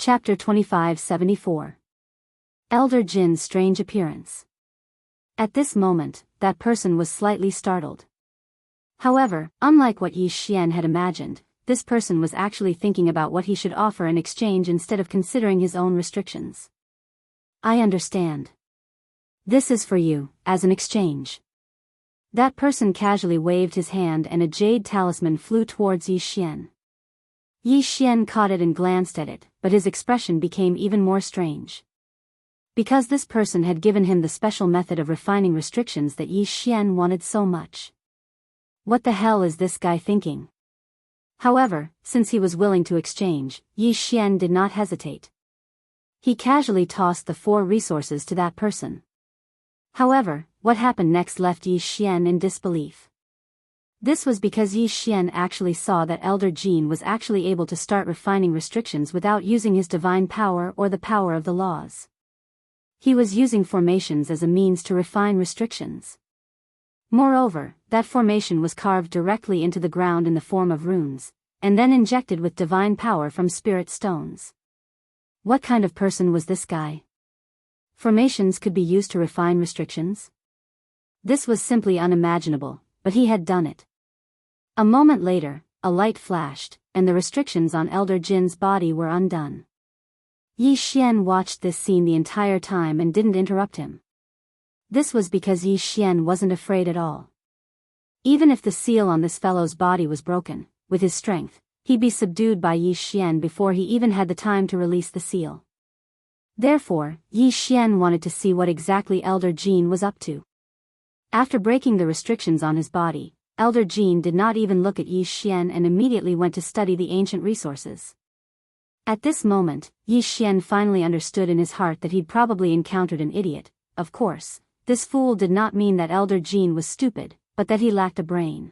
Chapter 2574. Elder Jin's Strange Appearance. At this moment, that person was slightly startled. However, unlike what Yi Xian had imagined, this person was actually thinking about what he should offer in exchange instead of considering his own restrictions. I understand. This is for you, as an exchange. That person casually waved his hand and a jade talisman flew towards Yi Xian. Yi Xian caught it and glanced at it, but his expression became even more strange. Because this person had given him the special method of refining restrictions that Yi Xian wanted so much. What the hell is this guy thinking? However, since he was willing to exchange, Yi Xian did not hesitate. He casually tossed the 4 resources to that person. However, what happened next left Yi Xian in disbelief. This was because Yi Xian actually saw that Elder Jin was actually able to start refining restrictions without using his divine power or the power of the laws. He was using formations as a means to refine restrictions. Moreover, that formation was carved directly into the ground in the form of runes, and then injected with divine power from spirit stones. What kind of person was this guy? Formations could be used to refine restrictions? This was simply unimaginable, but he had done it. A moment later, a light flashed, and the restrictions on Elder Jin's body were undone. Yi Xian watched this scene the entire time and didn't interrupt him. This was because Yi Xian wasn't afraid at all. Even if the seal on this fellow's body was broken, with his strength, he'd be subdued by Yi Xian before he even had the time to release the seal. Therefore, Yi Xian wanted to see what exactly Elder Jin was up to. After breaking the restrictions on his body, Elder Jin did not even look at Yi Xian and immediately went to study the ancient resources. At this moment, Yi Xian finally understood in his heart that he'd probably encountered an idiot. Of course, this fool did not mean that Elder Jin was stupid, but that he lacked a brain.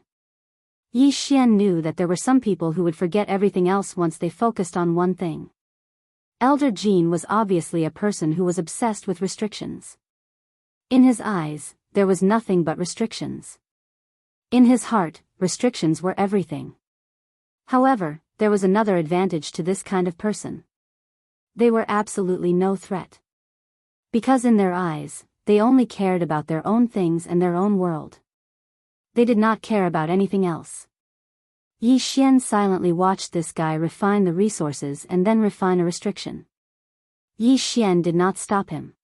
Yi Xian knew that there were some people who would forget everything else once they focused on one thing. Elder Jin was obviously a person who was obsessed with restrictions. In his eyes, there was nothing but restrictions. In his heart, restrictions were everything. However, there was another advantage to this kind of person. They were absolutely no threat. Because in their eyes, they only cared about their own things and their own world. They did not care about anything else. Yi Xian silently watched this guy refine the resources and then refine a restriction. Yi Xian did not stop him.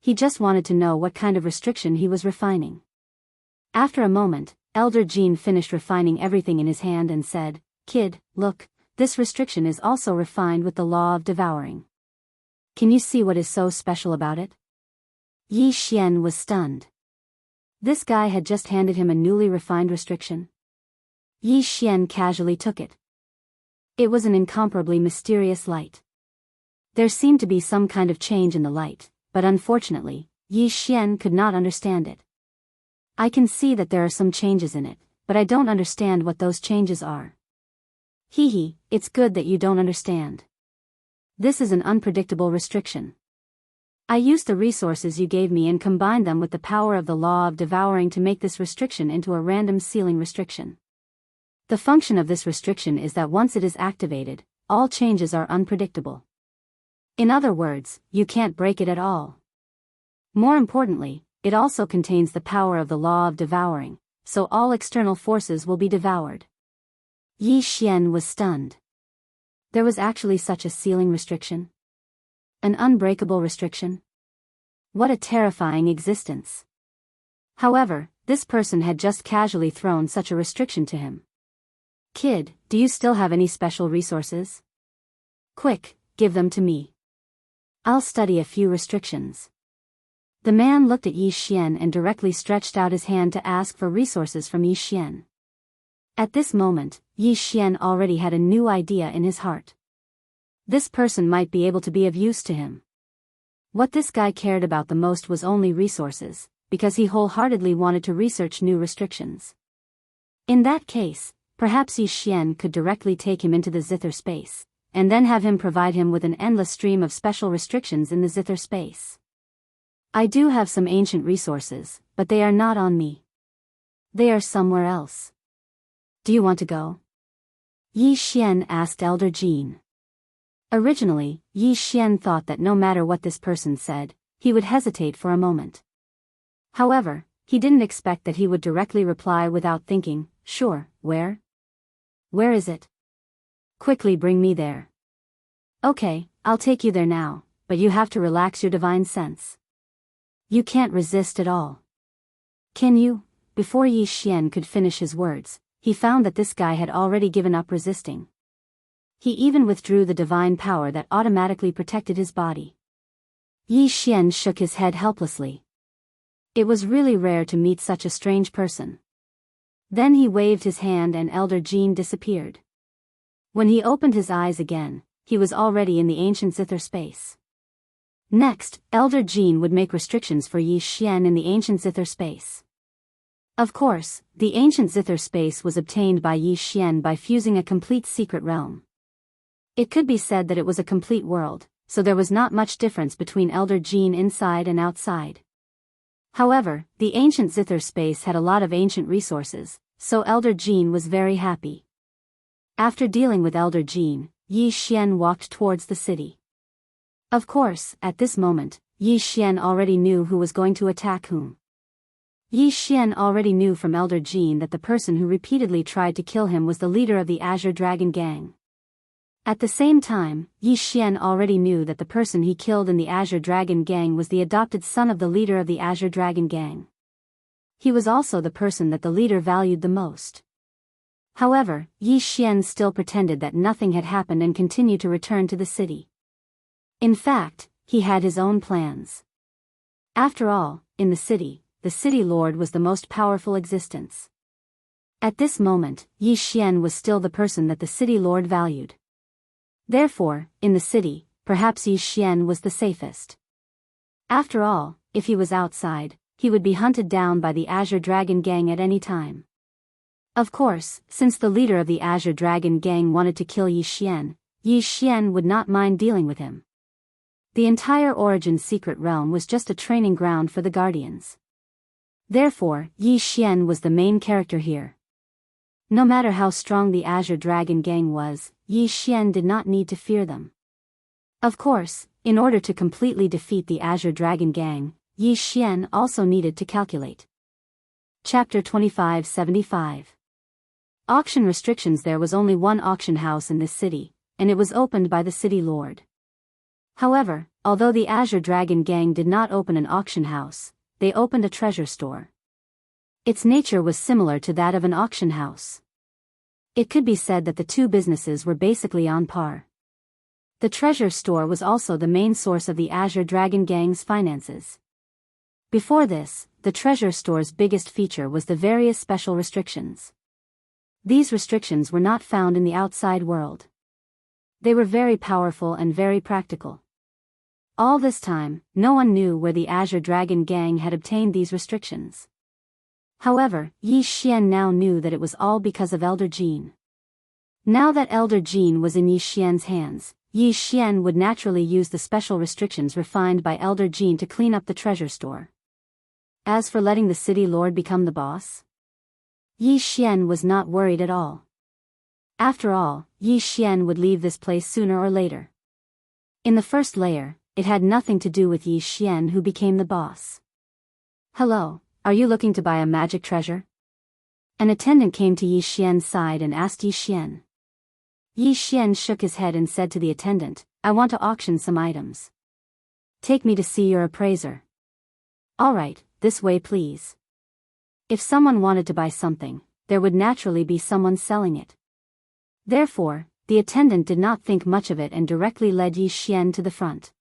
He just wanted to know what kind of restriction he was refining. After a moment, Elder Jin finished refining everything in his hand and said, "Kid, look, this restriction is also refined with the law of devouring. Can you see what is so special about it?" Yi Xian was stunned. This guy had just handed him a newly refined restriction. Yi Xian casually took it. It was an incomparably mysterious light. There seemed to be some kind of change in the light, but unfortunately, Yi Xian could not understand it. I can see that there are some changes in it, but I don't understand what those changes are. Hee, it's good that you don't understand. This is an unpredictable restriction. I used the resources you gave me and combined them with the power of the law of devouring to make this restriction into a random sealing restriction. The function of this restriction is that once it is activated, all changes are unpredictable. In other words, you can't break it at all. More importantly, it also contains the power of the law of devouring, so all external forces will be devoured. Yi Xian was stunned. There was actually such a sealing restriction? An unbreakable restriction? What a terrifying existence. However, this person had just casually thrown such a restriction to him. Kid, do you still have any special resources? Quick, give them to me. I'll study a few restrictions. The man looked at Yi Xian and directly stretched out his hand to ask for resources from Yi Xian. At this moment, Yi Xian already had a new idea in his heart. This person might be able to be of use to him. What this guy cared about the most was only resources, because he wholeheartedly wanted to research new restrictions. In that case, perhaps Yi Xian could directly take him into the zither space, and then have him provide him with an endless stream of special restrictions in the zither space. I do have some ancient resources, but they are not on me. They are somewhere else. Do you want to go? Yi Xian asked Elder Jin. Originally, Yi Xian thought that no matter what this person said, he would hesitate for a moment. However, he didn't expect that he would directly reply without thinking. Sure, where? Where is it? Quickly bring me there. Okay, I'll take you there now, but you have to relax your divine sense. You can't resist at all. Can you? Before Yi Xian could finish his words, he found that this guy had already given up resisting. He even withdrew the divine power that automatically protected his body. Yi Xian shook his head helplessly. It was really rare to meet such a strange person. Then he waved his hand and Elder Jin disappeared. When he opened his eyes again, he was already in the ancient zither space. Next, Elder Jin would make restrictions for Yi Xian in the ancient zither space. Of course, the ancient zither space was obtained by Yi Xian by fusing a complete secret realm. It could be said that it was a complete world, so there was not much difference between Elder Jin inside and outside. However, the ancient zither space had a lot of ancient resources, so Elder Jin was very happy. After dealing with Elder Jin, Yi Xian walked towards the city. Of course, at this moment, Yi Xian already knew who was going to attack whom. Yi Xian already knew from Elder Jin that the person who repeatedly tried to kill him was the leader of the Azure Dragon Gang. At the same time, Yi Xian already knew that the person he killed in the Azure Dragon Gang was the adopted son of the leader of the Azure Dragon Gang. He was also the person that the leader valued the most. However, Yi Xian still pretended that nothing had happened and continued to return to the city. In fact, he had his own plans. After all, in the city lord was the most powerful existence. At this moment, Yi Xian was still the person that the city lord valued. Therefore, in the city, perhaps Yi Xian was the safest. After all, if he was outside, he would be hunted down by the Azure Dragon Gang at any time. Of course, since the leader of the Azure Dragon Gang wanted to kill Yi Xian would not mind dealing with him. The entire Origin Secret Realm was just a training ground for the Guardians. Therefore, Yi Xian was the main character here. No matter how strong the Azure Dragon Gang was, Yi Xian did not need to fear them. Of course, in order to completely defeat the Azure Dragon Gang, Yi Xian also needed to calculate. Chapter 2575. Auction restrictions. There was only one auction house in this city, and it was opened by the city lord. However, although the Azure Dragon Gang did not open an auction house, they opened a treasure store. Its nature was similar to that of an auction house. It could be said that the two businesses were basically on par. The treasure store was also the main source of the Azure Dragon Gang's finances. Before this, the treasure store's biggest feature was the various special restrictions. These restrictions were not found in the outside world. They were very powerful and very practical. All this time, no one knew where the Azure Dragon Gang had obtained these restrictions. However, Yi Xian now knew that it was all because of Elder Jin. Now that Elder Jin was in Yi Xian's hands, Yi Xian would naturally use the special restrictions refined by Elder Jin to clean up the treasure store. As for letting the city lord become the boss, Yi Xian was not worried at all. After all, Yi Xian would leave this place sooner or later. In the first layer, it had nothing to do with Yi Xian who became the boss. Hello, are you looking to buy a magic treasure? An attendant came to Yi Xian's side and asked Yi Xian. Yi Xian shook his head and said to the attendant, I want to auction some items. Take me to see your appraiser. Alright, this way please. If someone wanted to buy something, there would naturally be someone selling it. Therefore, the attendant did not think much of it and directly led Yi Xian to the front.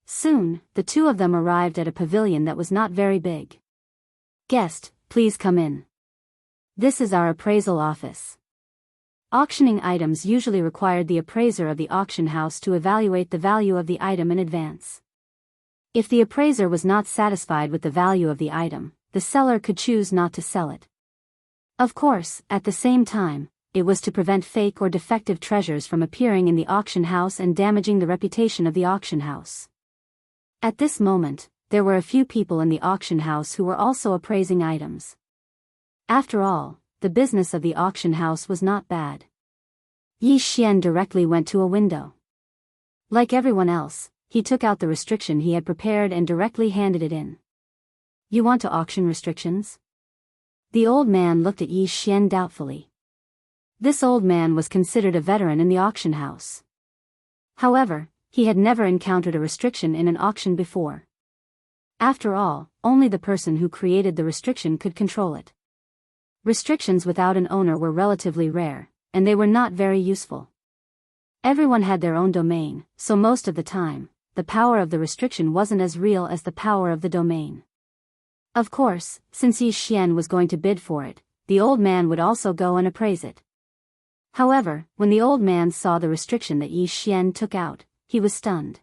Soon, the two of them arrived at a pavilion that was not very big. Guest, please come in. This is our appraisal office. Auctioning items usually required the appraiser of the auction house to evaluate the value of the item in advance. If the appraiser was not satisfied with the value of the item, the seller could choose not to sell it. Of course, at the same time, it was to prevent fake or defective treasures from appearing in the auction house and damaging the reputation of the auction house. At this moment, there were a few people in the auction house who were also appraising items. After all, the business of the auction house was not bad. Yi Xian directly went to a window. Like everyone else, he took out the restriction he had prepared and directly handed it in. You want to auction restrictions? The old man looked at Yi Xian doubtfully. This old man was considered a veteran in the auction house. However, he had never encountered a restriction in an auction before. After all, only the person who created the restriction could control it. Restrictions without an owner were relatively rare, and they were not very useful. Everyone had their own domain, so most of the time, the power of the restriction wasn't as real as the power of the domain. Of course, since Yi Xian was going to bid for it, the old man would also go and appraise it. However, when the old man saw the restriction that Yi Xian took out, he was stunned.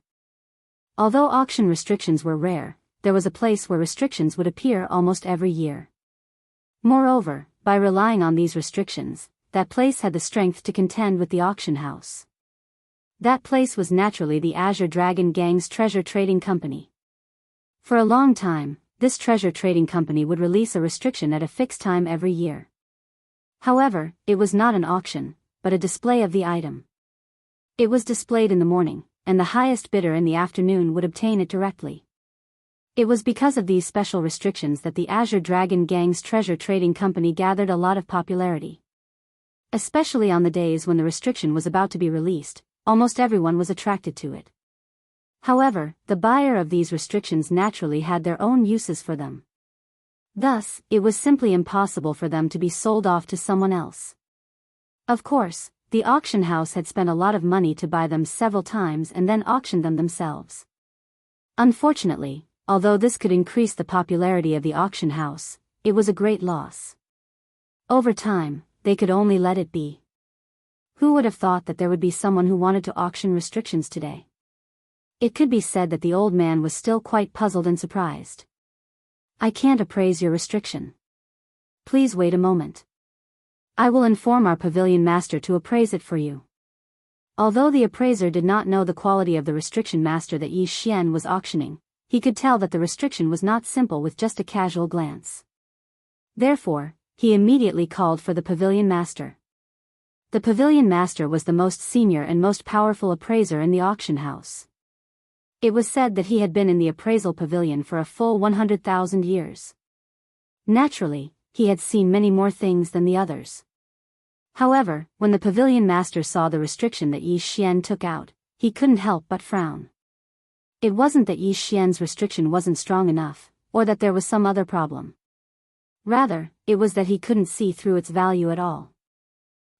Although auction restrictions were rare, there was a place where restrictions would appear almost every year. Moreover, by relying on these restrictions, that place had the strength to contend with the auction house. That place was naturally the Azure Dragon Gang's treasure trading company. For a long time, this treasure trading company would release a restriction at a fixed time every year. However, it was not an auction, but a display of the item. It was displayed in the morning, and the highest bidder in the afternoon would obtain it directly. It was because of these special restrictions that the Azure Dragon Gang's treasure trading company gathered a lot of popularity. Especially on the days when the restriction was about to be released, almost everyone was attracted to it. However, the buyer of these restrictions naturally had their own uses for them. Thus, it was simply impossible for them to be sold off to someone else. Of course, the auction house had spent a lot of money to buy them several times and then auctioned them themselves. Unfortunately, although this could increase the popularity of the auction house, it was a great loss. Over time, they could only let it be. Who would have thought that there would be someone who wanted to auction restrictions today? It could be said that the old man was still quite puzzled and surprised. I can't appraise your restriction. Please wait a moment. I will inform our pavilion master to appraise it for you. Although the appraiser did not know the quality of the restriction master that Yi Xian was auctioning, he could tell that the restriction was not simple with just a casual glance. Therefore, he immediately called for the pavilion master. The pavilion master was the most senior and most powerful appraiser in the auction house. It was said that he had been in the appraisal pavilion for a full 100,000 years. Naturally, he had seen many more things than the others. However, when the pavilion master saw the restriction that Yi Xian took out, he couldn't help but frown. It wasn't that Yi Xian's restriction wasn't strong enough, or that there was some other problem. Rather, it was that he couldn't see through its value at all.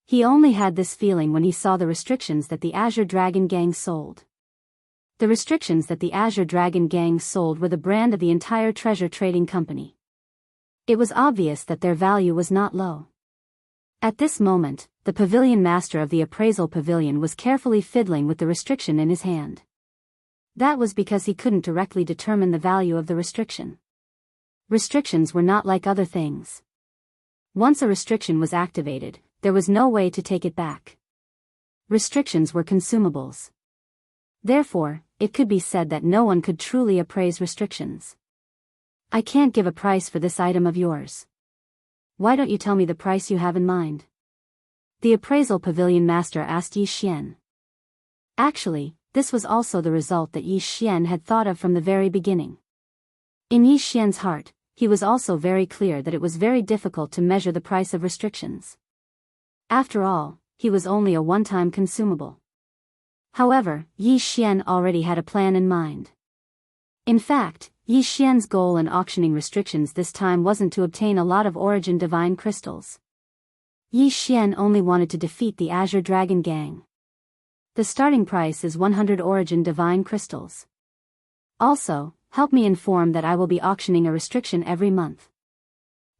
He only had this feeling when he saw the restrictions that the Azure Dragon Gang sold. The restrictions that the Azure Dragon Gang sold were the brand of the entire treasure trading company. It was obvious that their value was not low. At this moment, the pavilion master of the appraisal pavilion was carefully fiddling with the restriction in his hand. That was because he couldn't directly determine the value of the restriction. Restrictions were not like other things. Once a restriction was activated, there was no way to take it back. Restrictions were consumables. Therefore, it could be said that no one could truly appraise restrictions. I can't give a price for this item of yours. Why don't you tell me the price you have in mind? The appraisal pavilion master asked Yi Xian. Actually, this was also the result that Yi Xian had thought of from the very beginning. In Yi Xian's heart, he was also very clear that it was very difficult to measure the price of restrictions. After all, he was only a one-time consumable. However, Yi Xian already had a plan in mind. In fact, Yi Xian's goal in auctioning restrictions this time wasn't to obtain a lot of origin divine crystals. Yi Xian only wanted to defeat the Azure Dragon Gang. The starting price is 100 origin divine crystals. Also, help me inform that I will be auctioning a restriction every month.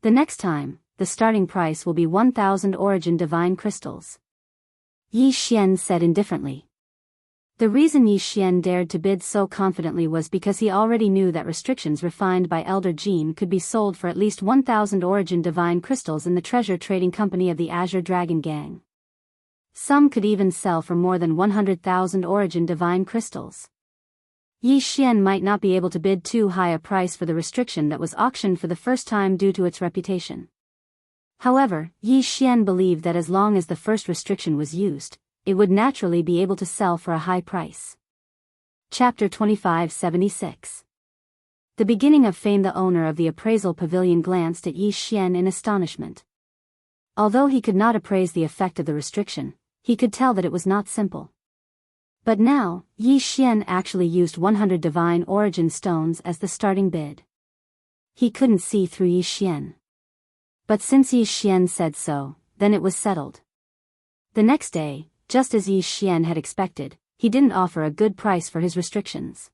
The next time, the starting price will be 1,000 origin divine crystals. Yi Xian said indifferently. The reason Yi Xian dared to bid so confidently was because he already knew that restrictions refined by Elder Jean could be sold for at least 1,000 origin divine crystals in the treasure trading company of the Azure Dragon Gang. Some could even sell for more than 100,000 origin divine crystals. Yi Xian might not be able to bid too high a price for the restriction that was auctioned for the first time due to its reputation. However, Yi Xian believed that as long as the first restriction was used, it would naturally be able to sell for a high price. Chapter 2576. The beginning of fame. The owner of the appraisal pavilion glanced at Yi Xian in astonishment. Although he could not appraise the effect of the restriction, he could tell that it was not simple. But now, Yi Xian actually used 100 divine origin stones as the starting bid. He couldn't see through Yi Xian. But since Yi Xian said so, then it was settled. The next day, just as Yi Xian had expected, he didn't offer a good price for his restrictions.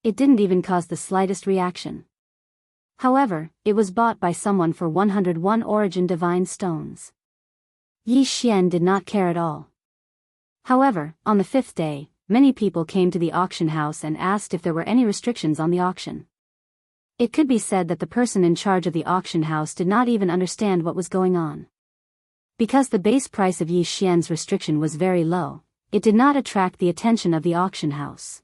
It didn't even cause the slightest reaction. However, it was bought by someone for 101 origin divine stones. Yi Xian did not care at all. However, on the 5th day, many people came to the auction house and asked if there were any restrictions on the auction. It could be said that the person in charge of the auction house did not even understand what was going on. Because the base price of Yi Xian's restriction was very low, it did not attract the attention of the auction house.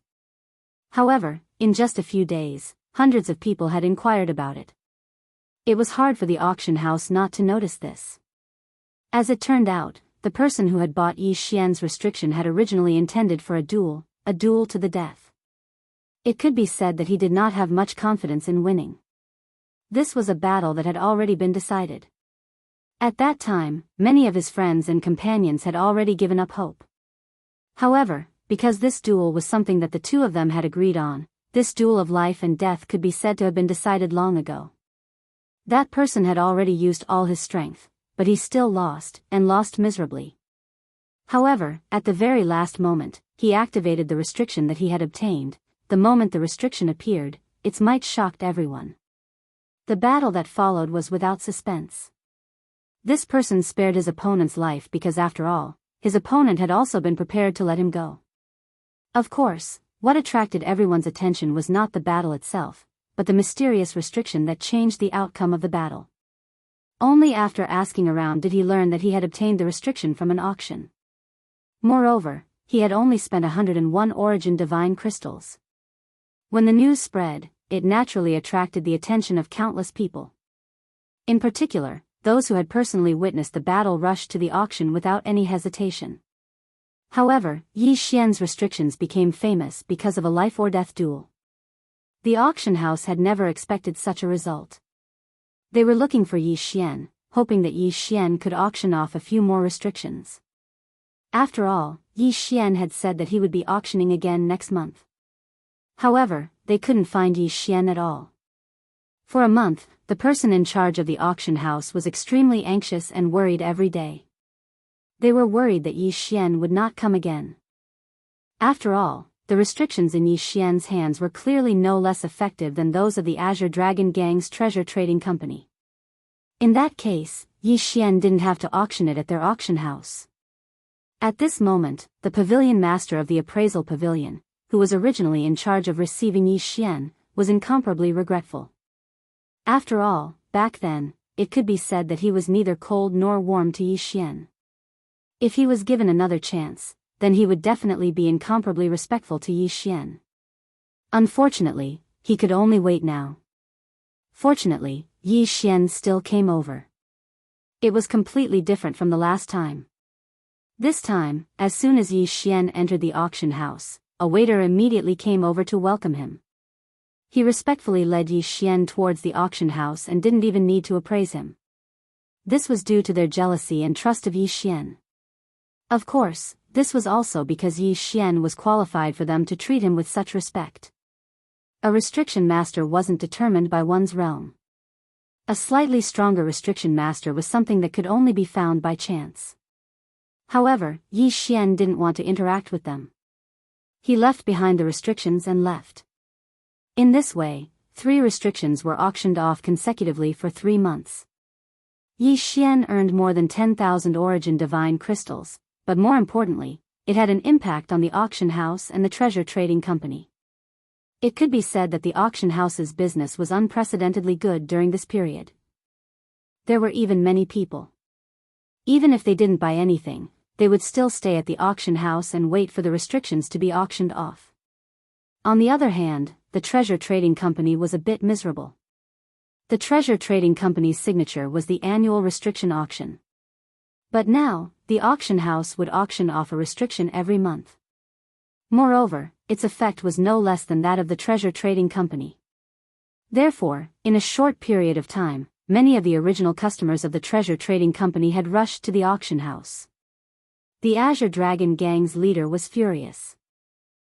However, in just a few days, hundreds of people had inquired about it. It was hard for the auction house not to notice this. As it turned out, the person who had bought Yi Xian's restriction had originally intended for a duel to the death. It could be said that he did not have much confidence in winning. This was a battle that had already been decided. At that time, many of his friends and companions had already given up hope. However, because this duel was something that the two of them had agreed on, this duel of life and death could be said to have been decided long ago. That person had already used all his strength, but he still lost, and lost miserably. However, at the very last moment, he activated the restriction that he had obtained. The moment the restriction appeared, its might shocked everyone. The battle that followed was without suspense. This person spared his opponent's life because after all, his opponent had also been prepared to let him go. Of course, what attracted everyone's attention was not the battle itself, but the mysterious restriction that changed the outcome of the battle. Only after asking around did he learn that he had obtained the restriction from an auction. Moreover, he had only spent 101 origin divine crystals. When the news spread, it naturally attracted the attention of countless people. In particular, those who had personally witnessed the battle rushed to the auction without any hesitation. However, Yi Xian's restrictions became famous because of a life-or-death duel. The auction house had never expected such a result. They were looking for Yi Xian, hoping that Yi Xian could auction off a few more restrictions. After all, Yi Xian had said that he would be auctioning again next month. However, they couldn't find Yi Xian at all. For a month, the person in charge of the auction house was extremely anxious and worried every day. They were worried that Yi Xian would not come again. After all, the restrictions in Yi Xian's hands were clearly no less effective than those of the Azure Dragon Gang's treasure trading company. In that case, Yi Xian didn't have to auction it at their auction house. At this moment, the pavilion master of the appraisal pavilion, who was originally in charge of receiving Yi Xian, was incomparably regretful. After all, back then, it could be said that he was neither cold nor warm to Yi Xian. If he was given another chance, then he would definitely be incomparably respectful to Yi Xian. Unfortunately, he could only wait now. Fortunately, Yi Xian still came over. It was completely different from the last time. This time, as soon as Yi Xian entered the auction house, a waiter immediately came over to welcome him. He respectfully led Yi Xian towards the auction house and didn't even need to appraise him. This was due to their jealousy and trust of Yi Xian. Of course, this was also because Yi Xian was qualified for them to treat him with such respect. A restriction master wasn't determined by one's realm. A slightly stronger restriction master was something that could only be found by chance. However, Yi Xian didn't want to interact with them. He left behind the restrictions and left. In this way, 3 restrictions were auctioned off consecutively for 3 months. Yi Xian earned more than 10,000 origin divine crystals, but more importantly, it had an impact on the auction house and the treasure trading company. It could be said that the auction house's business was unprecedentedly good during this period. There were even many people. Even if they didn't buy anything, they would still stay at the auction house and wait for the restrictions to be auctioned off. On the other hand, the treasure trading company was a bit miserable. The treasure trading company's signature was the annual restriction auction. But now, the auction house would auction off a restriction every month. Moreover, its effect was no less than that of the treasure trading company. Therefore, in a short period of time, many of the original customers of the treasure trading company had rushed to the auction house. The Azure Dragon gang's leader was furious.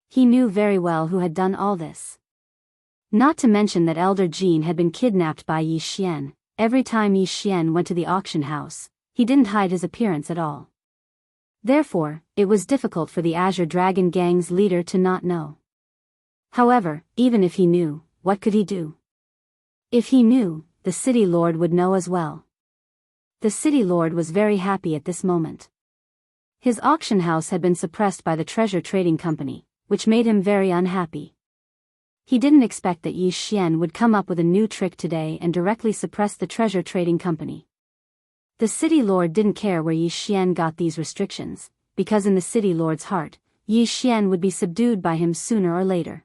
He knew very well who had done all this. Not to mention that Elder Jin had been kidnapped by Yi Xian. Every time Yi Xian went to the auction house, he didn't hide his appearance at all. Therefore, it was difficult for the Azure Dragon gang's leader to not know. However, even if he knew, what could he do? If he knew, the city lord would know as well. The city lord was very happy at this moment. His auction house had been suppressed by the treasure trading company, which made him very unhappy. He didn't expect that Yi Xian would come up with a new trick today and directly suppress the treasure trading company. The city lord didn't care where Yi Xian got these restrictions, because in the city lord's heart, Yi Xian would be subdued by him sooner or later.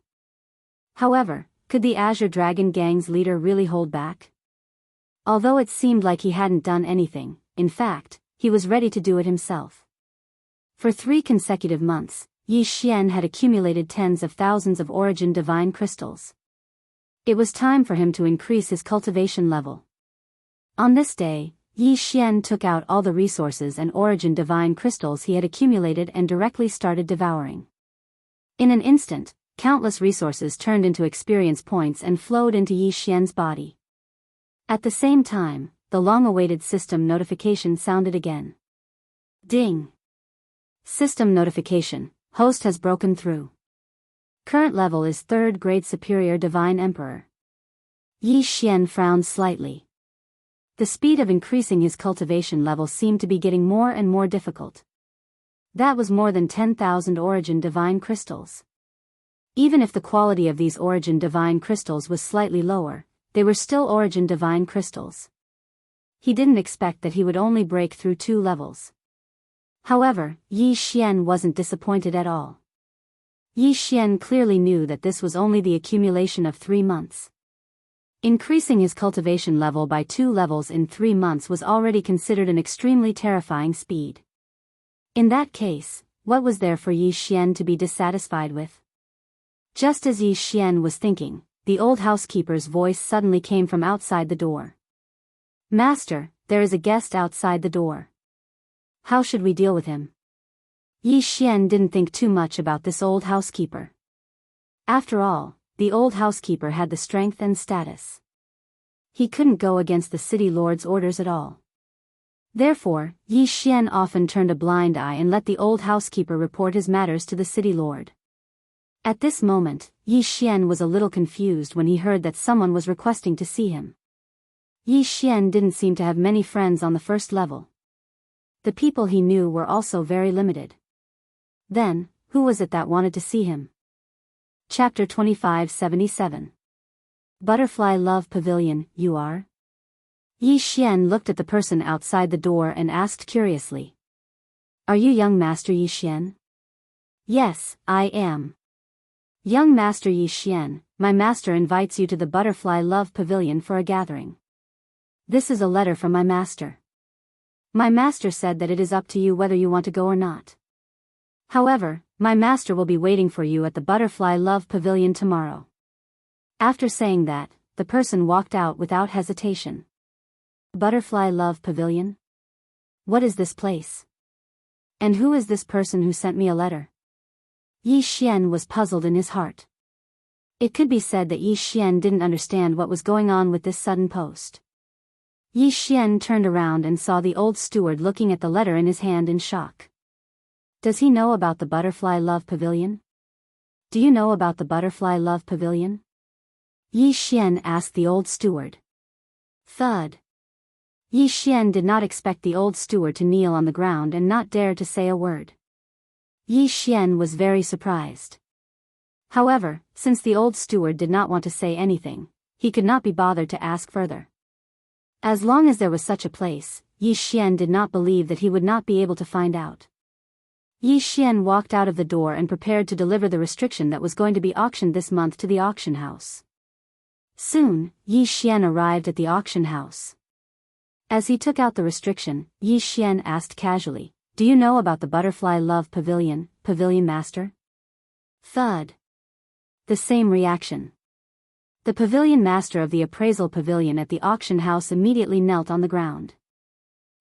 However, could the Azure Dragon gang's leader really hold back? Although it seemed like he hadn't done anything, in fact, he was ready to do it himself. For 3 consecutive months, Yi Xian had accumulated tens of thousands of origin divine crystals. It was time for him to increase his cultivation level. On this day, Yi Xian took out all the resources and origin divine crystals he had accumulated and directly started devouring. In an instant, countless resources turned into experience points and flowed into Yi Xian's body. At the same time, the long-awaited system notification sounded again. Ding! System notification. Host has broken through. Current level is 3rd grade Superior Divine Emperor. Yi Xian frowned slightly. The speed of increasing his cultivation level seemed to be getting more and more difficult. That was more than 10,000 origin divine crystals. Even if the quality of these origin divine crystals was slightly lower, they were still origin divine crystals. He didn't expect that he would only break through 2 levels. However, Yi Xian wasn't disappointed at all. Yi Xian clearly knew that this was only the accumulation of 3 months. Increasing his cultivation level by 2 levels in 3 months was already considered an extremely terrifying speed. In that case, what was there for Yi Xian to be dissatisfied with? Just as Yi Xian was thinking, the old housekeeper's voice suddenly came from outside the door. "Master, there is a guest outside the door. How should we deal with him?" Yi Xian didn't think too much about this old housekeeper. After all, the old housekeeper had the strength and status. He couldn't go against the city lord's orders at all. Therefore, Yi Xian often turned a blind eye and let the old housekeeper report his matters to the city lord. At this moment, Yi Xian was a little confused when he heard that someone was requesting to see him. Yi Xian didn't seem to have many friends on the 1st level. The people he knew were also very limited. Then, who was it that wanted to see him? Chapter 2577. Butterfly Love Pavilion, you are? Yi Xian looked at the person outside the door and asked curiously. "Are you young Master Yi Xian?" "Yes, I am. Young Master Yi Xian, my master invites you to the Butterfly Love Pavilion for a gathering. This is a letter from my master. My master said that it is up to you whether you want to go or not. However, my master will be waiting for you at the Butterfly Love Pavilion tomorrow." After saying that, the person walked out without hesitation. Butterfly Love Pavilion? What is this place? And who is this person who sent me a letter? Yi Xian was puzzled in his heart. It could be said that Yi Xian didn't understand what was going on with this sudden post. Yi Xian turned around and saw the old steward looking at the letter in his hand in shock. Does he know about the Butterfly Love Pavilion? Do you know about the Butterfly Love Pavilion? Yi Xian asked the old steward. Thud. Yi Xian did not expect the old steward to kneel on the ground and not dare to say a word. Yi Xian was very surprised. However, since the old steward did not want to say anything, he could not be bothered to ask further. As long as there was such a place, Yi Xian did not believe that he would not be able to find out. Yi Xian walked out of the door and prepared to deliver the restriction that was going to be auctioned this month to the auction house. Soon, Yi Xian arrived at the auction house. As he took out the restriction, Yi Xian asked casually, "Do you know about the Butterfly Love Pavilion, Pavilion Master?" Thud. The same reaction. The pavilion master of the appraisal pavilion at the auction house immediately knelt on the ground.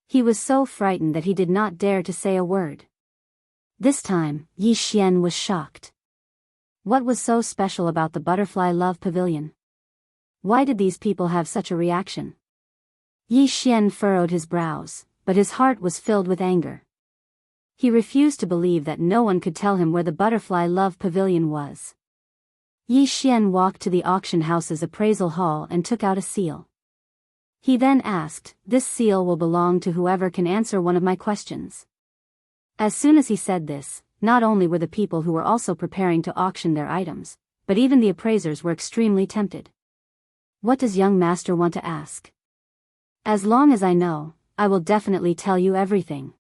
He was so frightened that he did not dare to say a word. This time, Yi Xian was shocked. What was so special about the Butterfly Love Pavilion? Why did these people have such a reaction? Yi Xian furrowed his brows, but his heart was filled with anger. He refused to believe that no one could tell him where the Butterfly Love Pavilion was. Yi Xian walked to the auction house's appraisal hall and took out a seal. He then asked, "This seal will belong to whoever can answer one of my questions." As soon as he said this, not only were the people who were also preparing to auction their items, but even the appraisers were extremely tempted. What does young master want to ask? As long as I know, I will definitely tell you everything.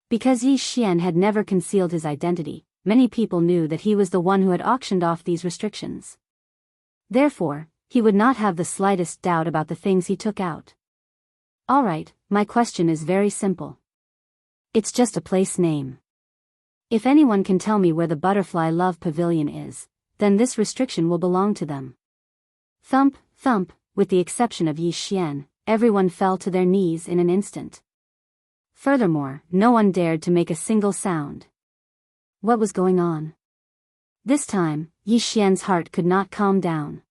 Because Yi Xian had never concealed his identity, many people knew that he was the one who had auctioned off these restrictions. Therefore, he would not have the slightest doubt about the things he took out. Alright, my question is very simple. It's just a place name. If anyone can tell me where the Butterfly Love Pavilion is, then this restriction will belong to them. Thump, thump, with the exception of Yi Xian, everyone fell to their knees in an instant. Furthermore, no one dared to make a single sound. What was going on? This time, Yi Xian's heart could not calm down.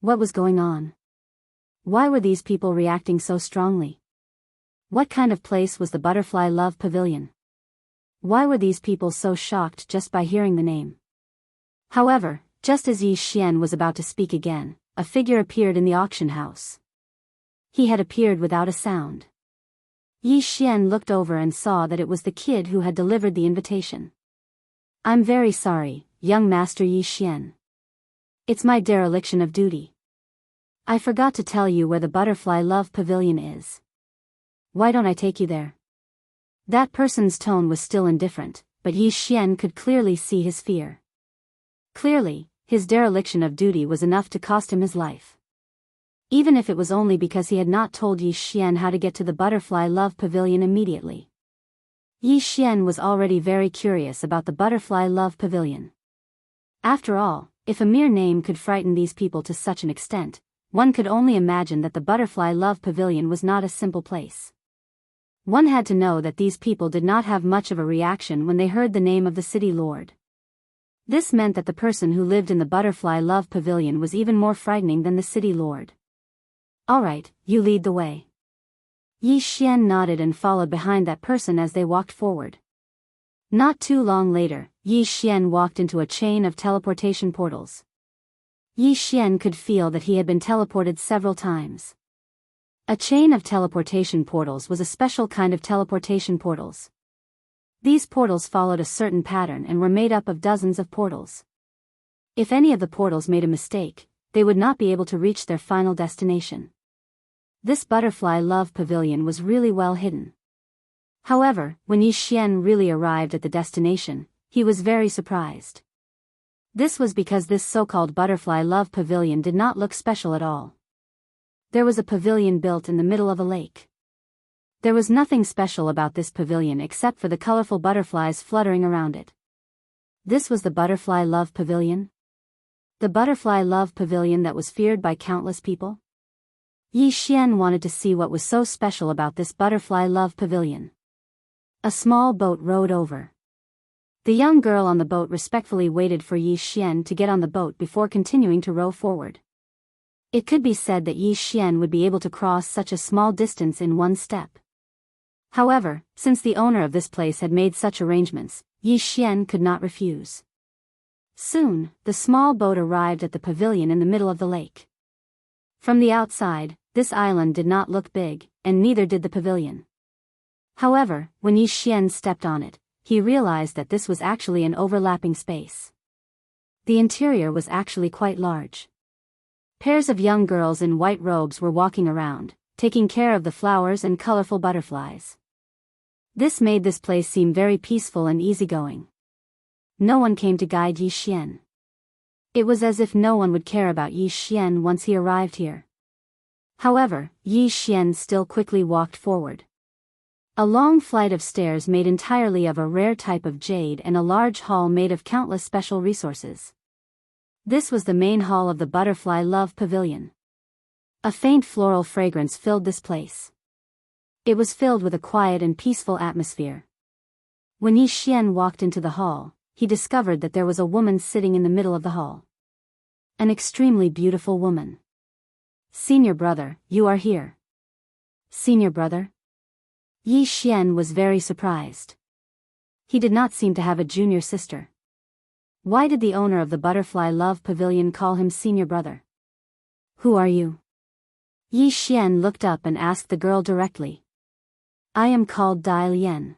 What was going on? Why were these people reacting so strongly? What kind of place was the Butterfly Love Pavilion? Why were these people so shocked just by hearing the name? However, just as Yi Xian was about to speak again, a figure appeared in the auction house. He had appeared without a sound. Yi Xian looked over and saw that it was the kid who had delivered the invitation. "I'm very sorry, young Master Yi Xian. It's my dereliction of duty. I forgot to tell you where the Butterfly Love Pavilion is. Why don't I take you there?" That person's tone was still indifferent, but Yi Xian could clearly see his fear. Clearly, his dereliction of duty was enough to cost him his life. Even if it was only because he had not told Yi Xian how to get to the Butterfly Love Pavilion immediately. Yi Xian was already very curious about the Butterfly Love Pavilion. After all, if a mere name could frighten these people to such an extent, one could only imagine that the Butterfly Love Pavilion was not a simple place. One had to know that these people did not have much of a reaction when they heard the name of the city lord. This meant that the person who lived in the Butterfly Love Pavilion was even more frightening than the city lord. "Alright, you lead the way." Yi Xian nodded and followed behind that person as they walked forward. Not too long later, Yi Xian walked into a chain of teleportation portals. Yi Xian could feel that he had been teleported several times. A chain of teleportation portals was a special kind of teleportation portals. These portals followed a certain pattern and were made up of dozens of portals. If any of the portals made a mistake, they would not be able to reach their final destination. This Butterfly Love Pavilion was really well hidden. However, when Yi Xian really arrived at the destination, he was very surprised. This was because this so-called Butterfly Love Pavilion did not look special at all. There was a pavilion built in the middle of a lake. There was nothing special about this pavilion except for the colorful butterflies fluttering around it. This was the Butterfly Love Pavilion? The Butterfly Love Pavilion that was feared by countless people? Yi Xian wanted to see what was so special about this Butterfly Love Pavilion. A small boat rowed over. The young girl on the boat respectfully waited for Yi Xian to get on the boat before continuing to row forward. It could be said that Yi Xian would be able to cross such a small distance in one step. However, since the owner of this place had made such arrangements, Yi Xian could not refuse. Soon, the small boat arrived at the pavilion in the middle of the lake. From the outside, this island did not look big, and neither did the pavilion. However, when Yi Xian stepped on it, he realized that this was actually an overlapping space. The interior was actually quite large. Pairs of young girls in white robes were walking around, taking care of the flowers and colorful butterflies. This made this place seem very peaceful and easygoing. No one came to guide Yi Xian. It was as if no one would care about Yi Xian once he arrived here. However, Yi Xian still quickly walked forward. A long flight of stairs made entirely of a rare type of jade and a large hall made of countless special resources. This was the main hall of the Butterfly Love Pavilion. A faint floral fragrance filled this place. It was filled with a quiet and peaceful atmosphere. When Yi Xian walked into the hall, he discovered that there was a woman sitting in the middle of the hall. An extremely beautiful woman. "Senior brother, you are here." "Senior brother?" Yi Xian was very surprised. He did not seem to have a junior sister. Why did the owner of the Butterfly Love Pavilion call him senior brother? "Who are you?" Yi Xian looked up and asked the girl directly. "I am called Dai Lian."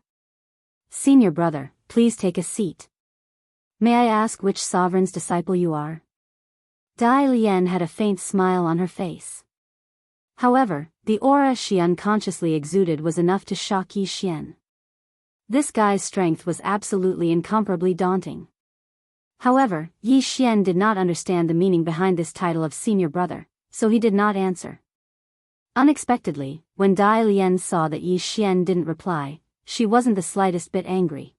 "Senior brother, please take a seat. May I ask which sovereign's disciple you are?" Dai Lian had a faint smile on her face. However, the aura she unconsciously exuded was enough to shock Yi Xian. This guy's strength was absolutely incomparably daunting. However, Yi Xian did not understand the meaning behind this title of senior brother, so he did not answer. Unexpectedly, when Dai Lian saw that Yi Xian didn't reply, she wasn't the slightest bit angry.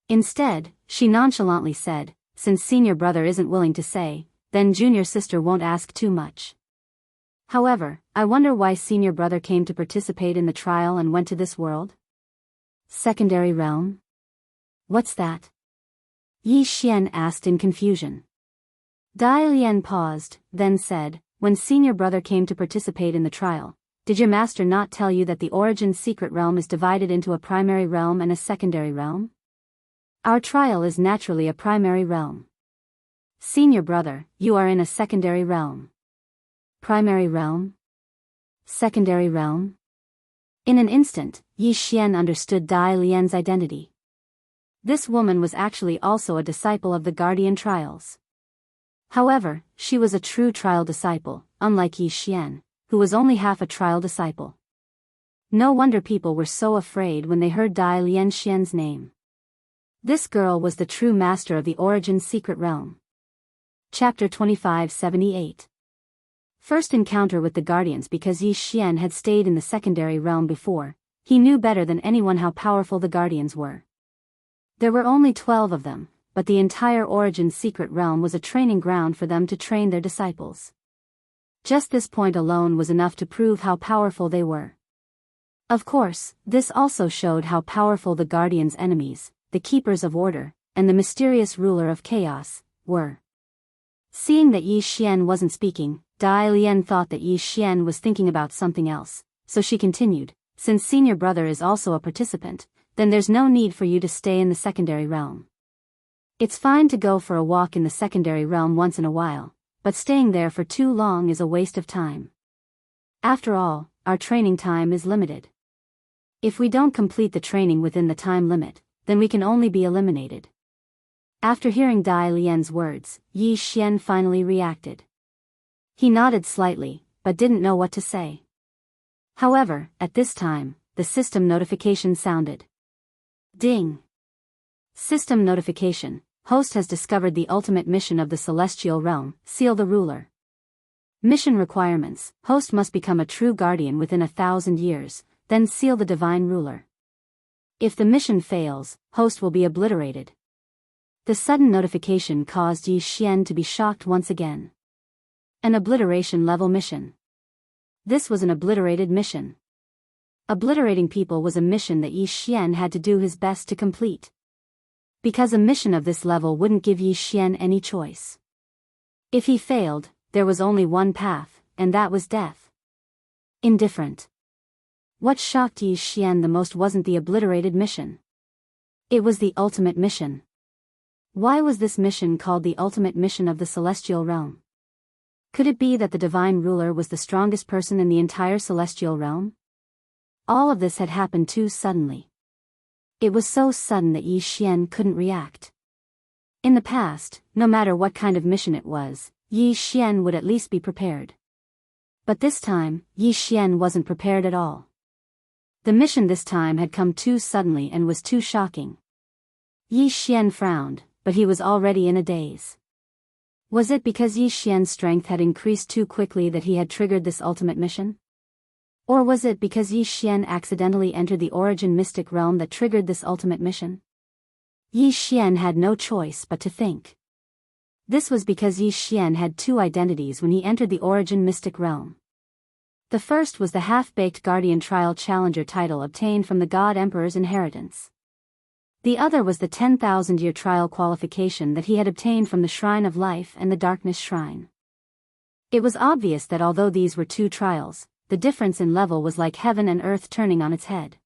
Instead, she nonchalantly said, "Since senior brother isn't willing to say, then junior sister won't ask too much. However, I wonder why senior brother came to participate in the trial and went to this world? Secondary realm? What's that?" Yi Xian asked in confusion. Dai Lian paused, then said, "When senior brother came to participate in the trial, did your master not tell you that the origin secret realm is divided into a primary realm and a secondary realm? Our trial is naturally a primary realm. Senior brother, you are in a secondary realm." Primary realm? Secondary realm? In an instant, Yi Xian understood Dai Lian's identity. This woman was actually also a disciple of the Guardian Trials. However, she was a true trial disciple, unlike Yi Xian, who was only half a trial disciple. No wonder people were so afraid when they heard Dai Lian Xian's name. This girl was the true master of the Origin Secret Realm. Chapter 2578. First encounter with the Guardians. Because Yi Xian had stayed in the secondary realm before, he knew better than anyone how powerful the Guardians were. There were only 12 of them, but the entire Origin Secret Realm was a training ground for them to train their disciples. Just this point alone was enough to prove how powerful they were. Of course, this also showed how powerful the Guardians' enemies, the Keepers of Order, and the mysterious ruler of Chaos, were. Seeing that Yi Xian wasn't speaking, Dai Lian thought that Yi Xian was thinking about something else, so she continued, "Since senior brother is also a participant, then there's no need for you to stay in the secondary realm. It's fine to go for a walk in the secondary realm once in a while, but staying there for too long is a waste of time. After all, our training time is limited. If we don't complete the training within the time limit, then we can only be eliminated." After hearing Dai Lian's words, Yi Xian finally reacted. He nodded slightly, but didn't know what to say. However, at this time, the system notification sounded. Ding! System notification. Host has discovered the ultimate mission of the celestial realm, seal the ruler. Mission requirements. Host must become a true guardian within 1,000 years, then seal the divine ruler. If the mission fails, host will be obliterated. The sudden notification caused Yi Xian to be shocked once again. An obliteration level mission. This was an obliterated mission. Obliterating people was a mission that Yi Xian had to do his best to complete. Because a mission of this level wouldn't give Yi Xian any choice. If he failed, there was only one path, and that was death. Indifferent. What shocked Yi Xian the most wasn't the obliterated mission. It was the ultimate mission. Why was this mission called the ultimate mission of the celestial realm? Could it be that the divine ruler was the strongest person in the entire celestial realm? All of this had happened too suddenly. It was so sudden that Yi Xian couldn't react. In the past, no matter what kind of mission it was, Yi Xian would at least be prepared. But this time, Yi Xian wasn't prepared at all. The mission this time had come too suddenly and was too shocking. Yi Xian frowned, but he was already in a daze. Was it because Yi Xian's strength had increased too quickly that he had triggered this ultimate mission? Or was it because Yi Xian accidentally entered the origin mystic realm that triggered this ultimate mission? Yi Xian had no choice but to think. This was because Yi Xian had two identities when he entered the origin mystic realm. The first was the half-baked Guardian Trial Challenger title obtained from the God Emperor's inheritance. The other was the 10,000-year trial qualification that he had obtained from the Shrine of Life and the Darkness Shrine. It was obvious that although these were two trials, the difference in level was like heaven and earth turning on its head.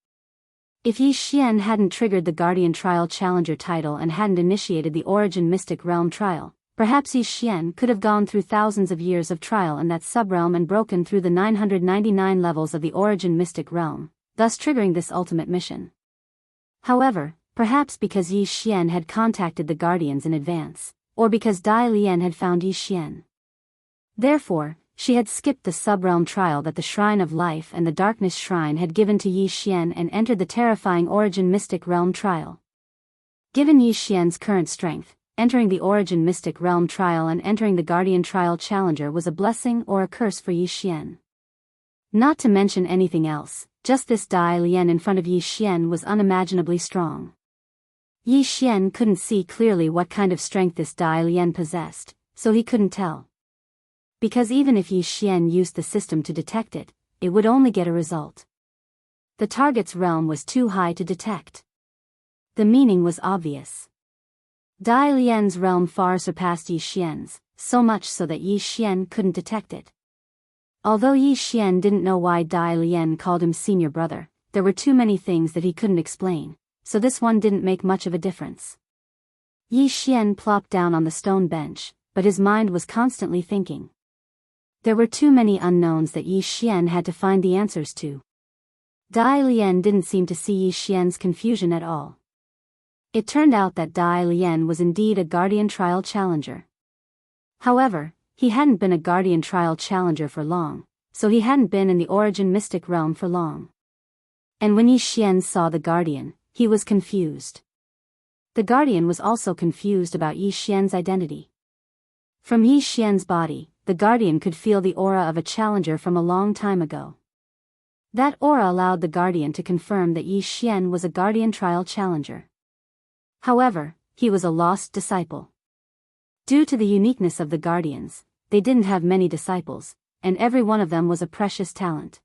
If Yi Xian hadn't triggered the Guardian Trial Challenger title and hadn't initiated the Origin Mystic Realm trial, perhaps Yi Xian could have gone through thousands of years of trial in that subrealm and broken through the 999 levels of the Origin Mystic Realm, thus triggering this ultimate mission. However, perhaps because Yi Xian had contacted the Guardians in advance, or because Dai Lian had found Yi Xian. Therefore, she had skipped the subrealm trial that the Shrine of Life and the Darkness Shrine had given to Yi Xian and entered the terrifying Origin Mystic Realm trial. Given Yi Xian's current strength, entering the Origin Mystic Realm trial and entering the Guardian Trial Challenger was a blessing or a curse for Yi Xian. Not to mention anything else, just this Dai Lian in front of Yi Xian was unimaginably strong. Yi Xian couldn't see clearly what kind of strength this Dai Lian possessed, so he couldn't tell. Because even if Yi Xian used the system to detect it, it would only get a result. The target's realm was too high to detect. The meaning was obvious. Dai Lian's realm far surpassed Yi Xian's, so much so that Yi Xian couldn't detect it. Although Yi Xian didn't know why Dai Lian called him senior brother, there were too many things that he couldn't explain, so this one didn't make much of a difference. Yi Xian plopped down on the stone bench, but his mind was constantly thinking. There were too many unknowns that Yi Xian had to find the answers to. Dai Lian didn't seem to see Yi Xian's confusion at all. It turned out that Dai Lian was indeed a Guardian Trial Challenger. However, he hadn't been a Guardian Trial Challenger for long, so he hadn't been in the Origin Mystic Realm for long. And when Yi Xian saw the Guardian, he was confused. The Guardian was also confused about Yi Xian's identity. From Yi Xian's body, the Guardian could feel the aura of a challenger from a long time ago. That aura allowed the Guardian to confirm that Yi Xian was a Guardian Trial Challenger. However, he was a lost disciple. Due to the uniqueness of the Guardians, they didn't have many disciples, and every one of them was a precious talent.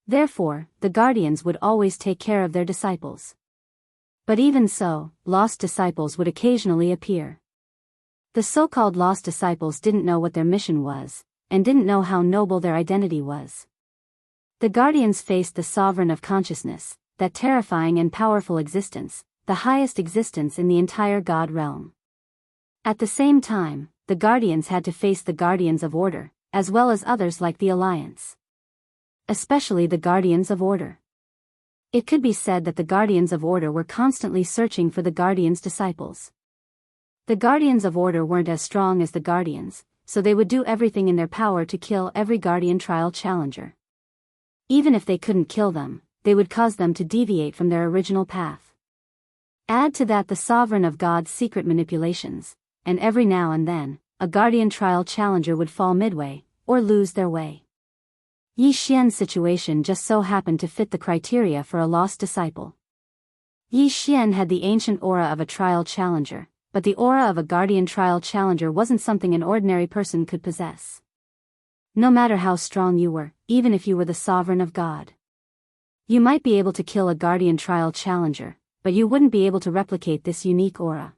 Therefore, the Guardians would always take care of their disciples. But even so, lost disciples would occasionally appear. The so-called lost disciples didn't know what their mission was, and didn't know how noble their identity was. The Guardians faced the Sovereign of Consciousness, that terrifying and powerful existence, the highest existence in the entire God realm. At the same time, the Guardians had to face the Guardians of Order, as well as others like the Alliance. Especially the Guardians of Order. It could be said that the Guardians of Order were constantly searching for the Guardians' disciples. The Guardians of Order weren't as strong as the Guardians, so they would do everything in their power to kill every Guardian Trial Challenger. Even if they couldn't kill them, they would cause them to deviate from their original path. Add to that the Sovereign of God's secret manipulations, and every now and then, a Guardian Trial Challenger would fall midway, or lose their way. Yi Xian's situation just so happened to fit the criteria for a lost disciple. Yi Xian had the ancient aura of a Trial Challenger, but the aura of a Guardian Trial Challenger wasn't something an ordinary person could possess. No matter how strong you were, even if you were the Sovereign of God, you might be able to kill a Guardian Trial Challenger, but you wouldn't be able to replicate this unique aura.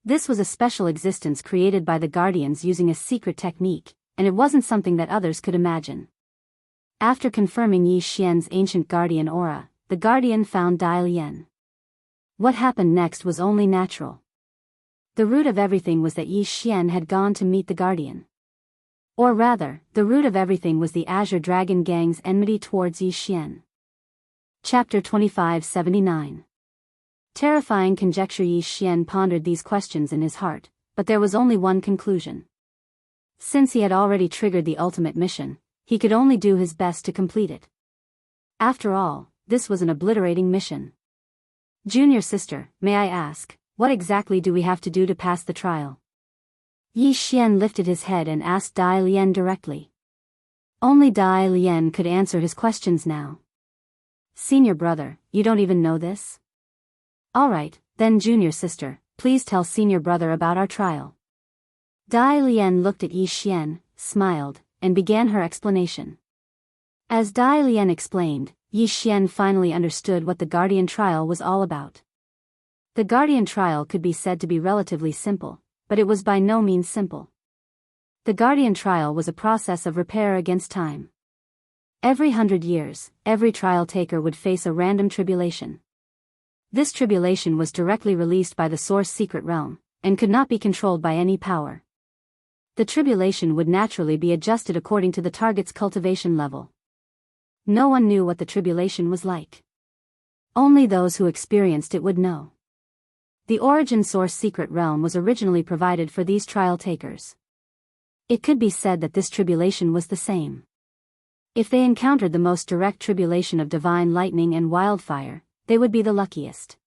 This was a special existence created by the Guardians using a secret technique, and it wasn't something that others could imagine. After confirming Yi Xian's ancient Guardian aura, the Guardian found Dai Lian. What happened next was only natural. The root of everything was that Yi Xian had gone to meet the Guardian. Or rather, the root of everything was the Azure Dragon Gang's enmity towards Yi Xian. Chapter 2579. Terrifying conjecture. Yi Xian pondered these questions in his heart, but there was only one conclusion. Since he had already triggered the ultimate mission, he could only do his best to complete it. After all, this was an obliterating mission. Junior sister, may I ask, what exactly do we have to do to pass the trial? Yi Xian lifted his head and asked Dai Lian directly. Only Dai Lian could answer his questions now. Senior brother, you don't even know this? Alright, then junior sister, please tell senior brother about our trial. Dai Lian looked at Yi Xian, smiled, and began her explanation. As Dai Lian explained, Yi Xian finally understood what the Guardian trial was all about. The Guardian trial could be said to be relatively simple, but it was by no means simple. The Guardian trial was a process of repair against time. Every 100 years, every trial taker would face a random tribulation. This tribulation was directly released by the source secret realm, and could not be controlled by any power. The tribulation would naturally be adjusted according to the target's cultivation level. No one knew what the tribulation was like. Only those who experienced it would know. The origin source secret realm was originally provided for these trial takers. It could be said that this tribulation was the same. If they encountered the most direct tribulation of divine lightning and wildfire, they would be the luckiest.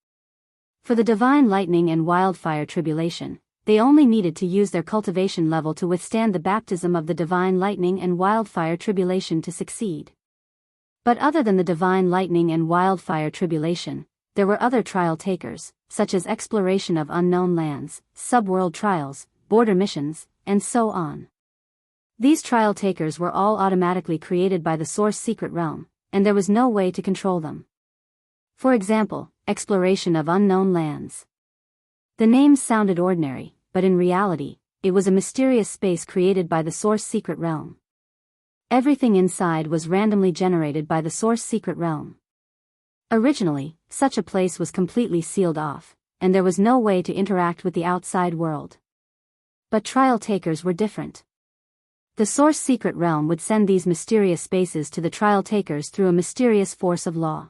For the divine lightning and wildfire tribulation, they only needed to use their cultivation level to withstand the baptism of the divine lightning and wildfire tribulation to succeed. But other than the divine lightning and wildfire tribulation, there were other trial takers, such as exploration of unknown lands, subworld trials, border missions, and so on. These trial takers were all automatically created by the source secret realm, and there was no way to control them. For example, exploration of unknown lands. The name sounded ordinary, but in reality, it was a mysterious space created by the source secret realm. Everything inside was randomly generated by the source secret realm. Originally, such a place was completely sealed off, and there was no way to interact with the outside world. But trial takers were different. The source secret realm would send these mysterious spaces to the trial takers through a mysterious force of law.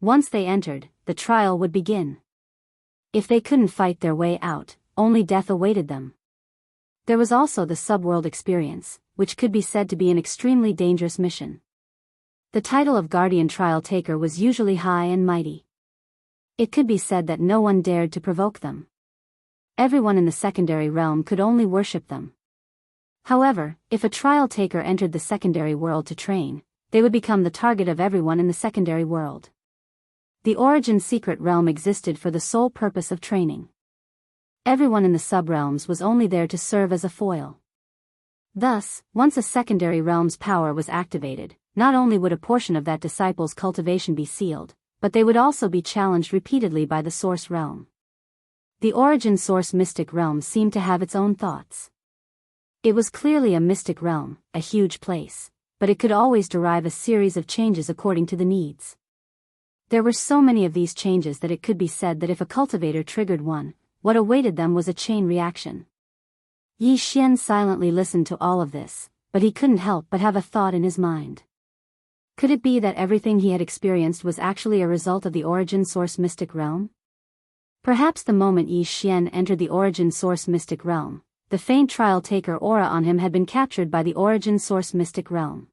Once they entered, the trial would begin. If they couldn't fight their way out, only death awaited them. There was also the subworld experience, which could be said to be an extremely dangerous mission. The title of Guardian Trial Taker was usually high and mighty. It could be said that no one dared to provoke them. Everyone in the secondary realm could only worship them. However, if a trial taker entered the secondary world to train, they would become the target of everyone in the secondary world. The origin secret realm existed for the sole purpose of training. Everyone in the subrealms was only there to serve as a foil. Thus, once a secondary realm's power was activated, not only would a portion of that disciple's cultivation be sealed, but they would also be challenged repeatedly by the source realm. The origin source mystic realm seemed to have its own thoughts. It was clearly a mystic realm, a huge place, but it could always derive a series of changes according to the needs. There were so many of these changes that it could be said that if a cultivator triggered one, what awaited them was a chain reaction. Yi Xian silently listened to all of this, but he couldn't help but have a thought in his mind. Could it be that everything he had experienced was actually a result of the origin source mystic realm? Perhaps the moment Yi Xian entered the origin source mystic realm, the faint trial taker aura on him had been captured by the origin source mystic realm.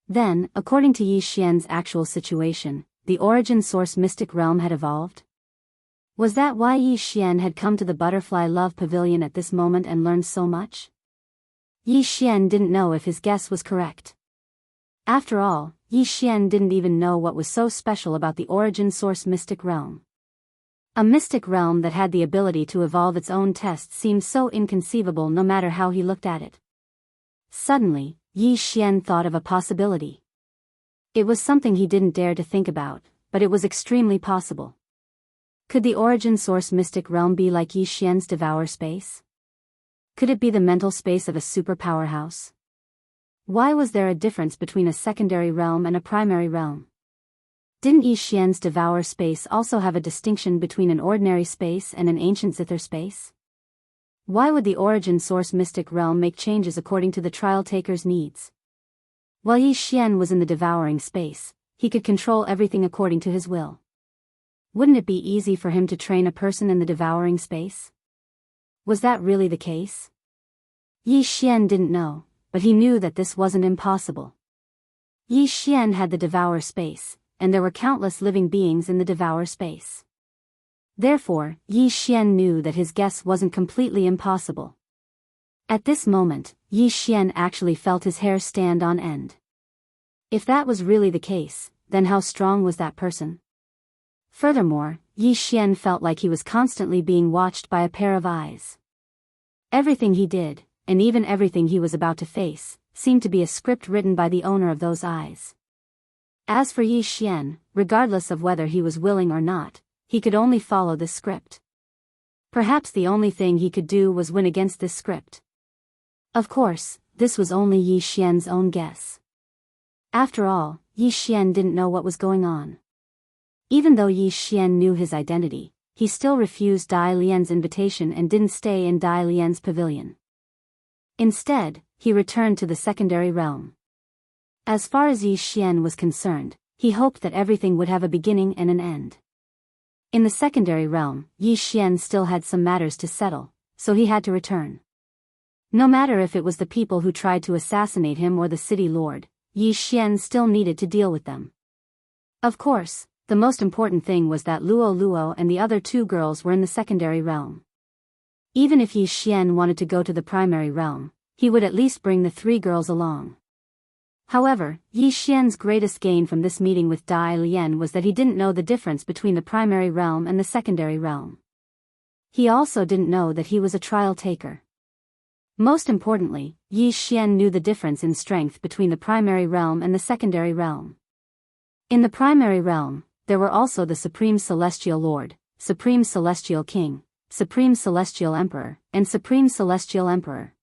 Then, according to Yi Xian's actual situation, the origin source mystic realm had evolved? Was that why Yi Xian had come to the Butterfly Love Pavilion at this moment and learned so much? Yi Xian didn't know if his guess was correct. After all, Yi Xian didn't even know what was so special about the origin source mystic realm. A mystic realm that had the ability to evolve its own tests seemed so inconceivable no matter how he looked at it. Suddenly, Yi Xian thought of a possibility. It was something he didn't dare to think about, but it was extremely possible. Could the origin source mystic realm be like Yi Xian's Devourer space? Could it be the mental space of a super powerhouse? Why was there a difference between a secondary realm and a primary realm? Didn't Yi Xian's Devourer space also have a distinction between an ordinary space and an ancient zither space? Why would the origin source mystic realm make changes according to the trial taker's needs? While Yi Xian was in the devouring space, he could control everything according to his will. Wouldn't it be easy for him to train a person in the devouring space? Was that really the case? Yi Xian didn't know, but he knew that this wasn't impossible. Yi Xian had the Devourer space, and there were countless living beings in the Devourer space. Therefore, Yi Xian knew that his guess wasn't completely impossible. At this moment, Yi Xian actually felt his hair stand on end. If that was really the case, then how strong was that person? Furthermore, Yi Xian felt like he was constantly being watched by a pair of eyes. Everything he did, and even everything he was about to face, seemed to be a script written by the owner of those eyes. As for Yi Xian, regardless of whether he was willing or not, he could only follow this script. Perhaps the only thing he could do was win against this script. Of course, this was only Yi Xian's own guess. After all, Yi Xian didn't know what was going on. Even though Yi Xian knew his identity, he still refused Dai Lian's invitation and didn't stay in Dai Lian's pavilion. Instead, he returned to the secondary realm. As far as Yi Xian was concerned, he hoped that everything would have a beginning and an end. In the secondary realm, Yi Xian still had some matters to settle, so he had to return. No matter if it was the people who tried to assassinate him or the city lord, Yi Xian still needed to deal with them. Of course, the most important thing was that Luo and the other two girls were in the secondary realm. Even if Yi Xian wanted to go to the primary realm, he would at least bring the three girls along. However, Yi Xian's greatest gain from this meeting with Dai Lian was that he didn't know the difference between the primary realm and the secondary realm. He also didn't know that he was a trial taker. Most importantly, Yi Xian knew the difference in strength between the primary realm and the secondary realm. In the primary realm, there were also the Supreme Celestial Lord, Supreme Celestial King, Supreme Celestial Emperor, and Supreme Celestial Emperor.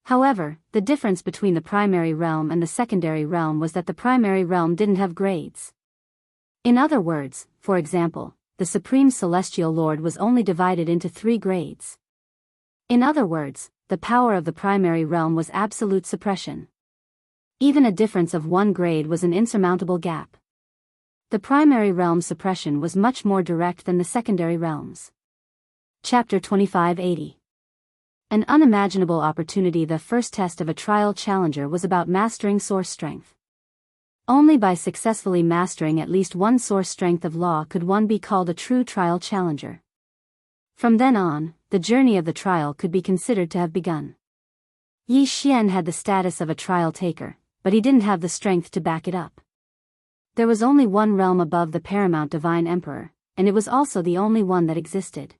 However, the difference between the primary realm and the secondary realm was that the primary realm didn't have grades. In other words, for example, the Supreme Celestial Lord was only divided into 3 grades. In other words, the power of the primary realm was absolute suppression. Even a difference of 1 grade was an insurmountable gap. The primary realm's suppression was much more direct than the secondary realm's. Chapter 2580. An unimaginable opportunity. The first test of a trial challenger was about mastering source strength. Only by successfully mastering at least one source strength of law could one be called a true trial challenger. From then on, the journey of the trial could be considered to have begun. Yi Xian had the status of a trial taker, but he didn't have the strength to back it up. There was only one realm above the paramount divine emperor, and it was also the only one that existed.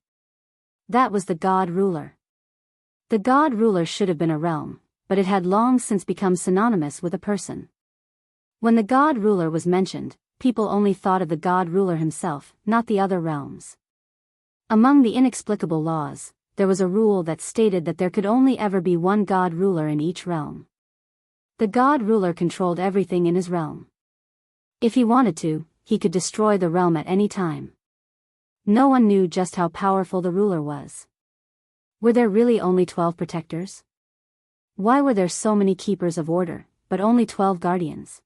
That was the God Ruler. The God Ruler should have been a realm, but it had long since become synonymous with a person. When the God Ruler was mentioned, people only thought of the God Ruler himself, not the other realms. Among the inexplicable laws, there was a rule that stated that there could only ever be one God Ruler in each realm. The God Ruler controlled everything in his realm. If he wanted to, he could destroy the realm at any time. No one knew just how powerful the ruler was. Were there really only 12 protectors? Why were there so many keepers of order, but only 12 guardians?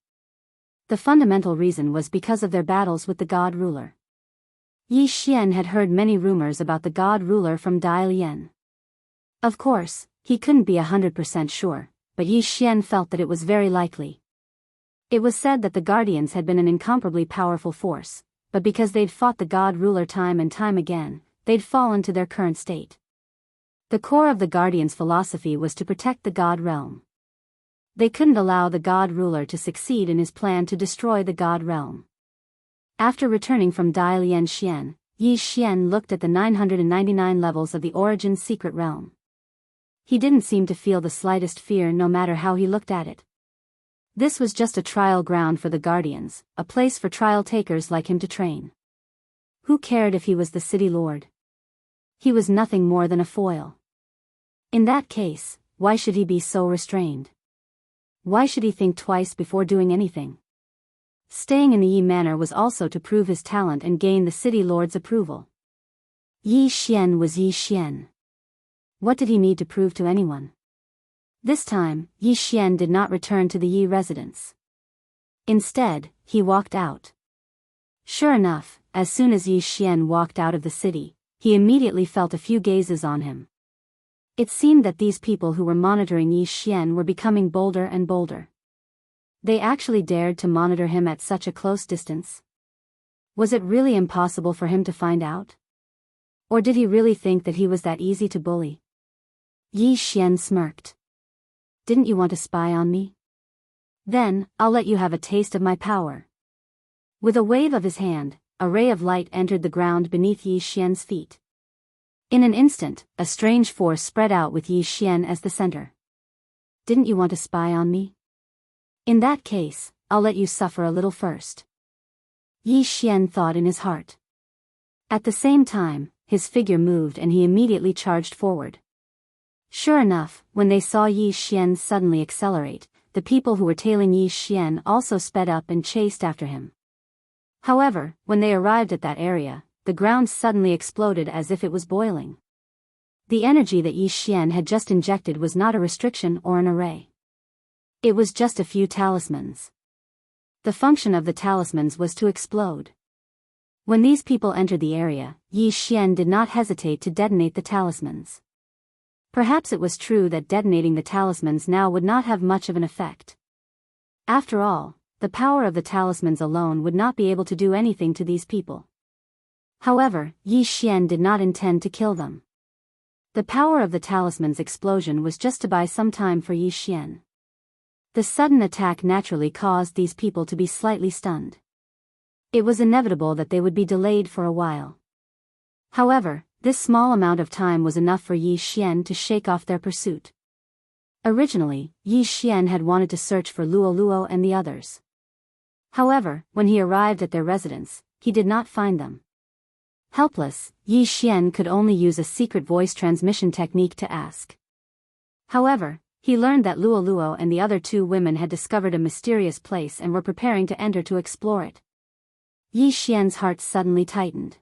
The fundamental reason was because of their battles with the God Ruler. Yi Xian had heard many rumors about the God Ruler from Dai Lian. Of course, he couldn't be 100% sure, but Yi Xian felt that it was very likely. It was said that the Guardians had been an incomparably powerful force, but because they'd fought the God Ruler time and time again, they'd fallen to their current state. The core of the Guardians' philosophy was to protect the God Realm. They couldn't allow the God Ruler to succeed in his plan to destroy the God Realm. After returning from Dai Lian Xian, Yi Xian looked at the 999 levels of the Origin's secret realm. He didn't seem to feel the slightest fear no matter how he looked at it. This was just a trial ground for the Guardians, a place for trial takers like him to train. Who cared if he was the city lord? He was nothing more than a foil. In that case, why should he be so restrained? Why should he think twice before doing anything? Staying in the Yi Manor was also to prove his talent and gain the city lord's approval. Yi Xian was Yi Xian. What did he need to prove to anyone? This time, Yi Xian did not return to the Yi residence. Instead, he walked out. Sure enough, as soon as Yi Xian walked out of the city, he immediately felt a few gazes on him. It seemed that these people who were monitoring Yi Xian were becoming bolder and bolder. They actually dared to monitor him at such a close distance. Was it really impossible for him to find out? Or did he really think that he was that easy to bully? Yi Xian smirked. Didn't you want to spy on me? Then, I'll let you have a taste of my power. With a wave of his hand, a ray of light entered the ground beneath Yi Xian's feet. In an instant, a strange force spread out with Yi Xian as the center. Didn't you want to spy on me? In that case, I'll let you suffer a little first. Yi Xian thought in his heart. At the same time, his figure moved and he immediately charged forward. Sure enough, when they saw Yi Xian suddenly accelerate, the people who were tailing Yi Xian also sped up and chased after him. However, when they arrived at that area, the ground suddenly exploded as if it was boiling. The energy that Yi Xian had just injected was not a restriction or an array. It was just a few talismans. The function of the talismans was to explode. When these people entered the area, Yi Xian did not hesitate to detonate the talismans. Perhaps it was true that detonating the talismans now would not have much of an effect. After all, the power of the talismans alone would not be able to do anything to these people. However, Yi Xian did not intend to kill them. The power of the talisman's explosion was just to buy some time for Yi Xian. The sudden attack naturally caused these people to be slightly stunned. It was inevitable that they would be delayed for a while. However, this small amount of time was enough for Yi Xian to shake off their pursuit. Originally, Yi Xian had wanted to search for Luo Luo and the others. However, when he arrived at their residence, he did not find them. Helpless, Yi Xian could only use a secret voice transmission technique to ask. However, he learned that Luo Luo and the other two women had discovered a mysterious place and were preparing to enter to explore it. Yi Xian's heart suddenly tightened.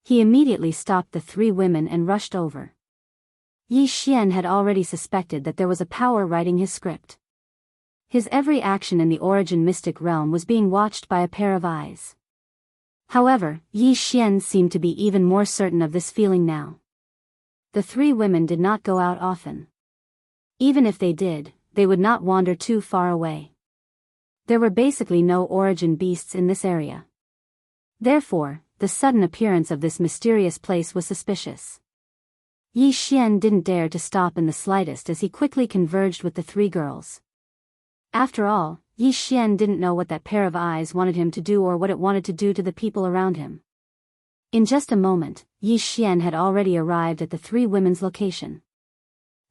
He immediately stopped the three women and rushed over. Yi Xian had already suspected that there was a power writing his script. His every action in the origin mystic realm was being watched by a pair of eyes. However, Yi Xian seemed to be even more certain of this feeling now. The three women did not go out often. Even if they did, they would not wander too far away. There were basically no origin beasts in this area. Therefore, the sudden appearance of this mysterious place was suspicious. Yi Xian didn't dare to stop in the slightest as he quickly converged with the three girls. After all, Yi Xian didn't know what that pair of eyes wanted him to do or what it wanted to do to the people around him. In just a moment, Yi Xian had already arrived at the three women's location.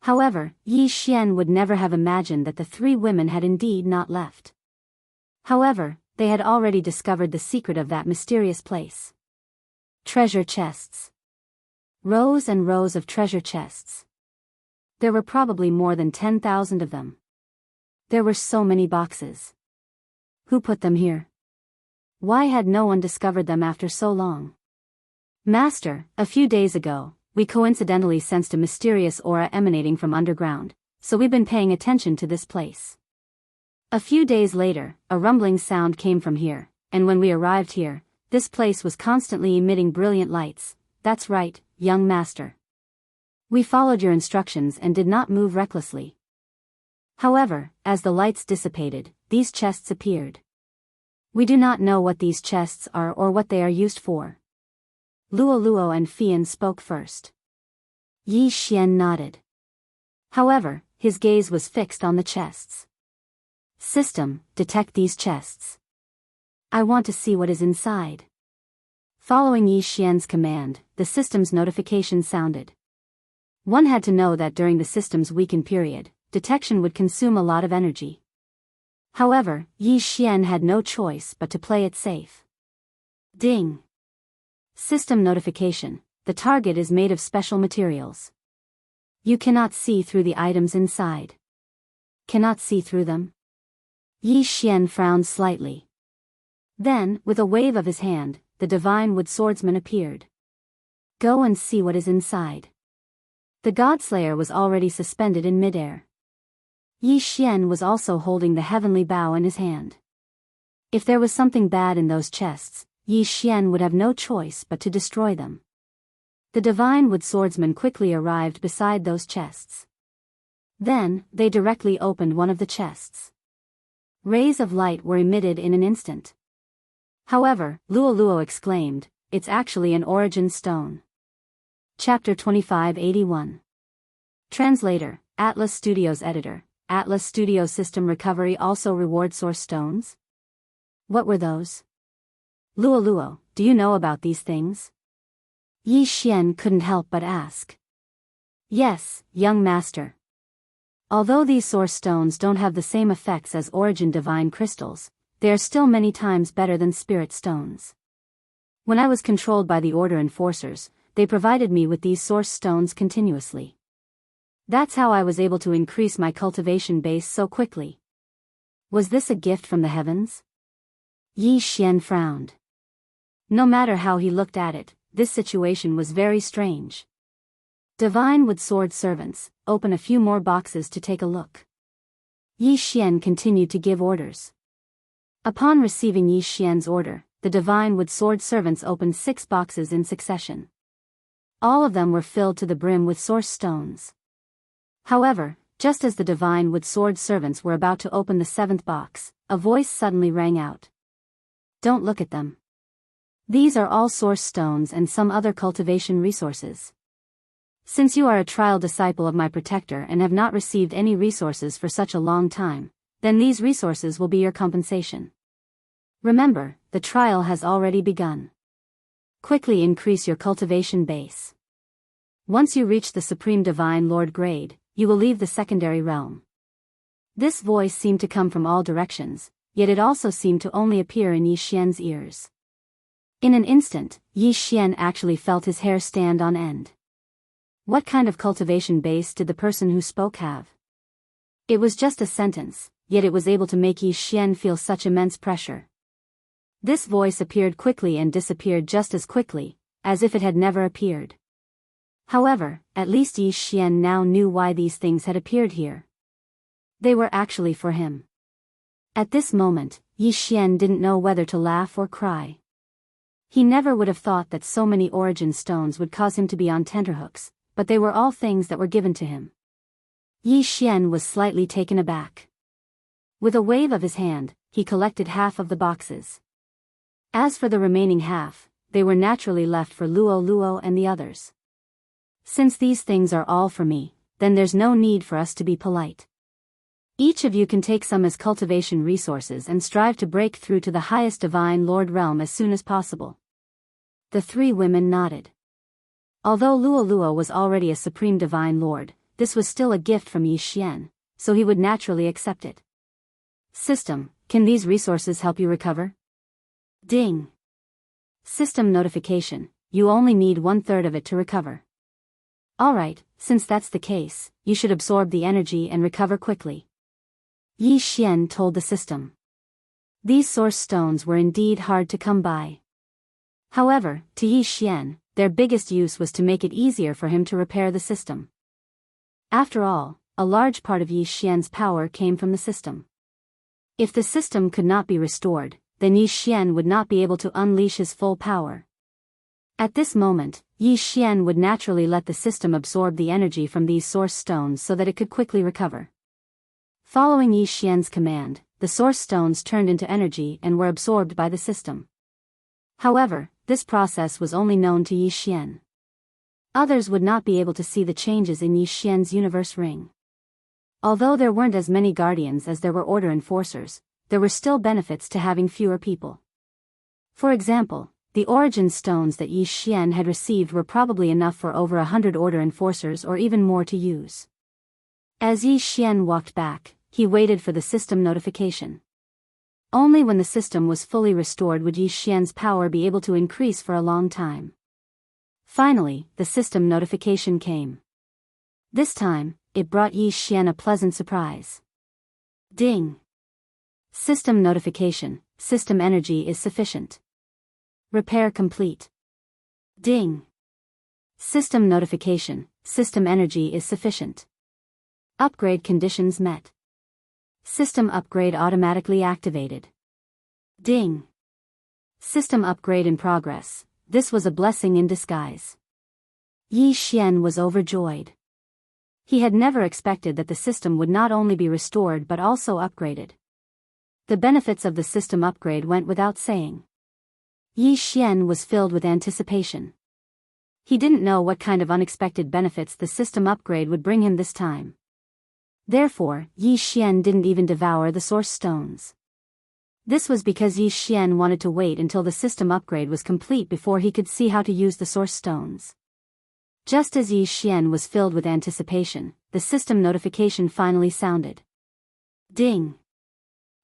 However, Yi Xian would never have imagined that the three women had indeed not left. However, they had already discovered the secret of that mysterious place. Treasure chests. Rows and rows of treasure chests. There were probably more than 10,000 of them. There were so many boxes. Who put them here? Why had no one discovered them after so long? Master, a few days ago, we coincidentally sensed a mysterious aura emanating from underground, so we've been paying attention to this place. A few days later, a rumbling sound came from here, and when we arrived here, this place was constantly emitting brilliant lights. That's right, young master. We followed your instructions and did not move recklessly. However, as the lights dissipated, these chests appeared. We do not know what these chests are or what they are used for. Luo Luo and Fian spoke first. Yi Xian nodded. However, his gaze was fixed on the chests. System, detect these chests. I want to see what is inside. Following Yi Xian's command, the system's notification sounded. One had to know that during the system's weakened period, detection would consume a lot of energy. However, Yi Xian had no choice but to play it safe. Ding. System notification, the target is made of special materials. You cannot see through the items inside. Cannot see through them? Yi Xian frowned slightly. Then, with a wave of his hand, the divine wood swordsman appeared. Go and see what is inside. The Godslayer was already suspended in midair. Yi Xian was also holding the heavenly bow in his hand. If there was something bad in those chests, Yi Xian would have no choice but to destroy them. The divine wood swordsman quickly arrived beside those chests. Then, they directly opened one of the chests. Rays of light were emitted in an instant. However, Luo Luo exclaimed, it's actually an origin stone. Chapter 2581. Translator, Atlas Studios Editor, Atlas Studio System Recovery also reward source stones? What were those? Luo Luo, do you know about these things? Yi Xian couldn't help but ask. Yes, young master. Although these source stones don't have the same effects as origin divine crystals, they are still many times better than spirit stones. When I was controlled by the Order Enforcers, they provided me with these source stones continuously. That's how I was able to increase my cultivation base so quickly. Was this a gift from the heavens? Yi Xian frowned. No matter how he looked at it, this situation was very strange. Divine Wood Sword servants, open a few more boxes to take a look. Yi Xian continued to give orders. Upon receiving Yi Xian's order, the Divine Wood Sword servants opened 6 boxes in succession. All of them were filled to the brim with source stones. However, just as the Divine Wood Sword servants were about to open the 7th box, a voice suddenly rang out. Don't look at them. These are all source stones and some other cultivation resources. Since you are a trial disciple of my protector and have not received any resources for such a long time, then these resources will be your compensation. Remember, the trial has already begun. Quickly increase your cultivation base. Once you reach the Supreme Divine Lord grade, you will leave the secondary realm. This voice seemed to come from all directions, yet it also seemed to only appear in Yi Xian's ears. In an instant, Yi Xian actually felt his hair stand on end. What kind of cultivation base did the person who spoke have? It was just a sentence, yet it was able to make Yi Xian feel such immense pressure. This voice appeared quickly and disappeared just as quickly, as if it had never appeared. However, at least Yi Xian now knew why these things had appeared here. They were actually for him. At this moment, Yi Xian didn't know whether to laugh or cry. He never would have thought that so many origin stones would cause him to be on tenterhooks, but they were all things that were given to him. Yi Xian was slightly taken aback. With a wave of his hand, he collected half of the boxes. As for the remaining half, they were naturally left for Luo Luo and the others. Since these things are all for me, then there's no need for us to be polite. Each of you can take some as cultivation resources and strive to break through to the highest Divine Lord realm as soon as possible. The 3 women nodded. Although Luo Luo was already a Supreme Divine Lord, this was still a gift from Yi Xian, so he would naturally accept it. System, can these resources help you recover? Ding. System notification, you only need 1/3 of it to recover. Alright, since that's the case, you should absorb the energy and recover quickly. Yi Xian told the system. These source stones were indeed hard to come by. However, to Yi Xian, their biggest use was to make it easier for him to repair the system. After all, a large part of Yi Xian's power came from the system. If the system could not be restored, then Yi Xian would not be able to unleash his full power. At this moment, Yi Xian would naturally let the system absorb the energy from these source stones so that it could quickly recover. Following Yi Xian's command, the source stones turned into energy and were absorbed by the system. However, this process was only known to Yi Xian. Others would not be able to see the changes in Yi Xian's universe ring. Although there weren't as many guardians as there were Order Enforcers, there were still benefits to having fewer people. For example, the origin stones that Yi Xian had received were probably enough for over 100 Order Enforcers or even more to use. As Yi Xian walked back, he waited for the system notification. Only when the system was fully restored would Yi Xian's power be able to increase for a long time. Finally, the system notification came. This time, it brought Yi Xian a pleasant surprise. Ding! System notification, system energy is sufficient. Repair complete. Ding! System notification, system energy is sufficient. Upgrade conditions met. System upgrade automatically activated. Ding! System upgrade in progress. This was a blessing in disguise. Yi Xian was overjoyed. He had never expected that the system would not only be restored but also upgraded. The benefits of the system upgrade went without saying. Yi Xian was filled with anticipation. He didn't know what kind of unexpected benefits the system upgrade would bring him this time. Therefore, Yi Xian didn't even devour the source stones. This was because Yi Xian wanted to wait until the system upgrade was complete before he could see how to use the source stones. Just as Yi Xian was filled with anticipation, the system notification finally sounded. Ding!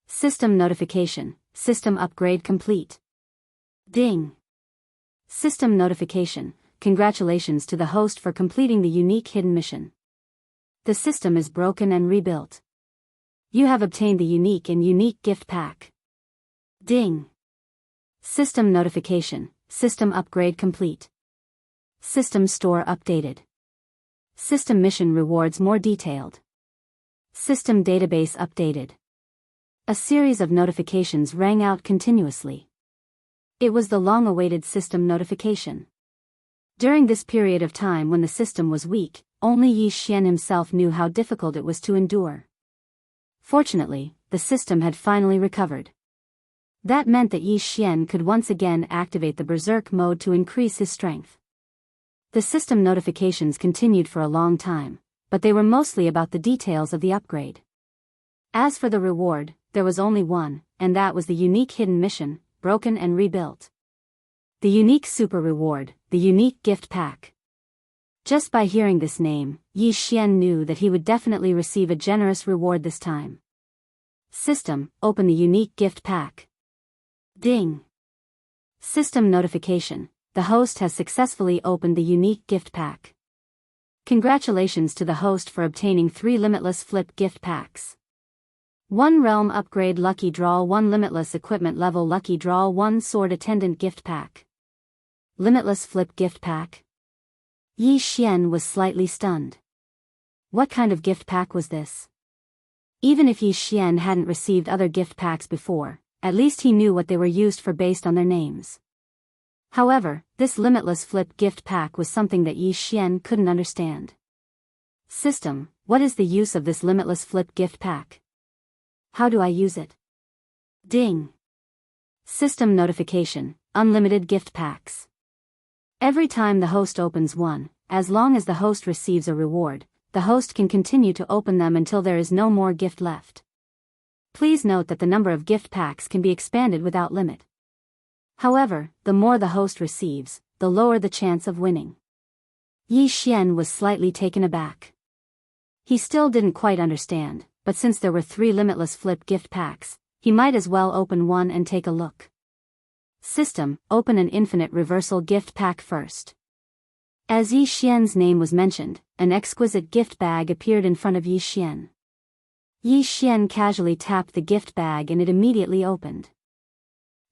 System notification, system upgrade complete. Ding! System notification, congratulations to the host for completing the unique hidden mission. The system is broken and rebuilt. You have obtained the unique gift pack. Ding! System notification, system upgrade complete. System store updated. System mission rewards more detailed. System database updated. A series of notifications rang out continuously. It was the long-awaited system notification. During this period of time when the system was weak, only Yi Xian himself knew how difficult it was to endure. Fortunately, the system had finally recovered. That meant that Yi Xian could once again activate the berserk mode to increase his strength. The system notifications continued for a long time, but they were mostly about the details of the upgrade. As for the reward, there was only one, and that was the unique hidden mission, broken and rebuilt. The unique super reward, the unique gift pack. Just by hearing this name, Yi Xian knew that he would definitely receive a generous reward this time. System, open the unique gift pack. Ding! System notification, the host has successfully opened the unique gift pack. Congratulations to the host for obtaining 3 limitless flip gift packs. 1 realm upgrade lucky draw, 1 limitless equipment level lucky draw, 1 sword attendant gift pack. Limitless flip gift pack? Yi Xian was slightly stunned. What kind of gift pack was this? Even if Yi Xian hadn't received other gift packs before, at least he knew what they were used for based on their names. However, this limitless flip gift pack was something that Yi Xian couldn't understand. System, what is the use of this limitless flip gift pack? How do I use it? Ding! System notification, unlimited gift packs. Every time the host opens one, as long as the host receives a reward, the host can continue to open them until there is no more gift left. Please note that the number of gift packs can be expanded without limit. However, the more the host receives, the lower the chance of winning. Yi Xian was slightly taken aback. He still didn't quite understand, but since there were 3 limitless flip gift packs, he might as well open one and take a look. System, open an infinite reversal gift pack first. As Yi Xian's name was mentioned, an exquisite gift bag appeared in front of Yi Xian. Yi Xian casually tapped the gift bag and it immediately opened.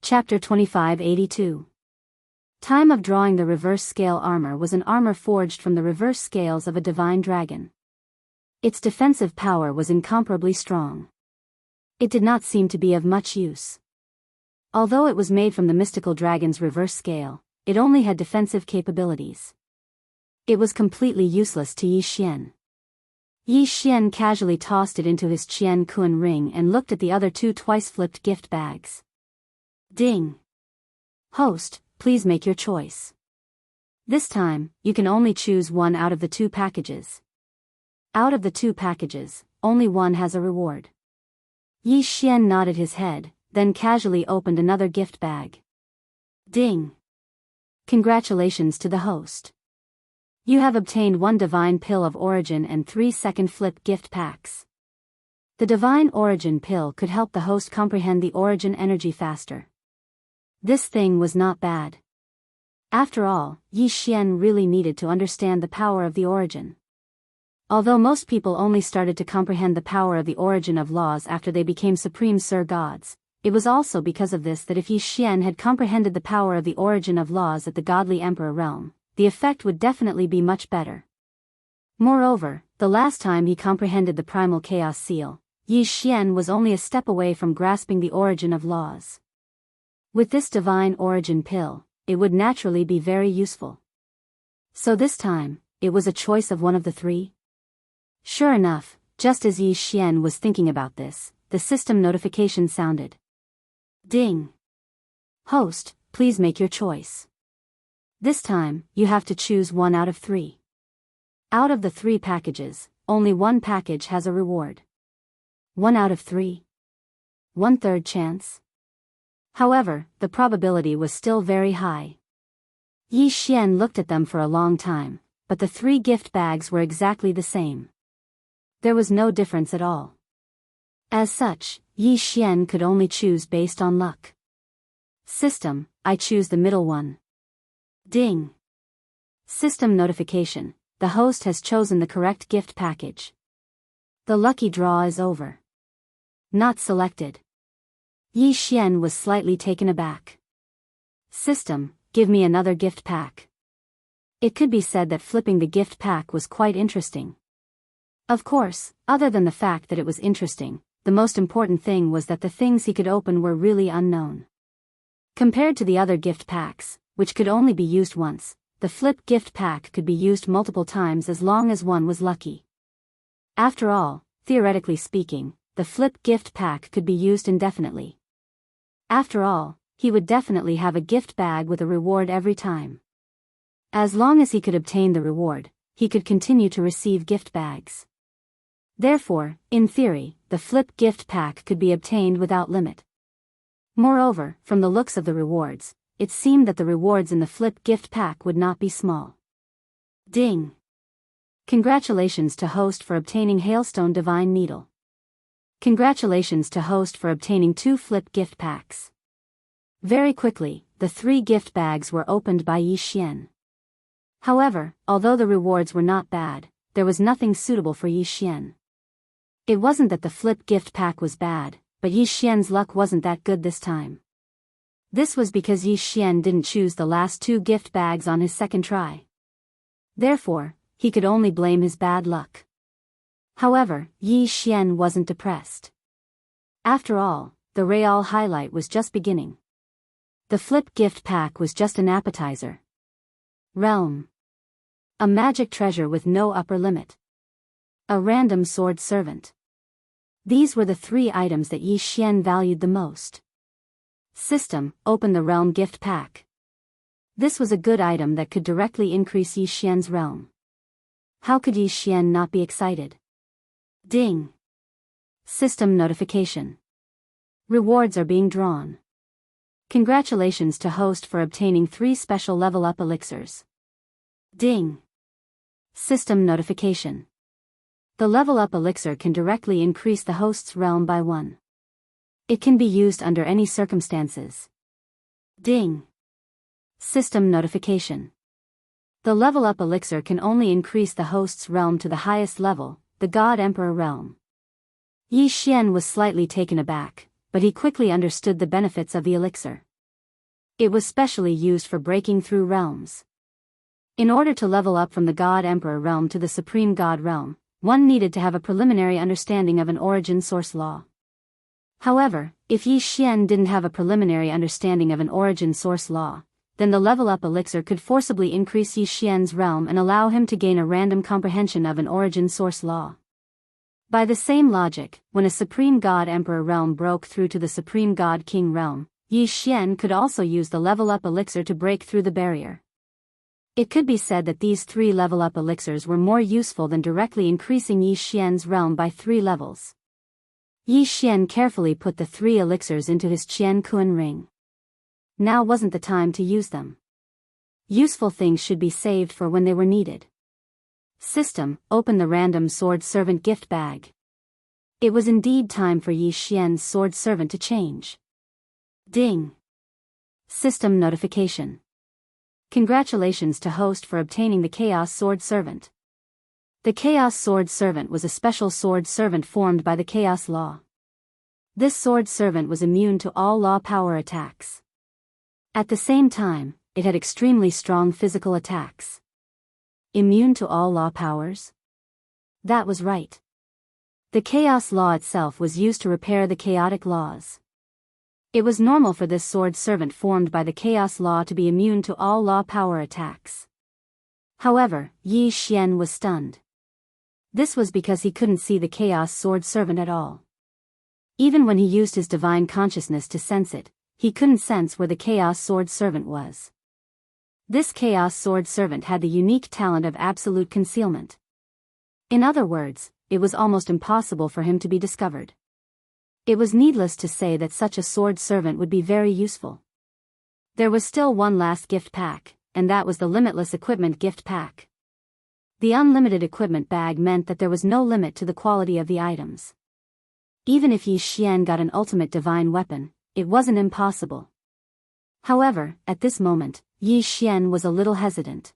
Chapter 2582. Time of drawing the reverse scale armor was an armor forged from the reverse scales of a divine dragon. Its defensive power was incomparably strong. It did not seem to be of much use. Although it was made from the mystical dragon's reverse scale, it only had defensive capabilities. It was completely useless to Yi Xian. Yi Xian casually tossed it into his Qian Kun ring and looked at the other 2 twice-flipped gift bags. Ding! Host, please make your choice. This time, you can only choose one out of the 2 packages. Out of the 2 packages, only one has a reward. Yi Xian nodded his head, then casually opened another gift bag. Ding! Congratulations to the host. You have obtained 1 divine pill of origin and 3 second flip gift packs. The divine origin pill could help the host comprehend the origin energy faster. This thing was not bad. After all, Yi Xian really needed to understand the power of the origin. Although most people only started to comprehend the power of the origin of laws after they became supreme Sir Gods, it was also because of this that if Yi Xian had comprehended the power of the origin of laws at the godly emperor realm, the effect would definitely be much better. Moreover, the last time he comprehended the primal chaos seal, Yi Xian was only a step away from grasping the origin of laws. With this divine origin pill, it would naturally be very useful. So this time, it was a choice of one of the 3? Sure enough, just as Yi Xian was thinking about this, the system notification sounded. Ding! Host, please make your choice. This time, you have to choose one out of 3. Out of the 3 packages, only one package has a reward. 1 out of 3. 1/3 chance. However, the probability was still very high. Yi Xian looked at them for a long time, but the 3 gift bags were exactly the same. There was no difference at all. As such, Yi Xian could only choose based on luck. System, I choose the middle one. Ding. System notification, the host has chosen the correct gift package. The lucky draw is over. Not selected. Yi Xian was slightly taken aback. System, give me another gift pack. It could be said that flipping the gift pack was quite interesting. Of course, other than the fact that it was interesting, the most important thing was that the things he could open were really unknown. Compared to the other gift packs, which could only be used once, the flip gift pack could be used multiple times as long as one was lucky. After all, theoretically speaking, the flip gift pack could be used indefinitely. After all, he would definitely have a gift bag with a reward every time. As long as he could obtain the reward, he could continue to receive gift bags. Therefore, in theory, the flip gift pack could be obtained without limit. Moreover, from the looks of the rewards, it seemed that the rewards in the flip gift pack would not be small. Ding! Congratulations to host for obtaining Hailstone Divine Needle. Congratulations to host for obtaining 2 flip gift packs. Very quickly, the 3 gift bags were opened by Yi Xian. However, although the rewards were not bad, there was nothing suitable for Yi Xian. It wasn't that the flip gift pack was bad, but Yi Xian's luck wasn't that good this time. This was because Yi Xian didn't choose the last 2 gift bags on his second try. Therefore, he could only blame his bad luck. However, Yi Xian wasn't depressed. After all, the real highlight was just beginning. The flip gift pack was just an appetizer. Realm. A magic treasure with no upper limit. A random sword servant. These were the 3 items that Yi Xian valued the most. System, open the realm gift pack. This was a good item that could directly increase Yi Xian's realm. How could Yi Xian not be excited? Ding. System notification. Rewards are being drawn. Congratulations to host for obtaining 3 special level up elixirs. Ding. System notification. The level up elixir can directly increase the host's realm by 1. It can be used under any circumstances. Ding. System notification. The level up elixir can only increase the host's realm to the highest level, the God Emperor realm. Yi Xian was slightly taken aback, but he quickly understood the benefits of the elixir. It was specially used for breaking through realms. In order to level up from the God Emperor realm to the Supreme God realm, one needed to have a preliminary understanding of an origin source law. However, if Yi Xian didn't have a preliminary understanding of an origin source law, then the level up elixir could forcibly increase Yi Xian's realm and allow him to gain a random comprehension of an origin source law. By the same logic, when a Supreme God Emperor realm broke through to the Supreme God King realm, Yi Xian could also use the level up elixir to break through the barrier. It could be said that these 3 level up elixirs were more useful than directly increasing Yi Xian's realm by 3 levels. Yi Xian carefully put the 3 elixirs into his Qian Kun ring. Now wasn't the time to use them. Useful things should be saved for when they were needed. System, open the random sword servant gift bag. It was indeed time for Yi Xian's sword servant to change. Ding. System notification. Congratulations to host for obtaining the Chaos Sword Servant. The Chaos Sword Servant was a special sword servant formed by the Chaos Law. This sword servant was immune to all law power attacks. At the same time, it had extremely strong physical attacks. Immune to all law powers? That was right. The Chaos Law itself was used to repair the chaotic laws. It was normal for this sword servant formed by the Chaos Law to be immune to all law power attacks. However, Yi Xian was stunned. This was because he couldn't see the Chaos Sword Servant at all. Even when he used his divine consciousness to sense it, he couldn't sense where the Chaos Sword Servant was. This Chaos Sword Servant had the unique talent of absolute concealment. In other words, it was almost impossible for him to be discovered. It was needless to say that such a sword servant would be very useful. There was still one last gift pack, and that was the limitless equipment gift pack. The unlimited equipment bag meant that there was no limit to the quality of the items. Even if Yi Xian got an ultimate divine weapon, it wasn't impossible. However, at this moment, Yi Xian was a little hesitant.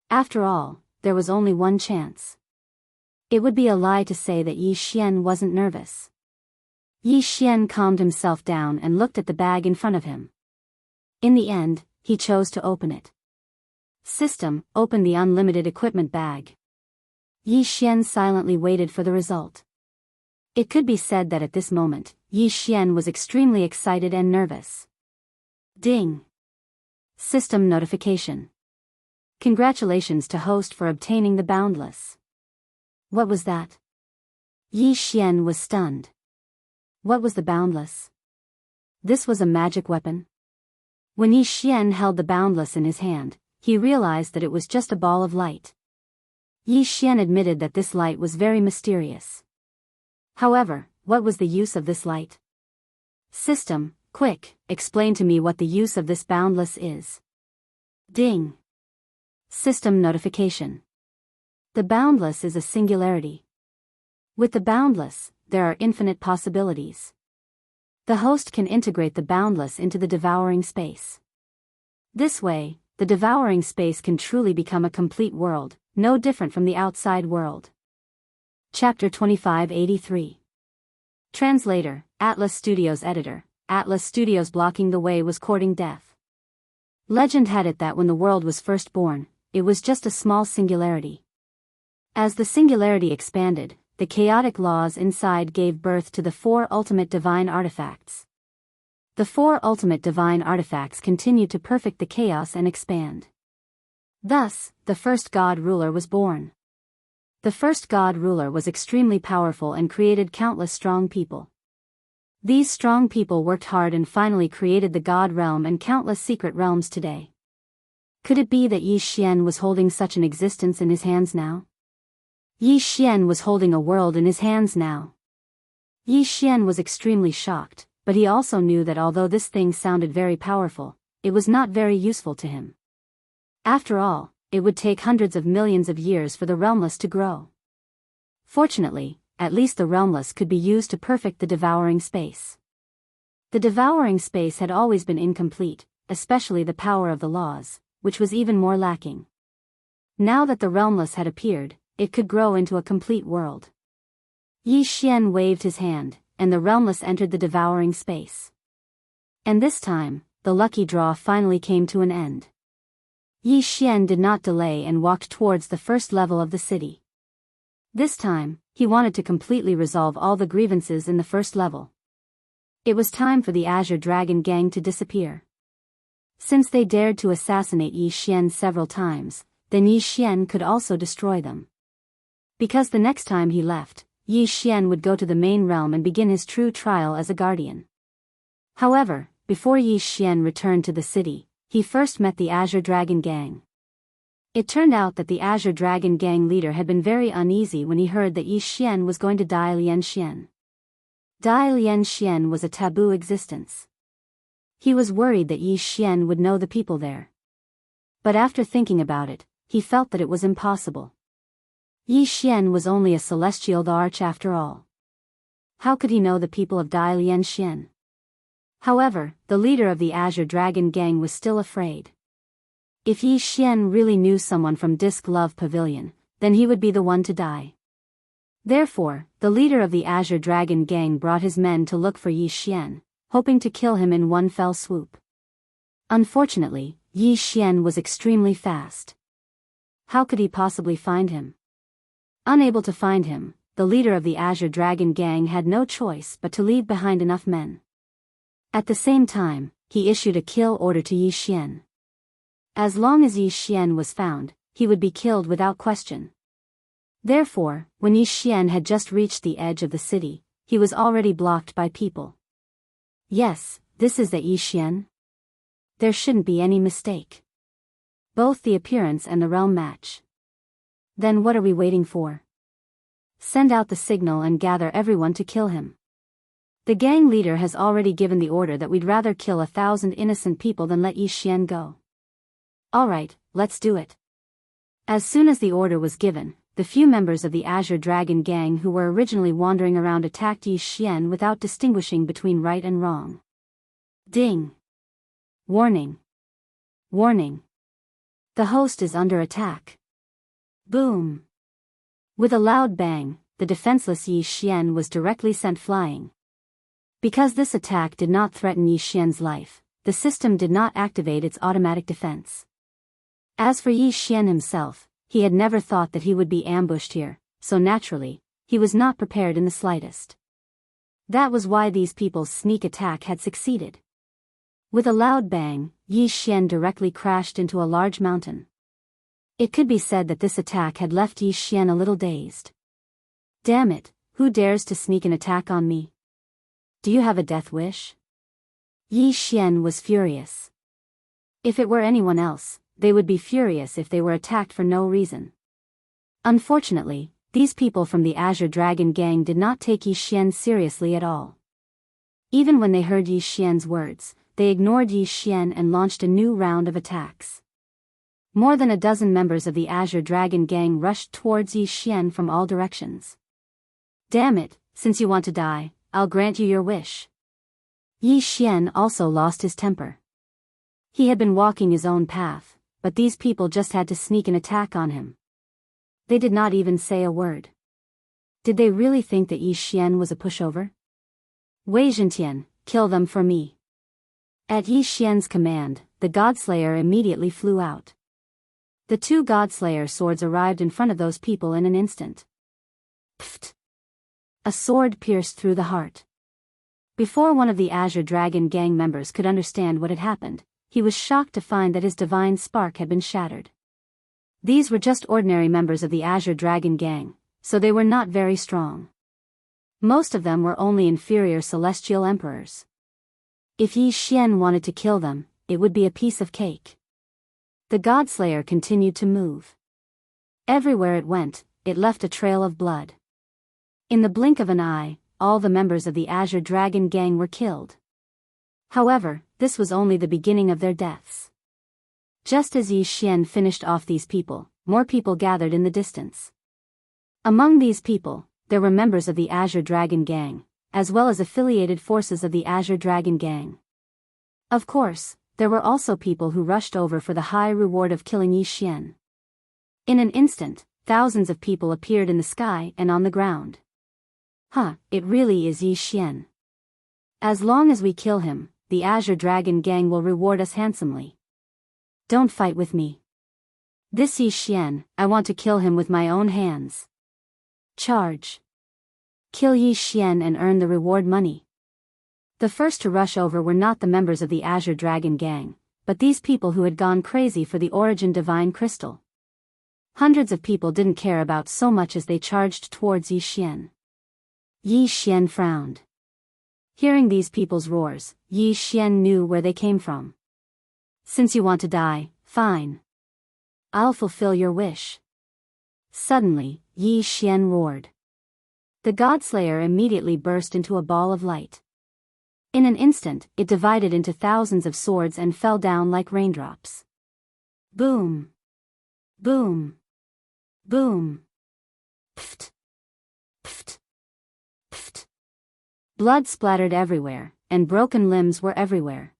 After all, there was only one chance. It would be a lie to say that Yi Xian wasn't nervous. Yi Xian calmed himself down and looked at the bag in front of him. In the end, he chose to open it. System, open the unlimited equipment bag. Yi Xian silently waited for the result. It could be said that at this moment, Yi Xian was extremely excited and nervous. Ding! System notification. Congratulations to host for obtaining the boundless. What was that? Yi Xian was stunned. What was the boundless? This was a magic weapon? When Yi Xian held the boundless in his hand, he realized that it was just a ball of light. Yi Xian admitted that this light was very mysterious. However, what was the use of this light? System, quick, explain to me what the use of this boundless is. Ding! System notification. The boundless is a singularity. With the boundless, there are infinite possibilities. The host can integrate the boundless into the devouring space. This way, the devouring space can truly become a complete world, no different from the outside world. Chapter 2583. Translator, Atlas Studios Editor. Atlas Studios blocking the way was courting death. Legend had it that when the world was first born, it was just a small singularity. As the singularity expanded, the chaotic laws inside gave birth to the 4 ultimate divine artifacts. The 4 ultimate divine artifacts continued to perfect the chaos and expand. Thus, the first God ruler was born. The first God ruler was extremely powerful and created countless strong people. These strong people worked hard and finally created the God realm and countless secret realms today. Could it be that Yi Xian was holding such an existence in his hands now? Yi Xian was holding a world in his hands now. Yi Xian was extremely shocked, but he also knew that although this thing sounded very powerful, it was not very useful to him. After all, it would take hundreds of millions of years for the realmless to grow. Fortunately, at least the realmless could be used to perfect the devouring space. The devouring space had always been incomplete, especially the power of the laws, which was even more lacking. Now that the realmless had appeared, it could grow into a complete world. Yi Xian waved his hand, and the realmless entered the devouring space. And this time, the lucky draw finally came to an end. Yi Xian did not delay and walked towards the first level of the city. This time, he wanted to completely resolve all the grievances in the first level. It was time for the Azure Dragon gang to disappear. Since they dared to assassinate Yi Xian several times, then Yi Xian could also destroy them. Because the next time he left, Yi Xian would go to the main realm and begin his true trial as a guardian. However, before Yi Xian returned to the city, he first met the Azure Dragon gang. It turned out that the Azure Dragon gang leader had been very uneasy when he heard that Yi Xian was going to Dai Lian Xian. Dai Lian Xian was a taboo existence. He was worried that Yi Xian would know the people there. But after thinking about it, he felt that it was impossible. Yi Xian was only a celestial arch after all. How could he know the people of Dai Lian Xian? However, the leader of the Azure Dragon gang was still afraid. If Yi Xian really knew someone from Disc Love Pavilion, then he would be the one to die. Therefore, the leader of the Azure Dragon gang brought his men to look for Yi Xian, hoping to kill him in one fell swoop. Unfortunately, Yi Xian was extremely fast. How could he possibly find him? Unable to find him, the leader of the Azure Dragon gang had no choice but to leave behind enough men. At the same time, he issued a kill order to Yi Xian. As long as Yi Xian was found, he would be killed without question. Therefore, when Yi Xian had just reached the edge of the city, he was already blocked by people. Yes, this is the Yi Xian. There shouldn't be any mistake. Both the appearance and the realm match. Then what are we waiting for? Send out the signal and gather everyone to kill him. The gang leader has already given the order that we'd rather kill 1,000 innocent people than let Yi Xian go. Alright, let's do it. As soon as the order was given, the few members of the Azure Dragon gang who were originally wandering around attacked Yi Xian without distinguishing between right and wrong. Ding! Warning! Warning! The host is under attack. Boom! With a loud bang, the defenseless Yi Xian was directly sent flying. Because this attack did not threaten Yi Xian's life, the system did not activate its automatic defense. As for Yi Xian himself, he had never thought that he would be ambushed here, so naturally, he was not prepared in the slightest. That was why these people's sneak attack had succeeded. With a loud bang, Yi Xian directly crashed into a large mountain. It could be said that this attack had left Yi Xian a little dazed. Damn it, who dares to sneak an attack on me? Do you have a death wish? Yi Xian was furious. If it were anyone else, they would be furious if they were attacked for no reason. Unfortunately, these people from the Azure Dragon gang did not take Yi Xian seriously at all. Even when they heard Yi Xian's words, they ignored Yi Xian and launched a new round of attacks. More than a dozen members of the Azure Dragon gang rushed towards Yi Xian from all directions. Damn it, since you want to die, I'll grant you your wish. Yi Xian also lost his temper. He had been walking his own path, but these people just had to sneak an attack on him. They did not even say a word. Did they really think that Yi Xian was a pushover? Wei Zhentian, kill them for me. At Yi Xian's command, the Godslayer immediately flew out. The two Godslayer swords arrived in front of those people in an instant. Pfft! A sword pierced through the heart. Before one of the Azure Dragon gang members could understand what had happened, he was shocked to find that his divine spark had been shattered. These were just ordinary members of the Azure Dragon gang, so they were not very strong. Most of them were only inferior celestial emperors. If Yi Xian wanted to kill them, it would be a piece of cake. The Godslayer continued to move. Everywhere it went, it left a trail of blood. In the blink of an eye, all the members of the Azure Dragon gang were killed. However, this was only the beginning of their deaths. Just as Yi Xian finished off these people, more people gathered in the distance. Among these people, there were members of the Azure Dragon gang, as well as affiliated forces of the Azure Dragon gang. Of course, there were also people who rushed over for the high reward of killing Yi Xian. In an instant, thousands of people appeared in the sky and on the ground. It really is Yi Xian. As long as we kill him, the Azure Dragon gang will reward us handsomely. Don't fight with me. This Yi Xian, I want to kill him with my own hands. Charge. Kill Yi Xian and earn the reward money. The first to rush over were not the members of the Azure Dragon gang, but these people who had gone crazy for the Origin Divine Crystal. Hundreds of people didn't care about so much as they charged towards Yi Xian. Yi Xian frowned. Hearing these people's roars, Yi Xian knew where they came from. Since you want to die, fine. I'll fulfill your wish. Suddenly, Yi Xian roared. The Godslayer immediately burst into a ball of light. In an instant, it divided into thousands of swords and fell down like raindrops. Boom! Boom! Boom! Pft! Pft! Pft! Blood splattered everywhere, and broken limbs were everywhere.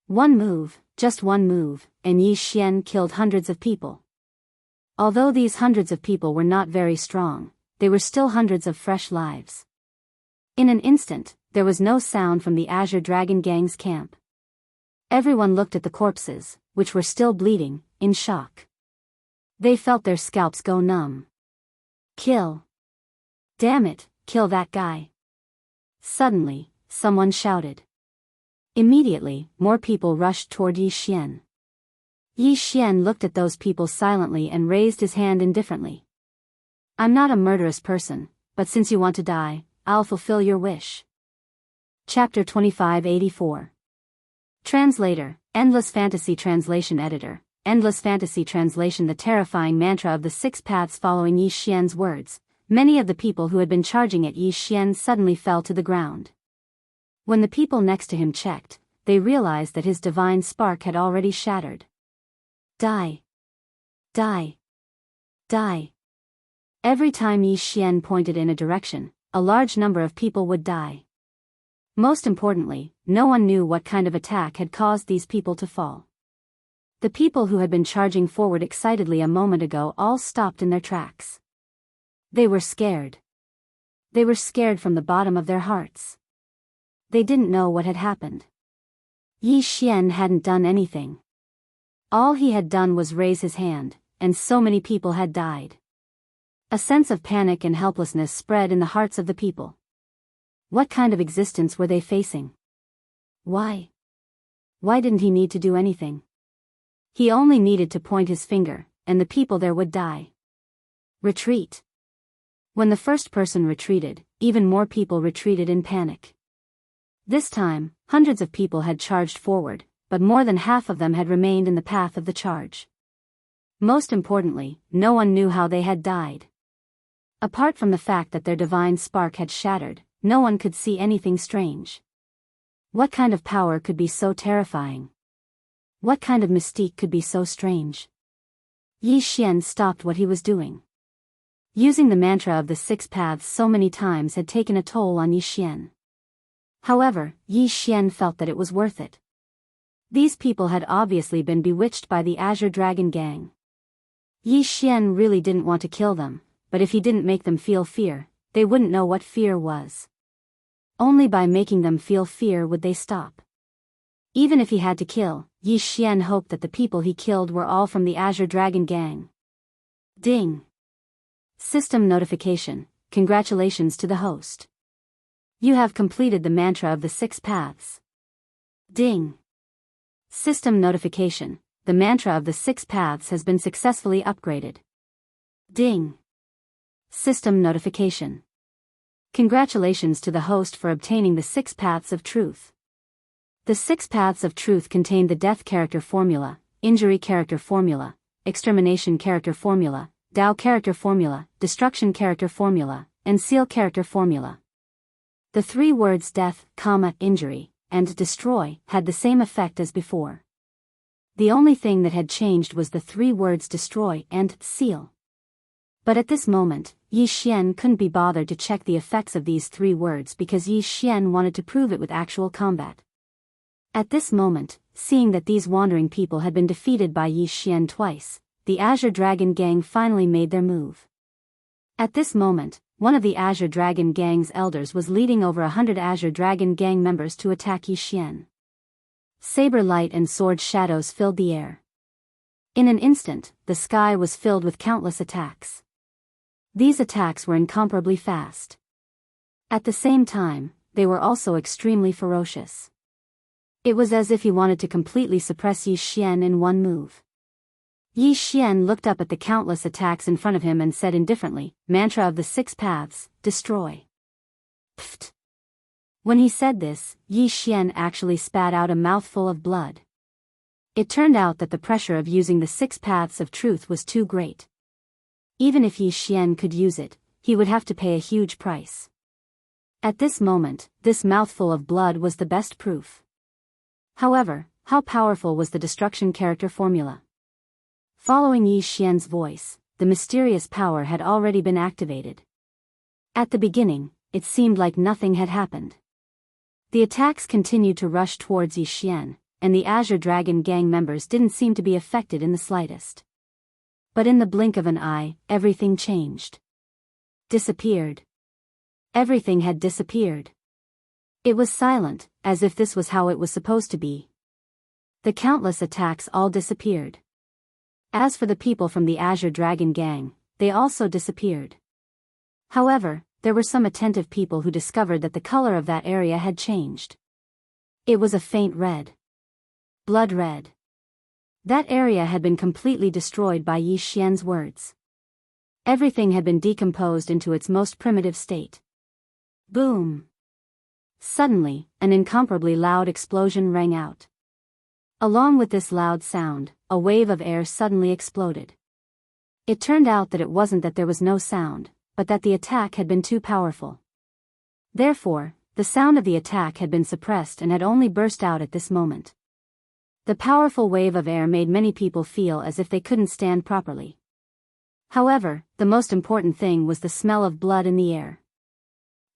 One move, just one move, and Yi Xian killed hundreds of people. Although these hundreds of people were not very strong, they were still hundreds of fresh lives. In an instant, there was no sound from the Azure Dragon gang's camp. Everyone looked at the corpses, which were still bleeding, in shock. They felt their scalps go numb. Kill! Damn it, kill that guy! Suddenly, someone shouted. Immediately, more people rushed toward Yi Xian. Yi Xian looked at those people silently and raised his hand indifferently. I'm not a murderous person, but since you want to die, I'll fulfill your wish. Chapter 2584. Translator, Endless Fantasy Translation Editor, Endless Fantasy Translation. The terrifying mantra of the 6 paths. Following Yi Xian's words, Many of the people who had been charging at Yi Xian suddenly fell to the ground. When the people next to him checked, they realized that his divine spark had already shattered. Die! Die! Die! Every time Yi Xian pointed in a direction, a large number of people would die. Most importantly, no one knew what kind of attack had caused these people to fall. The people who had been charging forward excitedly a moment ago all stopped in their tracks. They were scared. They were scared from the bottom of their hearts. They didn't know what had happened. Yi Xian hadn't done anything. All he had done was raise his hand, and so many people had died. A sense of panic and helplessness spread in the hearts of the people. What kind of existence were they facing? Why? Why didn't he need to do anything? He only needed to point his finger, and the people there would die. Retreat. When the first person retreated, even more people retreated in panic. This time, hundreds of people had charged forward, but more than half of them had remained in the path of the charge. Most importantly, no one knew how they had died. Apart from the fact that their divine spark had shattered, no one could see anything strange. What kind of power could be so terrifying? What kind of mystique could be so strange? Yi Xian stopped what he was doing. Using the mantra of the 6 paths so many times had taken a toll on Yi Xian. However, Yi Xian felt that it was worth it. These people had obviously been bewitched by the Azure Dragon Gang. Yi Xian really didn't want to kill them, but if he didn't make them feel fear, they wouldn't know what fear was. Only by making them feel fear would they stop. Even if he had to kill, Yi Xian hoped that the people he killed were all from the Azure Dragon Gang. Ding! System notification. Congratulations to the host. You have completed the mantra of the 6 paths. Ding! System notification. The mantra of the 6 paths has been successfully upgraded. Ding! System notification. Congratulations to the host for obtaining the 6 paths of truth. The 6 paths of truth contain the death character formula, injury character formula, extermination character formula, Dao character formula, destruction character formula, and seal character formula. The 3 words death, injury, and destroy had the same effect as before. The only thing that had changed was the 3 words destroy and seal. But at this moment, Yi Xian couldn't be bothered to check the effects of these 3 words because Yi Xian wanted to prove it with actual combat. At this moment, seeing that these wandering people had been defeated by Yi Xian twice, the Azure Dragon Gang finally made their move. At this moment, one of the Azure Dragon Gang's elders was leading over 100 Azure Dragon Gang members to attack Yi Xian. Saber light and sword shadows filled the air. In an instant, the sky was filled with countless attacks. These attacks were incomparably fast. At the same time, they were also extremely ferocious. It was as if he wanted to completely suppress Yi Xian in one move. Yi Xian looked up at the countless attacks in front of him and said indifferently, Mantra of the 6 paths, destroy. Pfft. When he said this, Yi Xian actually spat out a mouthful of blood. It turned out that the pressure of using the 6 paths of truth was too great. Even if Yi Xian could use it, he would have to pay a huge price. At this moment, this mouthful of blood was the best proof. However, how powerful was the destruction character formula? Following Yi Xian's voice, the mysterious power had already been activated. At the beginning, it seemed like nothing had happened. The attacks continued to rush towards Yi Xian, and the Azure Dragon Gang members didn't seem to be affected in the slightest. But in the blink of an eye, everything changed. Disappeared. Everything had disappeared. It was silent, as if this was how it was supposed to be. The countless attacks all disappeared. As for the people from the Azure Dragon Gang, they also disappeared. However, there were some attentive people who discovered that the color of that area had changed. It was a faint red. Blood red. That area had been completely destroyed by Yi Xian's words. Everything had been decomposed into its most primitive state. Boom! Suddenly, an incomparably loud explosion rang out. Along with this loud sound, a wave of air suddenly exploded. It turned out that it wasn't that there was no sound, but that the attack had been too powerful. Therefore, the sound of the attack had been suppressed and had only burst out at this moment. The powerful wave of air made many people feel as if they couldn't stand properly. However, the most important thing was the smell of blood in the air.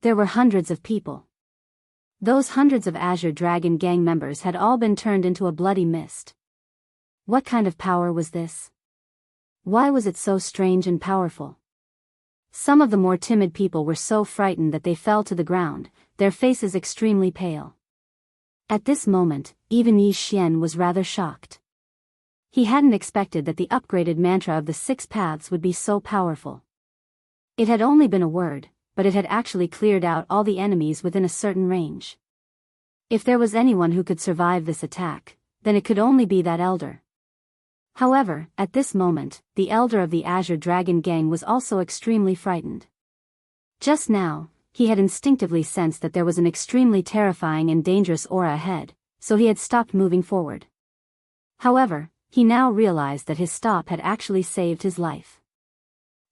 There were hundreds of people. Those hundreds of Azure Dragon Gang members had all been turned into a bloody mist. What kind of power was this? Why was it so strange and powerful? Some of the more timid people were so frightened that they fell to the ground, their faces extremely pale. At this moment, even Yi Xian was rather shocked. He hadn't expected that the upgraded mantra of the 6 paths would be so powerful. It had only been a word, but it had actually cleared out all the enemies within a certain range. If there was anyone who could survive this attack, then it could only be that elder. However, at this moment, the elder of the Azure Dragon Gang was also extremely frightened. Just now, he had instinctively sensed that there was an extremely terrifying and dangerous aura ahead, so he had stopped moving forward. However, he now realized that his stop had actually saved his life.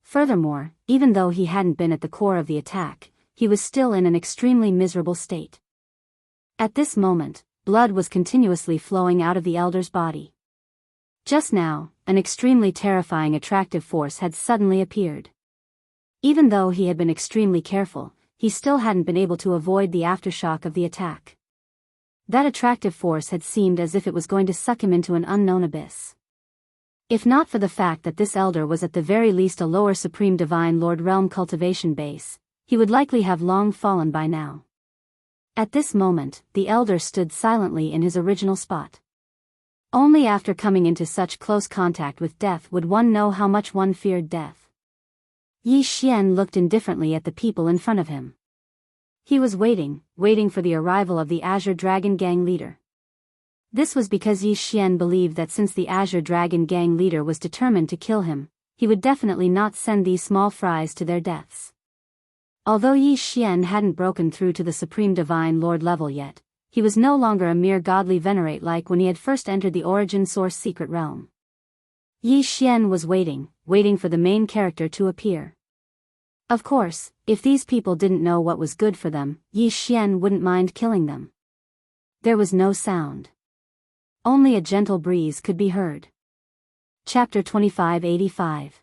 Furthermore, even though he hadn't been at the core of the attack, he was still in an extremely miserable state. At this moment, blood was continuously flowing out of the elder's body. Just now, an extremely terrifying attractive force had suddenly appeared. Even though he had been extremely careful, he still hadn't been able to avoid the aftershock of the attack. That attractive force had seemed as if it was going to suck him into an unknown abyss. If not for the fact that this elder was at the very least a lower Supreme Divine Lord Realm cultivation base, he would likely have long fallen by now. At this moment, the elder stood silently in his original spot. Only after coming into such close contact with death would one know how much one feared death. Yi Xian looked indifferently at the people in front of him. He was waiting for the arrival of the Azure Dragon Gang leader. This was because Yi Xian believed that since the Azure Dragon Gang leader was determined to kill him, he would definitely not send these small fries to their deaths. Although Yi Xian hadn't broken through to the Supreme Divine Lord level yet, he was no longer a mere godly venerate like when he had first entered the Origin Source secret realm. Yi Xian was waiting for the main character to appear. Of course, if these people didn't know what was good for them, Yi Xian wouldn't mind killing them. There was no sound. Only a gentle breeze could be heard. Chapter 2585.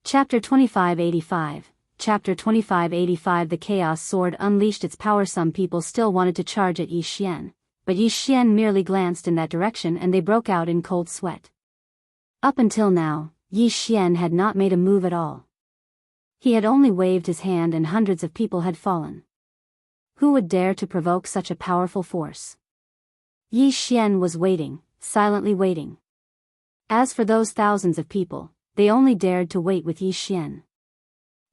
Chapter 2585. Chapter 2585. The Chaos Sword unleashed its power. Some people still wanted to charge at Yi Xian, but Yi Xian merely glanced in that direction and they broke out in cold sweat. Up until now, Yi Xian had not made a move at all. He had only waved his hand and hundreds of people had fallen. Who would dare to provoke such a powerful force? Yi Xian was waiting, silently waiting. As for those thousands of people, they only dared to wait with Yi Xian.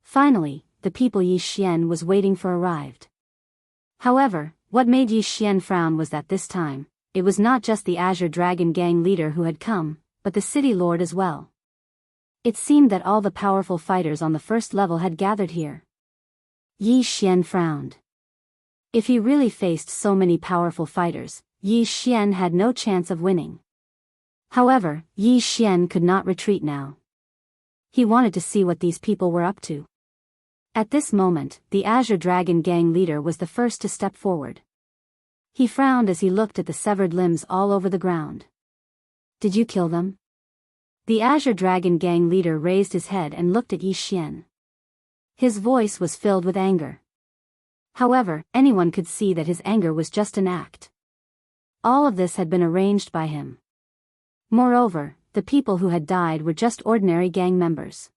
Finally, the people Yi Xian was waiting for arrived. However, what made Yi Xian frown was that this time, it was not just the Azure Dragon Gang leader who had come, but the city lord as well. It seemed that all the powerful fighters on the first level had gathered here. Yi Xian frowned. If he really faced so many powerful fighters, Yi Xian had no chance of winning. However, Yi Xian could not retreat now. He wanted to see what these people were up to. At this moment, the Azure Dragon Gang leader was the first to step forward. He frowned as he looked at the severed limbs all over the ground. Did you kill them? The Azure Dragon Gang leader raised his head and looked at Yi Xian. His voice was filled with anger. However, anyone could see that his anger was just an act. All of this had been arranged by him. Moreover, the people who had died were just ordinary gang members.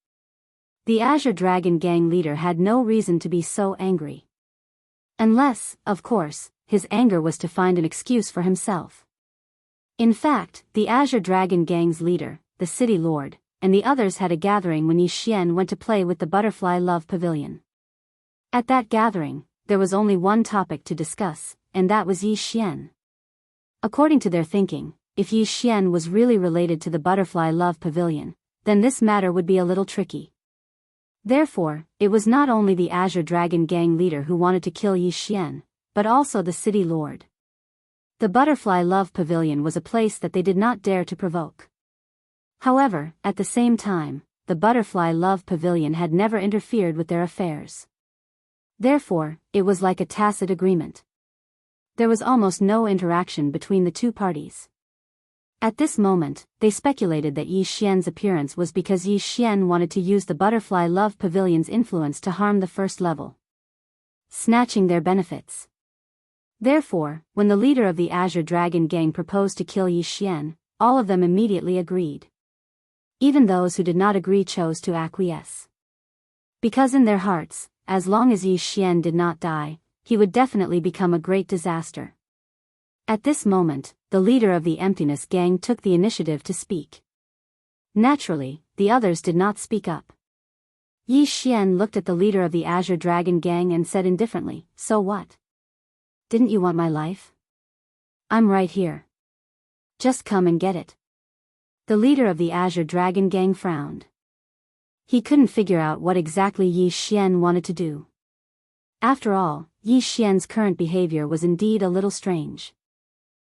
The Azure Dragon Gang leader had no reason to be so angry. Unless, of course, his anger was to find an excuse for himself. In fact, the Azure Dragon Gang's leader, the city lord, and the others had a gathering when Yi Xian went to play with the Butterfly Love Pavilion. At that gathering, there was only one topic to discuss, and that was Yi Xian. According to their thinking, if Yi Xian was really related to the Butterfly Love Pavilion, then this matter would be a little tricky. Therefore, it was not only the Azure Dragon Gang leader who wanted to kill Yi Xian, but also the city lord. The Butterfly Love Pavilion was a place that they did not dare to provoke. However, at the same time, the Butterfly Love Pavilion had never interfered with their affairs. Therefore, it was like a tacit agreement. There was almost no interaction between the two parties. At this moment, they speculated that Yi Xian's appearance was because Yi Xian wanted to use the Butterfly Love Pavilion's influence to harm the first level, snatching their benefits. Therefore, when the leader of the Azure Dragon gang proposed to kill Yi Xian, all of them immediately agreed. Even those who did not agree chose to acquiesce. Because in their hearts, as long as Yi Xian did not die, he would definitely become a great disaster. At this moment, the leader of the Emptiness gang took the initiative to speak. Naturally, the others did not speak up. Yi Xian looked at the leader of the Azure Dragon gang and said indifferently, "So what? Didn't you want my life? I'm right here. Just come and get it." The leader of the Azure Dragon gang frowned. He couldn't figure out what exactly Yi Xian wanted to do. After all, Yi Xian's current behavior was indeed a little strange.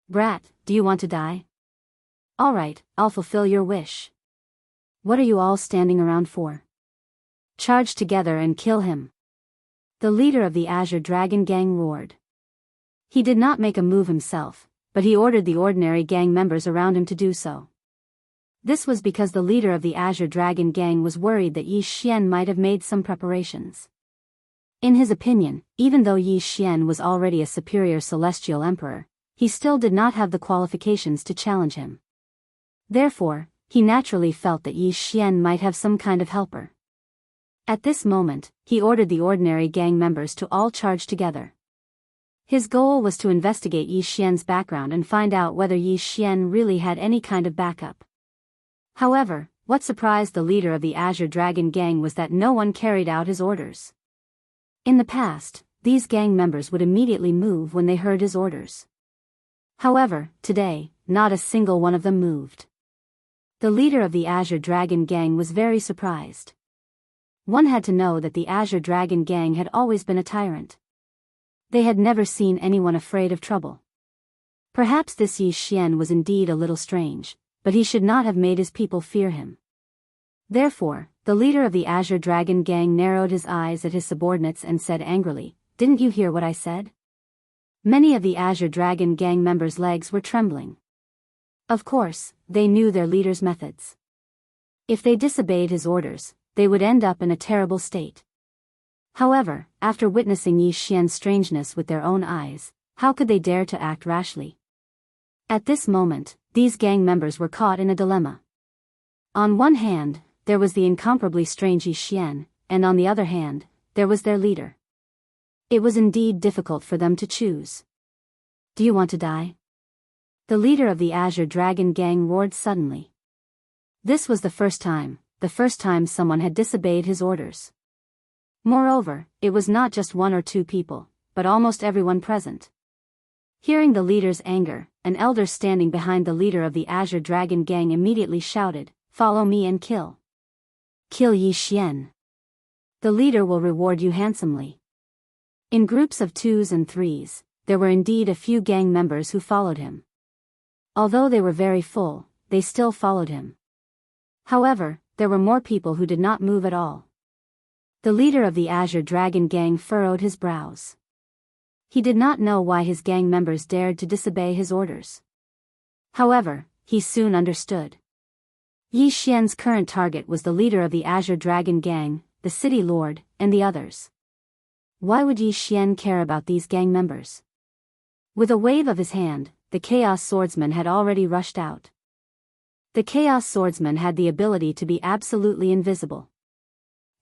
"Brat, do you want to die? All right, I'll fulfill your wish. What are you all standing around for? Charge together and kill him." The leader of the Azure Dragon gang roared. He did not make a move himself, but he ordered the ordinary gang members around him to do so. This was because the leader of the Azure Dragon gang was worried that Yi Xian might have made some preparations. In his opinion, even though Yi Xian was already a superior celestial emperor, he still did not have the qualifications to challenge him. Therefore, he naturally felt that Yi Xian might have some kind of helper. At this moment, he ordered the ordinary gang members to all charge together. His goal was to investigate Yi Xian's background and find out whether Yi Xian really had any kind of backup. However, what surprised the leader of the Azure Dragon gang was that no one carried out his orders. In the past, these gang members would immediately move when they heard his orders. However, today, not a single one of them moved. The leader of the Azure Dragon gang was very surprised. One had to know that the Azure Dragon gang had always been a tyrant. They had never seen anyone afraid of trouble. Perhaps this Yi Xian was indeed a little strange, but he should not have made his people fear him. Therefore, the leader of the Azure Dragon gang narrowed his eyes at his subordinates and said angrily, "Didn't you hear what I said?" Many of the Azure Dragon gang members' legs were trembling. Of course, they knew their leader's methods. If they disobeyed his orders, they would end up in a terrible state. However, after witnessing Yi Xian's strangeness with their own eyes, how could they dare to act rashly? At this moment, these gang members were caught in a dilemma. On one hand, there was the incomparably strange Yi Xian, and on the other hand, there was their leader. It was indeed difficult for them to choose. "Do you want to die?" The leader of the Azure Dragon gang roared suddenly. This was the first time someone had disobeyed his orders. Moreover, it was not just one or two people, but almost everyone present. Hearing the leader's anger, an elder standing behind the leader of the Azure Dragon gang immediately shouted, "Follow me and kill. Kill Yi Xian. The leader will reward you handsomely." In groups of 2s and 3s, there were indeed a few gang members who followed him. Although they were very full, they still followed him. However, there were more people who did not move at all. The leader of the Azure Dragon gang furrowed his brows. He did not know why his gang members dared to disobey his orders. However, he soon understood. Yi Xian's current target was the leader of the Azure Dragon gang, the city lord, and the others. Why would Yi Xian care about these gang members? With a wave of his hand, the Chaos Swordsman had already rushed out. The Chaos Swordsman had the ability to be absolutely invisible.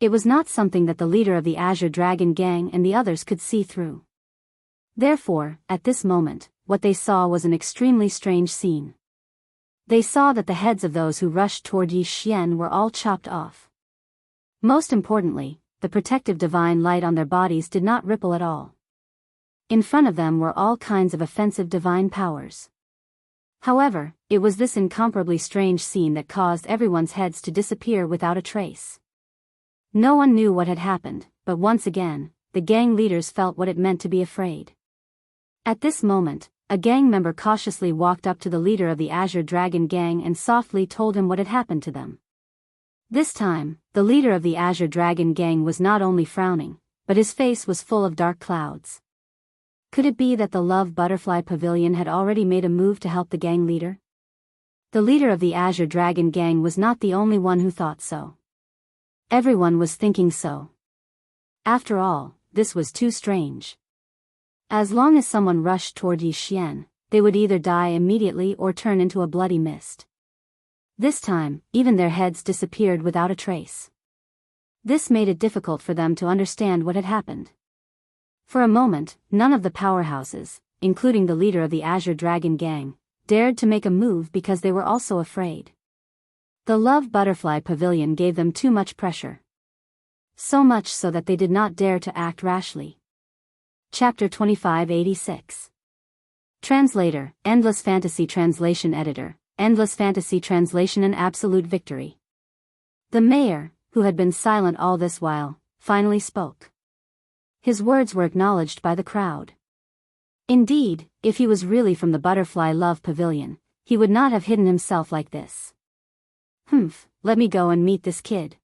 It was not something that the leader of the Azure Dragon gang and the others could see through. Therefore, at this moment, what they saw was an extremely strange scene. They saw that the heads of those who rushed toward Yi Xian were all chopped off. Most importantly, the protective divine light on their bodies did not ripple at all. In front of them were all kinds of offensive divine powers. However, it was this incomparably strange scene that caused everyone's heads to disappear without a trace. No one knew what had happened, but once again, the gang leaders felt what it meant to be afraid. At this moment, a gang member cautiously walked up to the leader of the Azure Dragon gang and softly told him what had happened to them. This time, the leader of the Azure Dragon gang was not only frowning, but his face was full of dark clouds. Could it be that the Love Butterfly Pavilion had already made a move to help the gang leader? The leader of the Azure Dragon gang was not the only one who thought so. Everyone was thinking so. After all, this was too strange. As long as someone rushed toward Yi Xian, they would either die immediately or turn into a bloody mist. This time, even their heads disappeared without a trace. This made it difficult for them to understand what had happened. For a moment, none of the powerhouses, including the leader of the Azure Dragon gang, dared to make a move because they were also afraid. The Love Butterfly Pavilion gave them too much pressure. So much so that they did not dare to act rashly. Chapter 2586. Translator, Endless Fantasy Translation Editor, Endless Fantasy Translation and Absolute Victory. The mayor, who had been silent all this while, finally spoke. His words were acknowledged by the crowd. Indeed, if he was really from the Butterfly Love Pavilion, he would not have hidden himself like this. Let me go and meet this kid.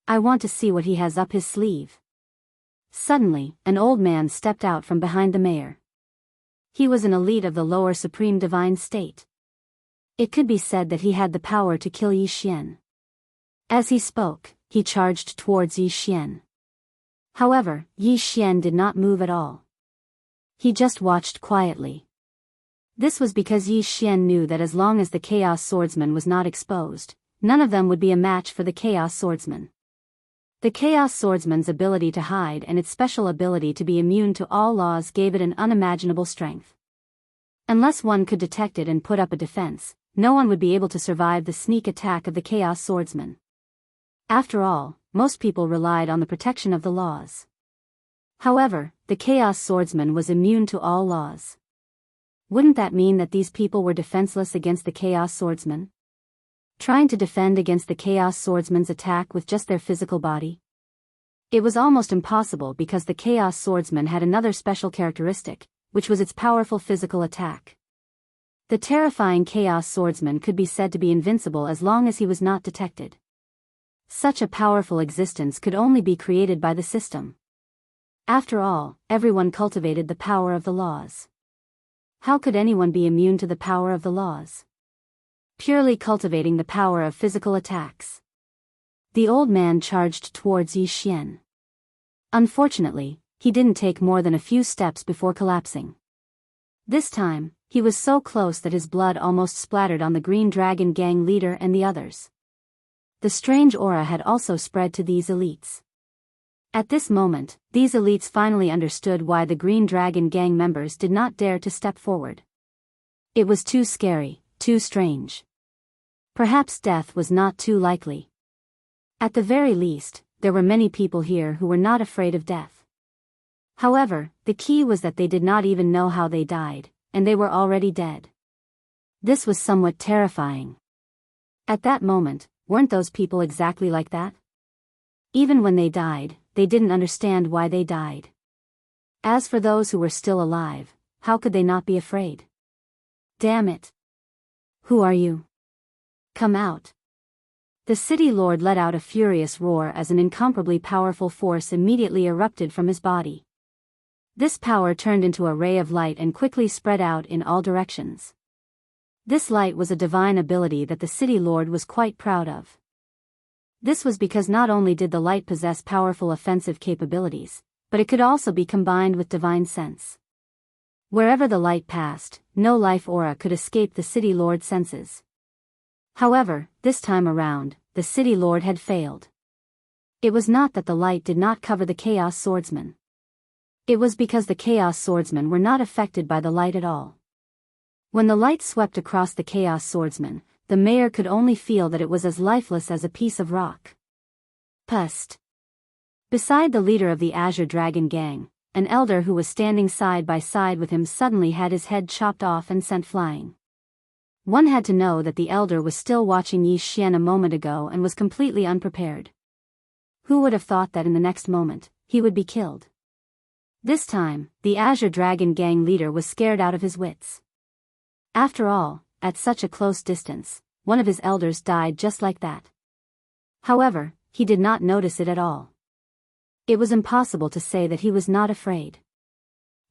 I want to see what he has up his sleeve. Suddenly, an old man stepped out from behind the mayor. He was an elite of the lower supreme divine state. It could be said that he had the power to kill Yi Xian. As he spoke, he charged towards Yi Xian. However, Yi Xian did not move at all. He just watched quietly. This was because Yi Xian knew that as long as the Chaos Swordsman was not exposed, none of them would be a match for the Chaos Swordsman. The Chaos Swordsman's ability to hide and its special ability to be immune to all laws gave it an unimaginable strength. Unless one could detect it and put up a defense, no one would be able to survive the sneak attack of the Chaos Swordsman. After all, most people relied on the protection of the laws. However, the Chaos Swordsman was immune to all laws. Wouldn't that mean that these people were defenseless against the Chaos Swordsman? Trying to defend against the Chaos Swordsman's attack with just their physical body? It was almost impossible because the Chaos Swordsman had another special characteristic, which was its powerful physical attack. The terrifying Chaos Swordsman could be said to be invincible as long as he was not detected. Such a powerful existence could only be created by the system. After all, everyone cultivated the power of the laws. How could anyone be immune to the power of the laws? Purely cultivating the power of physical attacks. The old man charged towards Yi Xian. Unfortunately, he didn't take more than a few steps before collapsing. This time, he was so close that his blood almost splattered on the Green Dragon gang leader and the others. The strange aura had also spread to these elites. At this moment, these elites finally understood why the Green Dragon gang members did not dare to step forward. It was too scary, too strange. Perhaps death was not too likely. At the very least, there were many people here who were not afraid of death. However, the key was that they did not even know how they died, and they were already dead. This was somewhat terrifying. At that moment, weren't those people exactly like that? Even when they died, they didn't understand why they died. As for those who were still alive, how could they not be afraid? Damn it! Who are you? Come out. The city lord let out a furious roar as an incomparably powerful force immediately erupted from his body. This power turned into a ray of light and quickly spread out in all directions. This light was a divine ability that the city lord was quite proud of. This was because not only did the light possess powerful offensive capabilities, but it could also be combined with divine sense. Wherever the light passed, no life aura could escape the city lord's senses. However, this time around, the city lord had failed. It was not that the light did not cover the Chaos Swordsman. It was because the Chaos Swordsmen were not affected by the light at all. When the light swept across the Chaos Swordsman, the mayor could only feel that it was as lifeless as a piece of rock. Pust. Beside the leader of the Azure Dragon gang, an elder who was standing side by side with him suddenly had his head chopped off and sent flying. One had to know that the elder was still watching Yi Xian a moment ago and was completely unprepared. Who would have thought that in the next moment, he would be killed? This time, the Azure Dragon gang leader was scared out of his wits. After all, at such a close distance, one of his elders died just like that. However, he did not notice it at all. It was impossible to say that he was not afraid.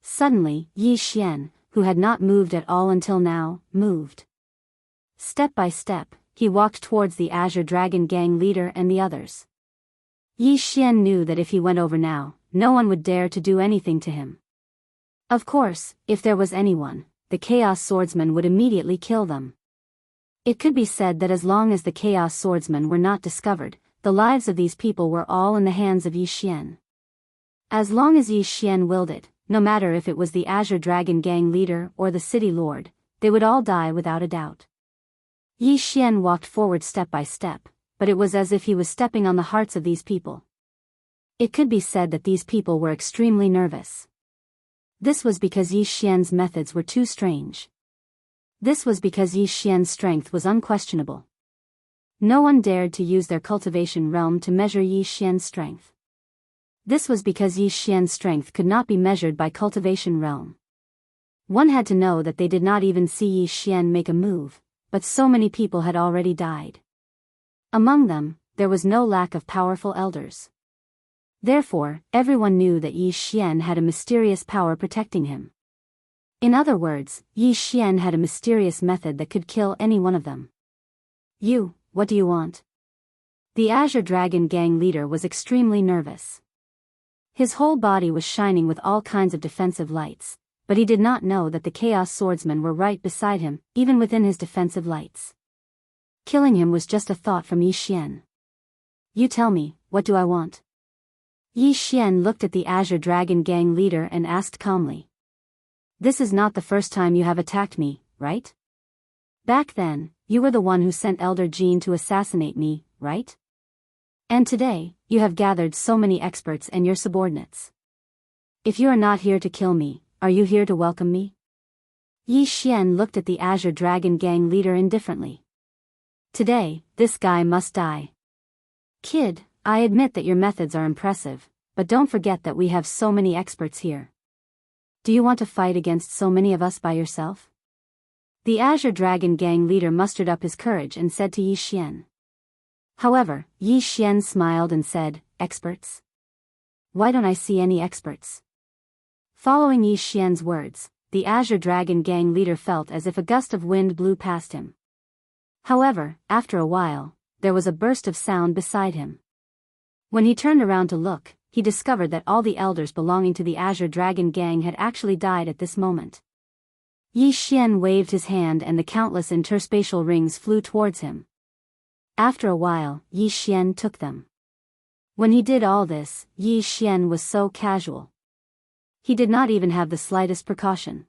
Suddenly, Yi Xian, who had not moved at all until now, moved. Step by step, he walked towards the Azure Dragon Gang leader and the others. Yi Xian knew that if he went over now, no one would dare to do anything to him. Of course, if there was anyone, the Chaos Swordsmen would immediately kill them. It could be said that as long as the Chaos Swordsmen were not discovered, the lives of these people were all in the hands of Yi Xian. As long as Yi Xian willed it, no matter if it was the Azure Dragon Gang leader or the city lord, they would all die without a doubt. Yi Xian walked forward step by step, but it was as if he was stepping on the hearts of these people. It could be said that these people were extremely nervous. This was because Yi Xian's methods were too strange. This was because Yi Xian's strength was unquestionable. No one dared to use their cultivation realm to measure Yi Xian's strength. This was because Yi Xian's strength could not be measured by cultivation realm. One had to know that they did not even see Yi Xian make a move, but so many people had already died. Among them, there was no lack of powerful elders. Therefore, everyone knew that Yi Xian had a mysterious power protecting him. In other words, Yi Xian had a mysterious method that could kill any one of them. "You, what do you want?" The Azure Dragon Gang leader was extremely nervous. His whole body was shining with all kinds of defensive lights, but he did not know that the Chaos Swordsmen were right beside him, even within his defensive lights. Killing him was just a thought from Yi Xian. "You tell me, what do I want?" Yi Xian looked at the Azure Dragon Gang leader and asked calmly. "This is not the first time you have attacked me, right? Back then, you were the one who sent Elder Jin to assassinate me, right? And today, you have gathered so many experts and your subordinates. If you are not here to kill me, are you here to welcome me?" Yi Xian looked at the Azure Dragon Gang leader indifferently. "Today, this guy must die. Kid, I admit that your methods are impressive, but don't forget that we have so many experts here. Do you want to fight against so many of us by yourself?" The Azure Dragon Gang leader mustered up his courage and said to Yi Xian. However, Yi Xian smiled and said, "Experts? Why don't I see any experts?" Following Yi Xian's words, the Azure Dragon Gang leader felt as if a gust of wind blew past him. However, after a while, there was a burst of sound beside him. When he turned around to look, he discovered that all the elders belonging to the Azure Dragon Gang had actually died at this moment. Yi Xian waved his hand and the countless interspatial rings flew towards him. After a while, Yi Xian took them. When he did all this, Yi Xian was so casual. He did not even have the slightest precaution.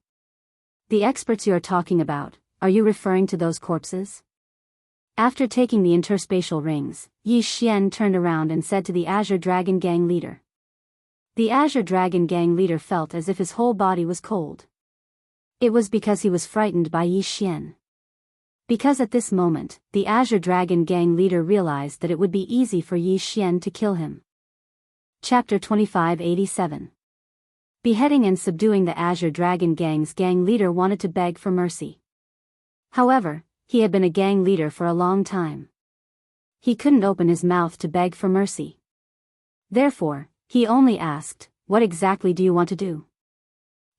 "The experts you are talking about, are you referring to those corpses?" After taking the interspatial rings, Yi Xian turned around and said to the Azure Dragon Gang leader. The Azure Dragon Gang leader felt as if his whole body was cold. It was because he was frightened by Yi Xian. Because at this moment, the Azure Dragon Gang leader realized that it would be easy for Yi Xian to kill him. Chapter 2587. Beheading and subduing the Azure Dragon Gang's gang leader wanted to beg for mercy. However, he had been a gang leader for a long time. He couldn't open his mouth to beg for mercy. Therefore, he only asked, "What exactly do you want to do?"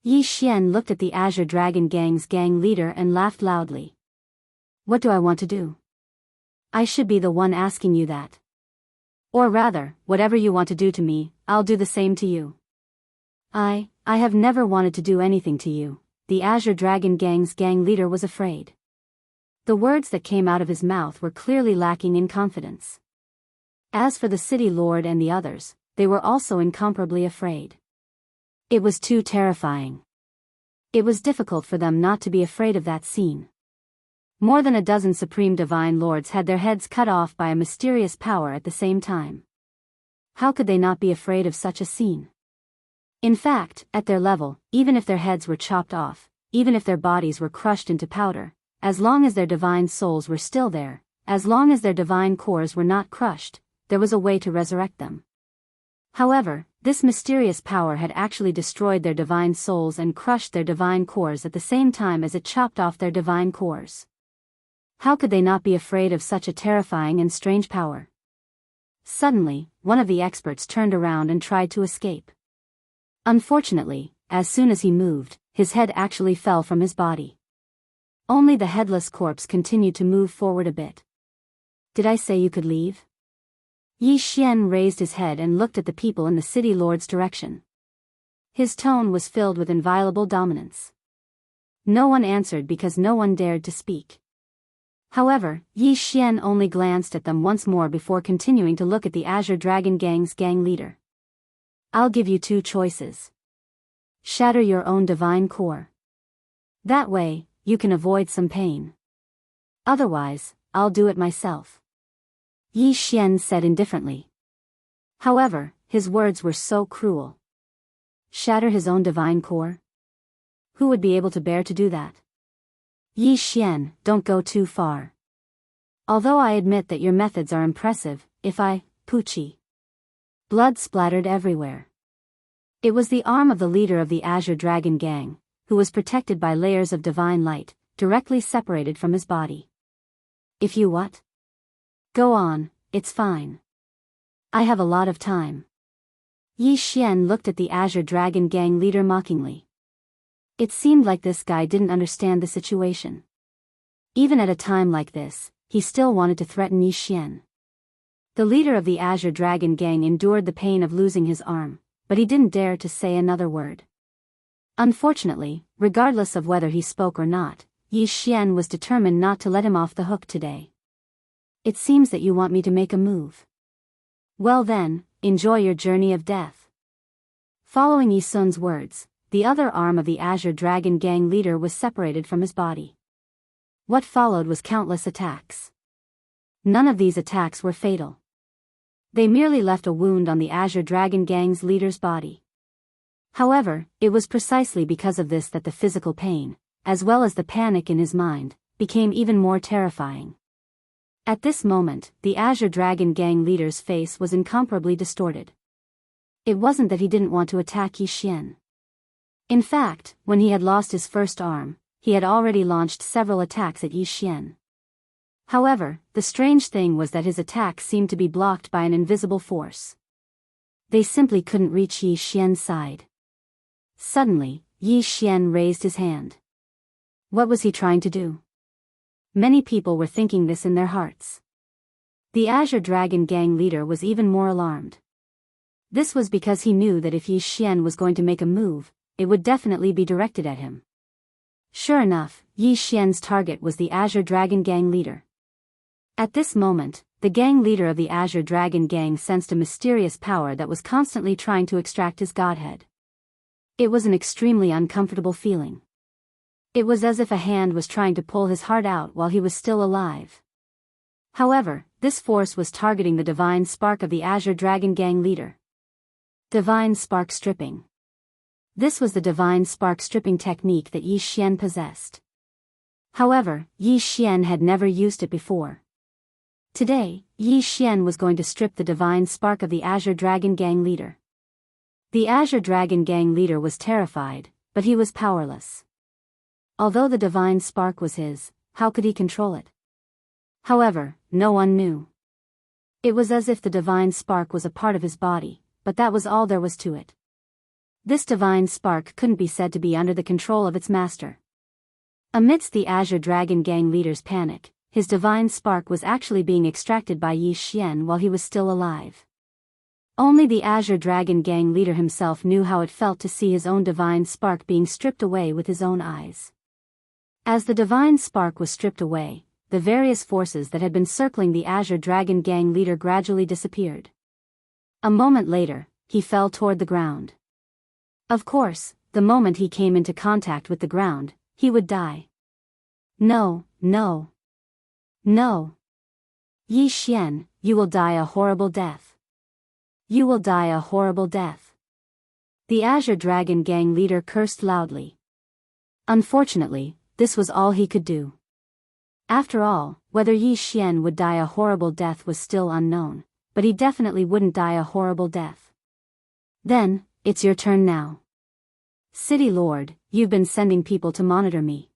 Yi Xian looked at the Azure Dragon Gang's gang leader and laughed loudly. "What do I want to do? I should be the one asking you that. Or rather, whatever you want to do to me, I'll do the same to you." I have never wanted to do anything to you." The Azure Dragon Gang's gang leader was afraid. The words that came out of his mouth were clearly lacking in confidence. As for the city lord and the others, they were also incomparably afraid. It was too terrifying. It was difficult for them not to be afraid of that scene. More than a dozen supreme divine lords had their heads cut off by a mysterious power at the same time. How could they not be afraid of such a scene? In fact, at their level, even if their heads were chopped off, even if their bodies were crushed into powder, as long as their divine souls were still there, as long as their divine cores were not crushed, there was a way to resurrect them. However, this mysterious power had actually destroyed their divine souls and crushed their divine cores at the same time as it chopped off their divine cores. How could they not be afraid of such a terrifying and strange power? Suddenly, one of the experts turned around and tried to escape. Unfortunately, as soon as he moved, his head actually fell from his body. Only the headless corpse continued to move forward a bit. Did I say you could leave? Yi Xian raised his head and looked at the people in the city lord's direction. His tone was filled with inviolable dominance. No one answered because no one dared to speak. However, Yi Xian only glanced at them once more before continuing to look at the Azure Dragon Gang's gang leader. I'll give you two choices. Shatter your own divine core. That way, you can avoid some pain. Otherwise, I'll do it myself. Yi Xian said indifferently. However, his words were so cruel. Shatter his own divine core? Who would be able to bear to do that? Yi Xian, don't go too far. Although I admit that your methods are impressive, if I, Pucci. Blood splattered everywhere. It was the arm of the leader of the Azure Dragon Gang, who was protected by layers of divine light, directly separated from his body. If you what? Go on, it's fine. I have a lot of time. Yi Xian looked at the Azure Dragon Gang leader mockingly. It seemed like this guy didn't understand the situation. Even at a time like this, he still wanted to threaten Yi Xian. The leader of the Azure Dragon Gang endured the pain of losing his arm, but he didn't dare to say another word. Unfortunately, regardless of whether he spoke or not, Yi Xian was determined not to let him off the hook today. It seems that you want me to make a move. Well then, enjoy your journey of death. Following Yi Sun's words, the other arm of the Azure Dragon Gang leader was separated from his body. What followed was countless attacks. None of these attacks were fatal. They merely left a wound on the Azure Dragon Gang's leader's body. However, it was precisely because of this that the physical pain, as well as the panic in his mind, became even more terrifying. At this moment, the Azure Dragon Gang leader's face was incomparably distorted. It wasn't that he didn't want to attack Yi Xian. In fact, when he had lost his first arm, he had already launched several attacks at Yi Xian. However, the strange thing was that his attacks seemed to be blocked by an invisible force. They simply couldn't reach Yi Xian's side. Suddenly, Yi Xian raised his hand. What was he trying to do? Many people were thinking this in their hearts. The Azure Dragon Gang leader was even more alarmed. This was because he knew that if Yi Xian was going to make a move, it would definitely be directed at him. Sure enough, Yi Xian's target was the Azure Dragon Gang leader. At this moment, the gang leader of the Azure Dragon Gang sensed a mysterious power that was constantly trying to extract his godhead. It was an extremely uncomfortable feeling. It was as if a hand was trying to pull his heart out while he was still alive. However, this force was targeting the divine spark of the Azure Dragon Gang leader. Divine spark stripping. This was the divine spark stripping technique that Yi Xian possessed. However, Yi Xian had never used it before. Today, Yi Xian was going to strip the divine spark of the Azure Dragon Gang leader. The Azure Dragon Gang leader was terrified, but he was powerless. Although the divine spark was his, how could he control it? However, no one knew. It was as if the divine spark was a part of his body, but that was all there was to it. This divine spark couldn't be said to be under the control of its master. Amidst the Azure Dragon Gang leader's panic, his divine spark was actually being extracted by Yi Xian while he was still alive. Only the Azure Dragon Gang leader himself knew how it felt to see his own divine spark being stripped away with his own eyes. As the divine spark was stripped away, the various forces that had been circling the Azure Dragon Gang leader gradually disappeared. A moment later, he fell toward the ground. Of course, the moment he came into contact with the ground, he would die. No, no. No. Yi Xian, you will die a horrible death. You will die a horrible death. The Azure Dragon Gang leader cursed loudly. Unfortunately, this was all he could do. After all, whether Yi Xian would die a horrible death was still unknown, but he definitely wouldn't die a horrible death. Then, it's your turn now. City Lord, you've been sending people to monitor me.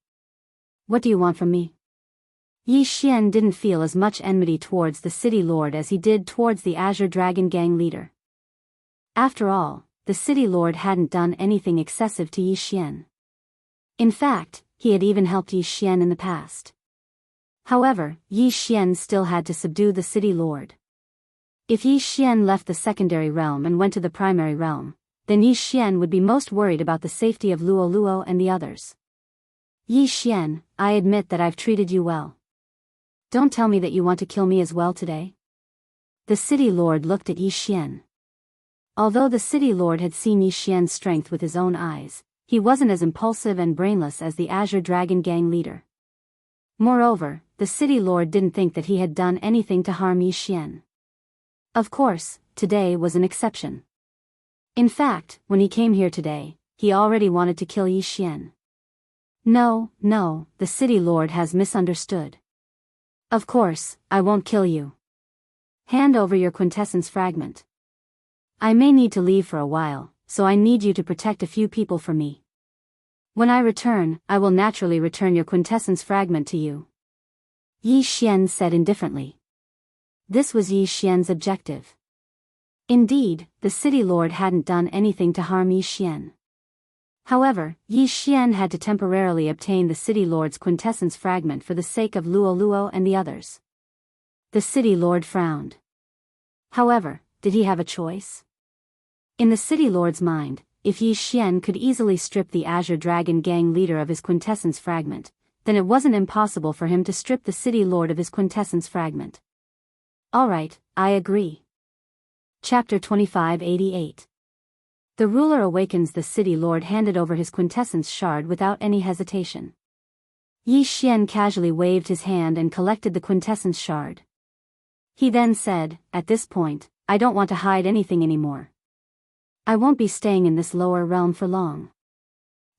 What do you want from me? Yi Xian didn't feel as much enmity towards the city lord as he did towards the Azure Dragon gang leader. After all, the city lord hadn't done anything excessive to Yi Xian. In fact, he had even helped Yi Xian in the past. However, Yi Xian still had to subdue the city lord. If Yi Xian left the secondary realm and went to the primary realm, then Yi Xian would be most worried about the safety of Luo Luo and the others. Yi Xian, I admit that I've treated you well. Don't tell me that you want to kill me as well today. The city lord looked at Yi Xian. Although the city lord had seen Yi Xian's strength with his own eyes, he wasn't as impulsive and brainless as the Azure Dragon gang leader. Moreover, the city lord didn't think that he had done anything to harm Yi Xian. Of course, today was an exception. In fact, when he came here today, he already wanted to kill Yi Xian. No, the city lord has misunderstood. Of course, I won't kill you. Hand over your quintessence fragment. I may need to leave for a while, so I need you to protect a few people for me. When I return, I will naturally return your quintessence fragment to you. Yi Xian said indifferently. This was Yi Xian's objective. Indeed, the city lord hadn't done anything to harm Yi Xian. However, Yi Xian had to temporarily obtain the city lord's quintessence fragment for the sake of Luo Luo and the others. The city lord frowned. However, did he have a choice? In the city lord's mind, if Yi Xian could easily strip the Azure Dragon gang leader of his quintessence fragment, then it wasn't impossible for him to strip the city lord of his quintessence fragment. Alright, I agree. Chapter 2588. The ruler awakens. The city lord handed over his quintessence shard without any hesitation. Yi Xian casually waved his hand and collected the quintessence shard. He then said, at this point, I don't want to hide anything anymore. I won't be staying in this lower realm for long.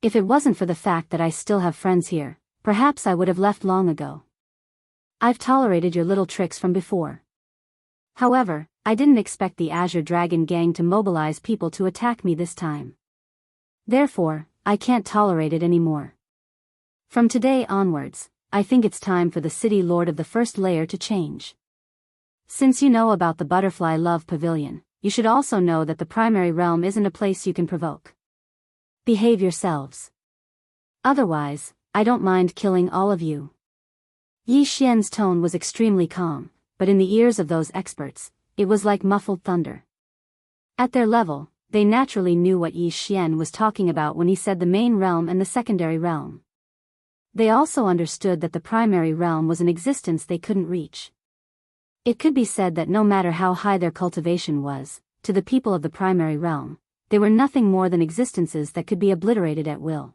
If it wasn't for the fact that I still have friends here, perhaps I would have left long ago. I've tolerated your little tricks from before. However, I didn't expect the Azure Dragon gang to mobilize people to attack me this time. Therefore, I can't tolerate it anymore. From today onwards, I think it's time for the city lord of the first layer to change. Since you know about the Butterfly Love Pavilion, you should also know that the primary realm isn't a place you can provoke. Behave yourselves. Otherwise, I don't mind killing all of you. Yi Xian's tone was extremely calm, but in the ears of those experts, it was like muffled thunder. At their level, they naturally knew what Yi Xian was talking about when he said the main realm and the secondary realm. They also understood that the primary realm was an existence they couldn't reach. It could be said that no matter how high their cultivation was, to the people of the primary realm, they were nothing more than existences that could be obliterated at will.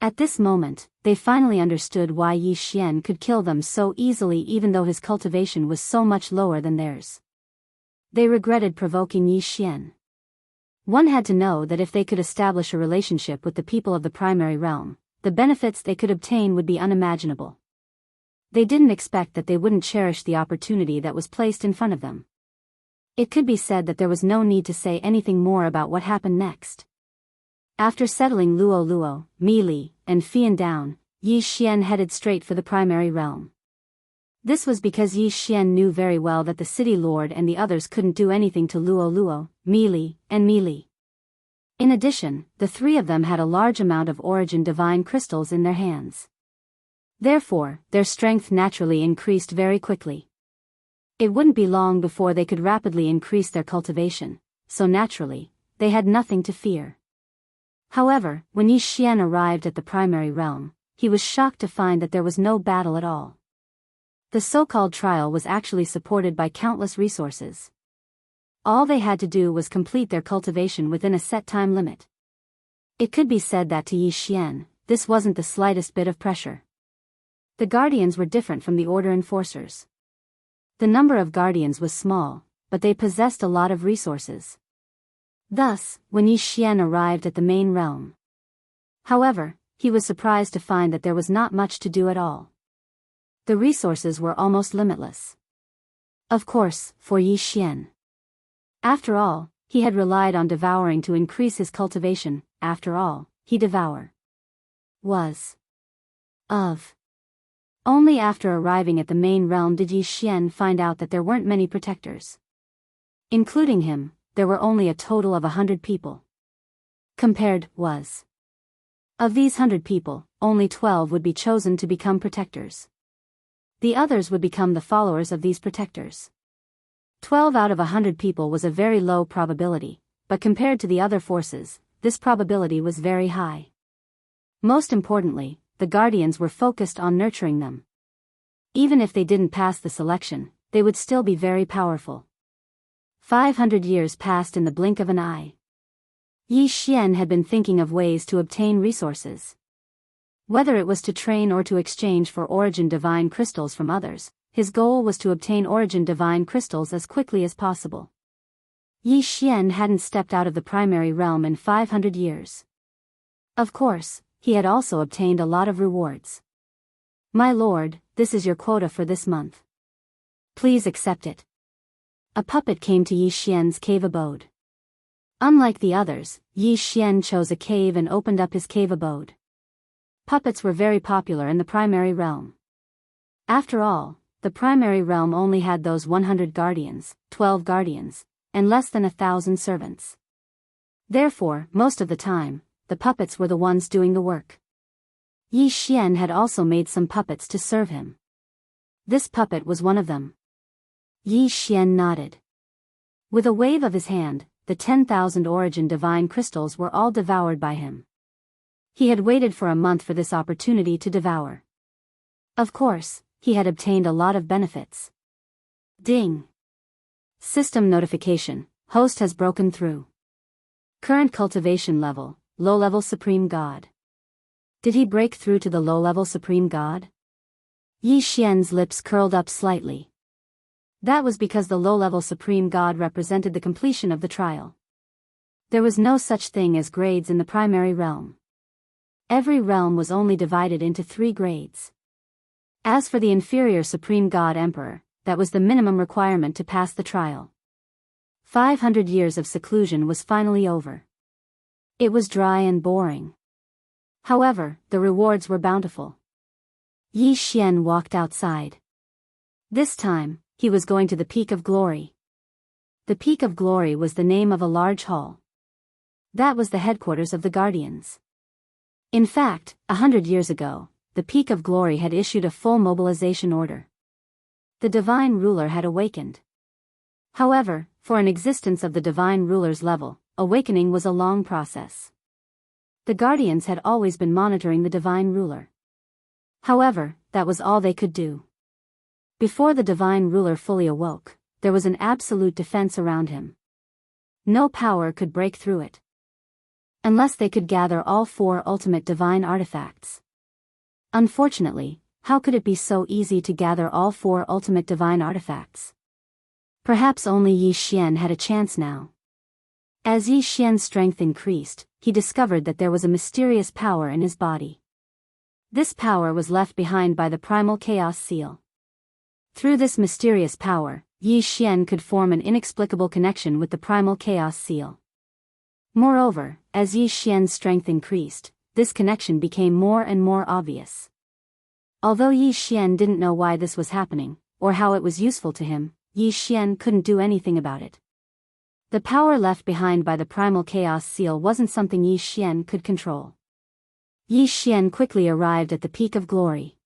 At this moment, they finally understood why Yi Xian could kill them so easily even though his cultivation was so much lower than theirs. They regretted provoking Yi Xian. One had to know that if they could establish a relationship with the people of the primary realm, the benefits they could obtain would be unimaginable. They didn't expect that they wouldn't cherish the opportunity that was placed in front of them. It could be said that there was no need to say anything more about what happened next. After settling Luo Luo, Mi Li, and Fian down, Yi Xian headed straight for the primary realm. This was because Yi Xian knew very well that the city lord and the others couldn't do anything to Luo Luo, Mi Li, and Mi Li. In addition, the three of them had a large amount of origin divine crystals in their hands. Therefore, their strength naturally increased very quickly. It wouldn't be long before they could rapidly increase their cultivation, so naturally, they had nothing to fear. However, when Yi Xian arrived at the primary realm, he was shocked to find that there was no battle at all. The so-called trial was actually supported by countless resources. All they had to do was complete their cultivation within a set time limit. It could be said that to Yi Xian, this wasn't the slightest bit of pressure. The guardians were different from the order enforcers. The number of guardians was small, but they possessed a lot of resources. Thus, when Yi Xian arrived at the main realm. However, he was surprised to find that there was not much to do at all. The resources were almost limitless. Of course, for Yi Xian. After all, he had relied on devouring to increase his cultivation. After all, he devour was of Only after arriving at the main realm did Yi Xian find out that there weren't many protectors. Including him, there were only a total of 100 people. Compared, was. Of these 100 people, only 12 would be chosen to become protectors. The others would become the followers of these protectors. 12 out of 100 people was a very low probability, but compared to the other forces, this probability was very high. Most importantly, the guardians were focused on nurturing them. Even if they didn't pass the selection, they would still be very powerful. 500 years passed in the blink of an eye. Yi Xian had been thinking of ways to obtain resources. Whether it was to train or to exchange for origin divine crystals from others, his goal was to obtain origin divine crystals as quickly as possible. Yi Xian hadn't stepped out of the primary realm in 500 years. Of course, he had also obtained a lot of rewards. My lord, this is your quota for this month. Please accept it. A puppet came to Yi Xian's cave abode. Unlike the others, Yi Xian chose a cave and opened up his cave abode. Puppets were very popular in the primary realm. After all, the primary realm only had those 100 guardians, 12 guardians, and less than 1,000 servants. Therefore, most of the time, the puppets were the ones doing the work. Yi Xian had also made some puppets to serve him. This puppet was one of them. Yi Xian nodded. With a wave of his hand, the 10,000 origin divine crystals were all devoured by him. He had waited for a month for this opportunity to devour. Of course, he had obtained a lot of benefits. Ding! System notification, host has broken through. Current cultivation level, low-level Supreme God. Did he break through to the low-level Supreme God? Yi Xian's lips curled up slightly. That was because the low-level Supreme God represented the completion of the trial. There was no such thing as grades in the primary realm. Every realm was only divided into 3 grades. As for the inferior Supreme God Emperor, that was the minimum requirement to pass the trial. 500 years of seclusion was finally over. It was dry and boring. However, the rewards were bountiful. Yi Xian walked outside. This time, he was going to the Peak of Glory. The Peak of Glory was the name of a large hall. That was the headquarters of the Guardians. In fact, 100 years ago, the Peak of Glory had issued a full mobilization order. The Divine Ruler had awakened. However, for an existence of the Divine Ruler's level, awakening was a long process. The Guardians had always been monitoring the Divine Ruler. However, that was all they could do. Before the Divine Ruler fully awoke, there was an absolute defense around him. No power could break through it. Unless they could gather all 4 ultimate divine artifacts. Unfortunately, how could it be so easy to gather all 4 ultimate divine artifacts? Perhaps only Yi Xian had a chance now. As Yi Xian's strength increased, he discovered that there was a mysterious power in his body. This power was left behind by the primal chaos seal. Through this mysterious power, Yi Xian could form an inexplicable connection with the primal chaos seal. Moreover, as Yi Xian's strength increased, this connection became more and more obvious. Although Yi Xian didn't know why this was happening, or how it was useful to him, Yi Xian couldn't do anything about it. The power left behind by the primal chaos seal wasn't something Yi Xian could control. Yi Xian quickly arrived at the Peak of Glory.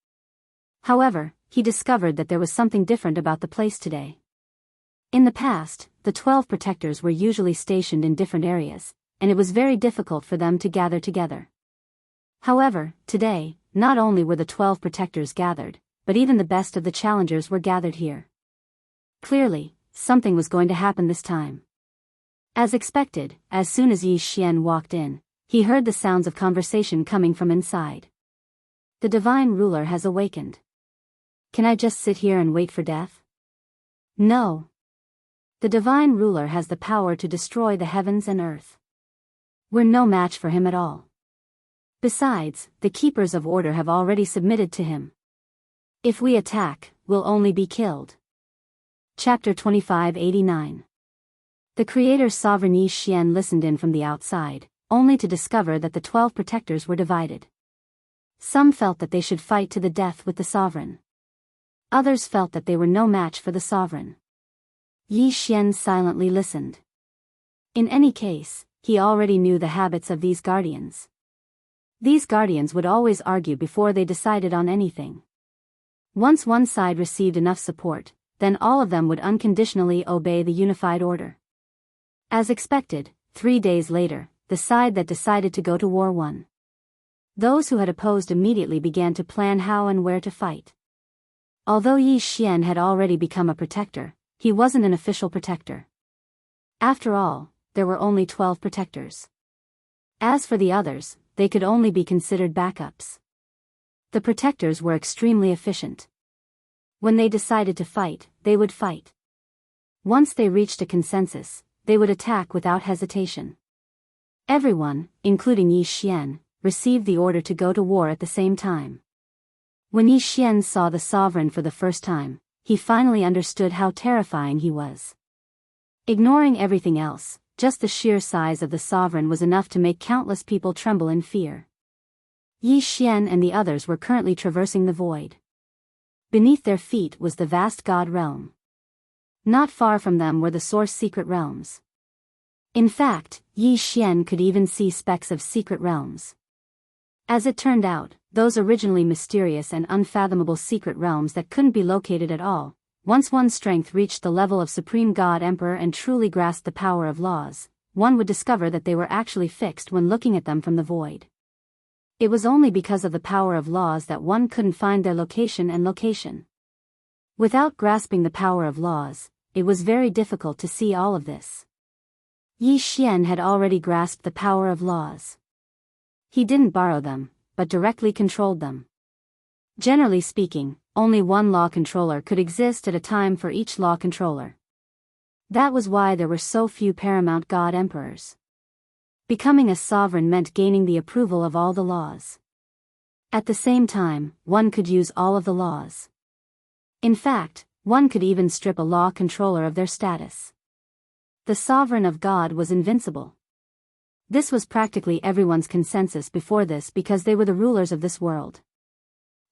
However, he discovered that there was something different about the place today. In the past, the 12 protectors were usually stationed in different areas, and it was very difficult for them to gather together. However, today, not only were the 12 protectors gathered, but even the best of the challengers were gathered here. Clearly, something was going to happen this time. As expected, as soon as Yi Xian walked in, he heard the sounds of conversation coming from inside. The Divine Ruler has awakened. Can I just sit here and wait for death? No. The Divine Ruler has the power to destroy the heavens and earth. We're no match for him at all. Besides, the Keepers of Order have already submitted to him. If we attack, we'll only be killed. Chapter 2589. The Creator's Sovereign Yi Xian listened in from the outside, only to discover that the 12 protectors were divided. Some felt that they should fight to the death with the sovereign. Others felt that they were no match for the sovereign. Yi Xian silently listened. In any case, he already knew the habits of these guardians. These guardians would always argue before they decided on anything. Once one side received enough support, then all of them would unconditionally obey the unified order. As expected, 3 days later, the side that decided to go to war won. Those who had opposed immediately began to plan how and where to fight. Although Yi Xian had already become a protector, he wasn't an official protector. After all, there were only 12 protectors. As for the others, they could only be considered backups. The protectors were extremely efficient. When they decided to fight, they would fight. Once they reached a consensus, they would attack without hesitation. Everyone, including Yi Xian, received the order to go to war at the same time. When Yi Xian saw the sovereign for the first time, he finally understood how terrifying he was. Ignoring everything else, just the sheer size of the sovereign was enough to make countless people tremble in fear. Yi Xian and the others were currently traversing the void. Beneath their feet was the vast God realm. Not far from them were the source secret realms. In fact, Yi Xian could even see specks of secret realms. As it turned out, those originally mysterious and unfathomable secret realms that couldn't be located at all, once one's strength reached the level of Supreme God Emperor and truly grasped the power of laws, one would discover that they were actually fixed when looking at them from the void. It was only because of the power of laws that one couldn't find their location and location. Without grasping the power of laws, it was very difficult to see all of this. Yi Xian had already grasped the power of laws. He didn't borrow them, but directly controlled them. Generally speaking, only one law controller could exist at a time for each law controller. That was why there were so few paramount god emperors. Becoming a sovereign meant gaining the approval of all the laws. At the same time, one could use all of the laws. In fact, one could even strip a law controller of their status. The sovereign of God was invincible. This was practically everyone's consensus before this because they were the rulers of this world.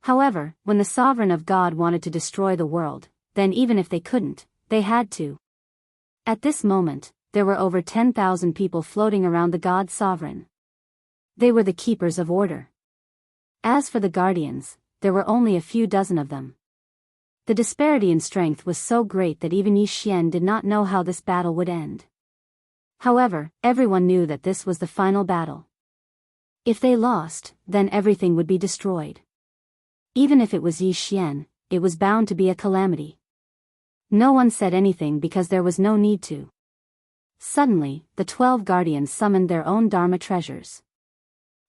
However, when the sovereign of God wanted to destroy the world, then even if they couldn't, they had to. At this moment, there were over 10,000 people floating around the God sovereign. They were the keepers of order. As for the guardians, there were only a few dozen of them. The disparity in strength was so great that even Yi Xian did not know how this battle would end. However, everyone knew that this was the final battle. If they lost, then everything would be destroyed. Even if it was Yi Xian, it was bound to be a calamity. No one said anything because there was no need to. Suddenly, the 12 guardians summoned their own Dharma treasures.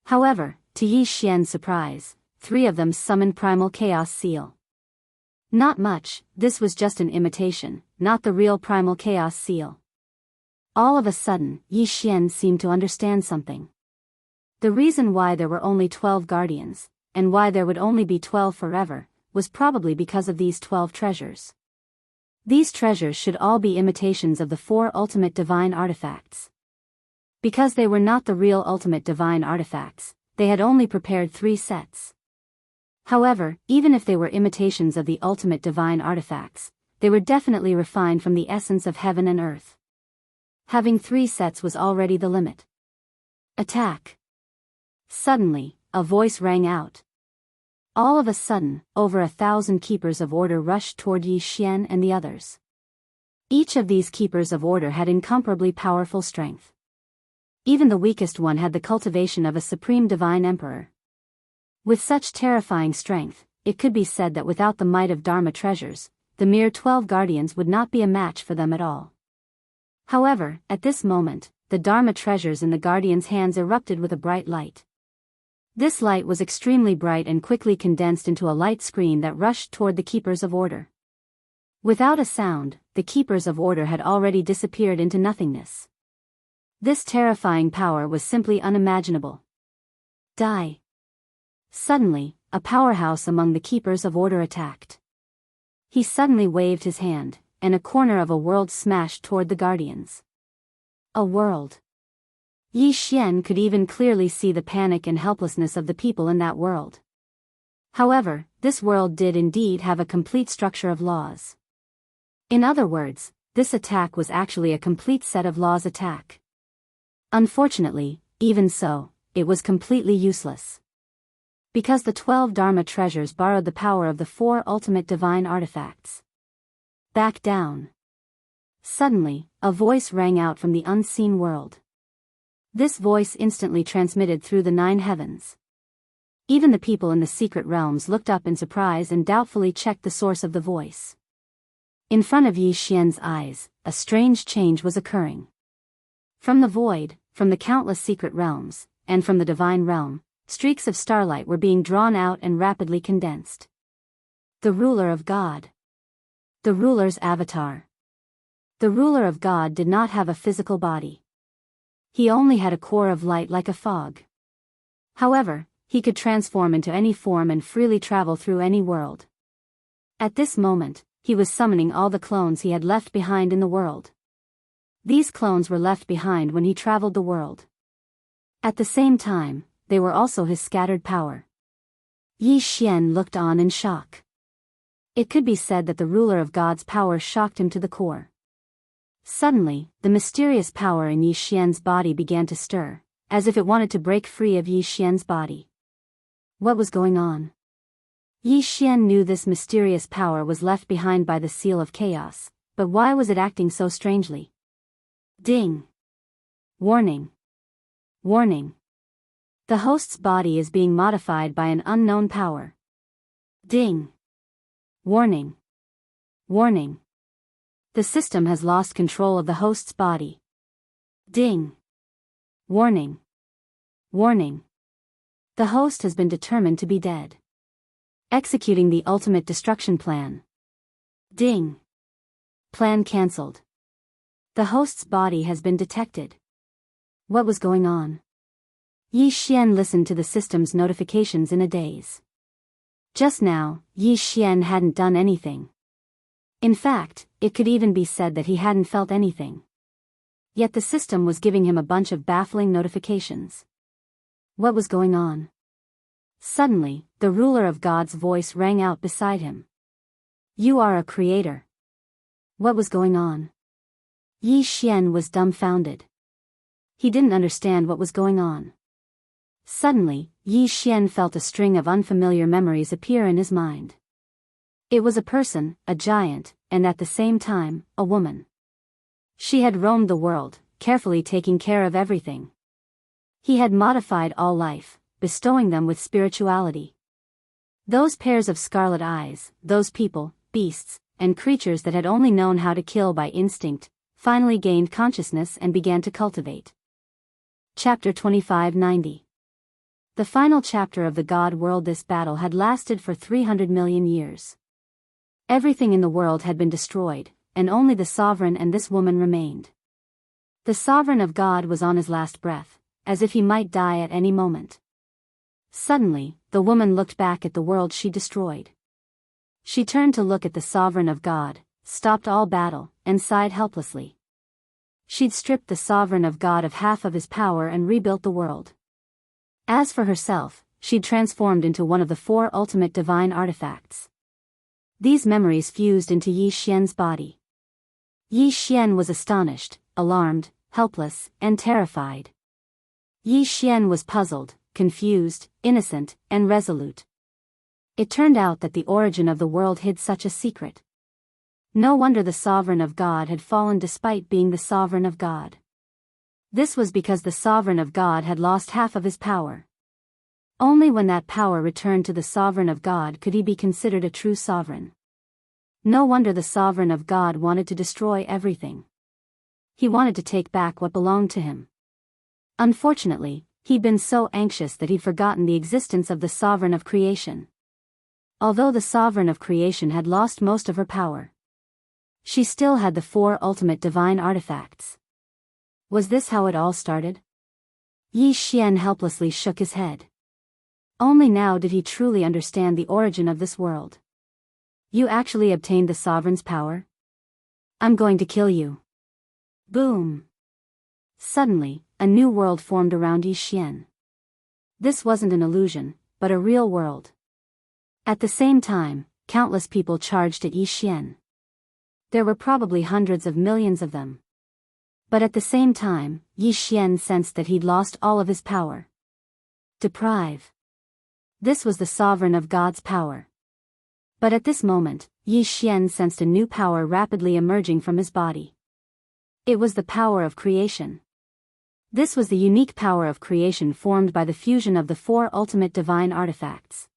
However, to Yi Xian's surprise, 3 of them summoned Primal Chaos Seal. Not much, this was just an imitation, not the real Primal Chaos Seal. All of a sudden, Yi Xian seemed to understand something. The reason why there were only 12 guardians, and why there would only be 12 forever, was probably because of these 12 treasures. These treasures should all be imitations of the 4 ultimate divine artifacts. Because they were not the real ultimate divine artifacts, they had only prepared 3 sets. However, even if they were imitations of the ultimate divine artifacts, they were definitely refined from the essence of heaven and earth. Having 3 sets was already the limit. Attack! Suddenly, a voice rang out. All of a sudden, over 1,000 keepers of order rushed toward Yi Xian and the others. Each of these keepers of order had incomparably powerful strength. Even the weakest one had the cultivation of a supreme divine emperor. With such terrifying strength, it could be said that without the might of Dharma treasures, the mere 12 guardians would not be a match for them at all. However, at this moment, the Dharma treasures in the guardians' hands erupted with a bright light. This light was extremely bright and quickly condensed into a light screen that rushed toward the keepers of order. Without a sound, the keepers of order had already disappeared into nothingness. This terrifying power was simply unimaginable. Die! Suddenly, a powerhouse among the keepers of order attacked. He suddenly waved his hand, and a corner of a world smashed toward the guardians. A world. Yi Xian could even clearly see the panic and helplessness of the people in that world. However, this world did indeed have a complete structure of laws. In other words, this attack was actually a complete set of laws attack. Unfortunately, even so, it was completely useless. Because the 12 Dharma treasures borrowed the power of the 4 ultimate divine artifacts. Back down. Suddenly, a voice rang out from the unseen world. This voice instantly transmitted through the 9 heavens. Even the people in the secret realms looked up in surprise and doubtfully checked the source of the voice. In front of Yi Xian's eyes, a strange change was occurring. From the void, from the countless secret realms, and from the divine realm, streaks of starlight were being drawn out and rapidly condensed. The ruler of God. The ruler's avatar. The ruler of God did not have a physical body. He only had a core of light like a fog. However, he could transform into any form and freely travel through any world. At this moment, he was summoning all the clones he had left behind in the world. These clones were left behind when he traveled the world. At the same time, they were also his scattered power. Yi Xian looked on in shock. It could be said that the ruler of God's power shocked him to the core. Suddenly, the mysterious power in Yi Xian's body began to stir, as if it wanted to break free of Yi Xian's body. What was going on? Yi Xian knew this mysterious power was left behind by the seal of chaos, but why was it acting so strangely? Ding! Warning! Warning! The host's body is being modified by an unknown power. Ding! Warning! Warning! The system has lost control of the host's body. Ding! Warning! Warning! The host has been determined to be dead. Executing the ultimate destruction plan. Ding! Plan cancelled. The host's body has been detected. What was going on? Yi Xian listened to the system's notifications in a daze. Just now, Yi Xian hadn't done anything. In fact, it could even be said that he hadn't felt anything. Yet the system was giving him a bunch of baffling notifications. What was going on? Suddenly, the ruler of God's voice rang out beside him. You are a creator. What was going on? Yi Xian was dumbfounded. He didn't understand what was going on. Suddenly, Yi Xian felt a string of unfamiliar memories appear in his mind. It was a person, a giant, and at the same time, a woman. She had roamed the world, carefully taking care of everything. He had modified all life, bestowing them with spirituality. Those pairs of scarlet eyes, those people, beasts, and creatures that had only known how to kill by instinct, finally gained consciousness and began to cultivate. Chapter 2590. The final chapter of the God world. This battle had lasted for 300 million years. Everything in the world had been destroyed, and only the sovereign and this woman remained. The sovereign of God was on his last breath, as if he might die at any moment. Suddenly, the woman looked back at the world she destroyed. She turned to look at the sovereign of God, stopped all battle, and sighed helplessly. She'd stripped the sovereign of God of half of his power and rebuilt the world. As for herself, she'd transformed into one of the 4 ultimate divine artifacts. These memories fused into Yi Xian's body. Yi Xian was astonished, alarmed, helpless, and terrified. Yi Xian was puzzled, confused, innocent, and resolute. It turned out that the origin of the world hid such a secret. No wonder the sovereign of God had fallen despite being the sovereign of God. This was because the sovereign of God had lost half of his power. Only when that power returned to the sovereign of God could he be considered a true sovereign. No wonder the sovereign of God wanted to destroy everything. He wanted to take back what belonged to him. Unfortunately, he'd been so anxious that he'd forgotten the existence of the sovereign of creation. Although the sovereign of creation had lost most of her power, she still had the 4 ultimate divine artifacts. Was this how it all started? Yi Xian helplessly shook his head. Only now did he truly understand the origin of this world. You actually obtained the sovereign's power? I'm going to kill you. Boom! Suddenly, a new world formed around Yi Xian. This wasn't an illusion, but a real world. At the same time, countless people charged at Yi Xian. There were probably hundreds of millions of them. But at the same time, Yi Xian sensed that he'd lost all of his power. Deprive. This was the sovereign of God's power. But at this moment, Yi Xian sensed a new power rapidly emerging from his body. It was the power of creation. This was the unique power of creation formed by the fusion of the four ultimate divine artifacts.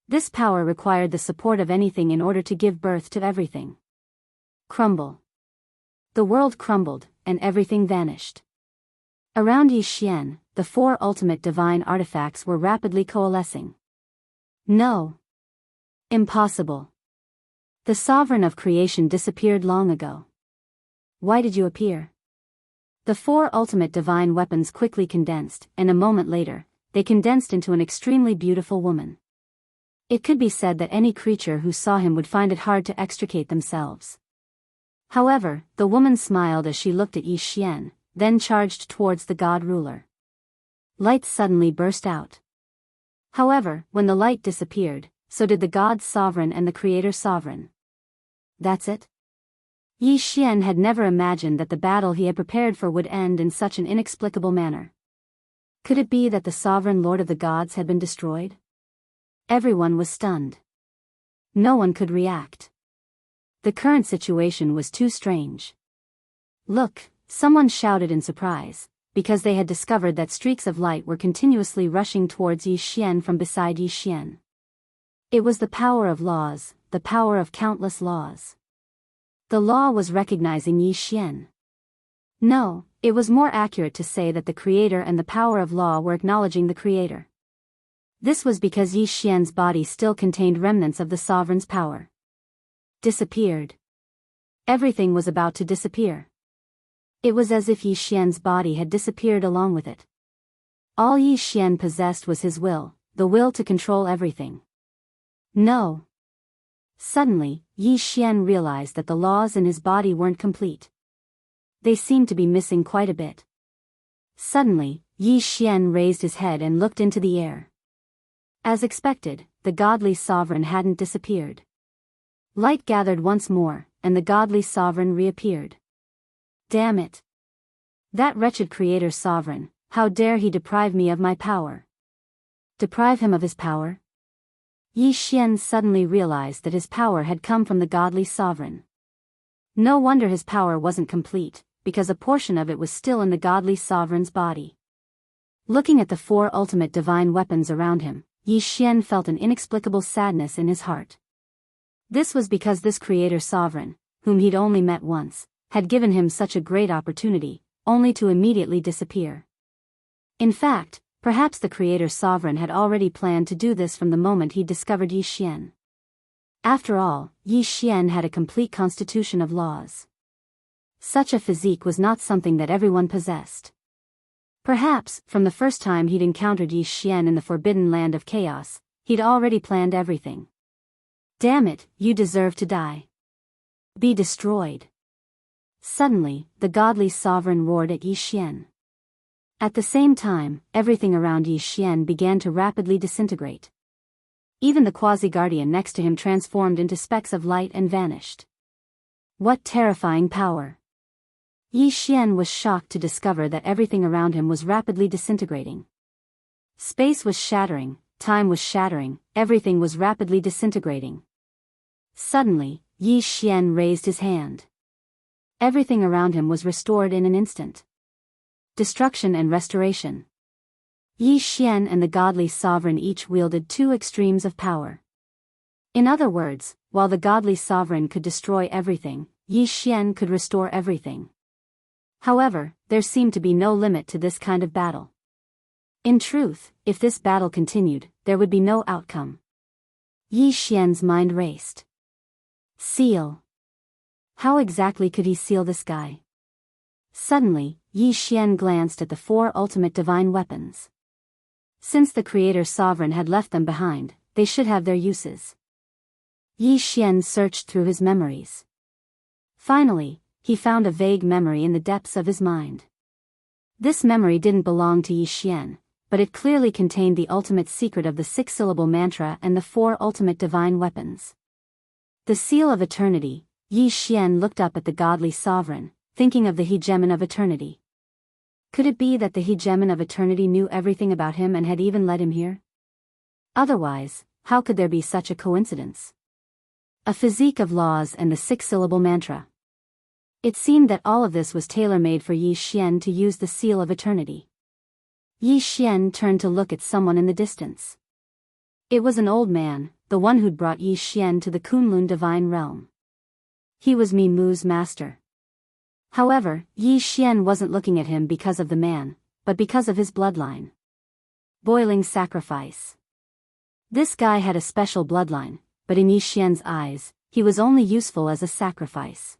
This power required the support of anything in order to give birth to everything. Crumble. The world crumbled, and everything vanished. Around Yi Xian, the four ultimate divine artifacts were rapidly coalescing. No. Impossible. The sovereign of creation disappeared long ago. Why did you appear? The four ultimate divine weapons quickly condensed, and a moment later, they condensed into an extremely beautiful woman. It could be said that any creature who saw him would find it hard to extricate themselves. However, the woman smiled as she looked at Yi Xian, then charged towards the god ruler. Light suddenly burst out. However, when the light disappeared, so did the god sovereign and the creator sovereign. That's it? Yi Xian had never imagined that the battle he had prepared for would end in such an inexplicable manner. Could it be that the sovereign lord of the gods had been destroyed? Everyone was stunned. No one could react. The current situation was too strange. Look, someone shouted in surprise, because they had discovered that streaks of light were continuously rushing towards Yi Xian from beside Yi Xian. It was the power of laws, the power of countless laws. The law was recognizing Yi Xian. No, it was more accurate to say that the creator and the power of law were acknowledging the creator. This was because Yi Xian's body still contained remnants of the sovereign's power. Disappeared. Everything was about to disappear. It was as if Yi Xian's body had disappeared along with it. All Yi Xian possessed was his will, the will to control everything. No. Suddenly, Yi Xian realized that the laws in his body weren't complete. They seemed to be missing quite a bit. Suddenly, Yi Xian raised his head and looked into the air. As expected, the godly sovereign hadn't disappeared. Light gathered once more, and the godly sovereign reappeared. Damn it! That wretched creator sovereign, how dare he deprive me of my power? Deprive him of his power? Yi Xian suddenly realized that his power had come from the godly sovereign. No wonder his power wasn't complete, because a portion of it was still in the godly sovereign's body. Looking at the four ultimate divine weapons around him, Yi Xian felt an inexplicable sadness in his heart. This was because this creator sovereign, whom he'd only met once, had given him such a great opportunity, only to immediately disappear. In fact, perhaps the creator sovereign had already planned to do this from the moment he discovered Yi Xian. After all, Yi Xian had a complete constitution of laws. Such a physique was not something that everyone possessed. Perhaps, from the first time he'd encountered Yi Xian in the forbidden land of chaos, he'd already planned everything. Damn it, you deserve to die. Be destroyed. Suddenly, the godly sovereign roared at Yi Xian. At the same time, everything around Yi Xian began to rapidly disintegrate. Even the quasi-guardian next to him transformed into specks of light and vanished. What terrifying power! Yi Xian was shocked to discover that everything around him was rapidly disintegrating. Space was shattering, time was shattering, everything was rapidly disintegrating. Suddenly, Yi Xian raised his hand. Everything around him was restored in an instant. Destruction and restoration. Yi Xian and the godly sovereign each wielded two extremes of power. In other words, while the godly sovereign could destroy everything, Yi Xian could restore everything. However, there seemed to be no limit to this kind of battle. In truth, if this battle continued, there would be no outcome. Yi Xian's mind raced. Seal. How exactly could he seal this guy? Suddenly, Yi Xian glanced at the four ultimate divine weapons. Since the creator sovereign had left them behind, they should have their uses. Yi Xian searched through his memories. Finally, he found a vague memory in the depths of his mind. This memory didn't belong to Yi Xian, but it clearly contained the ultimate secret of the 6-syllable mantra and the 4 ultimate divine weapons. The Seal of Eternity. Yi Xian looked up at the godly sovereign, thinking of the hegemon of eternity. Could it be that the hegemon of eternity knew everything about him and had even led him here? Otherwise, how could there be such a coincidence? A physique of laws and the 6-syllable mantra. It seemed that all of this was tailor-made for Yi Xian to use the Seal of Eternity. Yi Xian turned to look at someone in the distance. It was an old man, the one who'd brought Yi Xian to the Kunlun divine realm. He was Mi Mu's master. However, Yi Xian wasn't looking at him because of the man, but because of his bloodline. Boiling sacrifice. This guy had a special bloodline, but in Yi Xian's eyes, he was only useful as a sacrifice.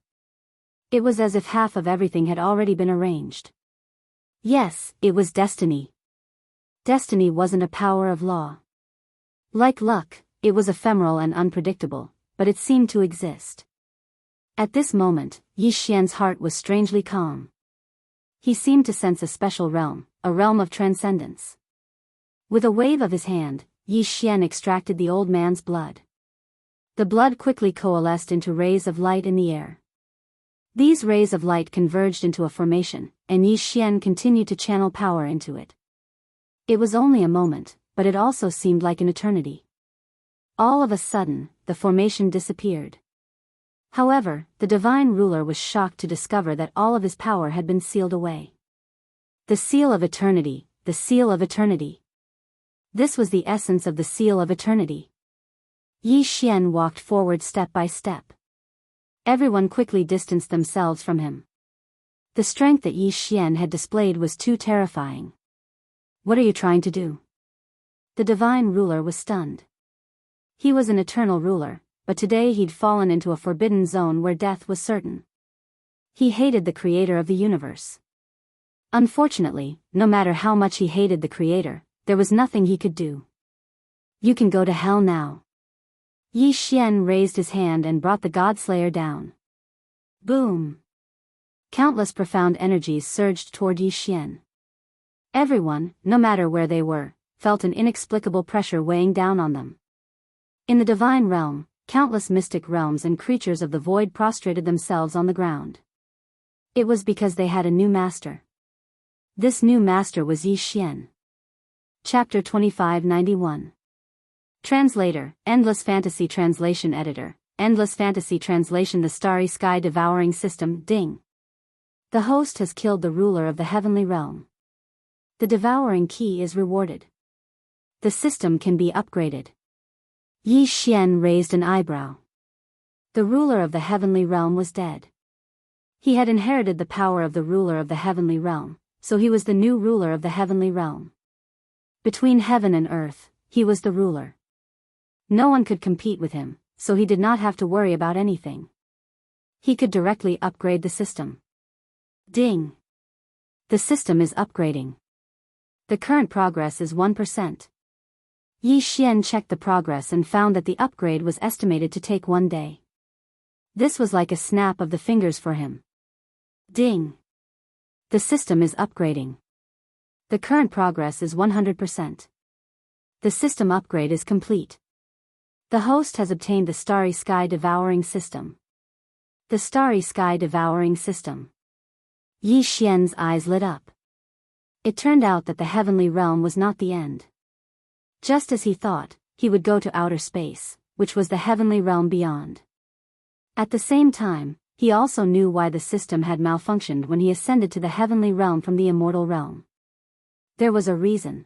It was as if half of everything had already been arranged. Yes, it was destiny. Destiny wasn't a power of law. Like luck, it was ephemeral and unpredictable, but it seemed to exist. At this moment, Yi Xian's heart was strangely calm. He seemed to sense a special realm, a realm of transcendence. With a wave of his hand, Yi Xian extracted the old man's blood. The blood quickly coalesced into rays of light in the air. These rays of light converged into a formation, and Yi Xian continued to channel power into it. It was only a moment, but it also seemed like an eternity. All of a sudden, the formation disappeared. However, the divine ruler was shocked to discover that all of his power had been sealed away. The Seal of Eternity, the Seal of Eternity. This was the essence of the Seal of Eternity. Yi Xian walked forward step by step. Everyone quickly distanced themselves from him. The strength that Yi Xian had displayed was too terrifying. What are you trying to do? The divine ruler was stunned. He was an eternal ruler, but today he'd fallen into a forbidden zone where death was certain. He hated the creator of the universe. Unfortunately, no matter how much he hated the creator, there was nothing he could do. You can go to hell now. Yi Xian raised his hand and brought the Godslayer down. Boom! Countless profound energies surged toward Yi Xian. Everyone, no matter where they were, felt an inexplicable pressure weighing down on them. In the divine realm, countless mystic realms and creatures of the void prostrated themselves on the ground. It was because they had a new master. This new master was Yi Xian. Chapter 2591. Translator, Endless Fantasy Translation Editor, Endless Fantasy Translation. The Starry Sky Devouring System. Ding. The host has killed the ruler of the heavenly realm. The devouring key is rewarded. The system can be upgraded. Yi Xian raised an eyebrow. The ruler of the heavenly realm was dead. He had inherited the power of the ruler of the heavenly realm, so he was the new ruler of the heavenly realm. Between heaven and earth, he was the ruler. No one could compete with him, so he did not have to worry about anything. He could directly upgrade the system. Ding! The system is upgrading. The current progress is 1%. Yi Xian checked the progress and found that the upgrade was estimated to take 1 day. This was like a snap of the fingers for him. Ding! The system is upgrading. The current progress is 100%. The system upgrade is complete. The host has obtained the Starry Sky Devouring System. The Starry Sky Devouring System. Yi Xian's eyes lit up. It turned out that the heavenly realm was not the end. Just as he thought, he would go to outer space, which was the heavenly realm beyond. At the same time, he also knew why the system had malfunctioned when he ascended to the heavenly realm from the immortal realm. There was a reason.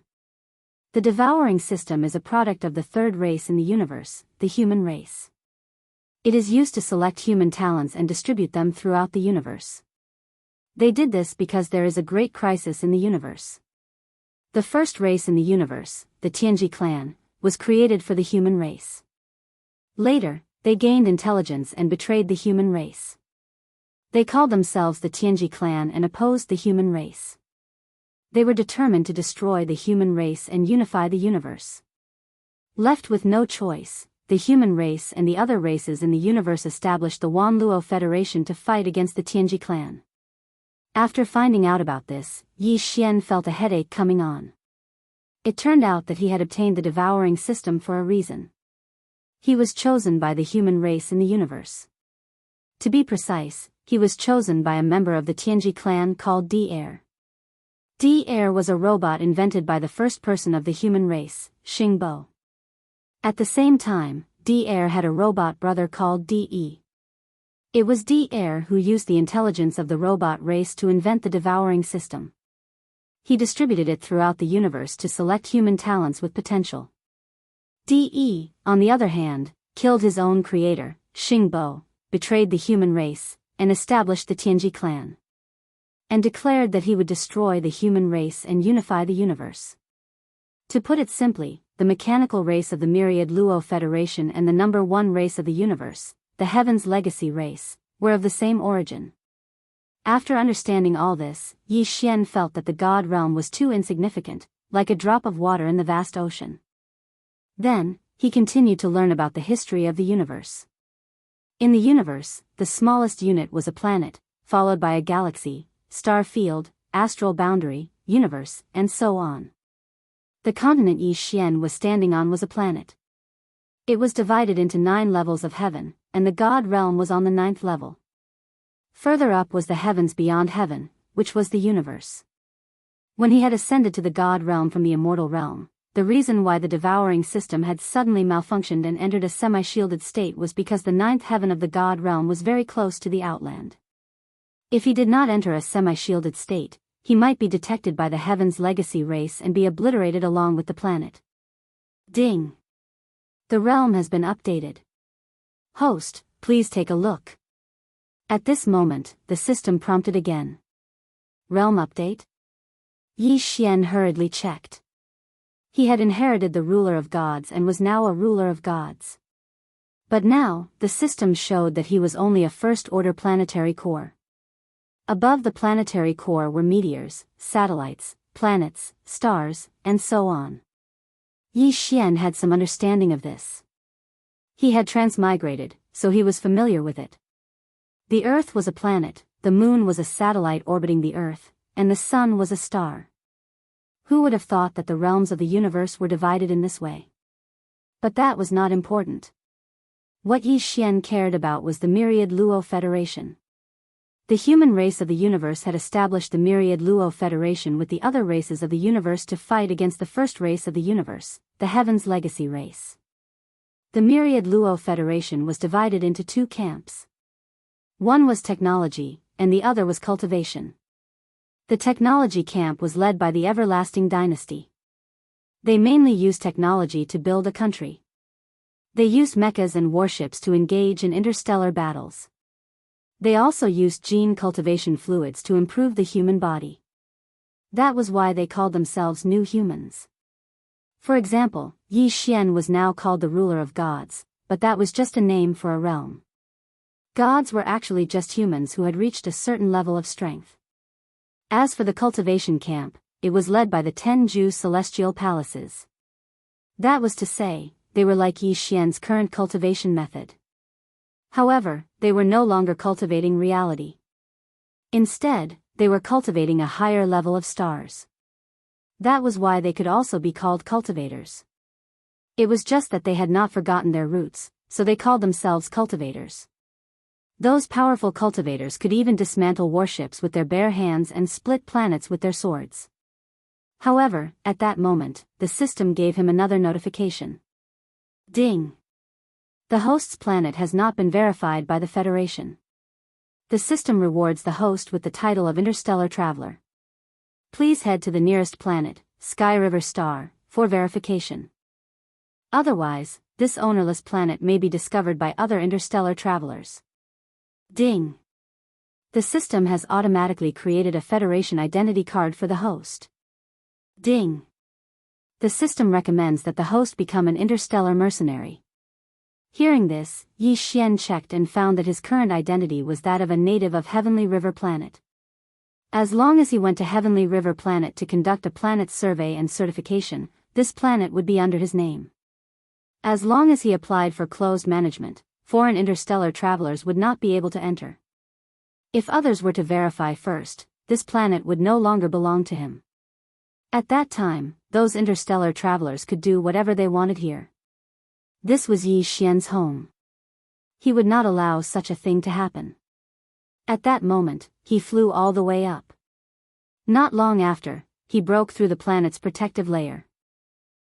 The devouring system is a product of the third race in the universe, the human race. It is used to select human talents and distribute them throughout the universe. They did this because there is a great crisis in the universe. The first race in the universe, the Tianji clan, was created for the human race. Later, they gained intelligence and betrayed the human race. They called themselves the Tianji clan and opposed the human race. They were determined to destroy the human race and unify the universe. Left with no choice, the human race and the other races in the universe established the Wanluo Federation to fight against the Tianji clan. After finding out about this, Yi Xian felt a headache coming on. It turned out that he had obtained the devouring system for a reason. He was chosen by the human race in the universe. To be precise, he was chosen by a member of the Tianji clan called Devourer. Devourer was a robot invented by the first person of the human race, Xingbo. At the same time, Devourer had a robot brother called De. It was Devourer who used the intelligence of the robot race to invent the devouring system. He distributed it throughout the universe to select human talents with potential. De, on the other hand, killed his own creator, Xingbo, betrayed the human race, and established the Tianji clan. And declared that he would destroy the human race and unify the universe. To put it simply, the mechanical race of the myriad Luo Federation and the number one race of the universe, the Heaven's Legacy race, were of the same origin. After understanding all this, Yi Xian felt that the God realm was too insignificant, like a drop of water in the vast ocean. Then, he continued to learn about the history of the universe. In the universe, the smallest unit was a planet, followed by a galaxy, star field, astral boundary, universe, and so on. The continent Yi Xian was standing on was a planet. It was divided into 9 levels of heaven, and the God realm was on the 9th level. Further up was the heavens beyond heaven, which was the universe. When he had ascended to the God realm from the immortal realm, the reason why the devouring system had suddenly malfunctioned and entered a semi-shielded state was because the 9th heaven of the God realm was very close to the outland. If he did not enter a semi-shielded state, he might be detected by the Heaven's Legacy race and be obliterated along with the planet. Ding! The realm has been updated. Host, please take a look. At this moment, the system prompted again. Realm update? Yi Xian hurriedly checked. He had inherited the ruler of gods and was now a ruler of gods. But now, the system showed that he was only a first-order planetary core. Above the planetary core were meteors, satellites, planets, stars, and so on. Yi Xian had some understanding of this. He had transmigrated, so he was familiar with it. The Earth was a planet, the Moon was a satellite orbiting the Earth, and the Sun was a star. Who would have thought that the realms of the universe were divided in this way? But that was not important. What Yi Xian cared about was the myriad Luo Federation. The human race of the universe had established the myriad Luo Federation with the other races of the universe to fight against the first race of the universe, the Heaven's Legacy race. The myriad Luo Federation was divided into 2 camps. One was technology, and the other was cultivation. The technology camp was led by the Everlasting Dynasty. They mainly used technology to build a country. They used mechas and warships to engage in interstellar battles. They also used gene cultivation fluids to improve the human body. That was why they called themselves New Humans. For example, Yi Xian was now called the ruler of gods, but that was just a name for a realm. Gods were actually just humans who had reached a certain level of strength. As for the cultivation camp, it was led by the 10 Ju celestial palaces. That was to say, they were like Yi Xian's current cultivation method. However, they were no longer cultivating reality. Instead, they were cultivating a higher level of stars. That was why they could also be called cultivators. It was just that they had not forgotten their roots, so they called themselves cultivators. Those powerful cultivators could even dismantle warships with their bare hands and split planets with their swords. However, at that moment, the system gave him another notification. Ding! The host's planet has not been verified by the Federation. The system rewards the host with the title of Interstellar Traveler. Please head to the nearest planet, Sky River Star, for verification. Otherwise, this ownerless planet may be discovered by other interstellar travelers. Ding! The system has automatically created a Federation identity card for the host. Ding! The system recommends that the host become an interstellar mercenary. Hearing this, Yi Xian checked and found that his current identity was that of a native of Heavenly River Planet. As long as he went to Heavenly River Planet to conduct a planet survey and certification, this planet would be under his name. As long as he applied for closed management, foreign interstellar travelers would not be able to enter. If others were to verify first, this planet would no longer belong to him. At that time, those interstellar travelers could do whatever they wanted here. This was Yi Xian's home. He would not allow such a thing to happen. At that moment, he flew all the way up. Not long after, he broke through the planet's protective layer.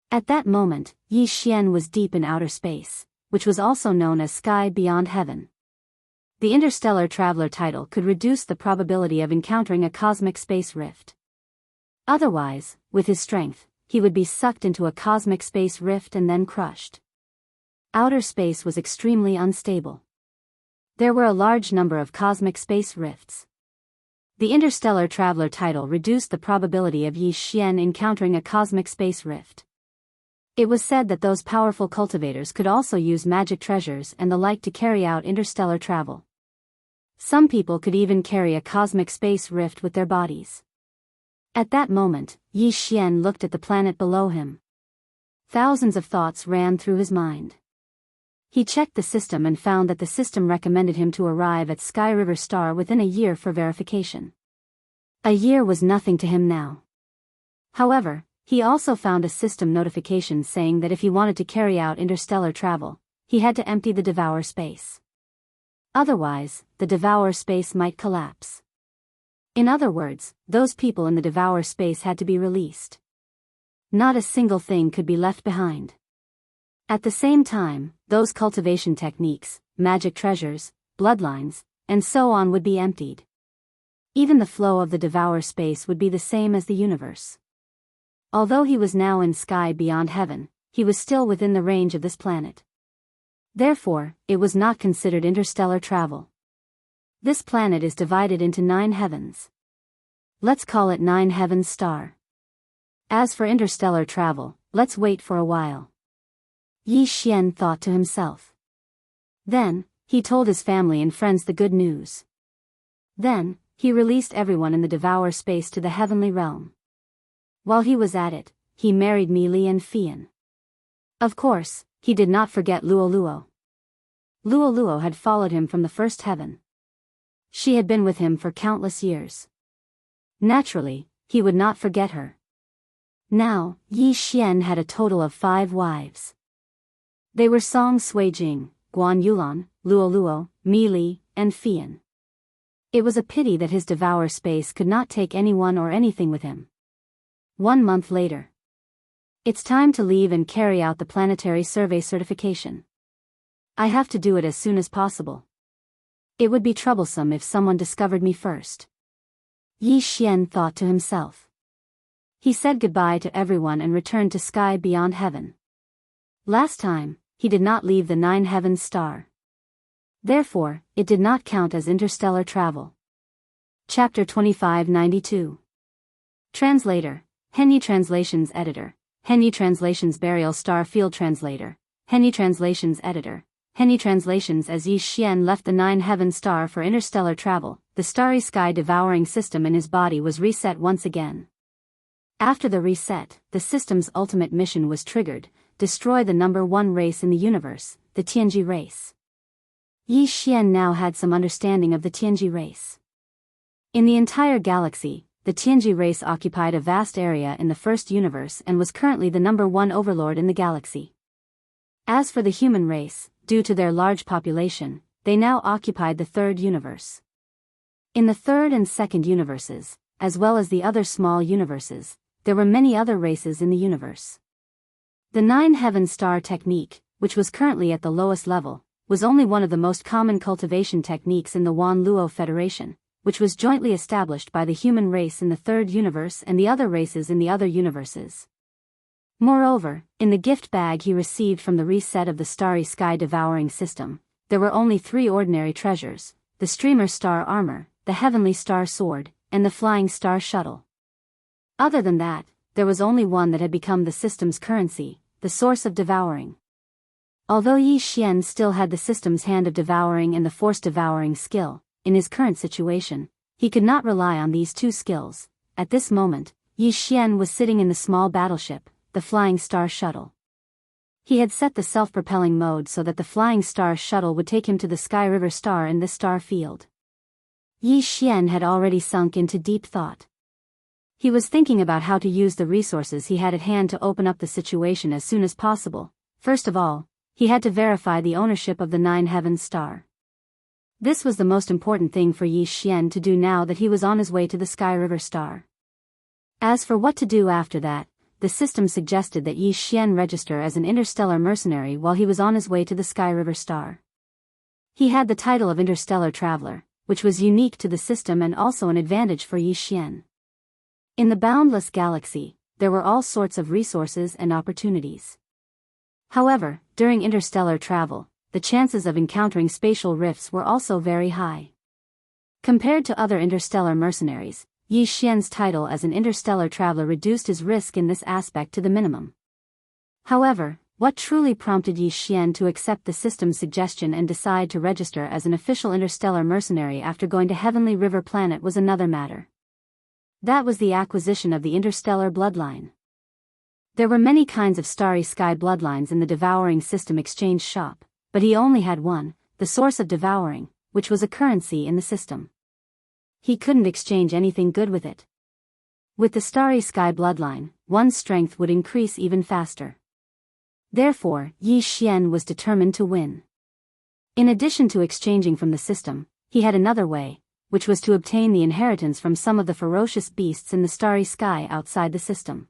At that moment, Yi Xian was deep in outer space, which was also known as sky beyond heaven. The interstellar traveler title could reduce the probability of encountering a cosmic space rift. Otherwise, with his strength, he would be sucked into a cosmic space rift and then crushed. Outer space was extremely unstable. There were a large number of cosmic space rifts. The interstellar traveler title reduced the probability of Yi Xian encountering a cosmic space rift. It was said that those powerful cultivators could also use magic treasures and the like to carry out interstellar travel. Some people could even carry a cosmic space rift with their bodies. At that moment, Yi Xian looked at the planet below him. Thousands of thoughts ran through his mind. He checked the system and found that the system recommended him to arrive at Sky River Star within a year for verification. A year was nothing to him now. However, he also found a system notification saying that if he wanted to carry out interstellar travel, he had to empty the Devourer space. Otherwise, the Devourer space might collapse. In other words, those people in the Devourer space had to be released. Not a single thing could be left behind. At the same time, those cultivation techniques, magic treasures, bloodlines, and so on would be emptied. Even the flow of the Devourer space would be the same as the universe. Although he was now in sky beyond heaven, he was still within the range of this planet. Therefore, it was not considered interstellar travel. This planet is divided into 9 heavens. Let's call it 9 heavens star. As for interstellar travel, let's wait for a while. Yi Xian thought to himself. Then, he told his family and friends the good news. Then, he released everyone in the Devourer space to the heavenly realm. While he was at it, he married Mi Li and Fian. Of course, he did not forget Luo Luo. Luo Luo had followed him from the first heaven. She had been with him for countless years. Naturally, he would not forget her. Now, Yi Xian had a total of 5 wives. They were Song Suijing, Guan Yulan, Luo Luo, Mi Li, and Fian. It was a pity that his Devourer space could not take anyone or anything with him. 1 month later. It's time to leave and carry out the planetary survey certification. I have to do it as soon as possible. It would be troublesome if someone discovered me first. Yi Xian thought to himself. He said goodbye to everyone and returned to sky beyond heaven. Last time, he did not leave the 9 heavens star. Therefore, it did not count as interstellar travel. Chapter 2592. Translator, Henyi Translations Editor, Henyi Translations Burial Star Field Translator, Henyi Translations Editor, Henyi Translations. As Yi Xian left the 9 heaven star for interstellar travel, the starry sky devouring system in his body was reset once again. After the reset, the system's ultimate mission was triggered: destroy the number 1 race in the universe, the Tianji race. Yi Xian now had some understanding of the Tianji race. In the entire galaxy, the Tianji race occupied a vast area in the first universe and was currently the number 1 overlord in the galaxy. As for the human race, due to their large population, they now occupied the 3rd universe. In the 3rd and 2nd universes, as well as the other small universes, there were many other races in the universe. The 9 heaven star technique, which was currently at the lowest level, was only one of the most common cultivation techniques in the Wan Luo Federation, which was jointly established by the human race in the 3rd universe and the other races in the other universes. Moreover, in the gift bag he received from the reset of the starry sky devouring system, there were only 3 ordinary treasures: the streamer star armor, the heavenly star sword, and the flying star shuttle. Other than that, there was only one that had become the system's currency, the source of devouring. Although Yi Xian still had the system's hand of devouring and the force devouring skill, in his current situation, he could not rely on these 2 skills. At this moment, Yi Xian was sitting in the small battleship, the Flying Star Shuttle. He had set the self-propelling mode so that the Flying Star Shuttle would take him to the Sky River Star in this star field. Yi Xian had already sunk into deep thought. He was thinking about how to use the resources he had at hand to open up the situation as soon as possible. First of all, he had to verify the ownership of the Nine Heavens star. This was the most important thing for Yi Xian to do now that he was on his way to the Sky River star. As for what to do after that, the system suggested that Yi Xian register as an interstellar mercenary while he was on his way to the Sky River star. He had the title of interstellar traveler, which was unique to the system and also an advantage for Yi Xian. In the boundless galaxy, there were all sorts of resources and opportunities. However, during interstellar travel, the chances of encountering spatial rifts were also very high. Compared to other interstellar mercenaries, Yi Xian's title as an interstellar traveler reduced his risk in this aspect to the minimum. However, what truly prompted Yi Xian to accept the system's suggestion and decide to register as an official interstellar mercenary after going to Heavenly River Planet was another matter. That was the acquisition of the interstellar bloodline. There were many kinds of starry sky bloodlines in the devouring system exchange shop, but he only had one, the source of devouring, which was a currency in the system. He couldn't exchange anything good with it. With the starry sky bloodline, one's strength would increase even faster. Therefore, Yi Xian was determined to win. In addition to exchanging from the system, he had another way, which was to obtain the inheritance from some of the ferocious beasts in the starry sky outside the system.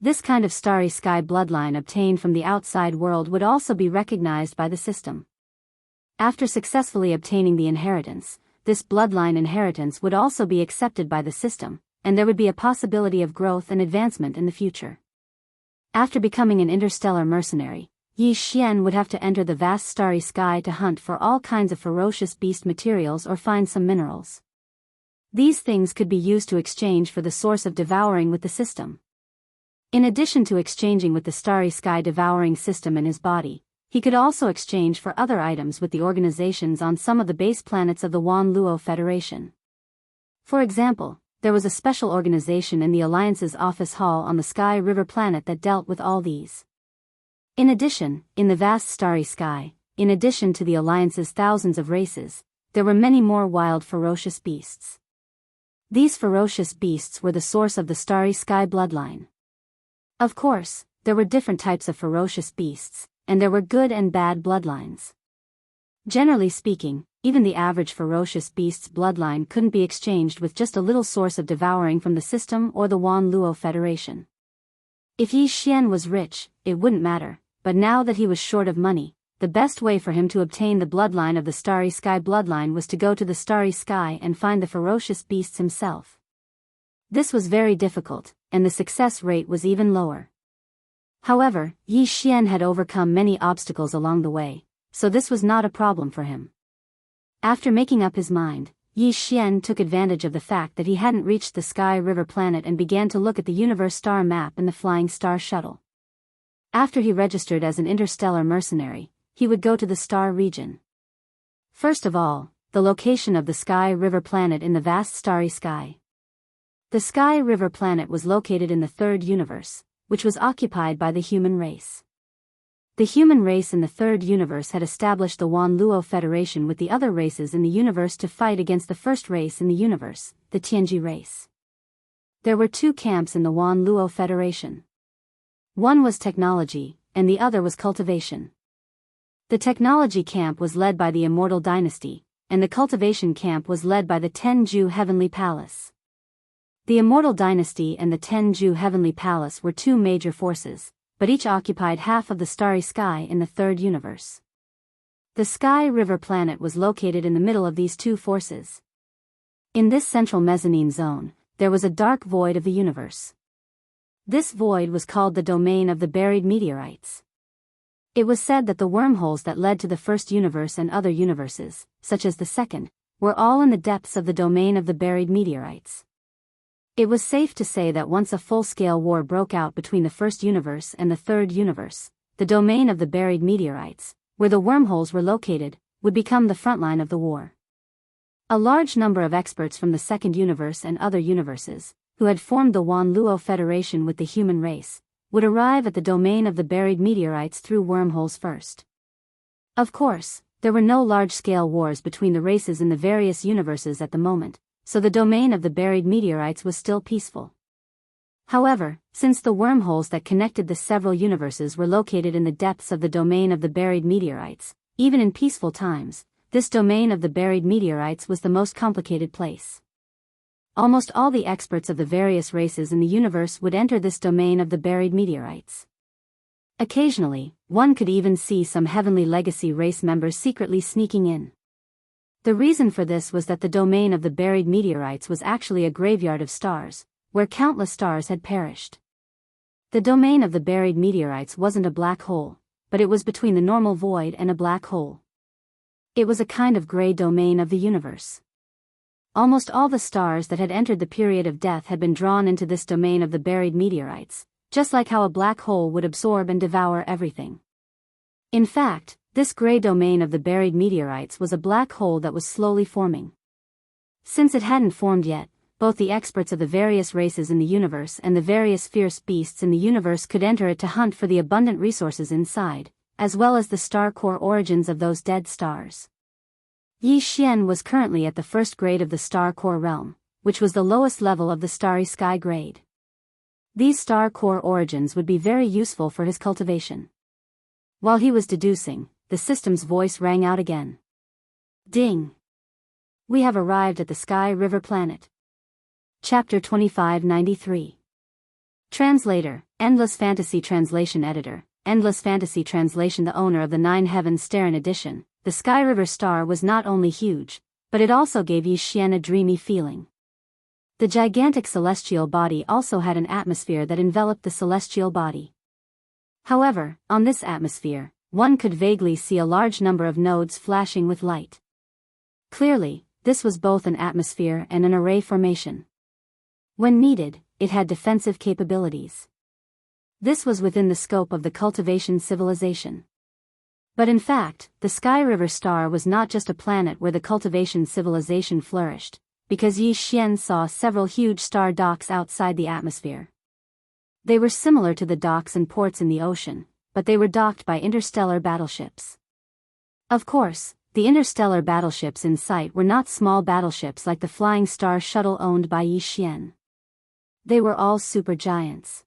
This kind of starry sky bloodline obtained from the outside world would also be recognized by the system. After successfully obtaining the inheritance, this bloodline inheritance would also be accepted by the system, and there would be a possibility of growth and advancement in the future. After becoming an interstellar mercenary, Yi Xian would have to enter the vast starry sky to hunt for all kinds of ferocious beast materials or find some minerals. These things could be used to exchange for the source of devouring with the system. In addition to exchanging with the starry sky devouring system in his body, he could also exchange for other items with the organizations on some of the base planets of the Wan Luo Federation. For example, there was a special organization in the Alliance's office hall on the Sky River planet that dealt with all these. In addition, in the vast starry sky, in addition to the Alliance's thousands of races, there were many more wild ferocious beasts. These ferocious beasts were the source of the starry sky bloodline. Of course, there were different types of ferocious beasts, and there were good and bad bloodlines. Generally speaking, even the average ferocious beast's bloodline couldn't be exchanged with just a little source of devouring from the system or the Wan Luo Federation. If Yi Xian was rich, it wouldn't matter, but now that he was short of money, the best way for him to obtain the bloodline of the Starry Sky bloodline was to go to the Starry Sky and find the ferocious beasts himself. This was very difficult, and the success rate was even lower. However, Yi Xian had overcome many obstacles along the way, so this was not a problem for him. After making up his mind, Yi Xian took advantage of the fact that he hadn't reached the Sky River planet and began to look at the universe star map in the Flying Star Shuttle. After he registered as an interstellar mercenary, he would go to the star region. First of all, the location of the Sky River planet in the vast starry sky. The Sky River planet was located in the third universe, which was occupied by the human race. The human race in the third universe had established the Wan Luo Federation with the other races in the universe to fight against the first race in the universe, the Tianji race. There were two camps in the Wan Luo Federation. One was technology, and the other was cultivation. The technology camp was led by the Immortal Dynasty, and the cultivation camp was led by the Tenju Heavenly Palace. The Immortal Dynasty and the Tenju Heavenly Palace were two major forces, but each occupied half of the starry sky in the third universe. The Sky River planet was located in the middle of these two forces. In this central mezzanine zone, there was a dark void of the universe. This void was called the domain of the buried meteorites. It was said that the wormholes that led to the first universe and other universes, such as the second, were all in the depths of the domain of the buried meteorites. It was safe to say that once a full-scale war broke out between the first universe and the third universe, the domain of the buried meteorites, where the wormholes were located, would become the front line of the war. A large number of experts from the second universe and other universes, who had formed the Wan Luo Federation with the human race, would arrive at the domain of the buried meteorites through wormholes first. Of course, there were no large-scale wars between the races in the various universes at the moment, so the domain of the buried meteorites was still peaceful. However, since the wormholes that connected the several universes were located in the depths of the domain of the buried meteorites, even in peaceful times, this domain of the buried meteorites was the most complicated place. Almost all the experts of the various races in the universe would enter this domain of the buried meteorites. Occasionally, one could even see some Heavenly Legacy race members secretly sneaking in. The reason for this was that the domain of the buried meteorites was actually a graveyard of stars, where countless stars had perished. The domain of the buried meteorites wasn't a black hole, but it was between the normal void and a black hole. It was a kind of gray domain of the universe. Almost all the stars that had entered the period of death had been drawn into this domain of the buried meteorites, just like how a black hole would absorb and devour everything. In fact, this gray domain of the buried meteorites was a black hole that was slowly forming. Since it hadn't formed yet, both the experts of the various races in the universe and the various fierce beasts in the universe could enter it to hunt for the abundant resources inside, as well as the star core origins of those dead stars. Yi Xian was currently at the first grade of the star core realm, which was the lowest level of the starry sky grade. These star core origins would be very useful for his cultivation. While he was deducing, the system's voice rang out again. Ding! We have arrived at the Sky River planet. Chapter 2593. Translator, Endless Fantasy Translation Editor, Endless Fantasy Translation. The owner of the Nine Heavens Starin edition, the Sky River star was not only huge, but it also gave Yi Xian a dreamy feeling. The gigantic celestial body also had an atmosphere that enveloped the celestial body. However, on this atmosphere, one could vaguely see a large number of nodes flashing with light. Clearly, this was both an atmosphere and an array formation. When needed, it had defensive capabilities. This was within the scope of the cultivation civilization. But in fact, the Sky River star was not just a planet where the cultivation civilization flourished, because Yi Xian saw several huge star docks outside the atmosphere. They were similar to the docks and ports in the ocean, but they were docked by interstellar battleships. Of course, the interstellar battleships in sight were not small battleships like the Flying Star shuttle owned by Yi Xian. They were all supergiants.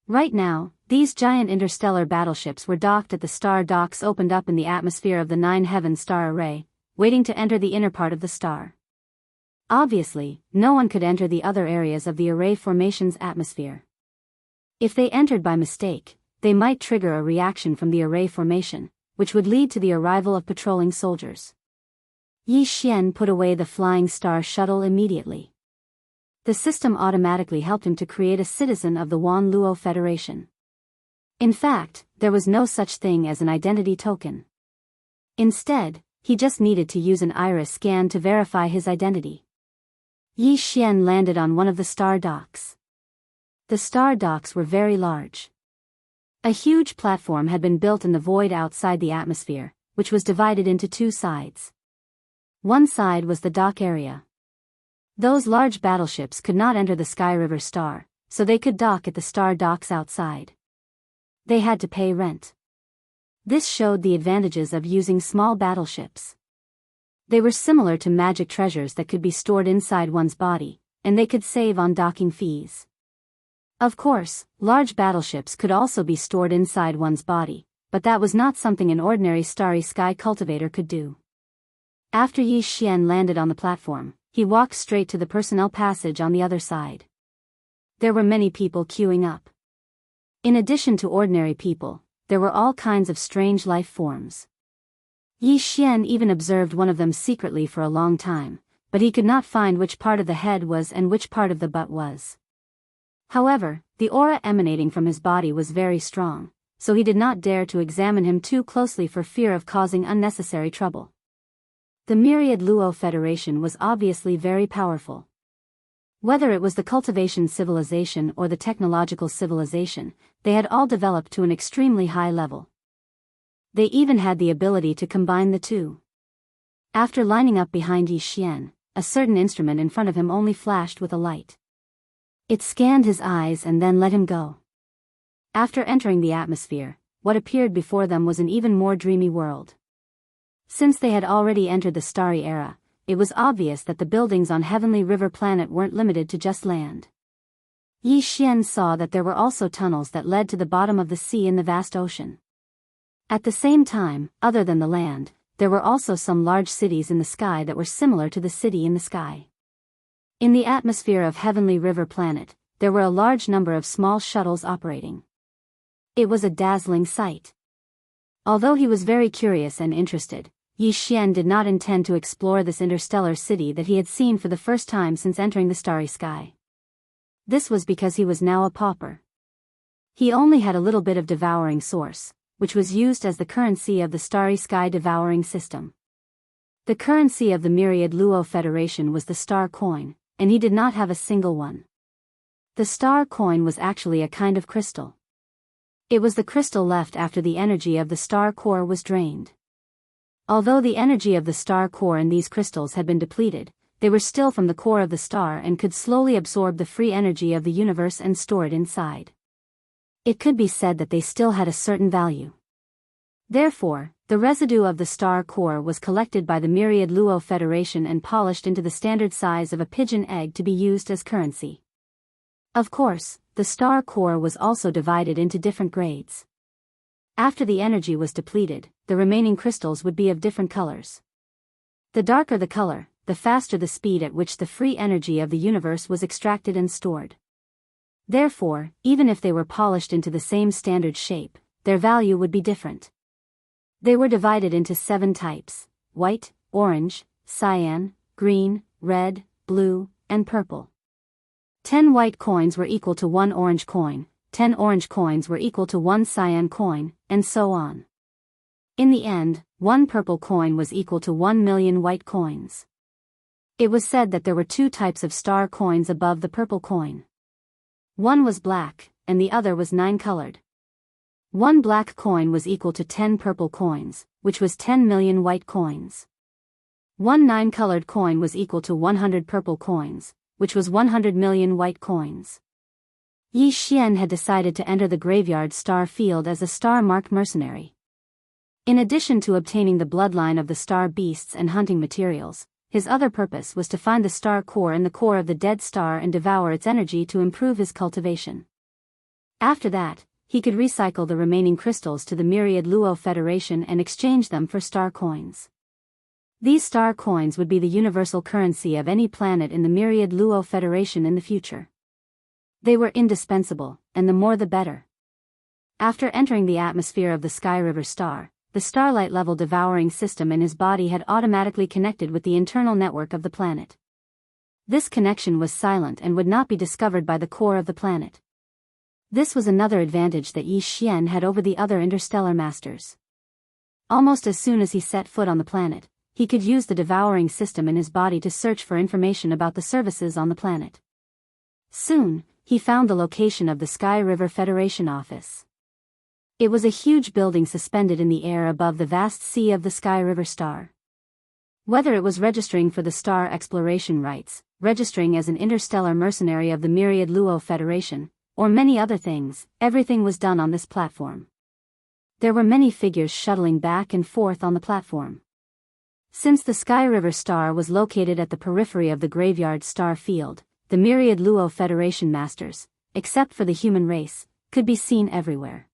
Right now, these giant interstellar battleships were docked at the star docks opened up in the atmosphere of the Nine Heaven star array, waiting to enter the inner part of the star. Obviously, no one could enter the other areas of the array formation's atmosphere. If they entered by mistake, they might trigger a reaction from the array formation, which would lead to the arrival of patrolling soldiers. Yi Xian put away the Flying Star shuttle immediately. The system automatically helped him to create a citizen of the Wan Luo Federation. In fact, there was no such thing as an identity token. Instead, he just needed to use an iris scan to verify his identity. Yi Xian landed on one of the star docks. The star docks were very large. A huge platform had been built in the void outside the atmosphere, which was divided into two sides. One side was the dock area. Those large battleships could not enter the Sky River star, so they could dock at the star docks outside. They had to pay rent. This showed the advantages of using small battleships. They were similar to magic treasures that could be stored inside one's body, and they could save on docking fees. Of course, large battleships could also be stored inside one's body, but that was not something an ordinary starry sky cultivator could do. After Yi Xian landed on the platform, he walked straight to the personnel passage on the other side. There were many people queuing up. In addition to ordinary people, there were all kinds of strange life forms. Yi Xian even observed one of them secretly for a long time, but he could not find which part of the head was and which part of the butt was. However, the aura emanating from his body was very strong, so he did not dare to examine him too closely for fear of causing unnecessary trouble. The Myriad Luo Federation was obviously very powerful. Whether it was the cultivation civilization or the technological civilization, they had all developed to an extremely high level. They even had the ability to combine the two. After lining up behind Yi Xian, a certain instrument in front of him only flashed with a light. It scanned his eyes and then let him go. After entering the atmosphere, what appeared before them was an even more dreamy world. Since they had already entered the starry era, it was obvious that the buildings on Heavenly River Planet weren't limited to just land. Yi Xian saw that there were also tunnels that led to the bottom of the sea in the vast ocean. At the same time, other than the land, there were also some large cities in the sky that were similar to the city in the sky. In the atmosphere of Heavenly River Planet, there were a large number of small shuttles operating. It was a dazzling sight. Although he was very curious and interested, Yi Xian did not intend to explore this interstellar city that he had seen for the first time since entering the starry sky. This was because he was now a pauper. He only had a little bit of devouring source, which was used as the currency of the starry sky devouring system. The currency of the myriad Luo Federation was the star coin, and he did not have a single one. The star coin was actually a kind of crystal. It was the crystal left after the energy of the star core was drained. Although the energy of the star core in these crystals had been depleted, they were still from the core of the star and could slowly absorb the free energy of the universe and store it inside. It could be said that they still had a certain value. Therefore, the residue of the star core was collected by the myriad Luo Federation and polished into the standard size of a pigeon egg to be used as currency. Of course, the star core was also divided into different grades. After the energy was depleted, the remaining crystals would be of different colors. The darker the color, the faster the speed at which the free energy of the universe was extracted and stored. Therefore, even if they were polished into the same standard shape, their value would be different. They were divided into 7 types: white, orange, cyan, green, red, blue, and purple. 10 white coins were equal to 1 orange coin, 10 orange coins were equal to 1 cyan coin, and so on. In the end, 1 purple coin was equal to 1 million white coins. It was said that there were 2 types of star coins above the purple coin. One was black, and the other was 9-colored. 1 black coin was equal to 10 purple coins, which was 10 million white coins. 1 9-colored coin was equal to 100 purple coins, which was 100 million white coins. Yi Xian had decided to enter the graveyard star field as a star-marked mercenary. In addition to obtaining the bloodline of the star beasts and hunting materials, his other purpose was to find the star core in the core of the dead star and devour its energy to improve his cultivation. After that, he could recycle the remaining crystals to the myriad Luo Federation and exchange them for star coins. These star coins would be the universal currency of any planet in the myriad Luo Federation in the future. They were indispensable, and the more the better. After entering the atmosphere of the Sky River star, the starlight-level devouring system in his body had automatically connected with the internal network of the planet. This connection was silent and would not be discovered by the core of the planet. This was another advantage that Yi Xian had over the other interstellar masters. Almost as soon as he set foot on the planet, he could use the devouring system in his body to search for information about the services on the planet. Soon, he found the location of the Sky River Federation office. It was a huge building suspended in the air above the vast sea of the Sky River star. Whether it was registering for the star exploration rights, registering as an interstellar mercenary of the myriad Luo Federation, or many other things, everything was done on this platform. There were many figures shuttling back and forth on the platform. Since the Sky River star was located at the periphery of the graveyard star field, the myriad Luo Federation masters, except for the human race, could be seen everywhere.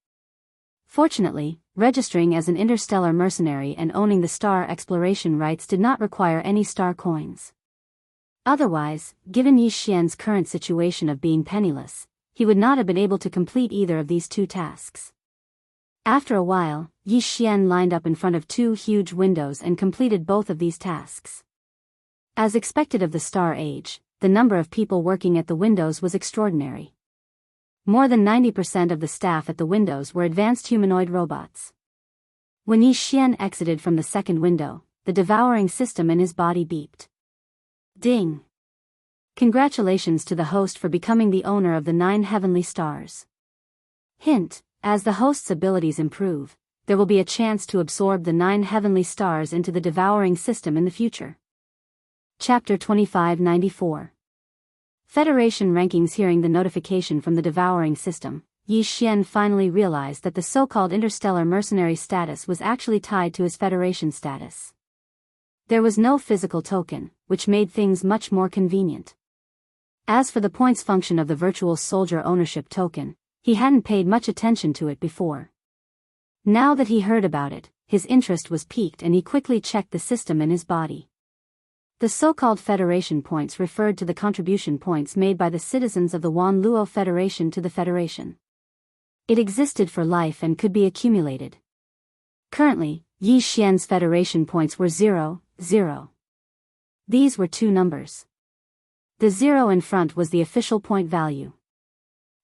Fortunately, registering as an interstellar mercenary and owning the star exploration rights did not require any star coins. Otherwise, given Yi Xian's current situation of being penniless, he would not have been able to complete either of these 2 tasks. After a while, Yi Xian lined up in front of 2 huge windows and completed both of these tasks. As expected of the star age, the number of people working at the windows was extraordinary. More than 90% of the staff at the windows were advanced humanoid robots. When Yi Xian exited from the second window, the devouring system in his body beeped. Ding! Congratulations to the host for becoming the owner of the 9 heavenly stars. Hint: as the host's abilities improve, there will be a chance to absorb the 9 heavenly stars into the devouring system in the future. Chapter 2594. Federation rankings. Hearing the notification from the devouring system, Yi Xian finally realized that the so-called interstellar mercenary status was actually tied to his Federation status. There was no physical token, which made things much more convenient. As for the points function of the virtual soldier ownership token, he hadn't paid much attention to it before. Now that he heard about it, his interest was piqued and he quickly checked the system in his body. The so-called Federation points referred to the contribution points made by the citizens of the Wanluo Federation to the Federation. It existed for life and could be accumulated. Currently, Yi Xian's Federation points were 0, 0. These were two numbers. The 0 in front was the official point value.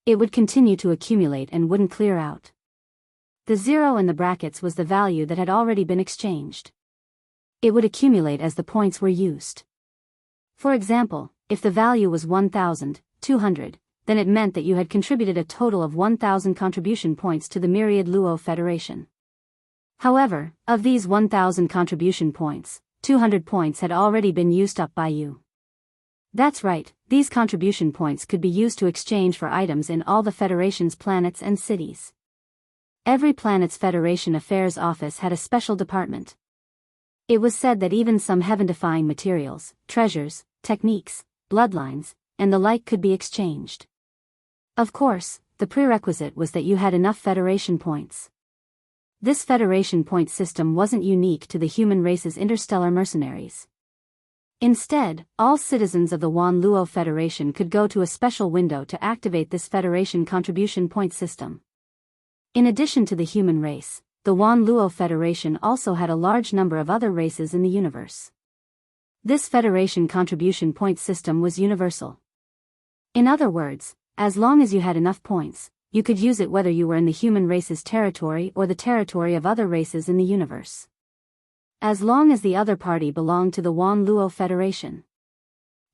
It would continue to accumulate and wouldn't clear out. The 0 in the brackets was the value that had already been exchanged. It would accumulate as the points were used. For example, if the value was 1,200, then it meant that you had contributed a total of 1,000 contribution points to the Myriad Luo Federation. However, of these 1,000 contribution points, 200 points had already been used up by you. That's right, these contribution points could be used to exchange for items in all the Federation's planets and cities. Every planet's Federation Affairs Office had a special department. It was said that even some heaven-defying materials, treasures, techniques, bloodlines, and the like could be exchanged. Of course, the prerequisite was that you had enough Federation points. This Federation point system wasn't unique to the human race's interstellar mercenaries. Instead, all citizens of the Wanluo Federation could go to a special window to activate this Federation contribution point system. In addition to the human race, the Wanluo Federation also had a large number of other races in the universe. This Federation contribution point system was universal. In other words, as long as you had enough points, you could use it whether you were in the human race's territory or the territory of other races in the universe. As long as the other party belonged to the Wanluo Federation.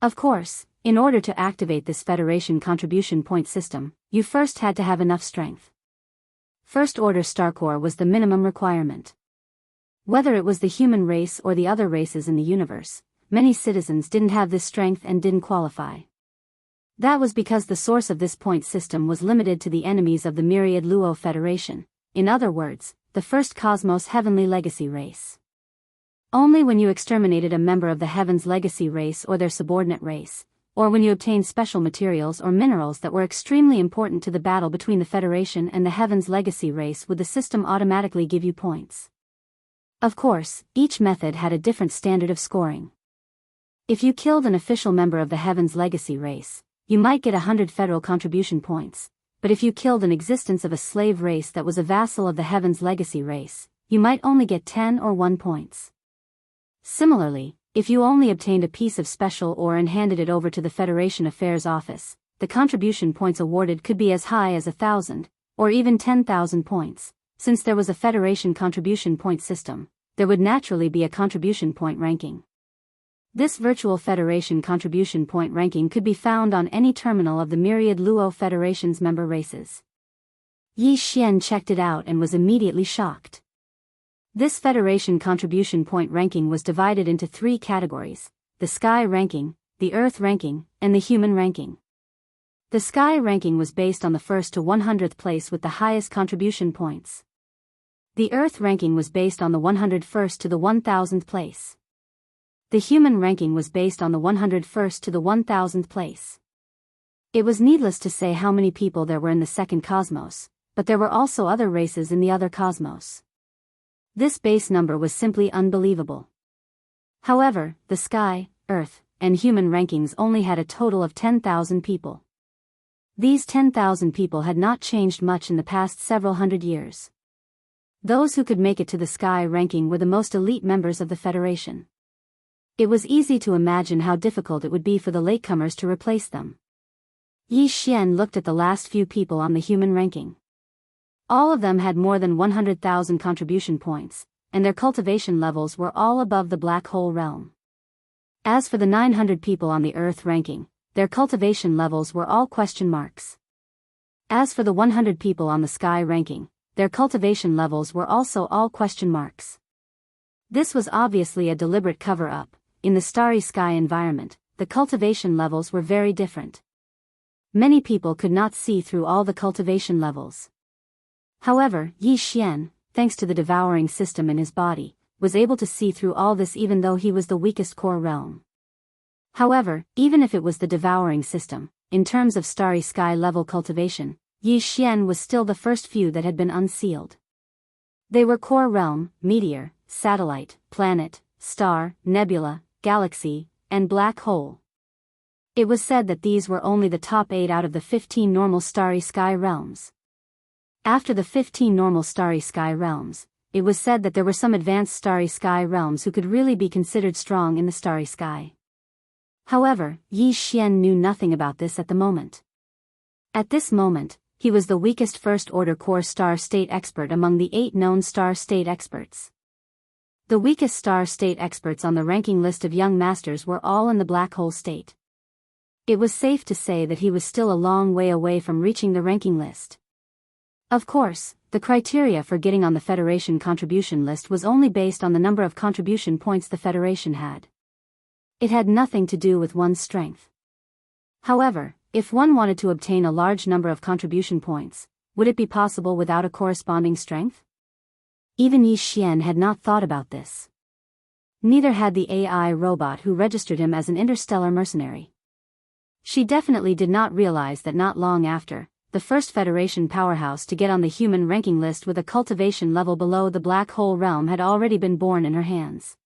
Of course, in order to activate this Federation contribution point system, you first had to have enough strength. First Order Starcore was the minimum requirement. Whether it was the human race or the other races in the universe, many citizens didn't have this strength and didn't qualify. That was because the source of this point system was limited to the enemies of the Myriad Luo Federation, in other words, the first Cosmos Heavenly Legacy race. Only when you exterminated a member of the Heaven's Legacy race or their subordinate race, or when you obtained special materials or minerals that were extremely important to the battle between the Federation and the Heaven's Legacy race, would the system automatically give you points. Of course, each method had a different standard of scoring. If you killed an official member of the Heaven's Legacy race, you might get 100 federal contribution points, but if you killed an existence of a slave race that was a vassal of the Heaven's Legacy race, you might only get 10 or 1 points. Similarly, if you only obtained a piece of special ore and handed it over to the Federation Affairs Office, the contribution points awarded could be as high as 1,000, or even 10,000 points. Since there was a Federation contribution point system, there would naturally be a contribution point ranking. This virtual Federation contribution point ranking could be found on any terminal of the Myriad Luo Federation's member races. Yi Xian checked it out and was immediately shocked. This Federation contribution point ranking was divided into 3 categories: the Sky ranking, the Earth ranking, and the Human ranking. The Sky ranking was based on the 1st to 100th place with the highest contribution points. The Earth ranking was based on the 101st to the 1000th place. The Human ranking was based on the 101st to the 1000th place. It was needless to say how many people there were in the second cosmos, but there were also other races in the other cosmos. This base number was simply unbelievable. However, the Sky, Earth, and Human rankings only had a total of 10,000 people. These 10,000 people had not changed much in the past several hundred years. Those who could make it to the Sky ranking were the most elite members of the Federation. It was easy to imagine how difficult it would be for the latecomers to replace them. Yi Xian looked at the last few people on the Human ranking. All of them had more than 100,000 contribution points, and their cultivation levels were all above the black hole realm. As for the 900 people on the Earth ranking, their cultivation levels were all question marks. As for the 100 people on the Sky ranking, their cultivation levels were also all question marks. This was obviously a deliberate cover-up. In the starry sky environment, the cultivation levels were very different. Many people could not see through all the cultivation levels. However, Yi Xian, thanks to the devouring system in his body, was able to see through all this even though he was the weakest core realm. However, even if it was the devouring system, in terms of starry sky level cultivation, Yi Xian was still the first few that had been unsealed. They were core realm, meteor, satellite, planet, star, nebula, galaxy, and black hole. It was said that these were only the top 8 out of the 15 normal starry sky realms. After the 15 normal starry sky realms, it was said that there were some advanced starry sky realms who could really be considered strong in the starry sky. However, Yi Xian knew nothing about this at the moment. At this moment, he was the weakest first-order core star state expert among the 8 known star state experts. The weakest star state experts on the ranking list of young masters were all in the black hole state. It was safe to say that he was still a long way away from reaching the ranking list. Of course, the criteria for getting on the Federation contribution list was only based on the number of contribution points the Federation had. It had nothing to do with one's strength. However, if one wanted to obtain a large number of contribution points, would it be possible without a corresponding strength? Even Yi Xian had not thought about this. Neither had the AI robot who registered him as an interstellar mercenary. She definitely did not realize that not long after, the first Federation powerhouse to get on the human ranking list with a cultivation level below the black hole realm had already been born in her hands.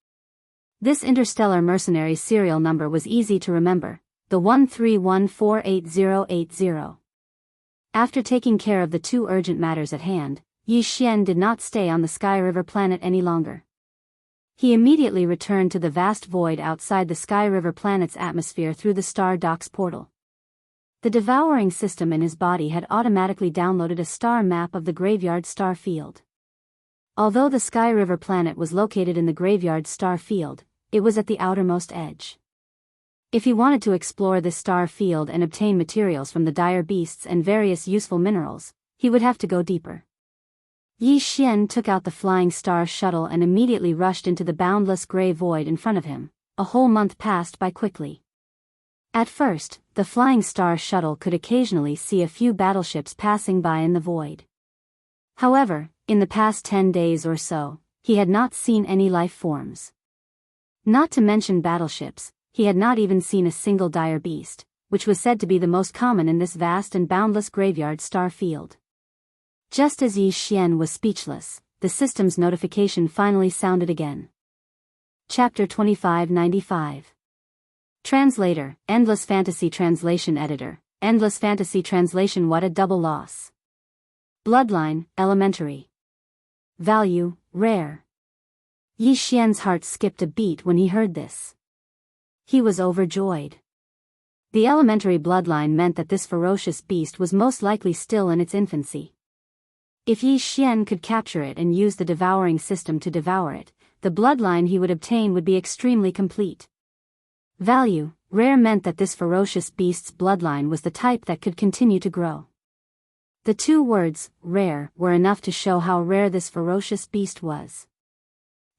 This interstellar mercenary's serial number was easy to remember, the 131488080. After taking care of the 2 urgent matters at hand, Yi Xian did not stay on the Sky River planet any longer. He immediately returned to the vast void outside the Sky River planet's atmosphere through the Star Docks portal. The devouring system in his body had automatically downloaded a star map of the graveyard star field. Although the Sky River planet was located in the graveyard star field, it was at the outermost edge. If he wanted to explore this star field and obtain materials from the dire beasts and various useful minerals, he would have to go deeper. Yi Xian took out the flying star shuttle and immediately rushed into the boundless gray void in front of him. A whole month passed by quickly. At first, the flying star shuttle could occasionally see a few battleships passing by in the void. However, in the past 10 days or so, he had not seen any life forms. Not to mention battleships, he had not even seen a single dire beast, which was said to be the most common in this vast and boundless graveyard star field. Just as Yi Xian was speechless, the system's notification finally sounded again. Chapter 2595. Translator, Endless Fantasy Translation Editor, Endless Fantasy Translation. What a double loss. Bloodline, Elementary. Value, Rare. Yi Xian's heart skipped a beat when he heard this. He was overjoyed. The elementary bloodline meant that this ferocious beast was most likely still in its infancy. If Yi Xian could capture it and use the devouring system to devour it, the bloodline he would obtain would be extremely complete. Value, Rare meant that this ferocious beast's bloodline was the type that could continue to grow. The 2 words, rare, were enough to show how rare this ferocious beast was.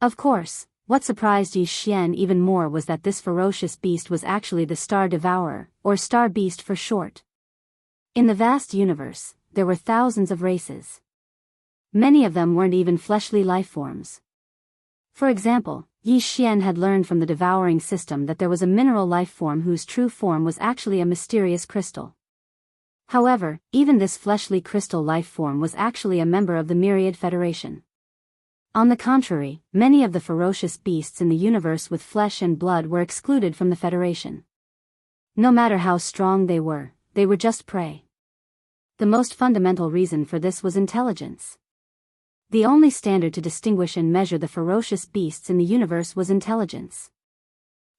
Of course, what surprised Yi Xian even more was that this ferocious beast was actually the Star Devourer, or Star Beast for short. In the vast universe, there were thousands of races. Many of them weren't even fleshly life forms. For example, Yi Xian had learned from the devouring system that there was a mineral life form whose true form was actually a mysterious crystal. However, even this fleshly crystal life form was actually a member of the Myriad Federation. On the contrary, many of the ferocious beasts in the universe with flesh and blood were excluded from the Federation. No matter how strong they were just prey. The most fundamental reason for this was intelligence. The only standard to distinguish and measure the ferocious beasts in the universe was intelligence.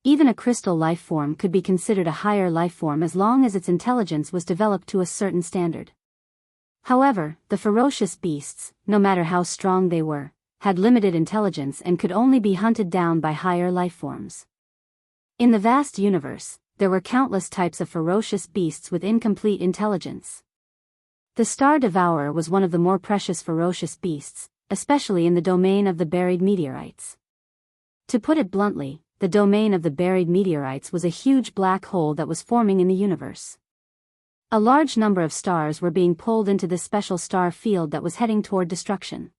Even a crystal life form could be considered a higher life form as long as its intelligence was developed to a certain standard. However, the ferocious beasts, no matter how strong they were, had limited intelligence and could only be hunted down by higher life forms. In the vast universe, there were countless types of ferocious beasts with incomplete intelligence. The Star Devourer was one of the more precious ferocious beasts, especially in the domain of the buried meteorites. To put it bluntly, the domain of the buried meteorites was a huge black hole that was forming in the universe. A large number of stars were being pulled into this special star field that was heading toward destruction.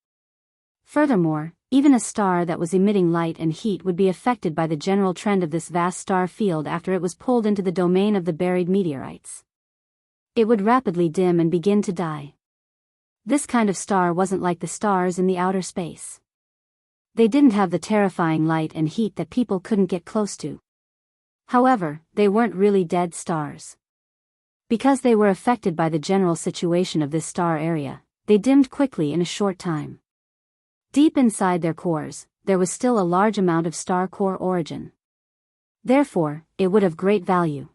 Furthermore, Even a star that was emitting light and heat would be affected by the general trend of this vast star field after it was pulled into the domain of the buried meteorites. It would rapidly dim and begin to die. This kind of star wasn't like the stars in the outer space. They didn't have the terrifying light and heat that people couldn't get close to. However, they weren't really dead stars. Because they were affected by the general situation of this star area, they dimmed quickly in a short time. Deep inside their cores, there was still a large amount of star core origin. Therefore, it would have great value.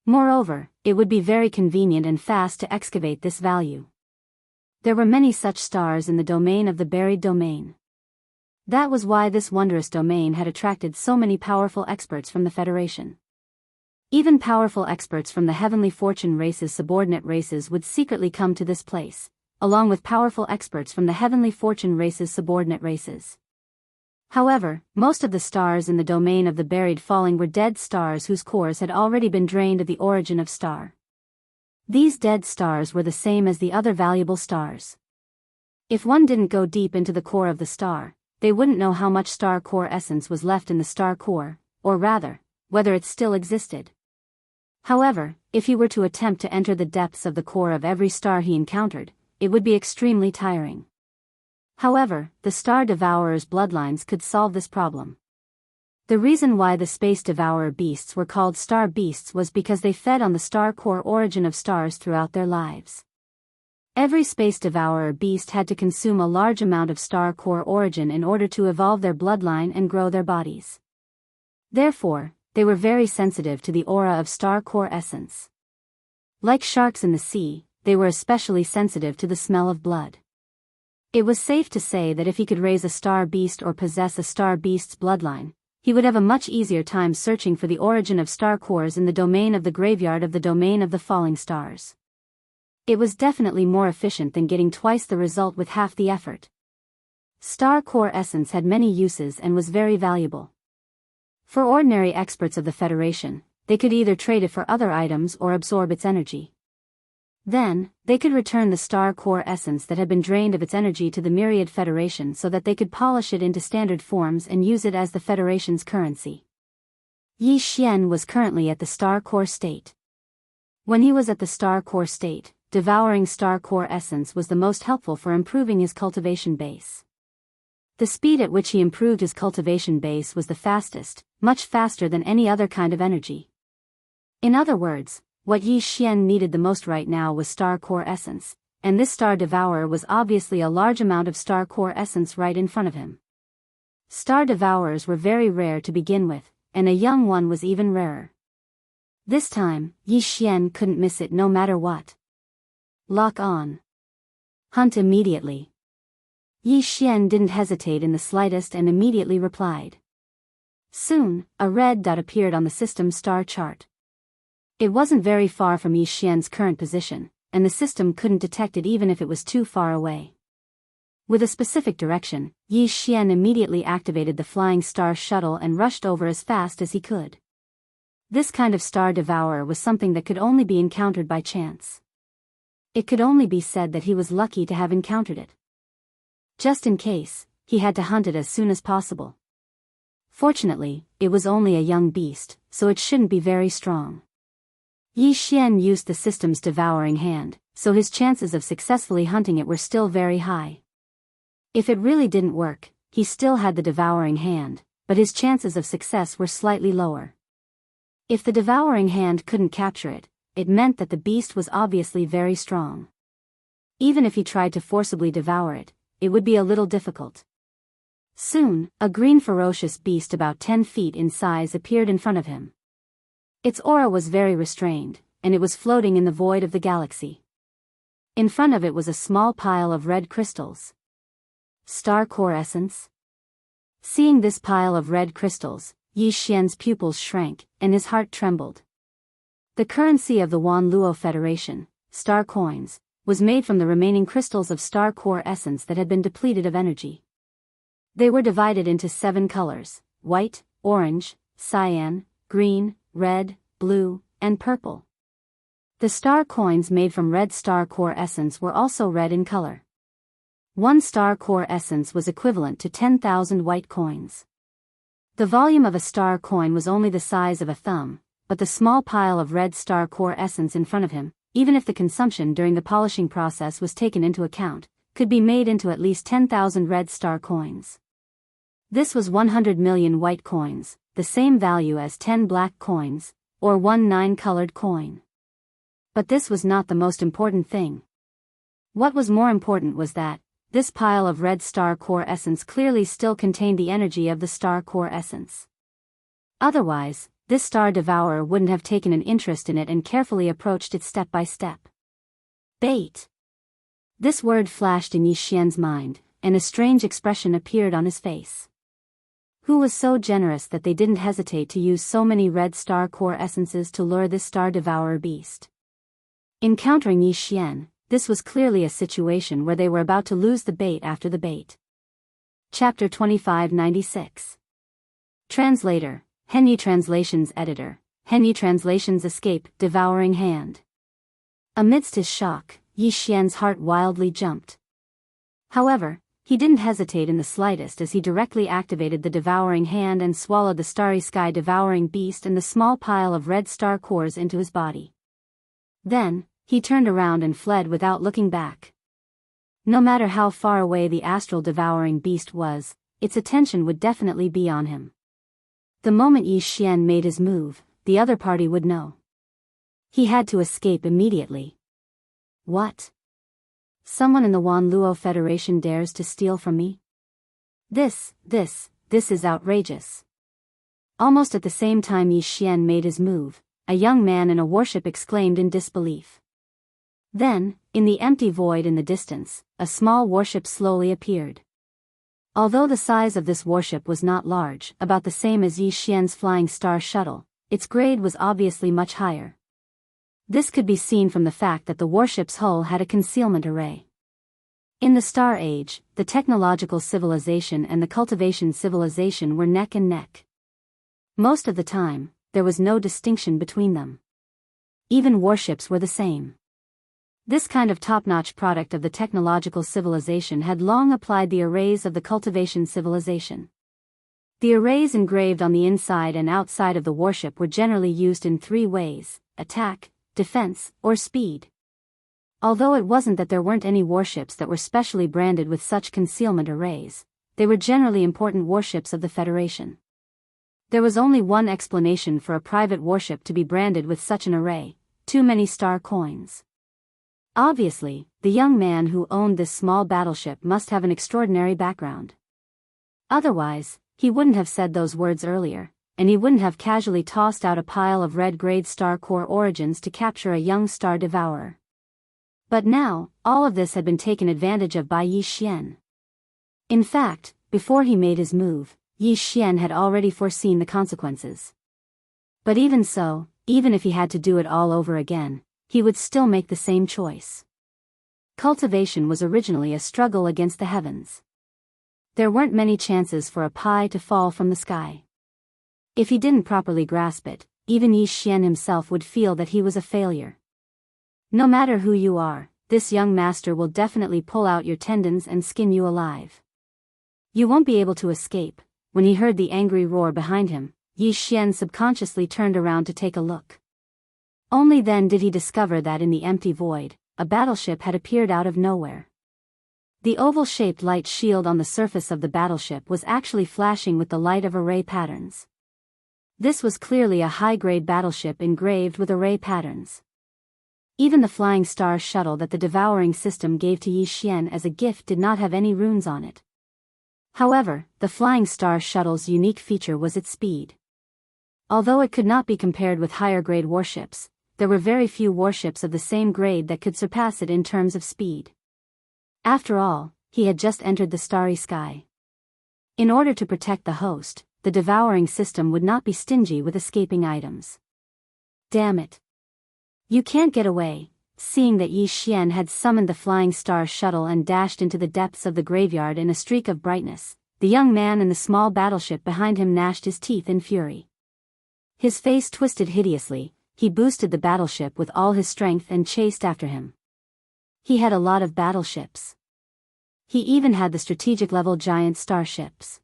Moreover, it would be very convenient and fast to excavate this value. There were many such stars in the domain of the buried domain. That was why this wondrous domain had attracted so many powerful experts from the Federation. Even powerful experts from the heavenly fortune races, subordinate races, would secretly come to this place, along with powerful experts from the heavenly fortune races, subordinate races. However, most of the stars in the domain of the buried falling were dead stars whose cores had already been drained of the origin of star. These dead stars were the same as the other valuable stars. If one didn't go deep into the core of the star, they wouldn't know how much star core essence was left in the star core, or rather, whether it still existed. However, if he were to attempt to enter the depths of the core of every star he encountered, it would be extremely tiring. However, the Star Devourer's bloodlines could solve this problem. The reason why the Space Devourer beasts were called star beasts was because they fed on the star core origin of stars throughout their lives. Every Space Devourer beast had to consume a large amount of star core origin in order to evolve their bloodline and grow their bodies. Therefore, they were very sensitive to the aura of star core essence. Like sharks in the sea, they were especially sensitive to the smell of blood. It was safe to say that if he could raise a star beast or possess a star beast's bloodline, he would have a much easier time searching for the origin of star cores in the domain of the graveyard of the domain of the falling stars. It was definitely more efficient than getting twice the result with half the effort. Star core essence had many uses and was very valuable. For ordinary experts of the Federation, they could either trade it for other items or absorb its energy. Then, they could return the star core essence that had been drained of its energy to the Myriad Federation so that they could polish it into standard forms and use it as the Federation's currency. Yi Xian was currently at the star core state. When he was at the star core state, devouring star core essence was the most helpful for improving his cultivation base. The speed at which he improved his cultivation base was the fastest, much faster than any other kind of energy. In other words, what Yi Xian needed the most right now was star core essence, and this Star Devourer was obviously a large amount of star core essence right in front of him. Star Devourers were very rare to begin with, and a young one was even rarer. This time, Yi Xian couldn't miss it no matter what. Lock on. Hunt immediately. Yi Xian didn't hesitate in the slightest and immediately replied. Soon, a red dot appeared on the system's star chart. It wasn't very far from Yi Xian's current position, and the system couldn't detect it even if it was too far away. With a specific direction, Yi Xian immediately activated the flying star shuttle and rushed over as fast as he could. This kind of star devourer was something that could only be encountered by chance. It could only be said that he was lucky to have encountered it. Just in case, he had to hunt it as soon as possible. Fortunately, it was only a young beast, so it shouldn't be very strong. Yi Xian used the system's devouring hand, so his chances of successfully hunting it were still very high. If it really didn't work, he still had the devouring hand, but his chances of success were slightly lower. If the devouring hand couldn't capture it, it meant that the beast was obviously very strong. Even if he tried to forcibly devour it, it would be a little difficult. Soon, a green ferocious beast about 10 feet in size appeared in front of him. Its aura was very restrained, and it was floating in the void of the galaxy. In front of it was a small pile of red crystals. Star core essence? Seeing this pile of red crystals, Yi Xian's pupils shrank, and his heart trembled. The currency of the Wanluo Federation, star coins, was made from the remaining crystals of star core essence that had been depleted of energy. They were divided into 7 colors: white, orange, cyan, green, red, blue, and purple. The star coins made from red star core essence were also red in color. One star core essence was equivalent to 10,000 white coins. The volume of a star coin was only the size of a thumb, but the small pile of red star core essence in front of him, even if the consumption during the polishing process was taken into account, could be made into at least 10,000 red star coins. This was 100 million white coins, the same value as 10 black coins, or 1 9-colored coin. But this was not the most important thing. What was more important was that, this pile of red star core essence clearly still contained the energy of the star core essence. Otherwise, this star devourer wouldn't have taken an interest in it and carefully approached it step by step. Bait. This word flashed in Yi Xian's mind, and a strange expression appeared on his face. Who was so generous that they didn't hesitate to use so many red star core essences to lure this star devourer beast? Encountering Yi Xian, this was clearly a situation where they were about to lose the bait after the bait. Chapter 2596. Translator, Henyi Translations Editor, Henyi Translations Escape, Devouring Hand. Amidst his shock, Yi Xian's heart wildly jumped. However, he didn't hesitate in the slightest as he directly activated the devouring hand and swallowed the starry sky devouring beast and the small pile of red star cores into his body. Then, he turned around and fled without looking back. No matter how far away the astral devouring beast was, its attention would definitely be on him. The moment Yi Xian made his move, the other party would know. He had to escape immediately. What? Someone in the Wanluo Federation dares to steal from me? This is outrageous. Almost at the same time Yi Xian made his move, a young man in a warship exclaimed in disbelief. Then, in the empty void in the distance, a small warship slowly appeared. Although the size of this warship was not large, about the same as Yi Xian's flying star shuttle, its grade was obviously much higher. This could be seen from the fact that the warship's hull had a concealment array. In the Star Age, the technological civilization and the cultivation civilization were neck and neck. Most of the time, there was no distinction between them. Even warships were the same. This kind of top-notch product of the technological civilization had long applied the arrays of the cultivation civilization. The arrays engraved on the inside and outside of the warship were generally used in 3 ways: attack, defense, or speed. Although it wasn't that there weren't any warships that were specially branded with such concealment arrays, they were generally important warships of the Federation. There was only one explanation for a private warship to be branded with such an array: too many star coins. Obviously, the young man who owned this small battleship must have an extraordinary background. Otherwise, he wouldn't have said those words earlier, and he wouldn't have casually tossed out a pile of red-grade star core origins to capture a young star devourer. But now, all of this had been taken advantage of by Yi Xian. In fact, before he made his move, Yi Xian had already foreseen the consequences. But even so, even if he had to do it all over again, he would still make the same choice. Cultivation was originally a struggle against the heavens. There weren't many chances for a pie to fall from the sky. If he didn't properly grasp it, even Yi Xian himself would feel that he was a failure. No matter who you are, this young master will definitely pull out your tendons and skin you alive. You won't be able to escape. When he heard the angry roar behind him, Yi Xian subconsciously turned around to take a look. Only then did he discover that in the empty void, a battleship had appeared out of nowhere. The oval-shaped light shield on the surface of the battleship was actually flashing with the light of array patterns. This was clearly a high-grade battleship engraved with array patterns. Even the flying star shuttle that the devouring system gave to Yi Xian as a gift did not have any runes on it. However, the flying star shuttle's unique feature was its speed. Although it could not be compared with higher-grade warships, there were very few warships of the same grade that could surpass it in terms of speed. After all, he had just entered the starry sky. In order to protect the host, the devouring system would not be stingy with escaping items. Damn it. You can't get away. Seeing that Yi Xian had summoned the flying star shuttle and dashed into the depths of the graveyard in a streak of brightness, the young man in the small battleship behind him gnashed his teeth in fury. His face twisted hideously. He boosted the battleship with all his strength and chased after him. He had a lot of battleships. He even had the strategic-level giant starships.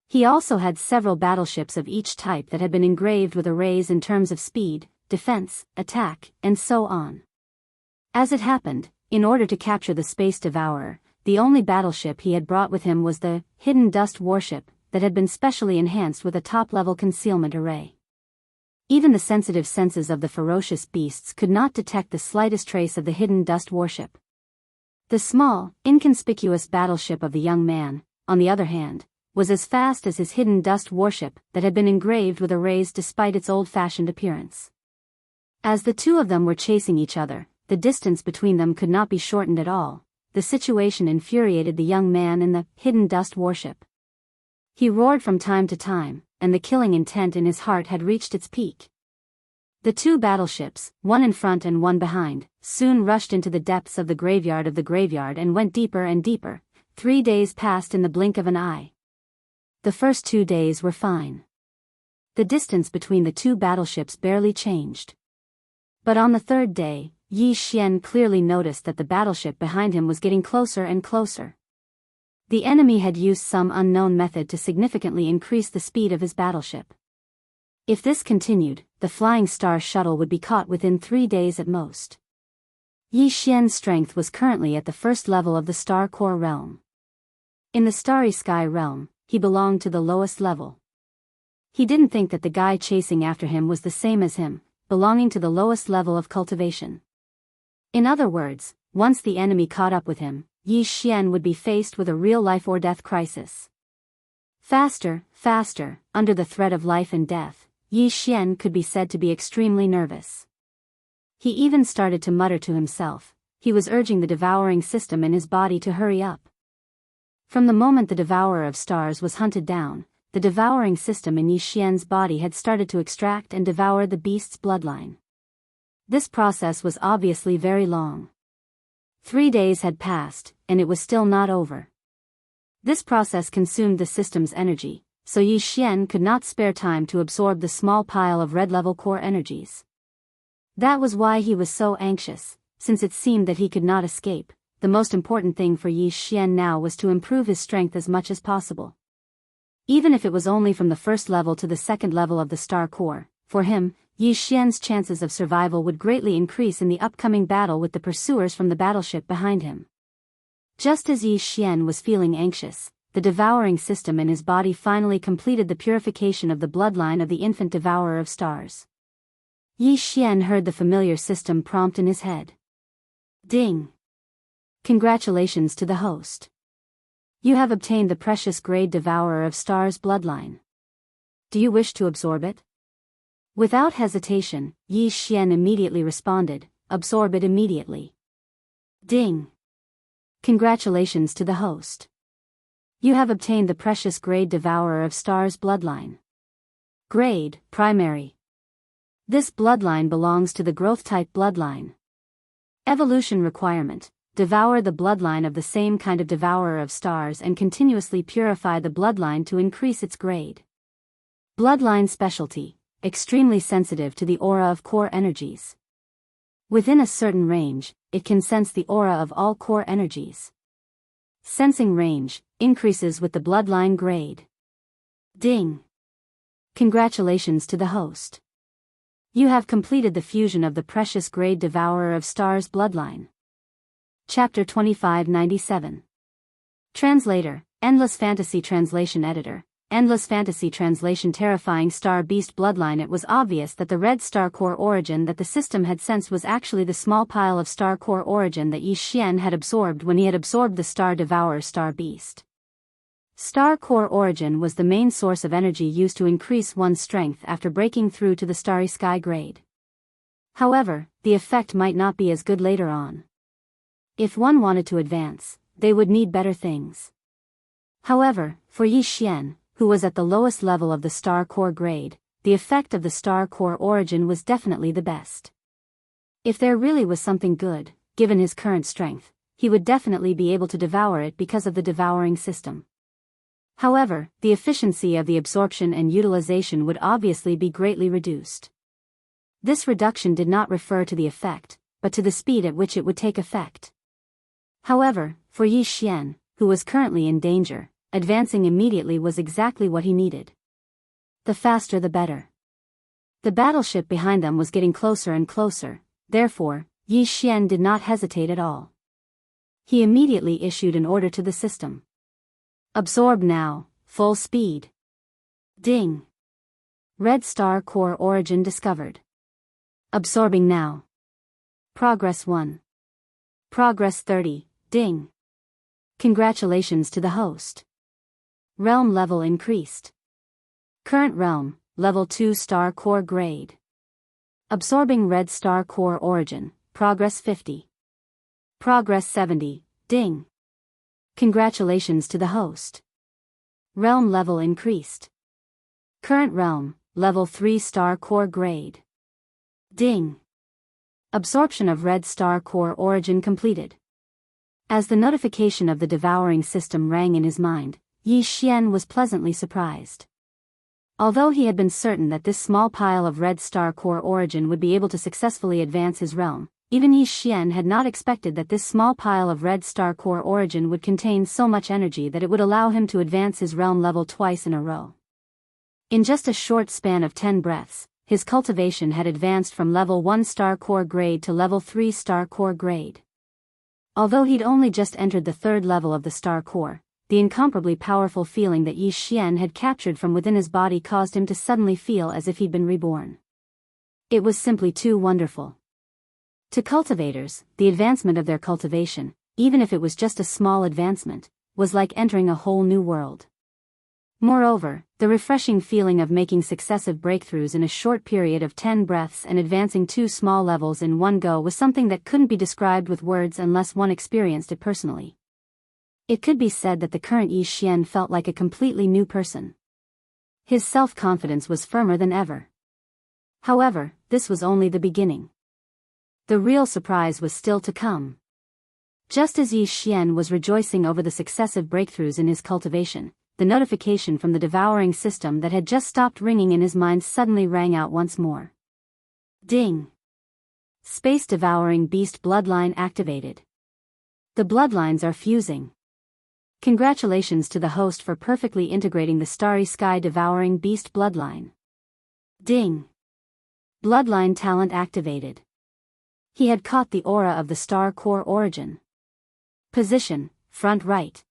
He also had several battleships of each type that had been engraved with arrays in terms of speed, defense, attack, and so on. As it happened, in order to capture the Space Devourer, the only battleship he had brought with him was the Hidden Dust warship that had been specially enhanced with a top-level concealment array. Even the sensitive senses of the ferocious beasts could not detect the slightest trace of the Hidden Dust warship. The small, inconspicuous battleship of the young man, on the other hand, was as fast as his Hidden Dust warship that had been engraved with arrays despite its old-fashioned appearance. As the two of them were chasing each other, the distance between them could not be shortened at all. The situation infuriated the young man in the Hidden Dust warship. He roared from time to time, and the killing intent in his heart had reached its peak. The two battleships, one in front and one behind, soon rushed into the depths of the graveyard and went deeper and deeper. 3 days passed in the blink of an eye. The first 2 days were fine. The distance between the two battleships barely changed. But on the third day, Yi Xian clearly noticed that the battleship behind him was getting closer and closer. The enemy had used some unknown method to significantly increase the speed of his battleship. If this continued, the Flying Star shuttle would be caught within 3 days at most. Yi Xian's strength was currently at the first level of the Star Core realm. In the Starry Sky realm, he belonged to the lowest level. He didn't think that the guy chasing after him was the same as him, belonging to the lowest level of cultivation. In other words, once the enemy caught up with him, Yi Xian would be faced with a real life-or-death crisis. Faster, under the threat of life and death, Yi Xian could be said to be extremely nervous. He even started to mutter to himself. He was urging the devouring system in his body to hurry up. From the moment the Devourer of Stars was hunted down, the devouring system in Yi Xian's body had started to extract and devour the beast's bloodline. This process was obviously very long. 3 days had passed, and it was still not over. This process consumed the system's energy, so Yi Xian could not spare time to absorb the small pile of red-level core energies. That was why he was so anxious, since it seemed that he could not escape. The most important thing for Yi Xian now was to improve his strength as much as possible. Even if it was only from the first level to the second level of the Star Core, for him, Yi Xian's chances of survival would greatly increase in the upcoming battle with the pursuers from the battleship behind him. Just as Yi Xian was feeling anxious, the devouring system in his body finally completed the purification of the bloodline of the infant Devourer of Stars. Yi Xian heard the familiar system prompt in his head. Ding! Congratulations to the host. You have obtained the precious grade Devourer of Stars bloodline. Do you wish to absorb it? Without hesitation, Yi Xian immediately responded, absorb it immediately. Ding! Congratulations to the host. You have obtained the precious grade Devourer of Stars bloodline. Grade, Primary. This bloodline belongs to the growth-type bloodline. Evolution requirement. Devour the bloodline of the same kind of Devourer of Stars and continuously purify the bloodline to increase its grade. Bloodline specialty. Extremely sensitive to the aura of core energies. Within a certain range, it can sense the aura of all core energies. Sensing range increases with the bloodline grade. Ding! Congratulations to the host. You have completed the fusion of the precious grade Devourer of Stars bloodline. Chapter 2597. Translator, Endless Fantasy Translation Editor, Endless Fantasy Translation. Terrifying Star Beast bloodline. It was obvious that the red star core origin that the system had sensed was actually the small pile of star core origin that Yi Xian had absorbed when he had absorbed the Star Devourer Star Beast. Star core origin was the main source of energy used to increase one's strength after breaking through to the Starry Sky grade. However, the effect might not be as good later on. If one wanted to advance, they would need better things. However, for Yi Xian, who was at the lowest level of the Star Core grade, the effect of the Star Core origin was definitely the best. If there really was something good, given his current strength, he would definitely be able to devour it because of the devouring system. However, the efficiency of the absorption and utilization would obviously be greatly reduced. This reduction did not refer to the effect, but to the speed at which it would take effect. However, For Yi Xian, who was currently in danger, advancing immediately was exactly what he needed. The faster the better. The battleship behind them was getting closer and closer, therefore, Yi Xian did not hesitate at all. He immediately issued an order to the system. Absorb now, full speed. Ding. Red star core origin discovered. Absorbing now. Progress 1. Progress 30, ding. Congratulations to the host. Realm level increased. Current realm, level 2 star core grade. Absorbing red star core origin, progress 50. Progress 70, ding. Congratulations to the host. Realm level increased. Current realm, level 3 star core grade. Ding. Absorption of red star core origin completed. As the notification of the devouring system rang in his mind, Yi Xian was pleasantly surprised. Although he had been certain that this small pile of red star core origin would be able to successfully advance his realm, even Yi Xian had not expected that this small pile of red star core origin would contain so much energy that it would allow him to advance his realm level twice in a row. In just a short span of 10 breaths, his cultivation had advanced from level 1 star core grade to level 3 star core grade. Although he'd only just entered the third level of the star core, the incomparably powerful feeling that Yi Xian had captured from within his body caused him to suddenly feel as if he'd been reborn. It was simply too wonderful. To cultivators, the advancement of their cultivation, even if it was just a small advancement, was like entering a whole new world. Moreover, the refreshing feeling of making successive breakthroughs in a short period of 10 breaths and advancing 2 small levels in one go was something that couldn't be described with words unless one experienced it personally. It could be said that the current Yi Xian felt like a completely new person. His self-confidence was firmer than ever. However, this was only the beginning. The real surprise was still to come. Just as Yi Xian was rejoicing over the successive breakthroughs in his cultivation, the notification from the devouring system that had just stopped ringing in his mind suddenly rang out once more. Ding! Space devouring beast bloodline activated. The bloodlines are fusing. Congratulations to the host for perfectly integrating the starry sky devouring beast bloodline. Ding! Bloodline talent activated. He had caught the aura of the star core origin. Position, front right.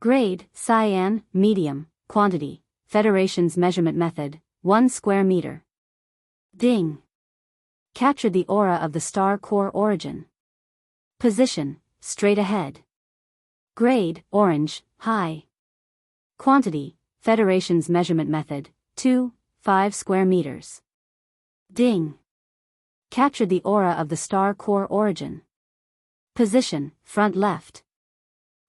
Grade, cyan, medium, quantity, Federation's measurement method, 1 square meter. Ding. Captured the aura of the star core origin. Position, straight ahead. Grade, orange, high. Quantity, Federation's measurement method, 5 square meters. Ding. Captured the aura of the star core origin. Position, front left.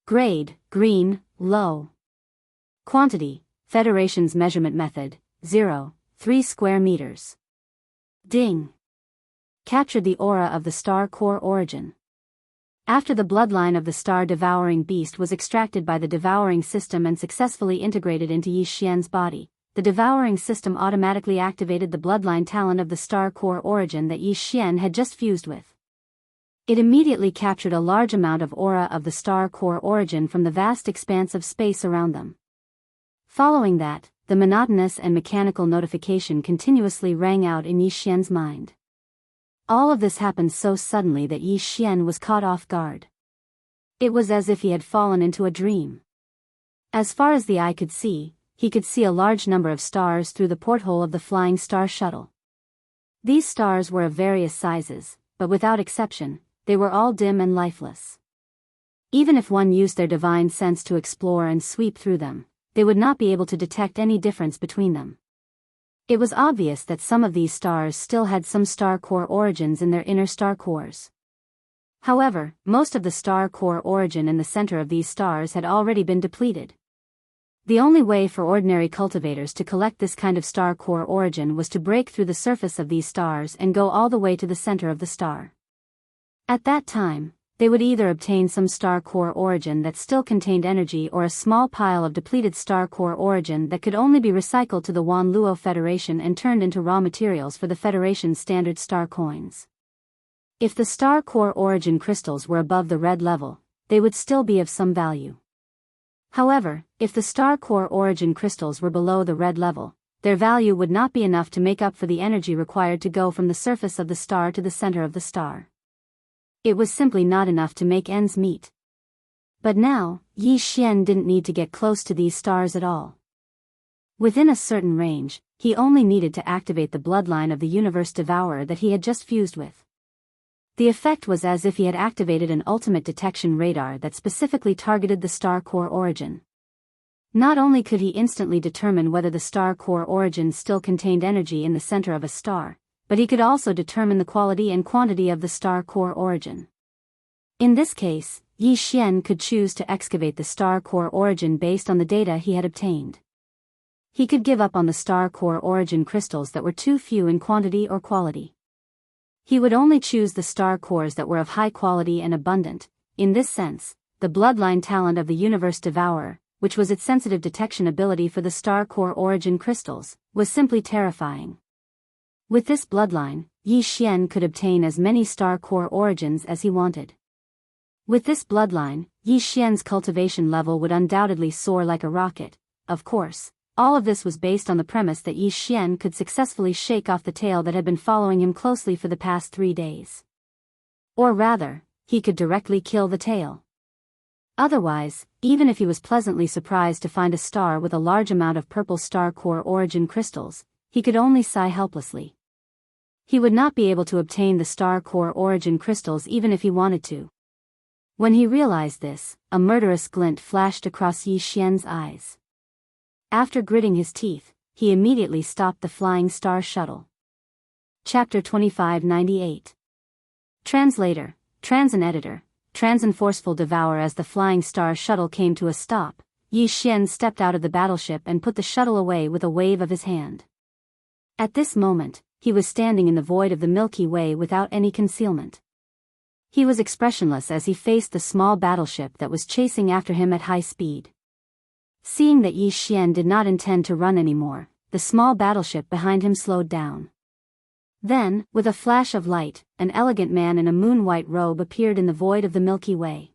Grade, green, low. Quantity, Federation's measurement method, 3 square meters. Ding. Captured the aura of the star core origin. After the bloodline of the star devouring beast was extracted by the devouring system and successfully integrated into Yi Xian's body, the devouring system automatically activated the bloodline talent of the star core origin that Yi Xian had just fused with. It immediately captured a large amount of aura of the star core origin from the vast expanse of space around them. Following that, the monotonous and mechanical notification continuously rang out in Yi Xian's mind. All of this happened so suddenly that Yi Xian was caught off guard. It was as if he had fallen into a dream. As far as the eye could see, he could see a large number of stars through the porthole of the flying star shuttle. These stars were of various sizes, but without exception, they were all dim and lifeless. Even if one used their divine sense to explore and sweep through them, they would not be able to detect any difference between them. It was obvious that some of these stars still had some star core origins in their inner star cores. However, most of the star core origin in the center of these stars had already been depleted. The only way for ordinary cultivators to collect this kind of star core origin was to break through the surface of these stars and go all the way to the center of the star. At that time, they would either obtain some star core origin that still contained energy or a small pile of depleted star core origin that could only be recycled to the Wan Luo Federation and turned into raw materials for the Federation's standard star coins. If the star core origin crystals were above the red level, they would still be of some value. However, if the star core origin crystals were below the red level, their value would not be enough to make up for the energy required to go from the surface of the star to the center of the star. It was simply not enough to make ends meet. But now, Yi Xian didn't need to get close to these stars at all. Within a certain range, he only needed to activate the bloodline of the universe devourer that he had just fused with. The effect was as if he had activated an ultimate detection radar that specifically targeted the star core origin. Not only could he instantly determine whether the star core origin still contained energy in the center of a star, but he could also determine the quality and quantity of the star core origin. In this case, Yi Xian could choose to excavate the star core origin based on the data he had obtained. He could give up on the star core origin crystals that were too few in quantity or quality. He would only choose the star cores that were of high quality and abundant. In this sense, the bloodline talent of the universe devourer, which was its sensitive detection ability for the star core origin crystals, was simply terrifying. With this bloodline, Yi Xian could obtain as many star core origins as he wanted. With this bloodline, Yi Xian's cultivation level would undoubtedly soar like a rocket. Of course, all of this was based on the premise that Yi Xian could successfully shake off the tail that had been following him closely for the past 3 days. Or rather, he could directly kill the tail. Otherwise, even if he was pleasantly surprised to find a star with a large amount of purple star core origin crystals, he could only sigh helplessly. He would not be able to obtain the star core origin crystals even if he wanted to. When he realized this, a murderous glint flashed across Yi Xian's eyes. After gritting his teeth, he immediately stopped the flying star shuttle. Chapter 2598. Translator, Transin Editor, Transin Forceful Devourer. As the flying star shuttle came to a stop, Yi Xian stepped out of the battleship and put the shuttle away with a wave of his hand. At this moment, he was standing in the void of the Milky Way without any concealment. He was expressionless as he faced the small battleship that was chasing after him at high speed. Seeing that Yi Xian did not intend to run anymore, the small battleship behind him slowed down. Then, with a flash of light, an elegant man in a moon-white robe appeared in the void of the Milky Way.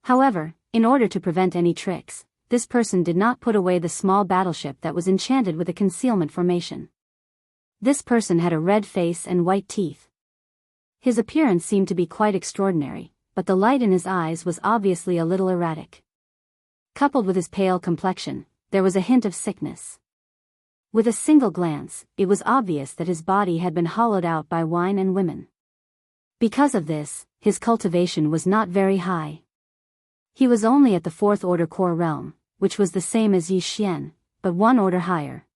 However, in order to prevent any tricks, this person did not put away the small battleship that was enchanted with a concealment formation. This person had a red face and white teeth. His appearance seemed to be quite extraordinary, but the light in his eyes was obviously a little erratic. Coupled with his pale complexion, there was a hint of sickness. With a single glance, it was obvious that his body had been hollowed out by wine and women. Because of this, his cultivation was not very high. He was only at the 4th order core realm, which was the same as Yi Xian, but 1 order higher.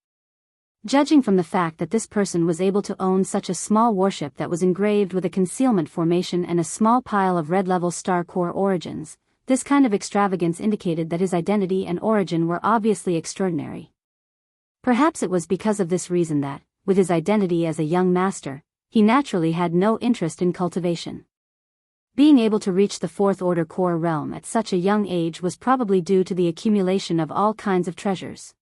Judging from the fact that this person was able to own such a small warship that was engraved with a concealment formation and a small pile of red-level star core origins, this kind of extravagance indicated that his identity and origin were obviously extraordinary. Perhaps it was because of this reason that, with his identity as a young master, he naturally had no interest in cultivation. Being able to reach the 4th order core realm at such a young age was probably due to the accumulation of all kinds of treasures.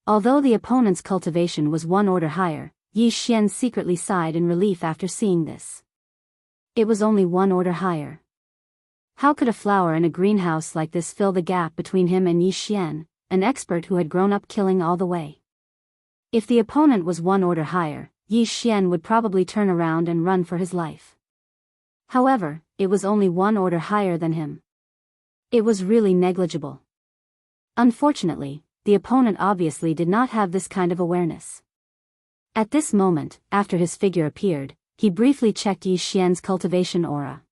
Although the opponent's cultivation was 1 order higher, Yi Xian secretly sighed in relief after seeing this. It was only 1 order higher. How could a flower in a greenhouse like this fill the gap between him and Yi Xian, an expert who had grown up killing all the way? If the opponent was 1 order higher, Yi Xian would probably turn around and run for his life. However, it was only 1 order higher than him. It was really negligible. Unfortunately, the opponent obviously did not have this kind of awareness. At this moment, after his figure appeared, he briefly checked Yi Xian's cultivation aura.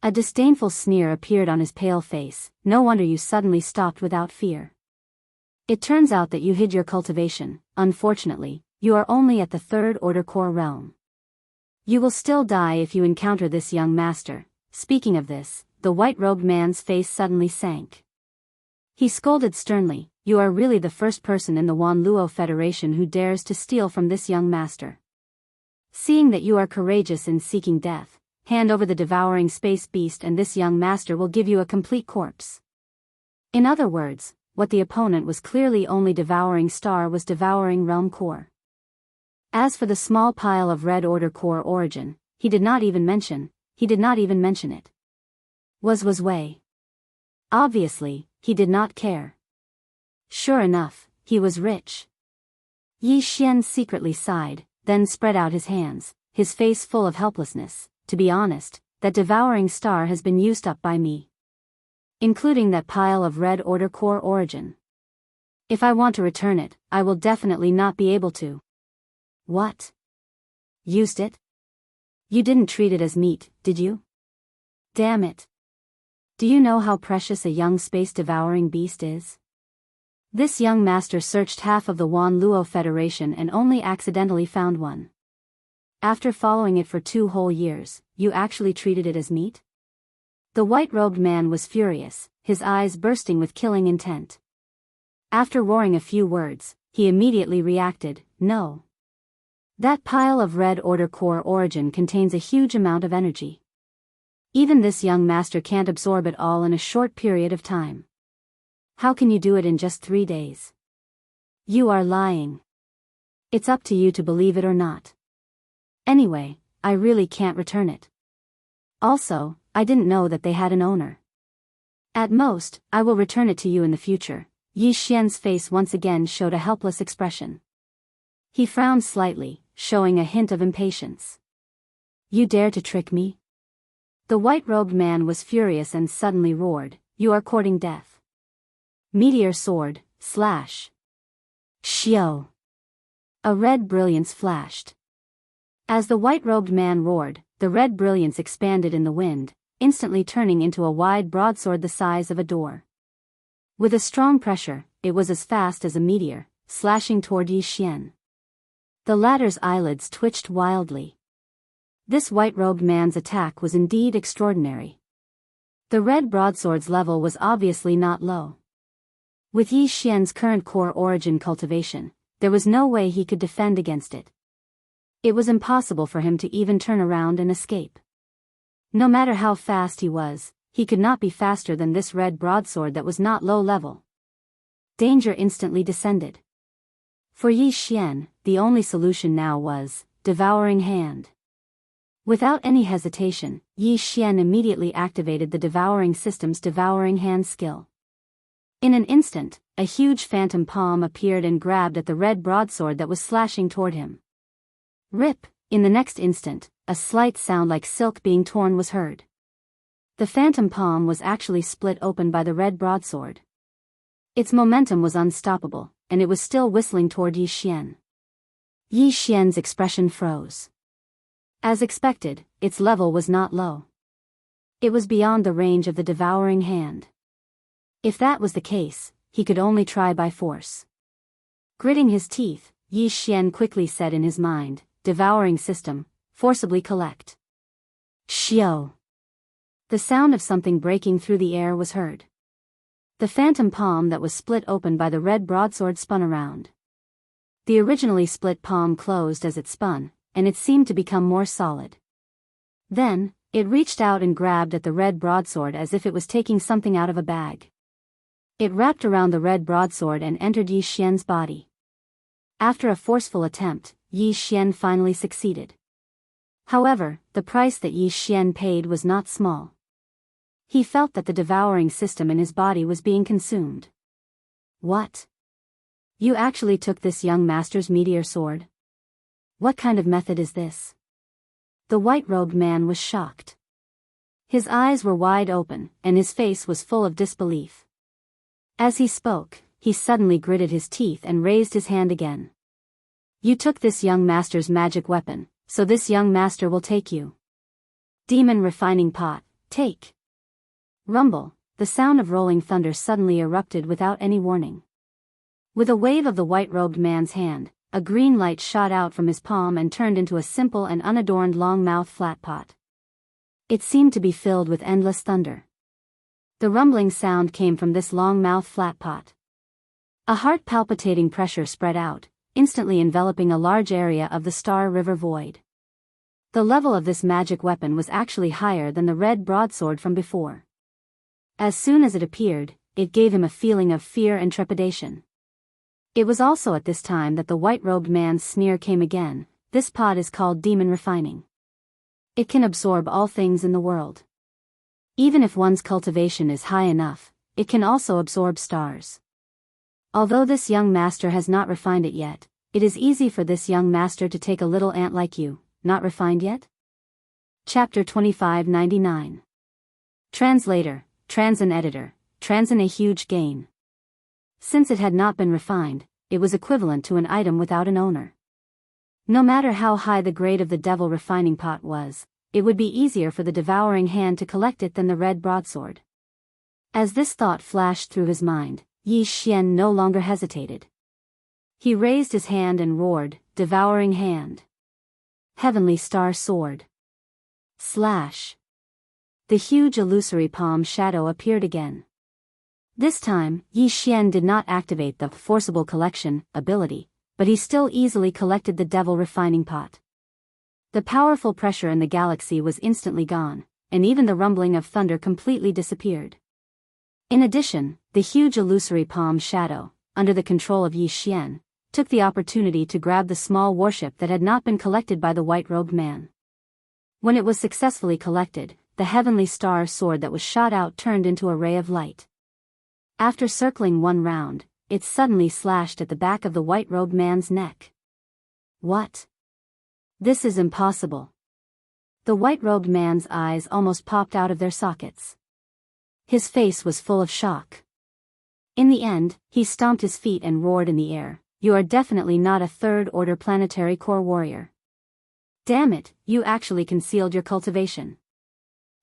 A disdainful sneer appeared on his pale face. No wonder you suddenly stopped without fear. It turns out that you hid your cultivation. Unfortunately, you are only at the 3rd order core realm. You will still die if you encounter this young master. Speaking of this, the white-robed man's face suddenly sank. He scolded sternly, "You are really the first person in the Wanluo Federation who dares to steal from this young master. Seeing that you are courageous in seeking death, hand over the devouring space beast and this young master will give you a complete corpse." In other words, what the opponent was clearly only devouring star was devouring realm core. As for the small pile of red order core origin, he did not even mention it. Was Wei. Obviously, he did not care. Sure enough, he was rich. Yi Xian secretly sighed, then spread out his hands, his face full of helplessness. To be honest, that devouring star has been used up by me. Including that pile of red order core origin. If I want to return it, I will definitely not be able to. What? Used it? You didn't treat it as meat, did you? Damn it. Do you know how precious a young space-devouring beast is? This young master searched half of the Wan Luo Federation and only accidentally found one. After following it for 2 whole years, you actually treated it as meat? The white-robed man was furious, his eyes bursting with killing intent. After roaring a few words, he immediately reacted, no. That pile of red order core origin contains a huge amount of energy. Even this young master can't absorb it all in a short period of time. How can you do it in just 3 days? You are lying. It's up to you to believe it or not. Anyway, I really can't return it. Also, I didn't know that they had an owner. At most, I will return it to you in the future. Yi Xian's face once again showed a helpless expression. He frowned slightly, showing a hint of impatience. You dare to trick me? The white-robed man was furious and suddenly roared, you are courting death. Meteor sword, slash. Xiao. A red brilliance flashed. As the white-robed man roared, the red brilliance expanded in the wind, instantly turning into a wide broadsword the size of a door. With a strong pressure, it was as fast as a meteor, slashing toward Yi Xian. The latter's eyelids twitched wildly. This white-robed man's attack was indeed extraordinary. The red broadsword's level was obviously not low. With Yi Xian's current core origin cultivation, there was no way he could defend against it. It was impossible for him to even turn around and escape. No matter how fast he was, he could not be faster than this red broadsword that was not low level. Danger instantly descended. For Yi Xian, the only solution now was Devouring Hand. Without any hesitation, Yi Xian immediately activated the Devouring System's Devouring Hand skill. In an instant, a huge phantom palm appeared and grabbed at the red broadsword that was slashing toward him. Rip! In the next instant, a slight sound like silk being torn was heard. The phantom palm was actually split open by the red broadsword. Its momentum was unstoppable, and it was still whistling toward Yi Xian. Yi Xian's expression froze. As expected, its level was not low. It was beyond the range of the devouring hand. If that was the case, he could only try by force. Gritting his teeth, Yi Xian quickly said in his mind, Devouring System, forcibly collect. Xiao. The sound of something breaking through the air was heard. The phantom palm that was split open by the red broadsword spun around. The originally split palm closed as it spun, and it seemed to become more solid. Then, it reached out and grabbed at the red broadsword as if it was taking something out of a bag. It wrapped around the red broadsword and entered Yi Xian's body. After a forceful attempt, Yi Xian finally succeeded. However, the price that Yi Xian paid was not small. He felt that the devouring system in his body was being consumed. What? You actually took this young master's meteor sword? What kind of method is this? The white-robed man was shocked. His eyes were wide open, and his face was full of disbelief. As he spoke, he suddenly gritted his teeth and raised his hand again. You took this young master's magic weapon, so this young master will take you. Demon refining pot, take. Rumble, the sound of rolling thunder suddenly erupted without any warning. With a wave of the white-robed man's hand, a green light shot out from his palm and turned into a simple and unadorned long-mouth flat pot. It seemed to be filled with endless thunder. The rumbling sound came from this long-mouth flat pot. A heart-palpitating pressure spread out, instantly enveloping a large area of the Star River void. The level of this magic weapon was actually higher than the red broadsword from before. As soon as it appeared, it gave him a feeling of fear and trepidation. It was also at this time that the white-robed man's sneer came again. This pot is called demon refining. It can absorb all things in the world. Even if one's cultivation is high enough, it can also absorb stars. Although this young master has not refined it yet, it is easy for this young master to take a little ant like you, not refined yet? Chapter 2599. Translator, Transin editor, Transin a huge gain. Since it had not been refined, it was equivalent to an item without an owner. No matter how high the grade of the devil refining pot was, it would be easier for the devouring hand to collect it than the red broadsword. As this thought flashed through his mind, Yi Xian no longer hesitated. He raised his hand and roared, "Devouring hand! Heavenly star sword!" Slash! The huge illusory palm shadow appeared again. This time, Yi Xian did not activate the forcible collection ability, but he still easily collected the devil refining pot. The powerful pressure in the galaxy was instantly gone, and even the rumbling of thunder completely disappeared. In addition, the huge illusory palm shadow, under the control of Yi Xian, took the opportunity to grab the small warship that had not been collected by the white-robed man. When it was successfully collected, the heavenly star sword that was shot out turned into a ray of light. After circling one round, it suddenly slashed at the back of the white-robed man's neck. What? This is impossible. The white-robed man's eyes almost popped out of their sockets. His face was full of shock. In the end, he stomped his feet and roared in the air, "You are definitely not a third-order planetary core warrior. Damn it, you actually concealed your cultivation.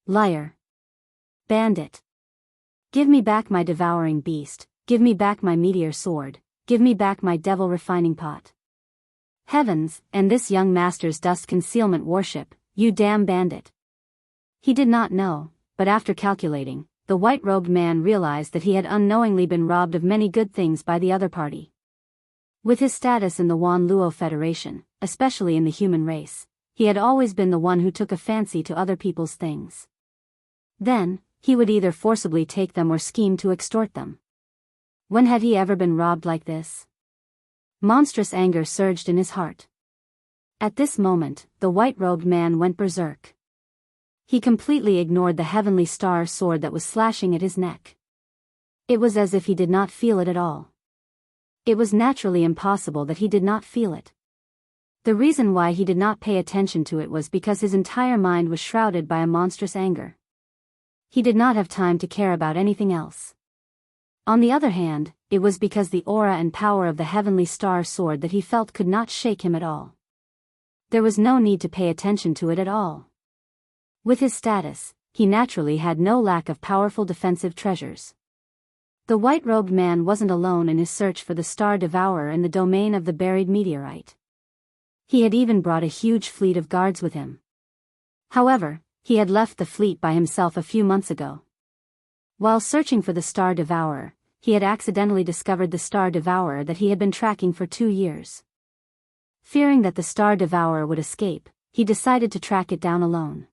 Liar. Bandit. Give me back my devouring beast, give me back my meteor sword, give me back my devil refining pot. Heavens, and this young master's dust concealment warship, you damn bandit." He did not know, but after calculating, the white-robed man realized that he had unknowingly been robbed of many good things by the other party. With his status in the Wan Luo Federation, especially in the human race, he had always been the one who took a fancy to other people's things. Then, he would either forcibly take them or scheme to extort them. When had he ever been robbed like this? Monstrous anger surged in his heart. At this moment, the white-robed man went berserk. He completely ignored the heavenly star sword that was slashing at his neck. It was as if he did not feel it at all. It was naturally impossible that he did not feel it. The reason why he did not pay attention to it was because his entire mind was shrouded by a monstrous anger. He did not have time to care about anything else. On the other hand, it was because the aura and power of the heavenly star sword that he felt could not shake him at all. There was no need to pay attention to it at all. With his status, he naturally had no lack of powerful defensive treasures. The white-robed man wasn't alone in his search for the star devourer in the domain of the buried meteorite. He had even brought a huge fleet of guards with him. However, he had left the fleet by himself a few months ago. While searching for the star devourer, he had accidentally discovered the star devourer that he had been tracking for 2 years. Fearing that the star devourer would escape, he decided to track it down alone.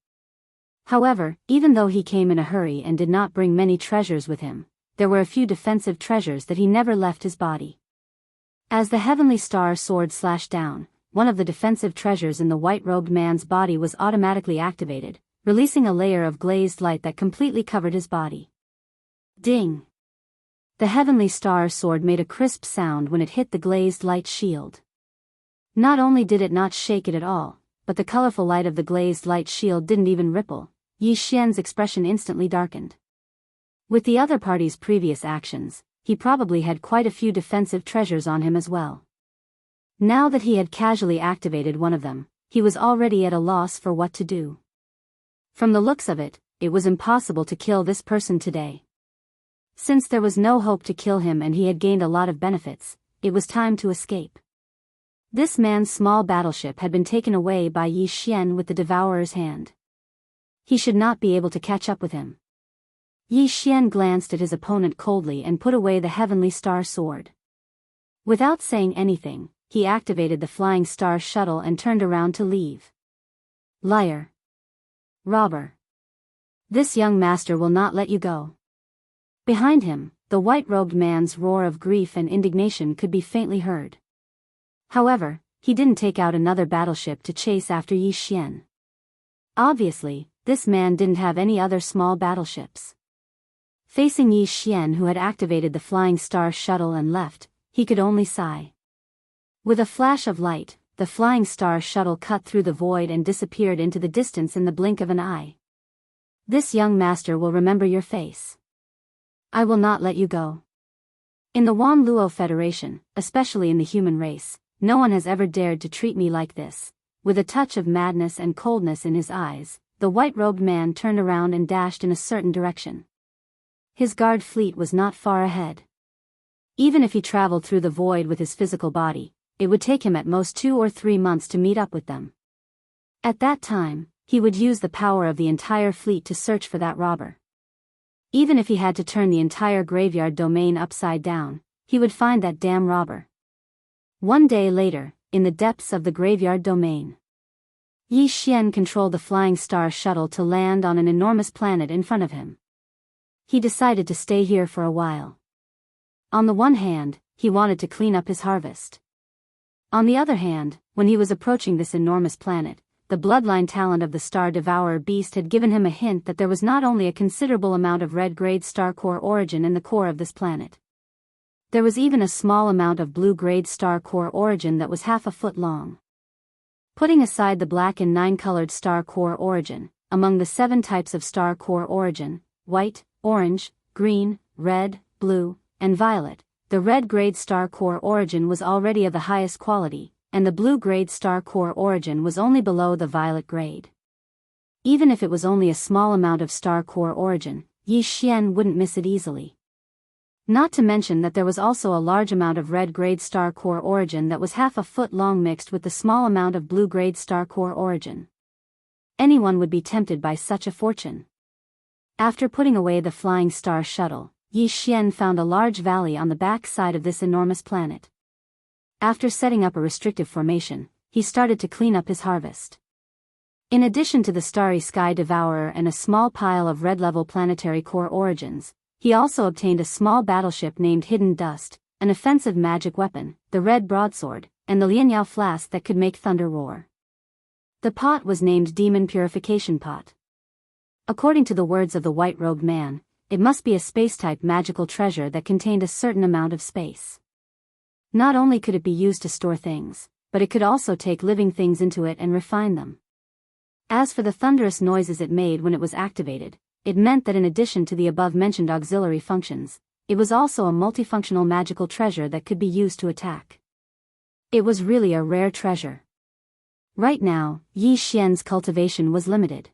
However, even though he came in a hurry and did not bring many treasures with him, there were a few defensive treasures that he never left his body. As the heavenly star sword slashed down, one of the defensive treasures in the white-robed man's body was automatically activated, releasing a layer of glazed light that completely covered his body. Ding! The heavenly star sword made a crisp sound when it hit the glazed light shield. Not only did it not shake it at all, but the colorful light of the glazed light shield didn't even ripple. Yi Xian's expression instantly darkened. With the other party's previous actions, he probably had quite a few defensive treasures on him as well. Now that he had casually activated one of them, he was already at a loss for what to do. From the looks of it, it was impossible to kill this person today. Since there was no hope to kill him and he had gained a lot of benefits, it was time to escape. This man's small battleship had been taken away by Yi Xian with the Devourer's hand. He should not be able to catch up with him. Yi Xian glanced at his opponent coldly and put away the heavenly star sword. Without saying anything, he activated the flying star shuttle and turned around to leave. Liar. Robber. This young master will not let you go. Behind him, the white-robed man's roar of grief and indignation could be faintly heard. However, he didn't take out another battleship to chase after Yi Xian. Obviously, this man didn't have any other small battleships. Facing Yi Xian, who had activated the Flying Star Shuttle and left, he could only sigh. With a flash of light, the Flying Star Shuttle cut through the void and disappeared into the distance in the blink of an eye. This young master will remember your face. I will not let you go. In the Wan Luo Federation, especially in the human race, no one has ever dared to treat me like this. With a touch of madness and coldness in his eyes, the white-robed man turned around and dashed in a certain direction. His guard fleet was not far ahead. Even if he traveled through the void with his physical body, it would take him at most 2 or 3 months to meet up with them. At that time, he would use the power of the entire fleet to search for that robber. Even if he had to turn the entire graveyard domain upside down, he would find that damn robber. One day later, in the depths of the graveyard domain, Yi Xian controlled the Flying Star Shuttle to land on an enormous planet in front of him. He decided to stay here for a while. On the one hand, he wanted to clean up his harvest. On the other hand, when he was approaching this enormous planet, the bloodline talent of the Star Devourer beast had given him a hint that there was not only a considerable amount of red-grade star core origin in the core of this planet. There was even a small amount of blue-grade star core origin that was half a foot long. Putting aside the black and 9-colored star core origin, among the 7 types of star core origin, white, orange, green, red, blue, and violet, the red-grade star core origin was already of the highest quality, and the blue-grade star core origin was only below the violet grade. Even if it was only a small amount of star core origin, Yi Xian wouldn't miss it easily. Not to mention that there was also a large amount of red-grade star core origin that was half a foot long mixed with the small amount of blue-grade star core origin. Anyone would be tempted by such a fortune. After putting away the Flying Star Shuttle, Yi Xian found a large valley on the back side of this enormous planet. After setting up a restrictive formation, he started to clean up his harvest. In addition to the Starry Sky Devourer and a small pile of red-level planetary core origins, he also obtained a small battleship named Hidden Dust, an offensive magic weapon, the Red Broadsword, and the Lianyao Flask that could make thunder roar. The pot was named Demon Purification Pot. According to the words of the white-robed man, it must be a space-type magical treasure that contained a certain amount of space. Not only could it be used to store things, but it could also take living things into it and refine them. As for the thunderous noises it made when it was activated, it meant that in addition to the above-mentioned auxiliary functions, it was also a multifunctional magical treasure that could be used to attack. It was really a rare treasure. Right now, Yi Xian's cultivation was limited.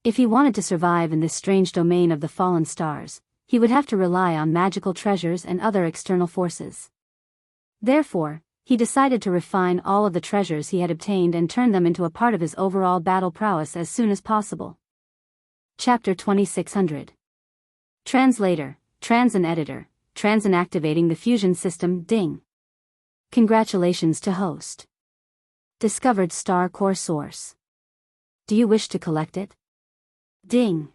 If he wanted to survive in this strange domain of the fallen stars, he would have to rely on magical treasures and other external forces. Therefore, he decided to refine all of the treasures he had obtained and turn them into a part of his overall battle prowess as soon as possible. Chapter 2600. Translator, Transin Editor, Transin activating the fusion system, ding. Congratulations to host. Discovered star core source. Do you wish to collect it? Ding.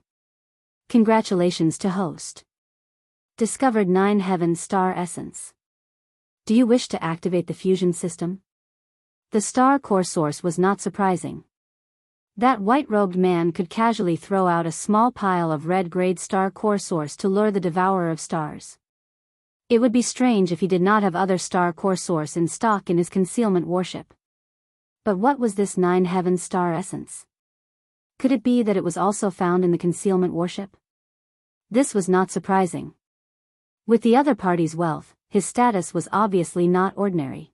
Congratulations to host. Discovered 9 heaven star essence. Do you wish to activate the fusion system? The star core source was not surprising. That white-robed man could casually throw out a small pile of red-grade star core source to lure the devourer of stars. It would be strange if he did not have other star core source in stock in his concealment warship. But what was this 9 heaven star essence? Could it be that it was also found in the concealment warship? This was not surprising. With the other party's wealth, his status was obviously not ordinary.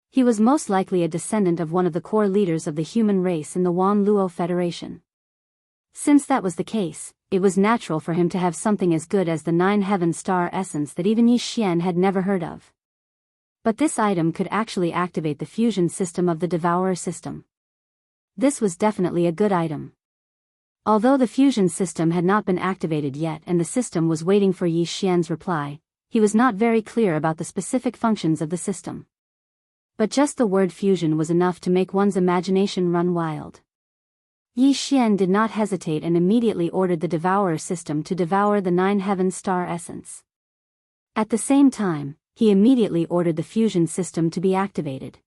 He was most likely a descendant of one of the core leaders of the human race in the Wan Luo Federation. Since that was the case, it was natural for him to have something as good as the 9 heaven star essence that even Yi Xian had never heard of. But this item could actually activate the fusion system of the Devourer system. This was definitely a good item. Although the fusion system had not been activated yet and the system was waiting for Yi Xian's reply, he was not very clear about the specific functions of the system. But just the word fusion was enough to make one's imagination run wild. Yi Xian did not hesitate and immediately ordered the Devourer system to devour the 9 heaven star essence. At the same time, he immediately ordered the fusion system to be activated.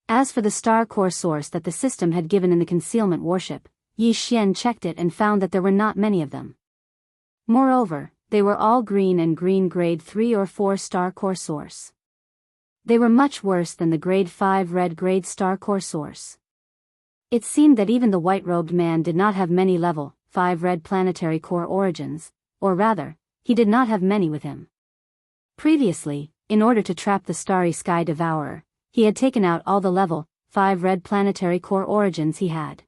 As for the star core source that the system had given in the concealment warship, Yi Xian checked it and found that there were not many of them. Moreover, they were all green and green grade 3 or 4 star core source. They were much worse than the grade 5 red grade star core source. It seemed that even the white-robed man did not have many level 5 red planetary core origins, or rather, he did not have many with him. Previously, in order to trap the starry sky devourer, he had taken out all the level 5 red planetary core origins he had.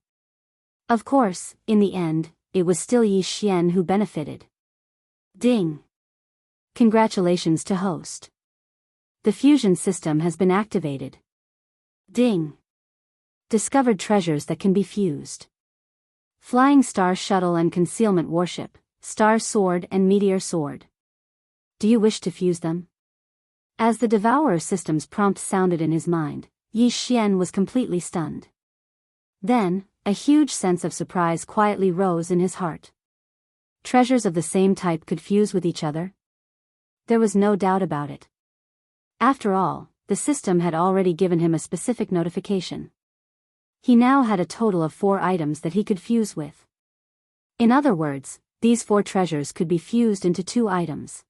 Of course, in the end, it was still Yi Xian who benefited. Ding! Congratulations to host. The fusion system has been activated. Ding! Discovered treasures that can be fused. Flying Star Shuttle and Concealment Warship, Star Sword and Meteor Sword. Do you wish to fuse them? As the Devourer system's prompt sounded in his mind, Yi Xian was completely stunned. Then, a huge sense of surprise quietly rose in his heart. Treasures of the same type could fuse with each other? There was no doubt about it. After all, the system had already given him a specific notification. He now had a total of 4 items that he could fuse with. In other words, these 4 treasures could be fused into 2 items.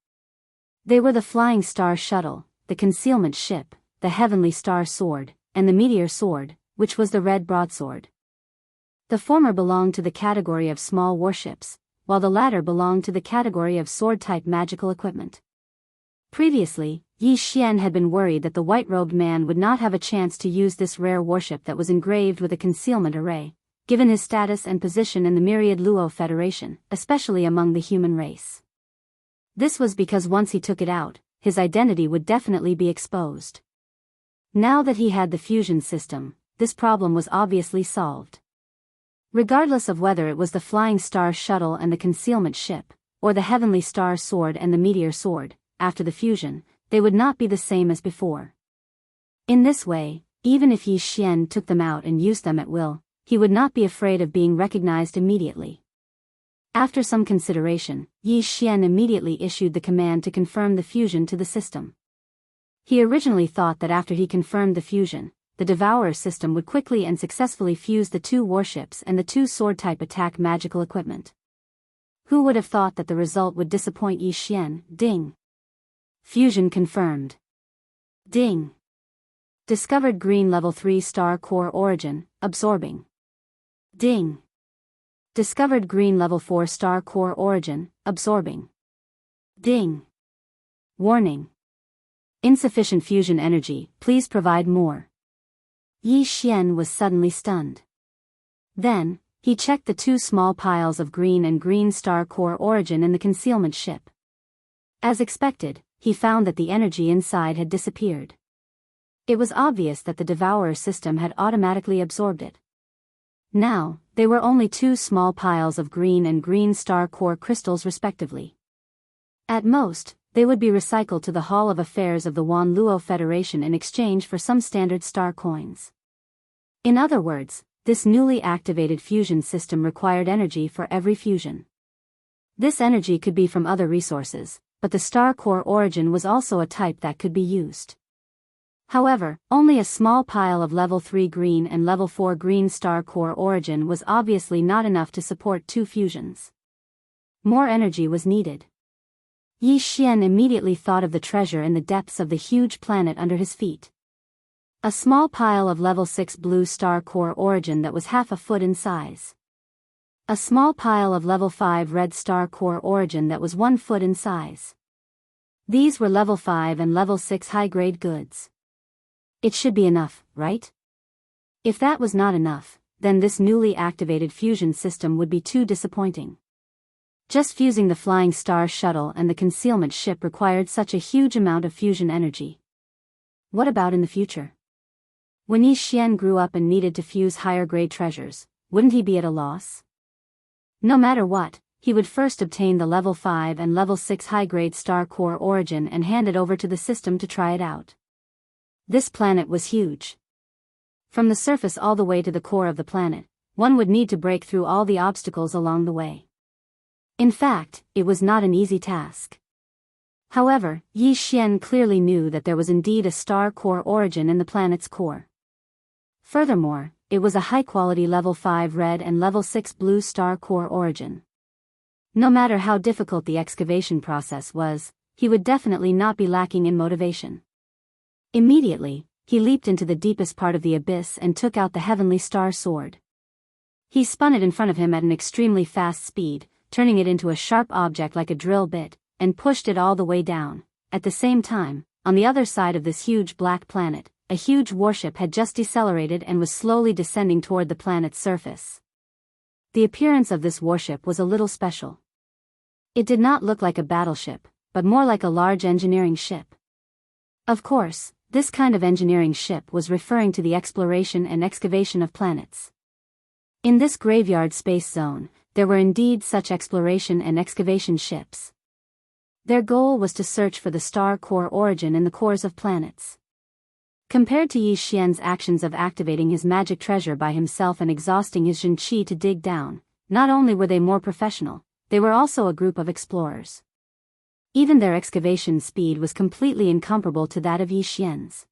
They were the Flying Star Shuttle, the Concealment Ship, the Heavenly Star Sword, and the Meteor Sword, which was the Red Broadsword. The former belonged to the category of small warships, while the latter belonged to the category of sword-type magical equipment. Previously, Yi Xian had been worried that the white-robed man would not have a chance to use this rare warship that was engraved with a concealment array, given his status and position in the myriad Luo Federation, especially among the human race. This was because once he took it out, his identity would definitely be exposed. Now that he had the fusion system, this problem was obviously solved. Regardless of whether it was the Flying Star Shuttle and the Concealment Ship, or the Heavenly Star Sword and the Meteor Sword, after the fusion, they would not be the same as before. In this way, even if Yi Xian took them out and used them at will, he would not be afraid of being recognized immediately. After some consideration, Yi Xian immediately issued the command to confirm the fusion to the system. He originally thought that after he confirmed the fusion, the Devourer system would quickly and successfully fuse the 2 warships and the 2 sword-type attack magical equipment. Who would have thought that the result would disappoint Yi Xian? Ding! Fusion confirmed. Ding! Discovered green level 3 star core origin, absorbing. Ding! Discovered green level 4 star core origin, absorbing. Ding! Warning! Insufficient fusion energy, please provide more. Yi Xian was suddenly stunned. Then, he checked the 2 small piles of green and green star core origin in the concealment ship. As expected, he found that the energy inside had disappeared. It was obvious that the Devourer system had automatically absorbed it. Now, they were only 2 small piles of green and green star core crystals respectively. At most, they would be recycled to the Hall of Affairs of the Wan Luo Federation in exchange for some standard star coins. In other words, this newly activated fusion system required energy for every fusion. This energy could be from other resources, but the star core origin was also a type that could be used. However, only a small pile of level 3 green and level 4 green star core origin was obviously not enough to support 2 fusions. More energy was needed. Yi Xian immediately thought of the treasure in the depths of the huge planet under his feet. A small pile of level 6 blue star core origin that was half a foot in size. A small pile of level 5 red star core origin that was 1 foot in size. These were level 5 and level 6 high-grade goods. It should be enough, right? If that was not enough, then this newly activated fusion system would be too disappointing. Just fusing the Flying Star Shuttle and the Concealment Ship required such a huge amount of fusion energy. What about in the future? When Yi Xian grew up and needed to fuse higher-grade treasures, wouldn't he be at a loss? No matter what, he would first obtain the level 5 and level 6 high-grade star core origin and hand it over to the system to try it out. This planet was huge. From the surface all the way to the core of the planet, one would need to break through all the obstacles along the way. In fact, it was not an easy task. However, Yi Xian clearly knew that there was indeed a star core origin in the planet's core. Furthermore, it was a high-quality level 5 red and level 6 blue star core origin. No matter how difficult the excavation process was, he would definitely not be lacking in motivation. Immediately, he leaped into the deepest part of the abyss and took out the heavenly star sword. He spun it in front of him at an extremely fast speed, turning it into a sharp object like a drill bit, and pushed it all the way down. At the same time, on the other side of this huge black planet, a huge warship had just decelerated and was slowly descending toward the planet's surface. The appearance of this warship was a little special. It did not look like a battleship, but more like a large engineering ship. Of course, this kind of engineering ship was referring to the exploration and excavation of planets. In this graveyard space zone, there were indeed such exploration and excavation ships. Their goal was to search for the star core origin in the cores of planets. Compared to Yi Xian's actions of activating his magic treasure by himself and exhausting his Jin Qi to dig down, not only were they more professional, they were also a group of explorers. Even their excavation speed was completely incomparable to that of Yi Xian's.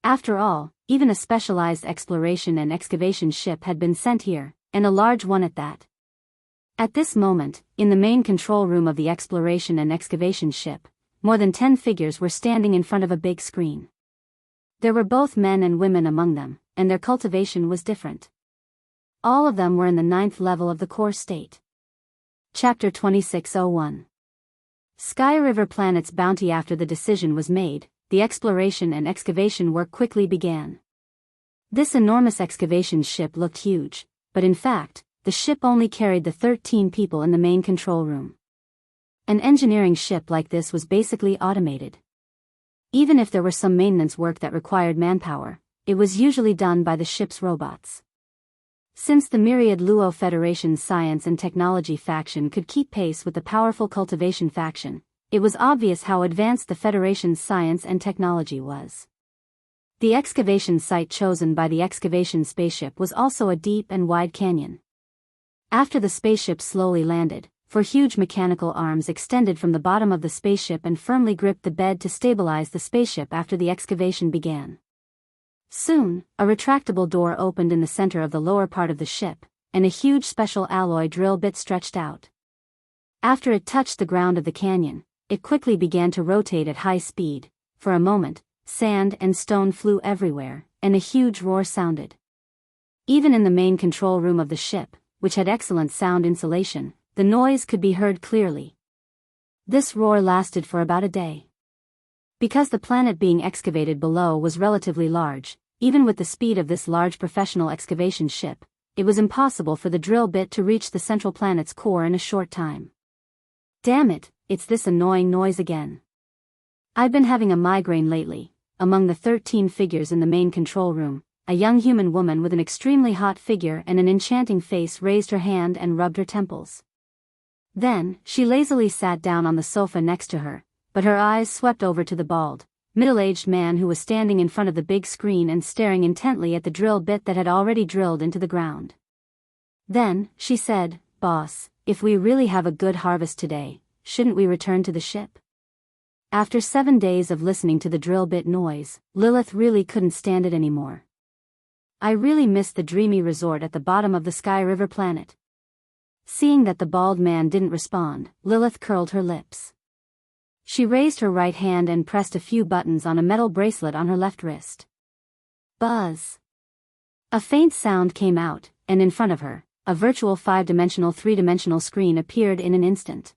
After all, even a specialized exploration and excavation ship had been sent here, and a large one at that. At this moment, in the main control room of the exploration and excavation ship, more than 10 figures were standing in front of a big screen. There were both men and women among them, and their cultivation was different. All of them were in the 9th level of the core state. Chapter 2601. Sky River Planet's bounty. After the decision was made, the exploration and excavation work quickly began. This enormous excavation ship looked huge, but in fact, the ship only carried the 13 people in the main control room. An engineering ship like this was basically automated. Even if there were some maintenance work that required manpower, it was usually done by the ship's robots. Since the myriad Luo Federation's science and technology faction could keep pace with the powerful cultivation faction, it was obvious how advanced the Federation's science and technology was. The excavation site chosen by the excavation spaceship was also a deep and wide canyon. After the spaceship slowly landed, four huge mechanical arms extended from the bottom of the spaceship and firmly gripped the bed to stabilize the spaceship after the excavation began. Soon, a retractable door opened in the center of the lower part of the ship, and a huge special alloy drill bit stretched out. After it touched the ground of the canyon, it quickly began to rotate at high speed. For a moment, sand and stone flew everywhere, and a huge roar sounded. Even in the main control room of the ship, which had excellent sound insulation, the noise could be heard clearly. This roar lasted for about a day. Because the planet being excavated below was relatively large, even with the speed of this large professional excavation ship, it was impossible for the drill bit to reach the central planet's core in a short time. Damn it, it's this annoying noise again. I've been having a migraine lately. Among the 13 figures in the main control room, a young human woman with an extremely hot figure and an enchanting face raised her hand and rubbed her temples. Then, she lazily sat down on the sofa next to her, but her eyes swept over to the bald, middle-aged man who was standing in front of the big screen and staring intently at the drill bit that had already drilled into the ground. Then, she said, "Boss, if we really have a good harvest today, shouldn't we return to the ship?" After 7 days of listening to the drill bit noise, Lilith really couldn't stand it anymore. I really missed the dreamy resort at the bottom of the Sky River planet. Seeing that the bald man didn't respond, Lilith curled her lips. She raised her right hand and pressed a few buttons on a metal bracelet on her left wrist. Buzz! A faint sound came out, and in front of her, a virtual 5-dimensional 3-dimensional screen appeared in an instant.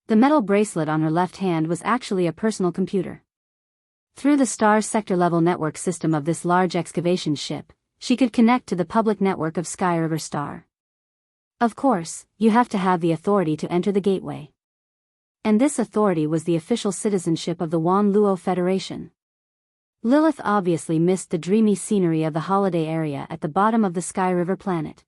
The metal bracelet on her left hand was actually a personal computer. Through the star sector level network system of this large excavation ship, she could connect to the public network of Sky River Star. Of course, you have to have the authority to enter the gateway. And this authority was the official citizenship of the Wan Luo Federation. Lilith obviously missed the dreamy scenery of the holiday area at the bottom of the Sky River planet.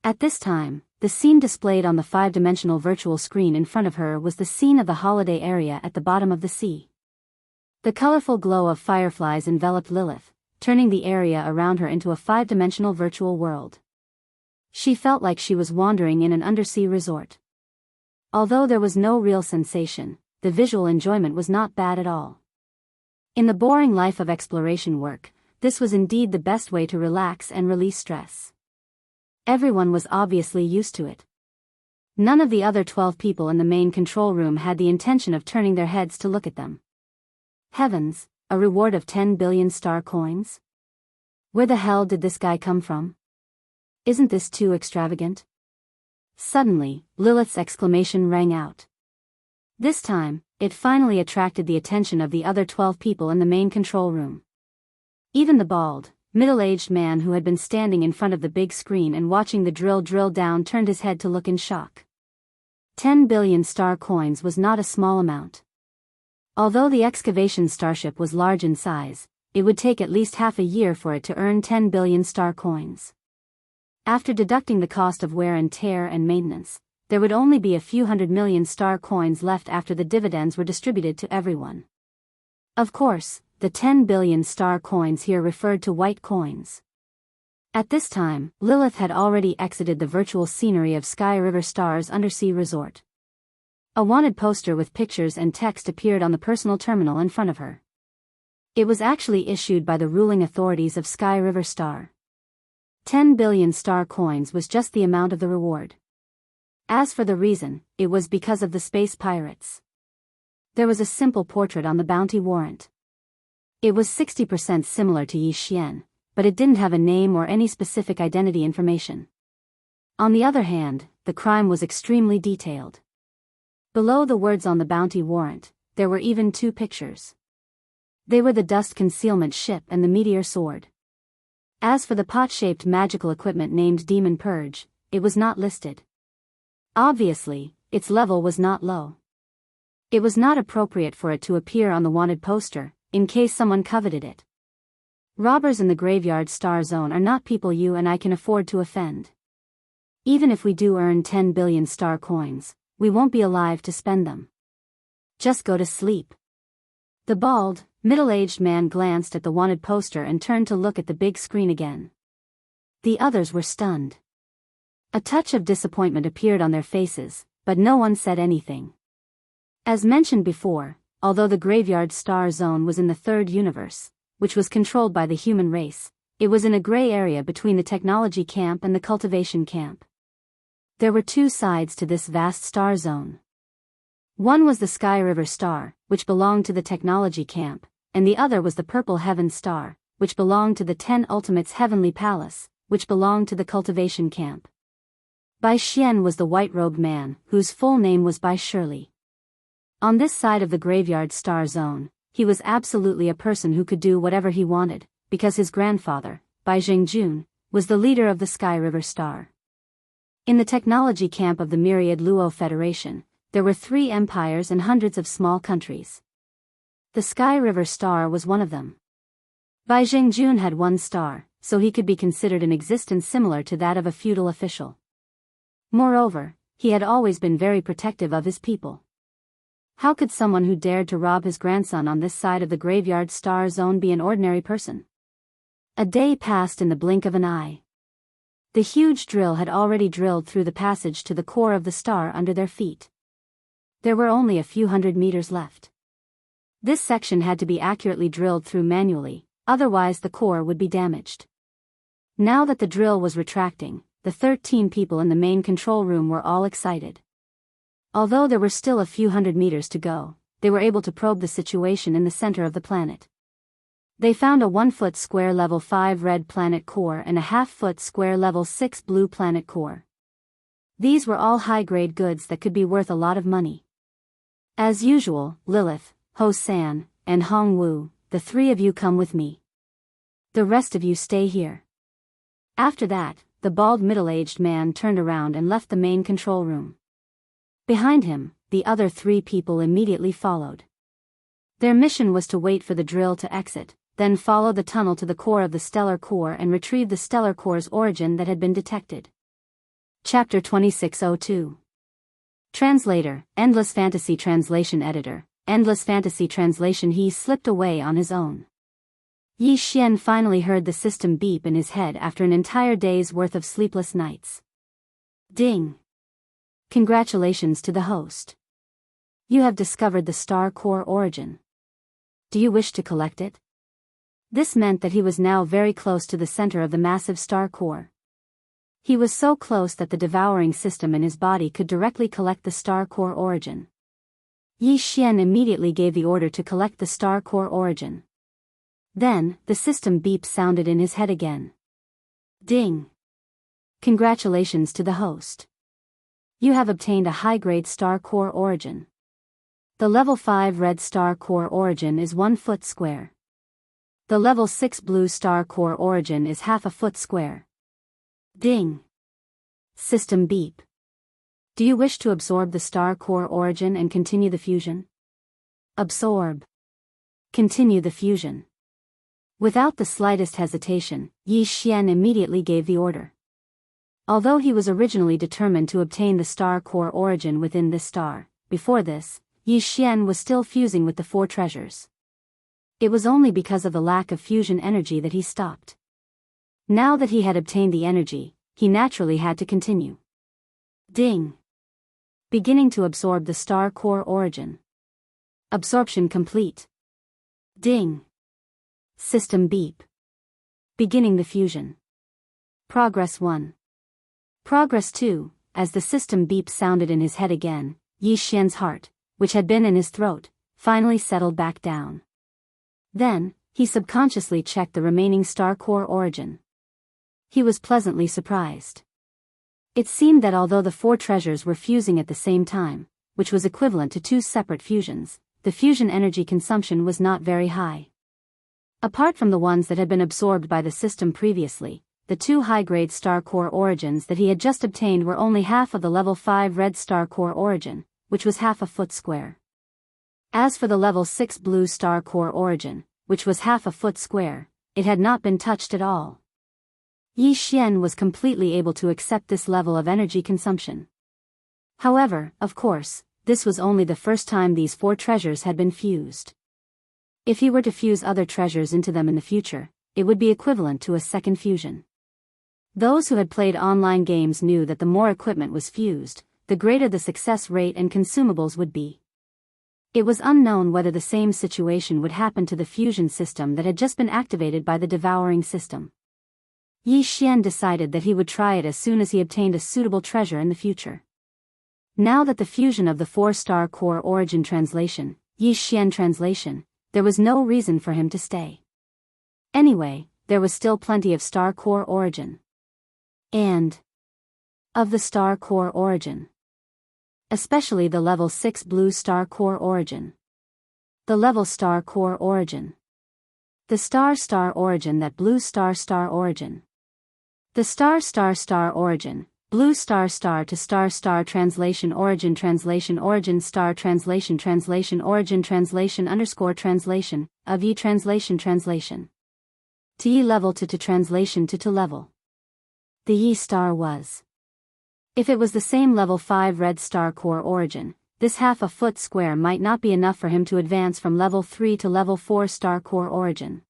At this time, the scene displayed on the 5-dimensional virtual screen in front of her was the scene of the holiday area at the bottom of the sea. The colorful glow of fireflies enveloped Lilith, turning the area around her into a 5-dimensional virtual world. She felt like she was wandering in an undersea resort. Although there was no real sensation, the visual enjoyment was not bad at all. In the boring life of exploration work, this was indeed the best way to relax and release stress. Everyone was obviously used to it. None of the other 12 people in the main control room had the intention of turning their heads to look at them. Heavens, a reward of 10 billion star coins? Where the hell did this guy come from? Isn't this too extravagant? Suddenly, Lilith's exclamation rang out. This time, it finally attracted the attention of the other 12 people in the main control room. Even the bald, middle-aged man who had been standing in front of the big screen and watching the drill down turned his head to look in shock. 10 billion star coins was not a small amount. Although the excavation starship was large in size, it would take at least half a year for it to earn 10 billion star coins. After deducting the cost of wear and tear and maintenance, there would only be a few 100 million star coins left after the dividends were distributed to everyone. Of course, the 10 billion star coins here referred to white coins. At this time, Lilith had already exited the virtual scenery of Sky River Star's undersea resort. A wanted poster with pictures and text appeared on the personal terminal in front of her. It was actually issued by the ruling authorities of Sky River Star. 10 billion star coins was just the amount of the reward. As for the reason, it was because of the space pirates. There was a simple portrait on the bounty warrant. It was 60% similar to Yi Xian, but it didn't have a name or any specific identity information. On the other hand, the crime was extremely detailed. Below the words on the bounty warrant, there were even two pictures. They were the dust concealment ship and the meteor sword. As for the pot-shaped magical equipment named Demon Purge, it was not listed. Obviously, its level was not low. It was not appropriate for it to appear on the wanted poster, in case someone coveted it. Robbers in the Graveyard Star Zone are not people you and I can afford to offend. Even if we do earn 10 billion star coins, we won't be alive to spend them. Just go to sleep. The bald, middle-aged man glanced at the wanted poster and turned to look at the big screen again. The others were stunned. A touch of disappointment appeared on their faces, but no one said anything. As mentioned before, although the Graveyard Star Zone was in the third universe, which was controlled by the human race, it was in a gray area between the technology camp and the cultivation camp. There were two sides to this vast star zone. One was the Sky River Star, which belonged to the technology camp, and the other was the Purple Heaven Star, which belonged to the 10 Ultimates Heavenly Palace, which belonged to the cultivation camp. Bai Xian was the white-robed man, whose full name was Bai Shirley. On this side of the Graveyard Star Zone, he was absolutely a person who could do whatever he wanted, because his grandfather, Bai Zhengjun, was the leader of the Sky River Star. In the technology camp of the Myriad Luo Federation, there were 3 empires and hundreds of small countries. The Sky River Star was one of them. Bai Zhengjun had 1 star, so he could be considered an existence similar to that of a feudal official. Moreover, he had always been very protective of his people. How could someone who dared to rob his grandson on this side of the Graveyard Star Zone be an ordinary person? A day passed in the blink of an eye. The huge drill had already drilled through the passage to the core of the star under their feet. There were only a few 100 meters left. This section had to be accurately drilled through manually, otherwise the core would be damaged. Now that the drill was retracting, the 13 people in the main control room were all excited. Although there were still a few 100 meters to go, they were able to probe the situation in the center of the planet. They found a 1-foot square level 5 red planet core and a half-foot square level 6 blue planet core. These were all high-grade goods that could be worth a lot of money. As usual, Lilith, Ho San, and Hong Wu, the 3 of you come with me. The rest of you stay here. After that, the bald middle-aged man turned around and left the main control room. Behind him, the other 3 people immediately followed. Their mission was to wait for the drill to exit, then follow the tunnel to the core of the stellar core and retrieve the stellar core's origin that had been detected. Chapter 2602. Translator, Endless Fantasy Translation Editor, Endless Fantasy Translation. He slipped away on his own. Yi Xian finally heard the system beep in his head after an entire day's worth of sleepless nights. Ding! Congratulations to the host. You have discovered the star core origin. Do you wish to collect it? This meant that he was now very close to the center of the massive star core. He was so close that the devouring system in his body could directly collect the star core origin. Yi Xian immediately gave the order to collect the star core origin. Then, the system beep sounded in his head again. Ding! Congratulations to the host. You have obtained a high-grade star core origin. The level 5 red star core origin is 1 foot square. The level 6 blue star core origin is half a foot square. Ding! System beep. Do you wish to absorb the star core origin and continue the fusion? Absorb. Continue the fusion. Without the slightest hesitation, Yi Xian immediately gave the order. Although he was originally determined to obtain the star core origin within this star, before this, Yi Xian was still fusing with the 4 treasures. It was only because of the lack of fusion energy that he stopped. Now that he had obtained the energy, he naturally had to continue. Ding! Beginning to absorb the star core origin. Absorption complete. Ding! System beep. Beginning the fusion. Progress 1. Progress 2. As the system beep sounded in his head again, Yi Xian's heart, which had been in his throat, finally settled back down. Then, he subconsciously checked the remaining star core origin. He was pleasantly surprised. It seemed that although the 4 treasures were fusing at the same time, which was equivalent to 2 separate fusions, the fusion energy consumption was not very high. Apart from the ones that had been absorbed by the system previously, the 2 high-grade star core origins that he had just obtained were only half of the level 5 red star core origin, which was half a foot square. As for the level 6 blue star core origin, which was half a foot square, it had not been touched at all. Yi Xian was completely able to accept this level of energy consumption. However, of course, this was only the first time these 4 treasures had been fused. If he were to fuse other treasures into them in the future, it would be equivalent to a second fusion. Those who had played online games knew that the more equipment was fused, the greater the success rate and consumables would be. It was unknown whether the same situation would happen to the fusion system that had just been activated by the devouring system. Yi Xian decided that he would try it as soon as he obtained a suitable treasure in the future. Now that the fusion of the 4-star core origin translation, Yi Xian translation, there was no reason for him to stay. Anyway, there was still plenty of star core origin. And of the star core origin. Especially the level 6 blue star core origin. The level star core origin. The star origin, that blue star origin. The star origin, blue star to star translation origin star translation origin translation underscore translation, of Yi translation. To Yi level to translation to level. The Yi star was. If it was the same level 5 red star core origin, this half a foot square might not be enough for him to advance from level 3 to level 4 star core origin.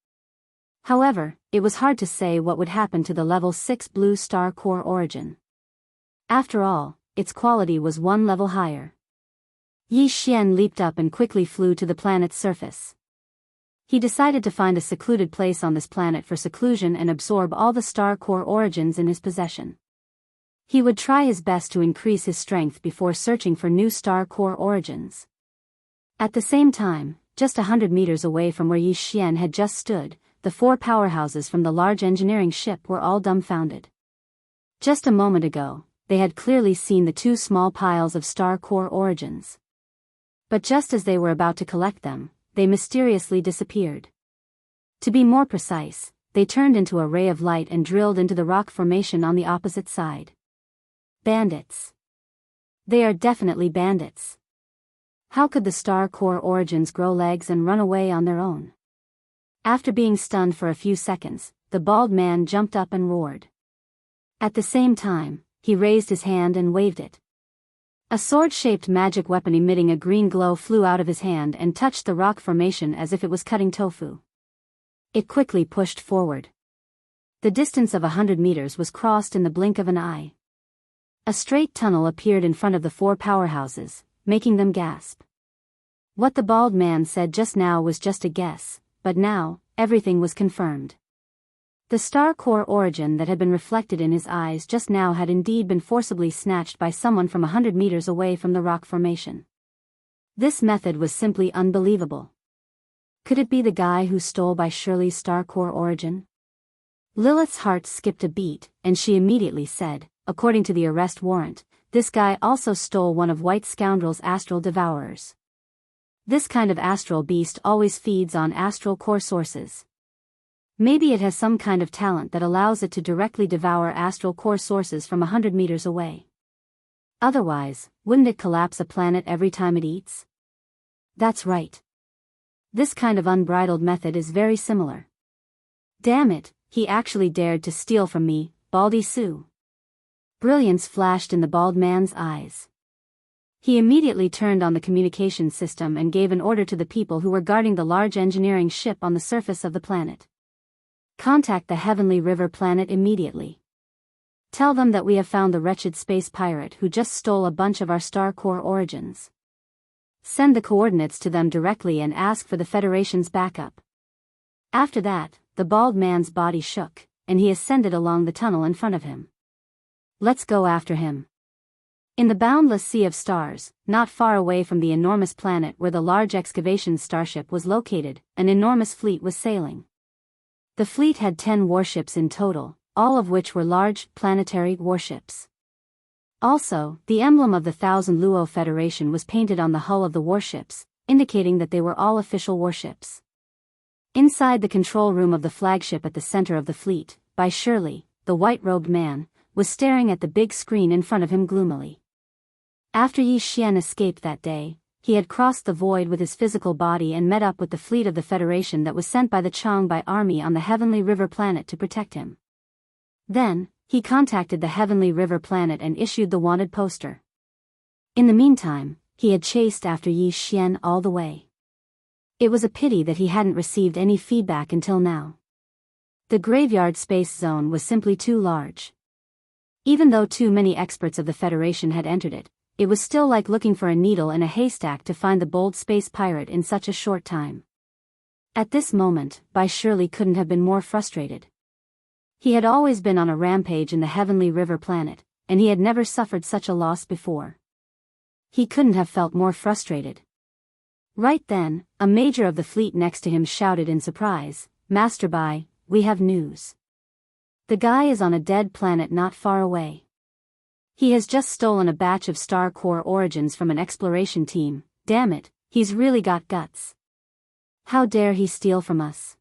However, it was hard to say what would happen to the level 6 blue star core origin. After all, its quality was 1 level higher. Yi Xian leaped up and quickly flew to the planet's surface. He decided to find a secluded place on this planet for seclusion and absorb all the star core origins in his possession. He would try his best to increase his strength before searching for new star core origins. At the same time, just 100 meters away from where Yi Xian had just stood, the 4 powerhouses from the large engineering ship were all dumbfounded. Just a moment ago, they had clearly seen the 2 small piles of star core origins. But just as they were about to collect them, they mysteriously disappeared. To be more precise, they turned into a ray of light and drilled into the rock formation on the opposite side. Bandits. They are definitely bandits. How could the star core origins grow legs and run away on their own? After being stunned for a few seconds, the bald man jumped up and roared. At the same time, he raised his hand and waved it. A sword-shaped magic weapon emitting a green glow flew out of his hand and touched the rock formation as if it was cutting tofu. It quickly pushed forward. The distance of 100 meters was crossed in the blink of an eye. A straight tunnel appeared in front of the 4 powerhouses, making them gasp. What the bald man said just now was just a guess, but now, everything was confirmed. The star core origin that had been reflected in his eyes just now had indeed been forcibly snatched by someone from 100 meters away from the rock formation. This method was simply unbelievable. Could it be the guy who stole by Shirley's star core origin? Lilith's heart skipped a beat, and she immediately said, according to the arrest warrant, this guy also stole one of White Scoundrel's astral devourers. This kind of astral beast always feeds on astral core sources. Maybe it has some kind of talent that allows it to directly devour astral core sources from 100 meters away. Otherwise, wouldn't it collapse a planet every time it eats? That's right. This kind of unbridled method is very similar. Damn it, he actually dared to steal from me, Baldy Sue. Brilliance flashed in the bald man's eyes. He immediately turned on the communication system and gave an order to the people who were guarding the large engineering ship on the surface of the planet. Contact the Heavenly River planet immediately. Tell them that we have found the wretched space pirate who just stole a bunch of our star core origins. Send the coordinates to them directly and ask for the Federation's backup. After that, the bald man's body shook, and he ascended along the tunnel in front of him. Let's go after him. In the boundless sea of stars, not far away from the enormous planet where the large excavation starship was located, an enormous fleet was sailing. The fleet had 10 warships in total, all of which were large, planetary warships. Also, the emblem of the Thousand Luo Federation was painted on the hull of the warships, indicating that they were all official warships. Inside the control room of the flagship at the center of the fleet, Bai Shirley, the white-robed man, was staring at the big screen in front of him gloomily. After Yi Xian escaped that day, he had crossed the void with his physical body and met up with the fleet of the Federation that was sent by the Changbai army on the Heavenly River planet to protect him. Then, he contacted the Heavenly River planet and issued the wanted poster. In the meantime, he had chased after Yi Xian all the way. It was a pity that he hadn't received any feedback until now. The graveyard space zone was simply too large. Even though too many experts of the Federation had entered it, it was still like looking for a needle in a haystack to find the bold space pirate in such a short time. At this moment, Bai Shirley couldn't have been more frustrated. He had always been on a rampage in the Heavenly River planet, and he had never suffered such a loss before. He couldn't have felt more frustrated. Right then, a major of the fleet next to him shouted in surprise, "Master Bai, we have news. The guy is on a dead planet not far away. He has just stolen a batch of star core origins from an exploration team. Damn it, he's really got guts. How dare he steal from us?"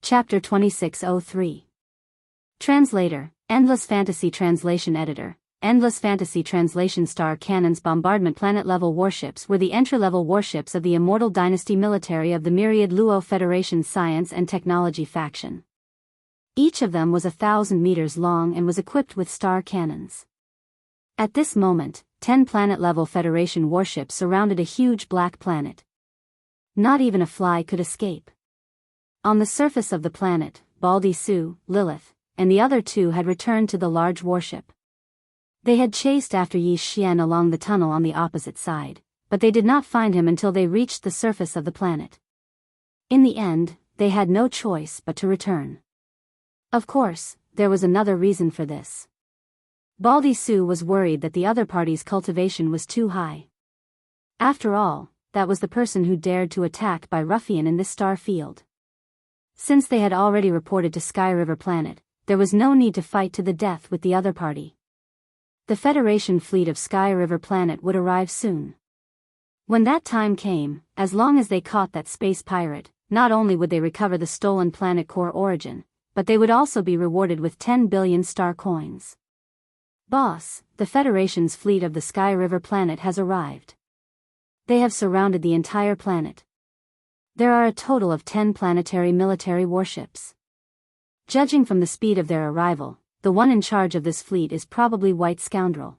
Chapter 2603. Translator, Endless Fantasy Translation Editor. Endless Fantasy Translation. Star Cannon's bombardment planet-level warships were the entry-level warships of the Immortal Dynasty military of the Myriad Luo Federation Science and Technology faction. Each of them was 1,000 meters long and was equipped with star cannons. At this moment, 10 planet-level Federation warships surrounded a huge black planet. Not even a fly could escape. On the surface of the planet, Baldy Sue, Lilith, and the other two had returned to the large warship. They had chased after Yi Xian along the tunnel on the opposite side, but they did not find him until they reached the surface of the planet. In the end, they had no choice but to return. Of course, there was another reason for this. Baldy Sue was worried that the other party's cultivation was too high. After all, that was the person who dared to attack by ruffian in this star field. Since they had already reported to Sky River Planet, there was no need to fight to the death with the other party. The Federation fleet of Sky River Planet would arrive soon. When that time came, as long as they caught that space pirate, not only would they recover the stolen planet core origin, but they would also be rewarded with 10 billion star coins. Boss, the Federation's fleet of the Sky River Planet has arrived. They have surrounded the entire planet. There are a total of 10 planetary military warships. Judging from the speed of their arrival, the one in charge of this fleet is probably White Scoundrel.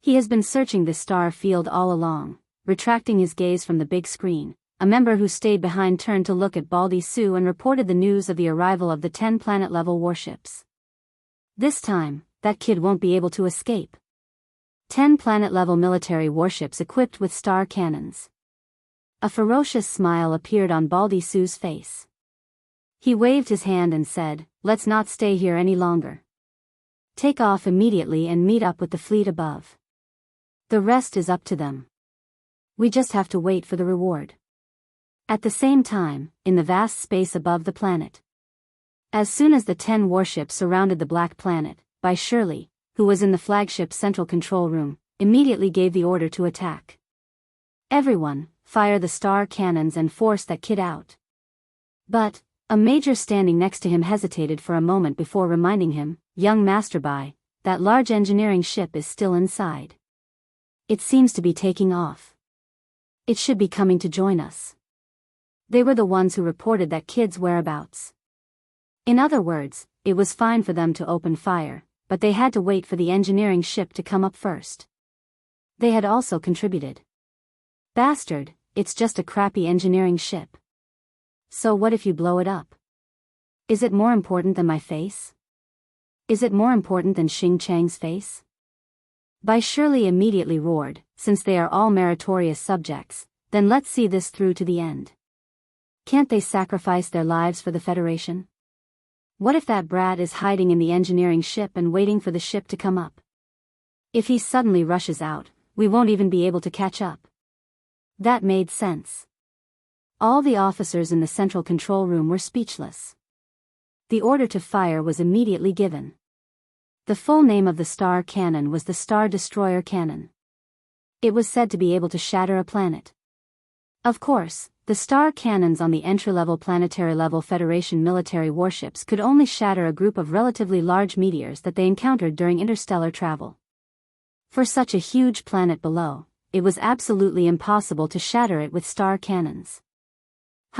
He has been searching this star field all along. Retracting his gaze from the big screen, a member who stayed behind turned to look at Baldy Sue and reported the news of the arrival of the 10 planet-level warships. This time, that kid won't be able to escape. 10 planet-level military warships equipped with star cannons. A ferocious smile appeared on Baldy Sue's face. He waved his hand and said, "Let's not stay here any longer. Take off immediately and meet up with the fleet above. The rest is up to them. We just have to wait for the reward." At the same time, in the vast space above the planet. As soon as the 10 warships surrounded the Black Planet, Bai Shirley, who was in the flagship's central control room, immediately gave the order to attack. "Everyone, fire the star cannons and force that kid out." But, a major standing next to him hesitated for a moment before reminding him, "Young Master Bai, that large engineering ship is still inside. It seems to be taking off. It should be coming to join us." They were the ones who reported that kid's whereabouts. In other words, it was fine for them to open fire, but they had to wait for the engineering ship to come up first. They had also contributed. "Bastard, it's just a crappy engineering ship. So what if you blow it up? Is it more important than my face? Is it more important than Xing Chang's face?" Bai Shirley immediately roared, "Since they are all meritorious subjects, then let's see this through to the end. Can't they sacrifice their lives for the Federation? What if that brat is hiding in the engineering ship and waiting for the ship to come up? If he suddenly rushes out, we won't even be able to catch up." That made sense. All the officers in the central control room were speechless. The order to fire was immediately given. The full name of the star cannon was the Star Destroyer Cannon. It was said to be able to shatter a planet. Of course, the star cannons on the entry-level planetary-level Federation military warships could only shatter a group of relatively large meteors that they encountered during interstellar travel. For such a huge planet below, it was absolutely impossible to shatter it with star cannons.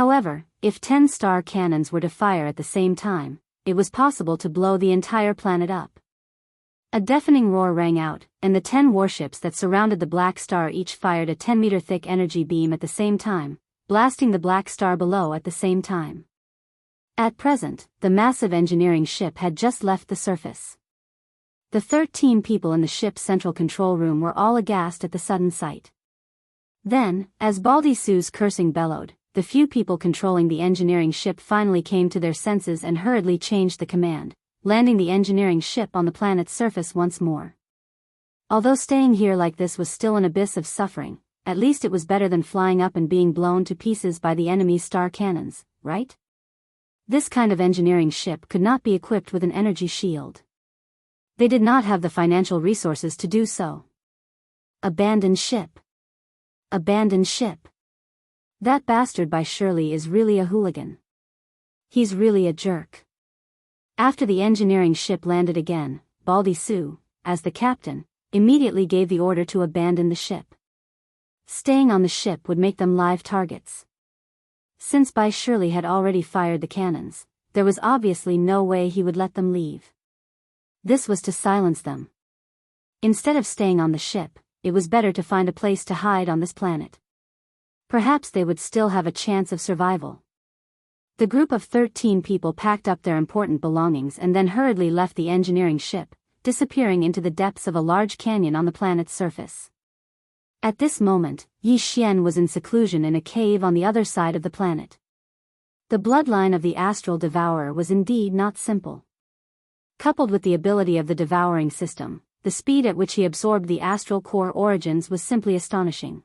However, if 10 star cannons were to fire at the same time, it was possible to blow the entire planet up. A deafening roar rang out, and the 10 warships that surrounded the Black Star each fired a 10-meter-thick energy beam at the same time, blasting the Black Star below at the same time. At present, the massive engineering ship had just left the surface. The 13 people in the ship's central control room were all aghast at the sudden sight. Then, as Baldy Sue's cursing bellowed, the few people controlling the engineering ship finally came to their senses and hurriedly changed the command, landing the engineering ship on the planet's surface once more. Although staying here like this was still an abyss of suffering, at least it was better than flying up and being blown to pieces by the enemy's star cannons, right? This kind of engineering ship could not be equipped with an energy shield. They did not have the financial resources to do so. Abandoned ship. Abandoned ship. That bastard Bai Shirley is really a hooligan. He's really a jerk. After the engineering ship landed again, Baldy Sue, as the captain, immediately gave the order to abandon the ship. Staying on the ship would make them live targets. Since Bai Shirley had already fired the cannons, there was obviously no way he would let them leave. This was to silence them. Instead of staying on the ship, it was better to find a place to hide on this planet. Perhaps they would still have a chance of survival. The group of 13 people packed up their important belongings and then hurriedly left the engineering ship, disappearing into the depths of a large canyon on the planet's surface. At this moment, Yi Xian was in seclusion in a cave on the other side of the planet. The bloodline of the astral devourer was indeed not simple. Coupled with the ability of the devouring system, the speed at which he absorbed the astral core origins was simply astonishing.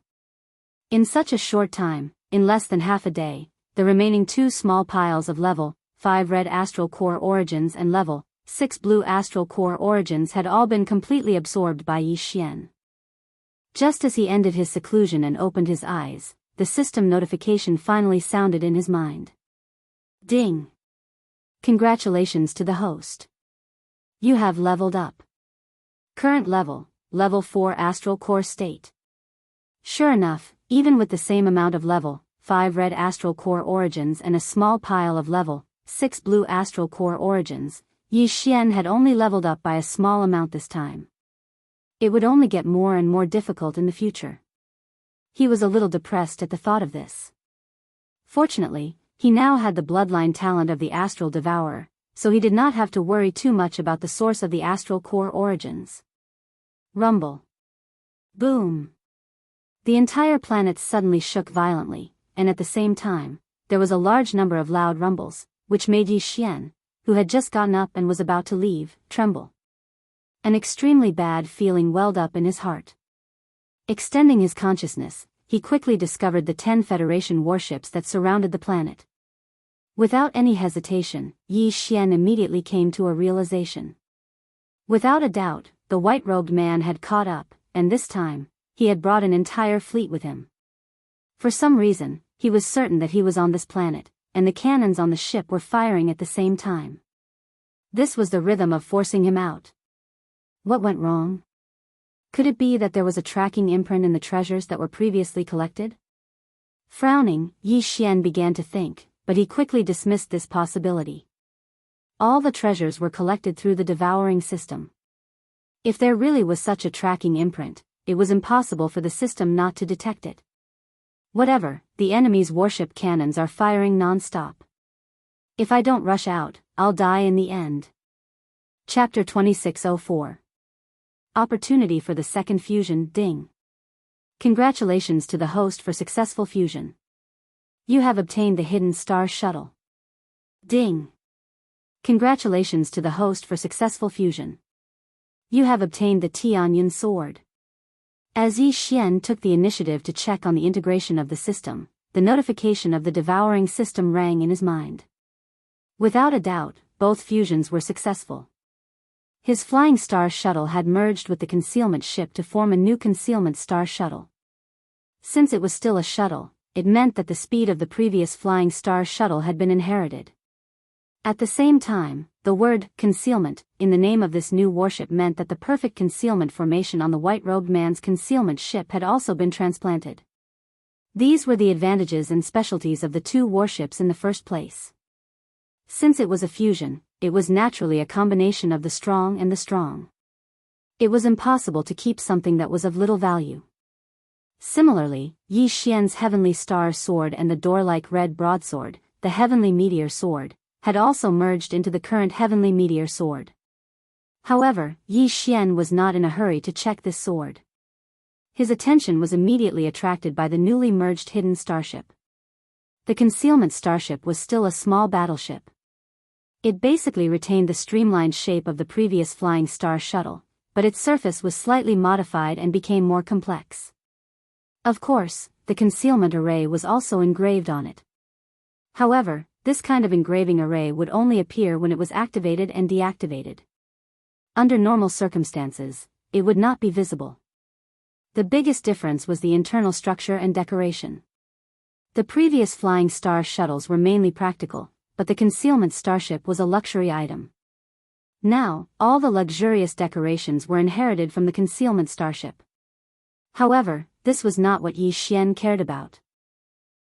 In such a short time, in less than half a day, the remaining 2 small piles of level 5 red astral core origins and level 6 blue astral core origins had all been completely absorbed by Yi Xian. Just as he ended his seclusion and opened his eyes, the system notification finally sounded in his mind. Ding! Congratulations to the host. You have leveled up. Current level, level 4 astral core state. Sure enough, even with the same amount of level 5 red astral core origins and a small pile of level 6 blue astral core origins, Yi Xian had only leveled up by a small amount this time. It would only get more and more difficult in the future. He was a little depressed at the thought of this. Fortunately, he now had the bloodline talent of the astral devourer, so he did not have to worry too much about the source of the astral core origins. Rumble. Boom. The entire planet suddenly shook violently, and at the same time, there was a large number of loud rumbles, which made Yi Xian, who had just gotten up and was about to leave, tremble. An extremely bad feeling welled up in his heart. Extending his consciousness, he quickly discovered the 10 Federation warships that surrounded the planet. Without any hesitation, Yi Xian immediately came to a realization. Without a doubt, the white-robed man had caught up, and this time, he had brought an entire fleet with him. For some reason, he was certain that he was on this planet, and the cannons on the ship were firing at the same time. This was the rhythm of forcing him out. What went wrong? Could it be that there was a tracking imprint in the treasures that were previously collected? Frowning, Yi Xian began to think, but he quickly dismissed this possibility. All the treasures were collected through the devouring system. If there really was such a tracking imprint, it was impossible for the system not to detect it. Whatever, the enemy's warship cannons are firing non-stop. If I don't rush out, I'll die in the end. Chapter 2604. Opportunity for the second fusion. Ding. Congratulations to the host for successful fusion. You have obtained the hidden star shuttle. Ding. Congratulations to the host for successful fusion. You have obtained the Tianyun sword. As Yi Xian took the initiative to check on the integration of the system, the notification of the devouring system rang in his mind. Without a doubt, both fusions were successful. His flying star shuttle had merged with the concealment ship to form a new concealment star shuttle. Since it was still a shuttle, it meant that the speed of the previous flying star shuttle had been inherited. At the same time, the word concealment in the name of this new warship meant that the perfect concealment formation on the white-robed man's concealment ship had also been transplanted. These were the advantages and specialties of the two warships in the first place. Since it was a fusion, it was naturally a combination of the strong and the strong. It was impossible to keep something that was of little value. Similarly, Yi Xian's heavenly star sword and the door-like red broadsword, the heavenly meteor sword, had also merged into the current heavenly meteor sword. However, Yi Xian was not in a hurry to check this sword. His attention was immediately attracted by the newly merged hidden starship. The concealment starship was still a small battleship. It basically retained the streamlined shape of the previous flying star shuttle, but its surface was slightly modified and became more complex. Of course, the concealment array was also engraved on it. However, this kind of engraving array would only appear when it was activated and deactivated. Under normal circumstances, it would not be visible. The biggest difference was the internal structure and decoration. The previous flying star shuttles were mainly practical, but the concealment starship was a luxury item. Now, all the luxurious decorations were inherited from the concealment starship. However, this was not what Yi Xian cared about.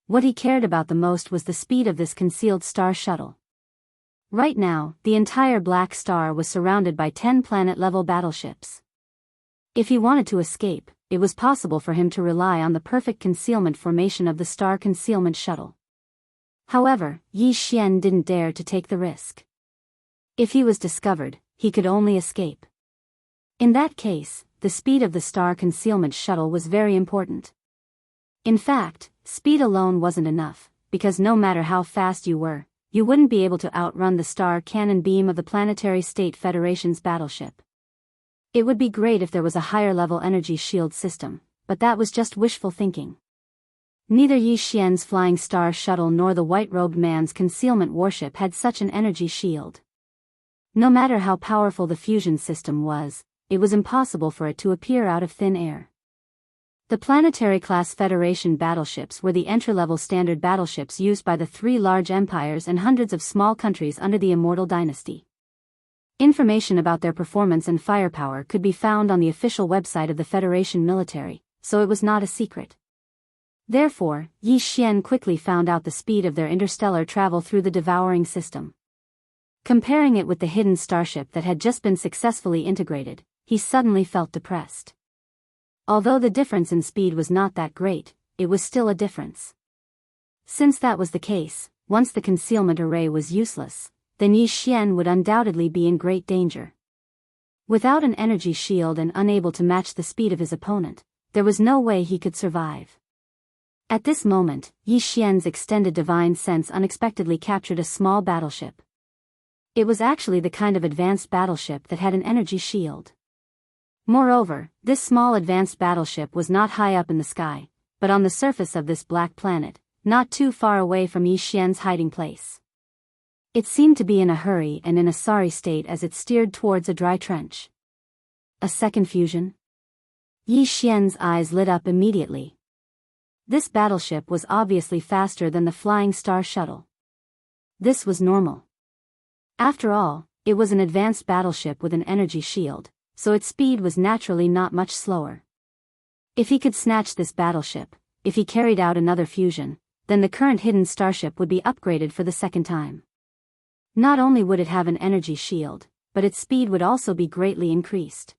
What he cared about the most was the speed of this concealed star shuttle. Right now, the entire Black Star was surrounded by 10 planet-level battleships. If he wanted to escape, it was possible for him to rely on the perfect concealment formation of the star concealment shuttle. However, Yi Xian didn't dare to take the risk. If he was discovered, he could only escape. In that case, the speed of the star concealment shuttle was very important. In fact, speed alone wasn't enough, because no matter how fast you were, you wouldn't be able to outrun the star cannon beam of the Planetary State Federation's battleship. It would be great if there was a higher-level energy shield system, but that was just wishful thinking. Neither Yi Xian's flying star shuttle nor the white-robed man's concealment warship had such an energy shield. No matter how powerful the fusion system was, it was impossible for it to appear out of thin air. The planetary-class Federation battleships were the entry-level standard battleships used by the 3 large empires and hundreds of small countries under the Immortal Dynasty. Information about their performance and firepower could be found on the official website of the Federation military, so it was not a secret. Therefore, Yi Xian quickly found out the speed of their interstellar travel through the devouring system. Comparing it with the hidden starship that had just been successfully integrated, he suddenly felt depressed. Although the difference in speed was not that great, it was still a difference. Since that was the case, once the concealment array was useless, then Yi Xian would undoubtedly be in great danger. Without an energy shield and unable to match the speed of his opponent, there was no way he could survive. At this moment, Yi Xian's extended divine sense unexpectedly captured a small battleship. It was actually the kind of advanced battleship that had an energy shield. Moreover, this small advanced battleship was not high up in the sky, but on the surface of this black planet, not too far away from Yi Xian's hiding place. It seemed to be in a hurry and in a sorry state as it steered towards a dry trench. A second fusion? Yi Xian's eyes lit up immediately. This battleship was obviously faster than the Flying Star shuttle. This was normal. After all, it was an advanced battleship with an energy shield, so its speed was naturally not much slower. If he could snatch this battleship, if he carried out another fusion, then the current hidden starship would be upgraded for the second time. Not only would it have an energy shield, but its speed would also be greatly increased.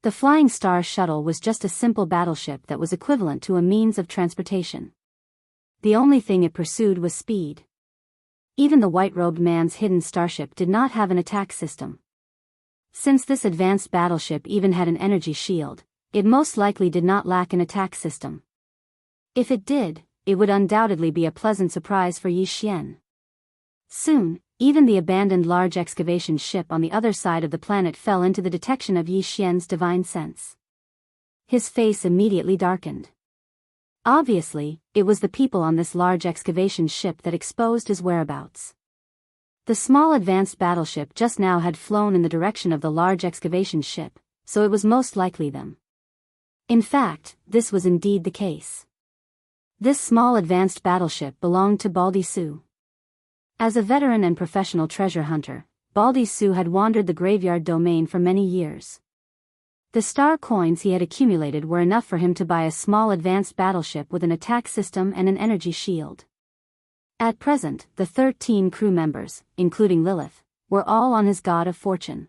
The Flying Star shuttle was just a simple battleship that was equivalent to a means of transportation. The only thing it pursued was speed. Even the white-robed man's hidden starship did not have an attack system. Since this advanced battleship even had an energy shield, it most likely did not lack an attack system. If it did, it would undoubtedly be a pleasant surprise for Yi Xian. Soon, even the abandoned large excavation ship on the other side of the planet fell into the detection of Yi Xian's divine sense. His face immediately darkened. Obviously, it was the people on this large excavation ship that exposed his whereabouts. The small advanced battleship just now had flown in the direction of the large excavation ship, so it was most likely them. In fact, this was indeed the case. This small advanced battleship belonged to Baldy Su. As a veteran and professional treasure hunter, Baldy Su had wandered the graveyard domain for many years. The star coins he had accumulated were enough for him to buy a small advanced battleship with an attack system and an energy shield. At present, the 13 crew members, including Lilith, were all on his god of fortune.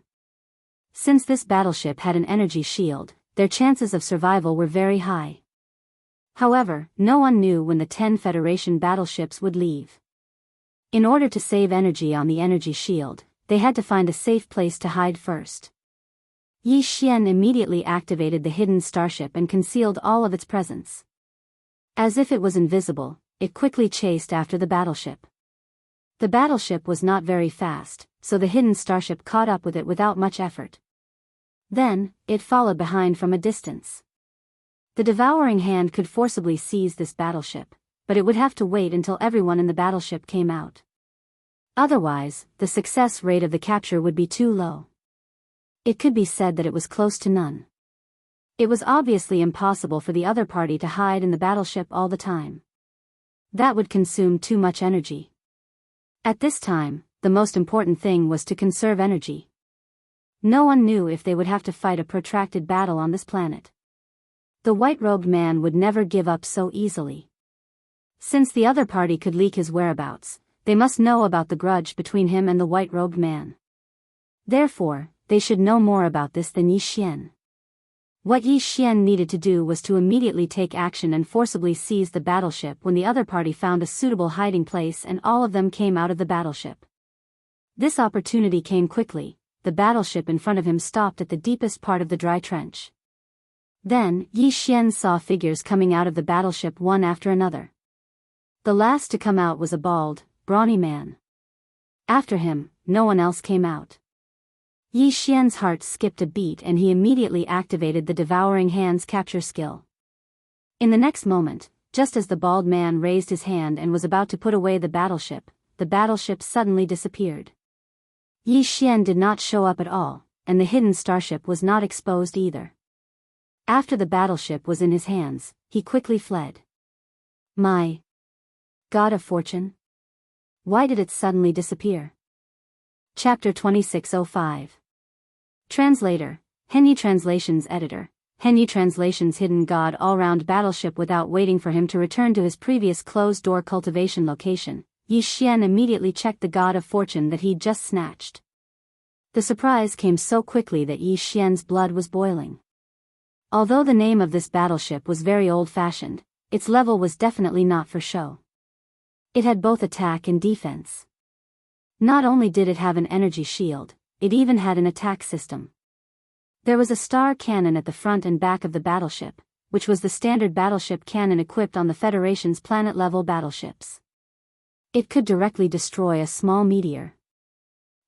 Since this battleship had an energy shield, their chances of survival were very high. However, no one knew when the 10 Federation battleships would leave. In order to save energy on the energy shield, they had to find a safe place to hide first. Yi Xian immediately activated the hidden starship and concealed all of its presence. As if it was invisible, it quickly chased after the battleship. The battleship was not very fast, so the hidden starship caught up with it without much effort. Then, it followed behind from a distance. The devouring hand could forcibly seize this battleship, but it would have to wait until everyone in the battleship came out. Otherwise, the success rate of the capture would be too low. It could be said that it was close to none. It was obviously impossible for the other party to hide in the battleship all the time. That would consume too much energy. At this time, the most important thing was to conserve energy. No one knew if they would have to fight a protracted battle on this planet. The white-robed man would never give up so easily. Since the other party could leak his whereabouts, they must know about the grudge between him and the white-robed man. Therefore, they should know more about this than Yi Xian. What Yi Xian needed to do was to immediately take action and forcibly seize the battleship when the other party found a suitable hiding place and all of them came out of the battleship. This opportunity came quickly. The battleship in front of him stopped at the deepest part of the dry trench. Then, Yi Xian saw figures coming out of the battleship one after another. The last to come out was a bald, brawny man. After him, no one else came out. Yi Xian's heart skipped a beat and he immediately activated the devouring hand's capture skill. In the next moment, just as the bald man raised his hand and was about to put away the battleship suddenly disappeared. Yi Xian did not show up at all, and the hidden starship was not exposed either. After the battleship was in his hands, he quickly fled. My God of Fortune? Why did it suddenly disappear? Chapter 2605. Translator, Henyi Translations Editor, Henyi Translations Hidden God all-round battleship. Without waiting for him to return to his previous closed-door cultivation location, Yi Xian immediately checked the God of Fortune that he'd just snatched. The surprise came so quickly that Yi Xian's blood was boiling. Although the name of this battleship was very old-fashioned, its level was definitely not for show. It had both attack and defense. Not only did it have an energy shield, it even had an attack system. There was a star cannon at the front and back of the battleship, which was the standard battleship cannon equipped on the Federation's planet-level battleships. It could directly destroy a small meteor.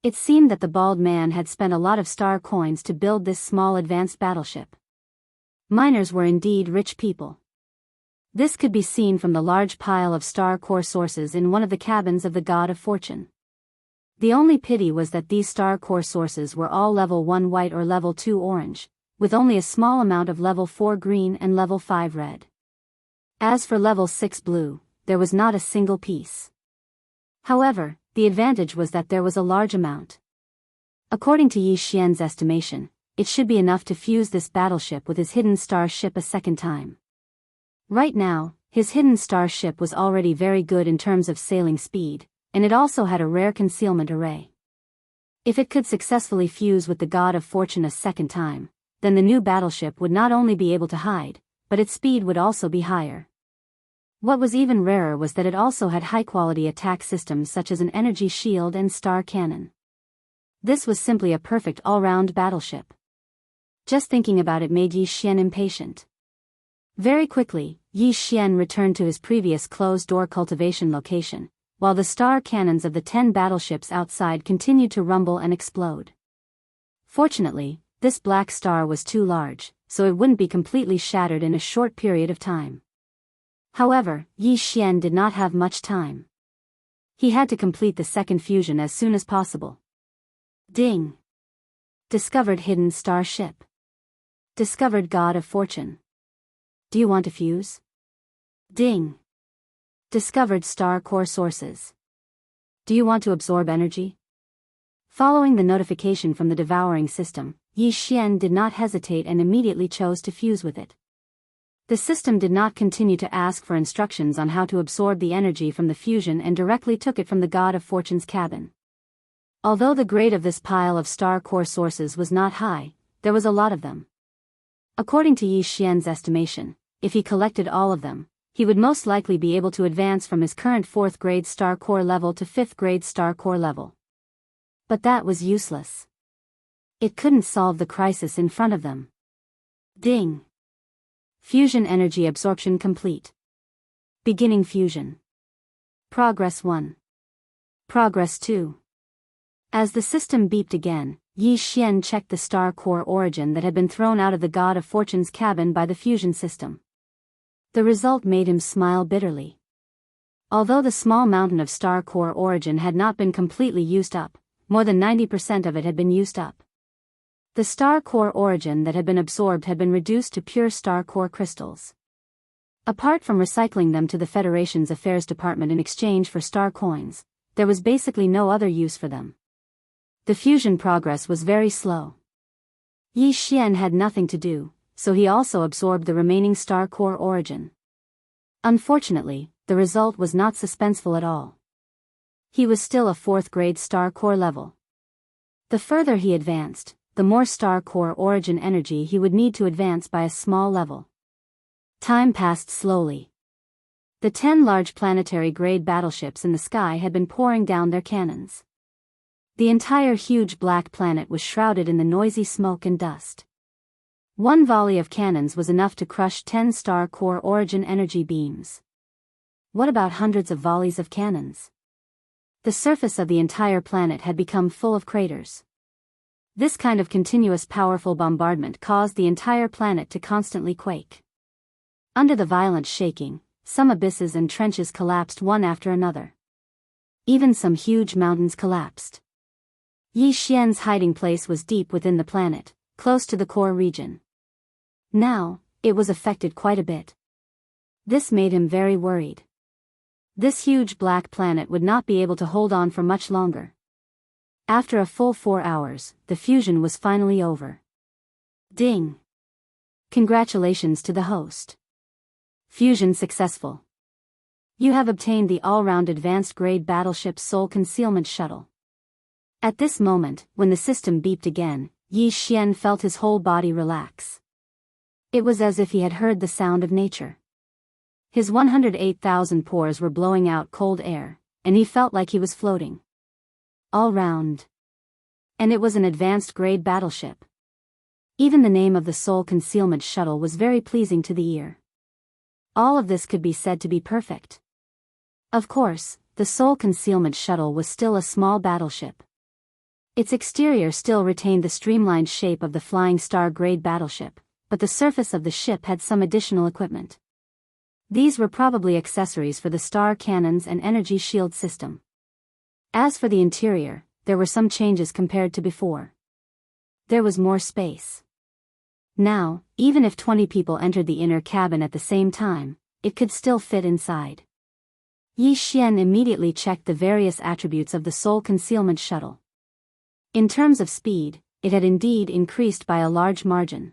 It seemed that the bald man had spent a lot of star coins to build this small advanced battleship. Miners were indeed rich people. This could be seen from the large pile of star core sources in one of the cabins of the God of Fortune. The only pity was that these star core sources were all level 1 white or level 2 orange, with only a small amount of level 4 green and level 5 red. As for level 6 blue, there was not a single piece. However, the advantage was that there was a large amount. According to Yi Xian's estimation, it should be enough to fuse this battleship with his hidden star ship a second time. Right now, his hidden star ship was already very good in terms of sailing speed, and it also had a rare concealment array. If it could successfully fuse with the God of Fortune a second time, then the new battleship would not only be able to hide, but its speed would also be higher. What was even rarer was that it also had high-quality attack systems such as an energy shield and star cannon. This was simply a perfect all-round battleship. Just thinking about it made Yi Xian impatient. Very quickly, Yi Xian returned to his previous closed-door cultivation location, while the star cannons of the 10 battleships outside continued to rumble and explode. Fortunately, this black star was too large, so it wouldn't be completely shattered in a short period of time. However, Yi Xian did not have much time. He had to complete the second fusion as soon as possible. Ding! Discovered hidden star ship. Discovered God of Fortune. Do you want to fuse? Ding! Discovered star core sources. Do you want to absorb energy? Following the notification from the devouring system, Yi Xian did not hesitate and immediately chose to fuse with it. The system did not continue to ask for instructions on how to absorb the energy from the fusion and directly took it from the God of Fortune's cabin. Although the grade of this pile of star core sources was not high, there was a lot of them. According to Yi Xian's estimation, if he collected all of them, he would most likely be able to advance from his current 4th grade star core level to 5th grade star core level. But that was useless. It couldn't solve the crisis in front of them. Ding! Fusion energy absorption complete. Beginning fusion. Progress 1. Progress 2. As the system beeped again, Yi Xian checked the star core origin that had been thrown out of the God of Fortune's cabin by the fusion system. The result made him smile bitterly. Although the small mountain of star core origin had not been completely used up, more than 90% of it had been used up. The star core origin that had been absorbed had been reduced to pure star core crystals. Apart from recycling them to the Federation's Affairs Department in exchange for star coins, there was basically no other use for them. The fusion progress was very slow. Yi Xian had nothing to do, so he also absorbed the remaining star core origin. Unfortunately, the result was not suspenseful at all. He was still a 4th grade star core level. The further he advanced, the more star core origin energy he would need to advance by a small level. Time passed slowly. The 10 large planetary grade battleships in the sky had been pouring down their cannons. The entire huge black planet was shrouded in the noisy smoke and dust. One volley of cannons was enough to crush 10 star core origin energy beams. What about hundreds of volleys of cannons? The surface of the entire planet had become full of craters. This kind of continuous powerful bombardment caused the entire planet to constantly quake. Under the violent shaking, some abysses and trenches collapsed one after another. Even some huge mountains collapsed. Yi Xian's hiding place was deep within the planet, close to the core region. Now, it was affected quite a bit. This made him very worried. This huge black planet would not be able to hold on for much longer. After a full 4 hours, the fusion was finally over. Ding! Congratulations to the host. Fusion successful. You have obtained the all-round advanced grade battleship Soul Concealment Shuttle. At this moment, when the system beeped again, Yi Xian felt his whole body relax. It was as if he had heard the sound of nature. His 108,000 pores were blowing out cold air, and he felt like he was floating. All round. And it was an advanced grade battleship. Even the name of the Soul Concealment Shuttle was very pleasing to the ear. All of this could be said to be perfect. Of course, the Soul Concealment Shuttle was still a small battleship. Its exterior still retained the streamlined shape of the Flying Star-grade battleship, but the surface of the ship had some additional equipment. These were probably accessories for the star cannons and energy shield system. As for the interior, there were some changes compared to before. There was more space. Now, even if 20 people entered the inner cabin at the same time, it could still fit inside. Yi Xian immediately checked the various attributes of the Soul Concealment Shuttle. In terms of speed, it had indeed increased by a large margin.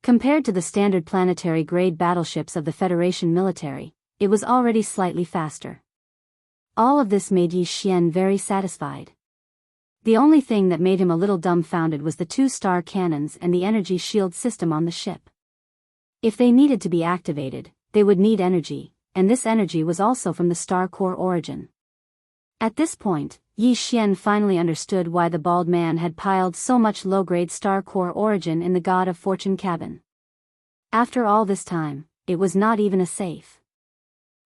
Compared to the standard planetary-grade battleships of the Federation military, it was already slightly faster. All of this made Yi Xian very satisfied. The only thing that made him a little dumbfounded was the 2 star cannons and the energy shield system on the ship. If they needed to be activated, they would need energy, and this energy was also from the star core origin. At this point, Yi Xian finally understood why the bald man had piled so much low-grade star core origin in the God of Fortune cabin. After all this time, it was not even a safe.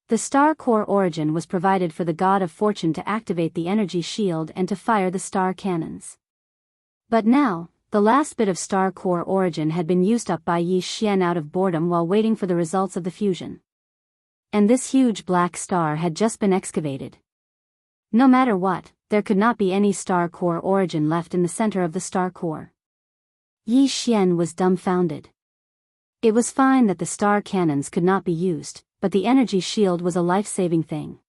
The star core origin was provided for the God of Fortune to activate the energy shield and to fire the star cannons. But now, the last bit of star core origin had been used up by Yi Xian out of boredom while waiting for the results of the fusion. And this huge black star had just been excavated. No matter what, there could not be any star core origin left in the center of the star core. Yi Xian was dumbfounded. It was fine that the star cannons could not be used, but the energy shield was a life-saving thing.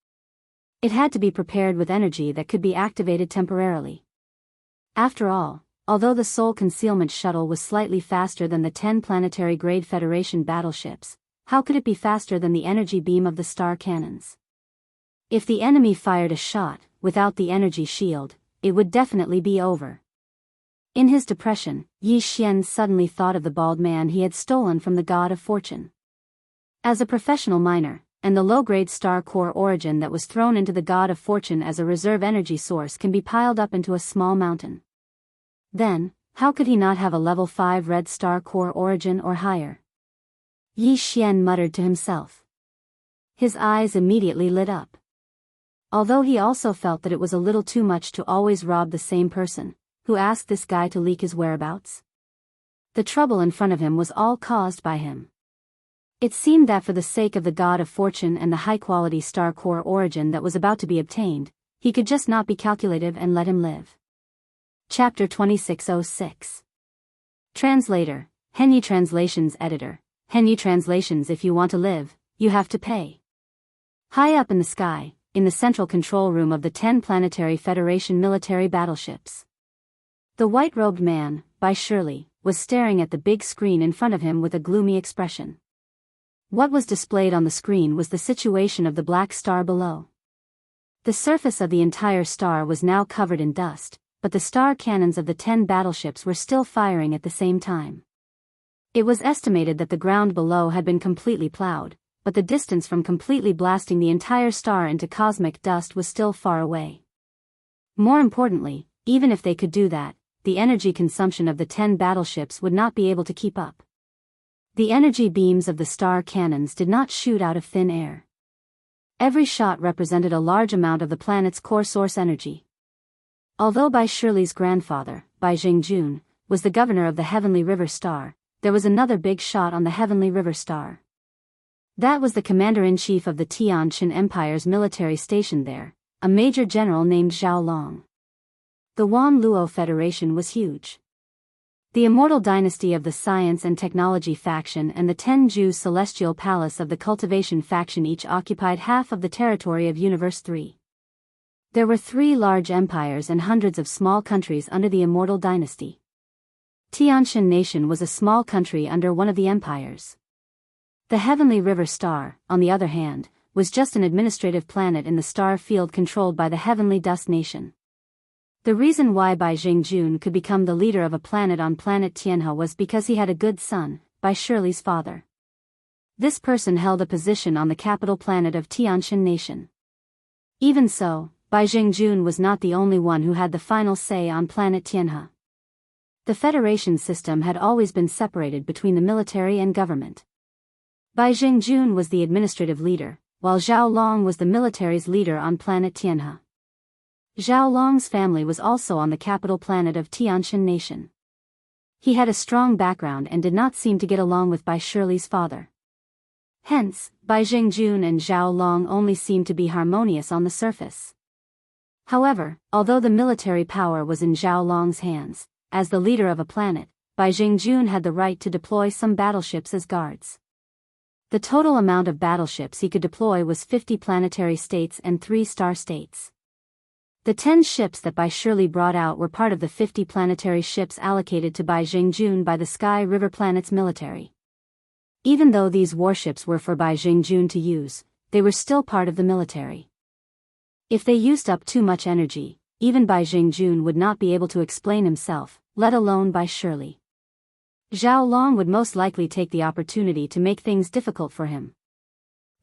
It had to be prepared with energy that could be activated temporarily. After all, although the Soul Concealment Shuttle was slightly faster than the 10 planetary-grade Federation battleships, how could it be faster than the energy beam of the star cannons? If the enemy fired a shot, without the energy shield, it would definitely be over. In his depression, Yi Xian suddenly thought of the bald man he had stolen from the God of Fortune. As a professional miner, and the low-grade star core origin that was thrown into the God of Fortune as a reserve energy source can be piled up into a small mountain. Then, how could he not have a level 5 red star core origin or higher? Yi Xian muttered to himself. His eyes immediately lit up. Although he also felt that it was a little too much to always rob the same person, who asked this guy to leak his whereabouts. The trouble in front of him was all caused by him. It seemed that for the sake of the God of Fortune and the high-quality star core origin that was about to be obtained, he could just not be calculative and let him live. Chapter 2606. Translator, Henyi Translations Editor, Henyi Translations. If you want to live, you have to pay. High up in the sky, in the central control room of the 10 planetary Federation military battleships. The white-robed man, by Shirley, was staring at the big screen in front of him with a gloomy expression. What was displayed on the screen was the situation of the black star below. The surface of the entire star was now covered in dust, but the star cannons of the 10 battleships were still firing at the same time. It was estimated that the ground below had been completely plowed, but the distance from completely blasting the entire star into cosmic dust was still far away. More importantly, even if they could do that, the energy consumption of the 10 battleships would not be able to keep up. The energy beams of the star cannons did not shoot out of thin air. Every shot represented a large amount of the planet's core source energy. Although Bai Shirley's grandfather, Bai Jingjun, was the governor of the Heavenly River Star, there was another big shot on the Heavenly River Star. That was the commander-in-chief of the Tianqian Empire's military station there, a major general named Zhao Long. The Wan Luo Federation was huge. The Immortal Dynasty of the Science and Technology faction and the Tenju Celestial Palace of the Cultivation faction each occupied half of the territory of Universe 3. There were 3 large empires and hundreds of small countries under the Immortal Dynasty. Tianqian Nation was a small country under one of the empires. The Heavenly River Star, on the other hand, was just an administrative planet in the star field controlled by the Heavenly Dust Nation. The reason why Bai Jingjun could become the leader of a planet on planet Tianhe was because he had a good son, Bai Shirley's father. This person held a position on the capital planet of Tianqian Nation. Even so, Bai Jingjun was not the only one who had the final say on planet Tianhe. The Federation system had always been separated between the military and government. Bai Jingjun was the administrative leader, while Zhao Long was the military's leader on planet Tianhe. Zhao Long's family was also on the capital planet of Tianshan Nation. He had a strong background and did not seem to get along with Bai Shirley's father. Hence, Bai Jingjun and Zhao Long only seemed to be harmonious on the surface. However, although the military power was in Zhao Long's hands, as the leader of a planet, Bai Jingjun had the right to deploy some battleships as guards. The total amount of battleships he could deploy was 50 planetary states and 3 star states. The 10 ships that Bai Shirley brought out were part of the 50 planetary ships allocated to Bai Jingjun by the Sky River Planet's military. Even though these warships were for Bai Jingjun to use, they were still part of the military. If they used up too much energy, even Bai Jingjun would not be able to explain himself, let alone Bai Shirley. Zhao Long would most likely take the opportunity to make things difficult for him.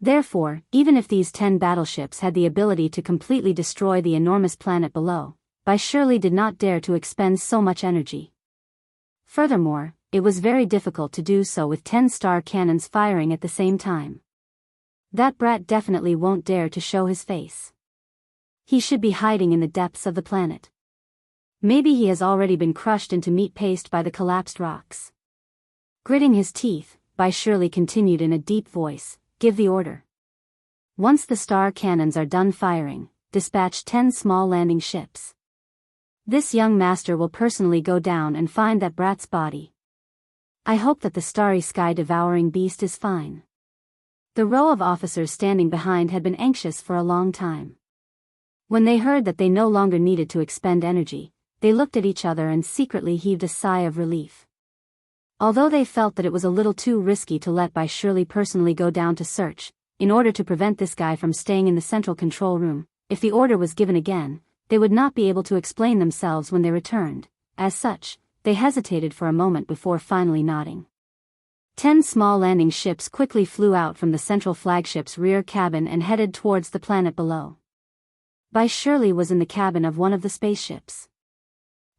Therefore, even if these 10 battleships had the ability to completely destroy the enormous planet below, Bai Shirley did not dare to expend so much energy. Furthermore, it was very difficult to do so with 10 star cannons firing at the same time. That brat definitely won't dare to show his face. He should be hiding in the depths of the planet. Maybe he has already been crushed into meat paste by the collapsed rocks. Gritting his teeth, Bai Shirley continued in a deep voice, "Give the order. Once the star cannons are done firing, dispatch 10 small landing ships. This young master will personally go down and find that brat's body. I hope that the starry sky devouring beast is fine." The row of officers standing behind had been anxious for a long time. When they heard that they no longer needed to expend energy, they looked at each other and secretly heaved a sigh of relief. Although they felt that it was a little too risky to let Bai Shirley personally go down to search, in order to prevent this guy from staying in the central control room, if the order was given again, they would not be able to explain themselves when they returned. As such, they hesitated for a moment before finally nodding. 10 small landing ships quickly flew out from the central flagship's rear cabin and headed towards the planet below. Bai Shirley was in the cabin of one of the spaceships.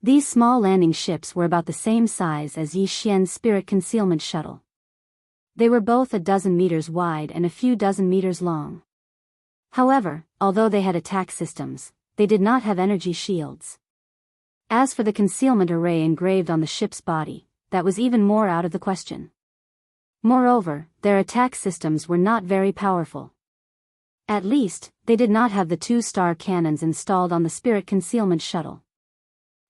These small landing ships were about the same size as Yi Xian's spirit concealment shuttle. They were both a dozen meters wide and a few dozen meters long. However, although they had attack systems, they did not have energy shields. As for the concealment array engraved on the ship's body, that was even more out of the question. Moreover, their attack systems were not very powerful. At least, they did not have the 2 star cannons installed on the spirit concealment shuttle.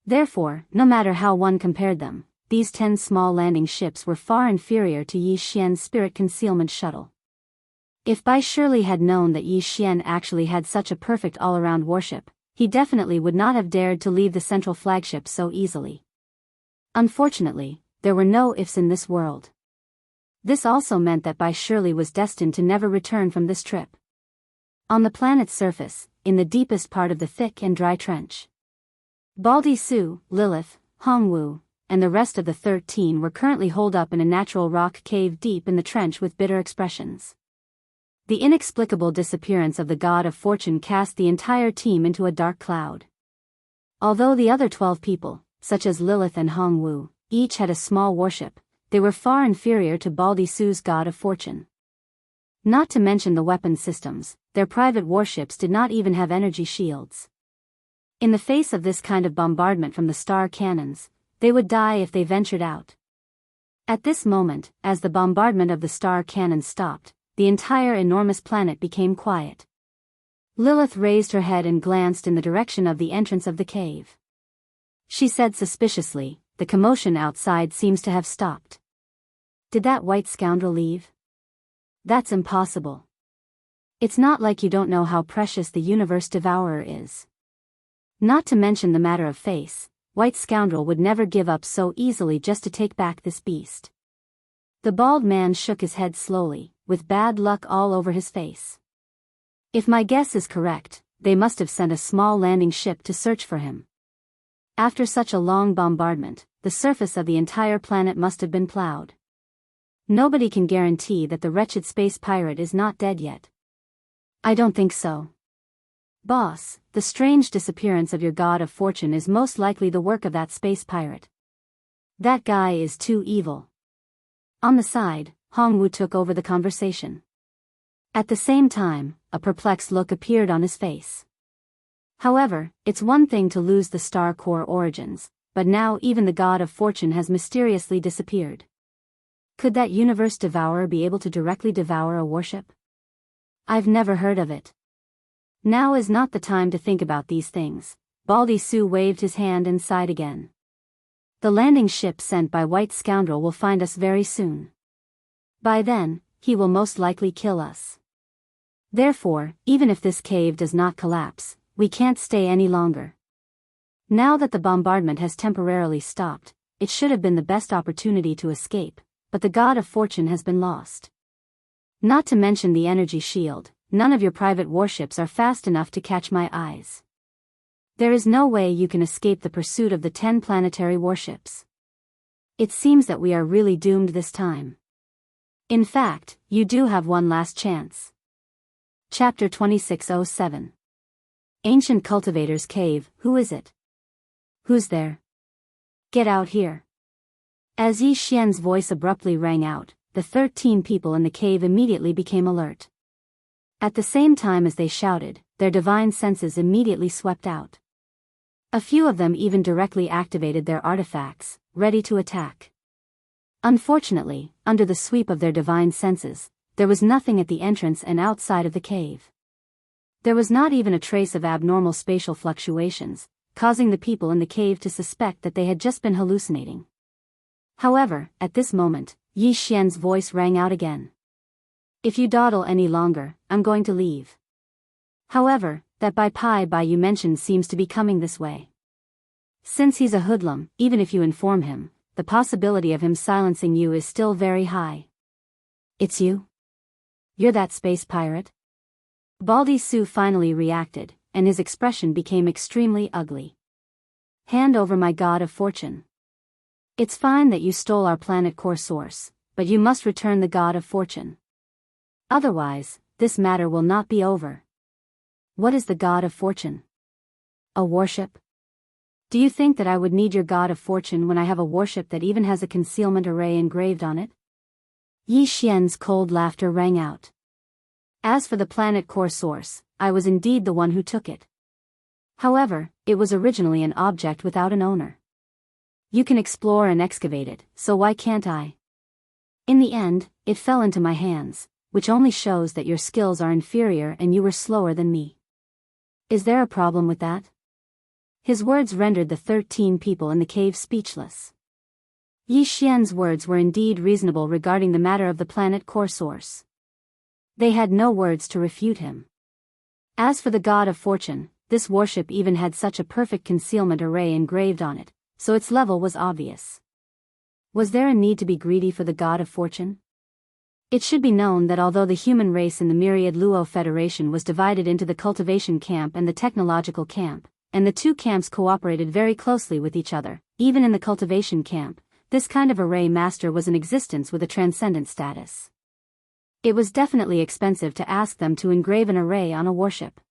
Therefore, no matter how one compared them, these 10 small landing ships were far inferior to Yi Xian's spirit concealment shuttle. If Bai Shirley had known that Yi Xian actually had such a perfect all-around warship, he definitely would not have dared to leave the central flagship so easily. Unfortunately, there were no ifs in this world. This also meant that Bai Shirley was destined to never return from this trip. On the planet's surface, in the deepest part of the thick and dry trench, Baldy Su, Lilith, Hongwu, and the rest of the 13 were currently holed up in a natural rock cave deep in the trench with bitter expressions. The inexplicable disappearance of the god of fortune cast the entire team into a dark cloud. Although the other 12 people, such as Lilith and Hongwu, each had a small warship, they were far inferior to Baldy Su's god of fortune. Not to mention the weapon systems, their private warships did not even have energy shields. In the face of this kind of bombardment from the star cannons, they would die if they ventured out. At this moment, as the bombardment of the star cannons stopped, the entire enormous planet became quiet. Lilith raised her head and glanced in the direction of the entrance of the cave. She said suspiciously, "The commotion outside seems to have stopped. Did that white scoundrel leave? That's impossible. It's not like you don't know how precious the universe Devourer is. Not to mention the matter of face, white scoundrel would never give up so easily just to take back this beast." The bald man shook his head slowly, with bad luck all over his face. "If my guess is correct, they must have sent a small landing ship to search for him. After such a long bombardment, the surface of the entire planet must have been plowed. Nobody can guarantee that the wretched space pirate is not dead yet." "I don't think so. Boss, the strange disappearance of your god of fortune is most likely the work of that space pirate. That guy is too evil. On the side, Hongwu took over the conversation. At the same time, a perplexed look appeared on his face. However, it's one thing to lose the star core origins, but now even the god of fortune has mysteriously disappeared. Could that universe devourer be able to directly devour a warship? I've never heard of it. Now is not the time to think about these things. Baldy Su waved his hand and sighed again. The landing ship sent by White Scoundrel will find us very soon. By then, he will most likely kill us. Therefore, even if this cave does not collapse, we can't stay any longer. Now that the bombardment has temporarily stopped, it should have been the best opportunity to escape, but the god of fortune has been lost. Not to mention the energy shield, none of your private warships are fast enough to catch my eyes. There is no way you can escape the pursuit of the 10 planetary warships. It seems that we are really doomed this time. In fact, you do have one last chance. Chapter 2607. Ancient Cultivator's Cave. Who is it? Who's there? Get out here. As Yi Xian's voice abruptly rang out, the 13 people in the cave immediately became alert. At the same time as they shouted, their divine senses immediately swept out. A few of them even directly activated their artifacts, ready to attack. Unfortunately, under the sweep of their divine senses, there was nothing at the entrance and outside of the cave. There was not even a trace of abnormal spatial fluctuations, causing the people in the cave to suspect that they had just been hallucinating. However, at this moment, Yi Xian's voice rang out again. If you dawdle any longer, I'm going to leave. However, that Bai you mentioned seems to be coming this way. Since he's a hoodlum, even if you inform him, the possibility of him silencing you is still very high. It's you? You're that space pirate? Baldy Su finally reacted, and his expression became extremely ugly. Hand over my god of fortune. It's fine that you stole our planet core source, but you must return the god of fortune. Otherwise, this matter will not be over. What is the god of fortune? A warship? Do you think that I would need your god of fortune when I have a warship that even has a concealment array engraved on it? Yi Xian's cold laughter rang out. As for the planet core source, I was indeed the one who took it. However, it was originally an object without an owner. You can explore and excavate it, so why can't I? In the end, it fell into my hands, which only shows that your skills are inferior and you were slower than me. Is there a problem with that? His words rendered the 13 people in the cave speechless. Yi Xian's words were indeed reasonable regarding the matter of the planet core source. They had no words to refute him. As for the god of fortune, this warship even had such a perfect concealment array engraved on it, so its level was obvious. Was there a need to be greedy for the god of fortune? It should be known that although the human race in the Myriad Luo Federation was divided into the cultivation camp and the technological camp, and the two camps cooperated very closely with each other, even in the cultivation camp, this kind of array master was in existence with a transcendent status. It was definitely expensive to ask them to engrave an array on a warship.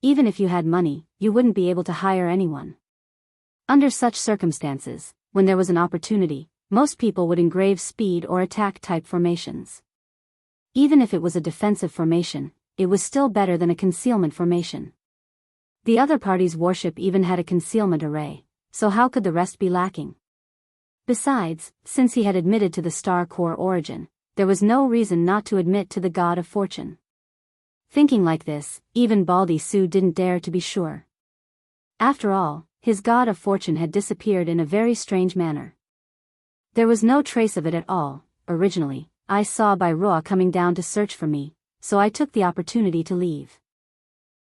Even if you had money, you wouldn't be able to hire anyone. Under such circumstances, when there was an opportunity, most people would engrave speed or attack type formations. Even if it was a defensive formation, it was still better than a concealment formation. The other party's warship even had a concealment array, so how could the rest be lacking? Besides, since he had admitted to the star core origin, there was no reason not to admit to the god of fortune. Thinking like this, even Baldy Su didn't dare to be sure. After all, his god of fortune had disappeared in a very strange manner. There was no trace of it at all. Originally, I saw Bai Ruo coming down to search for me, so I took the opportunity to leave.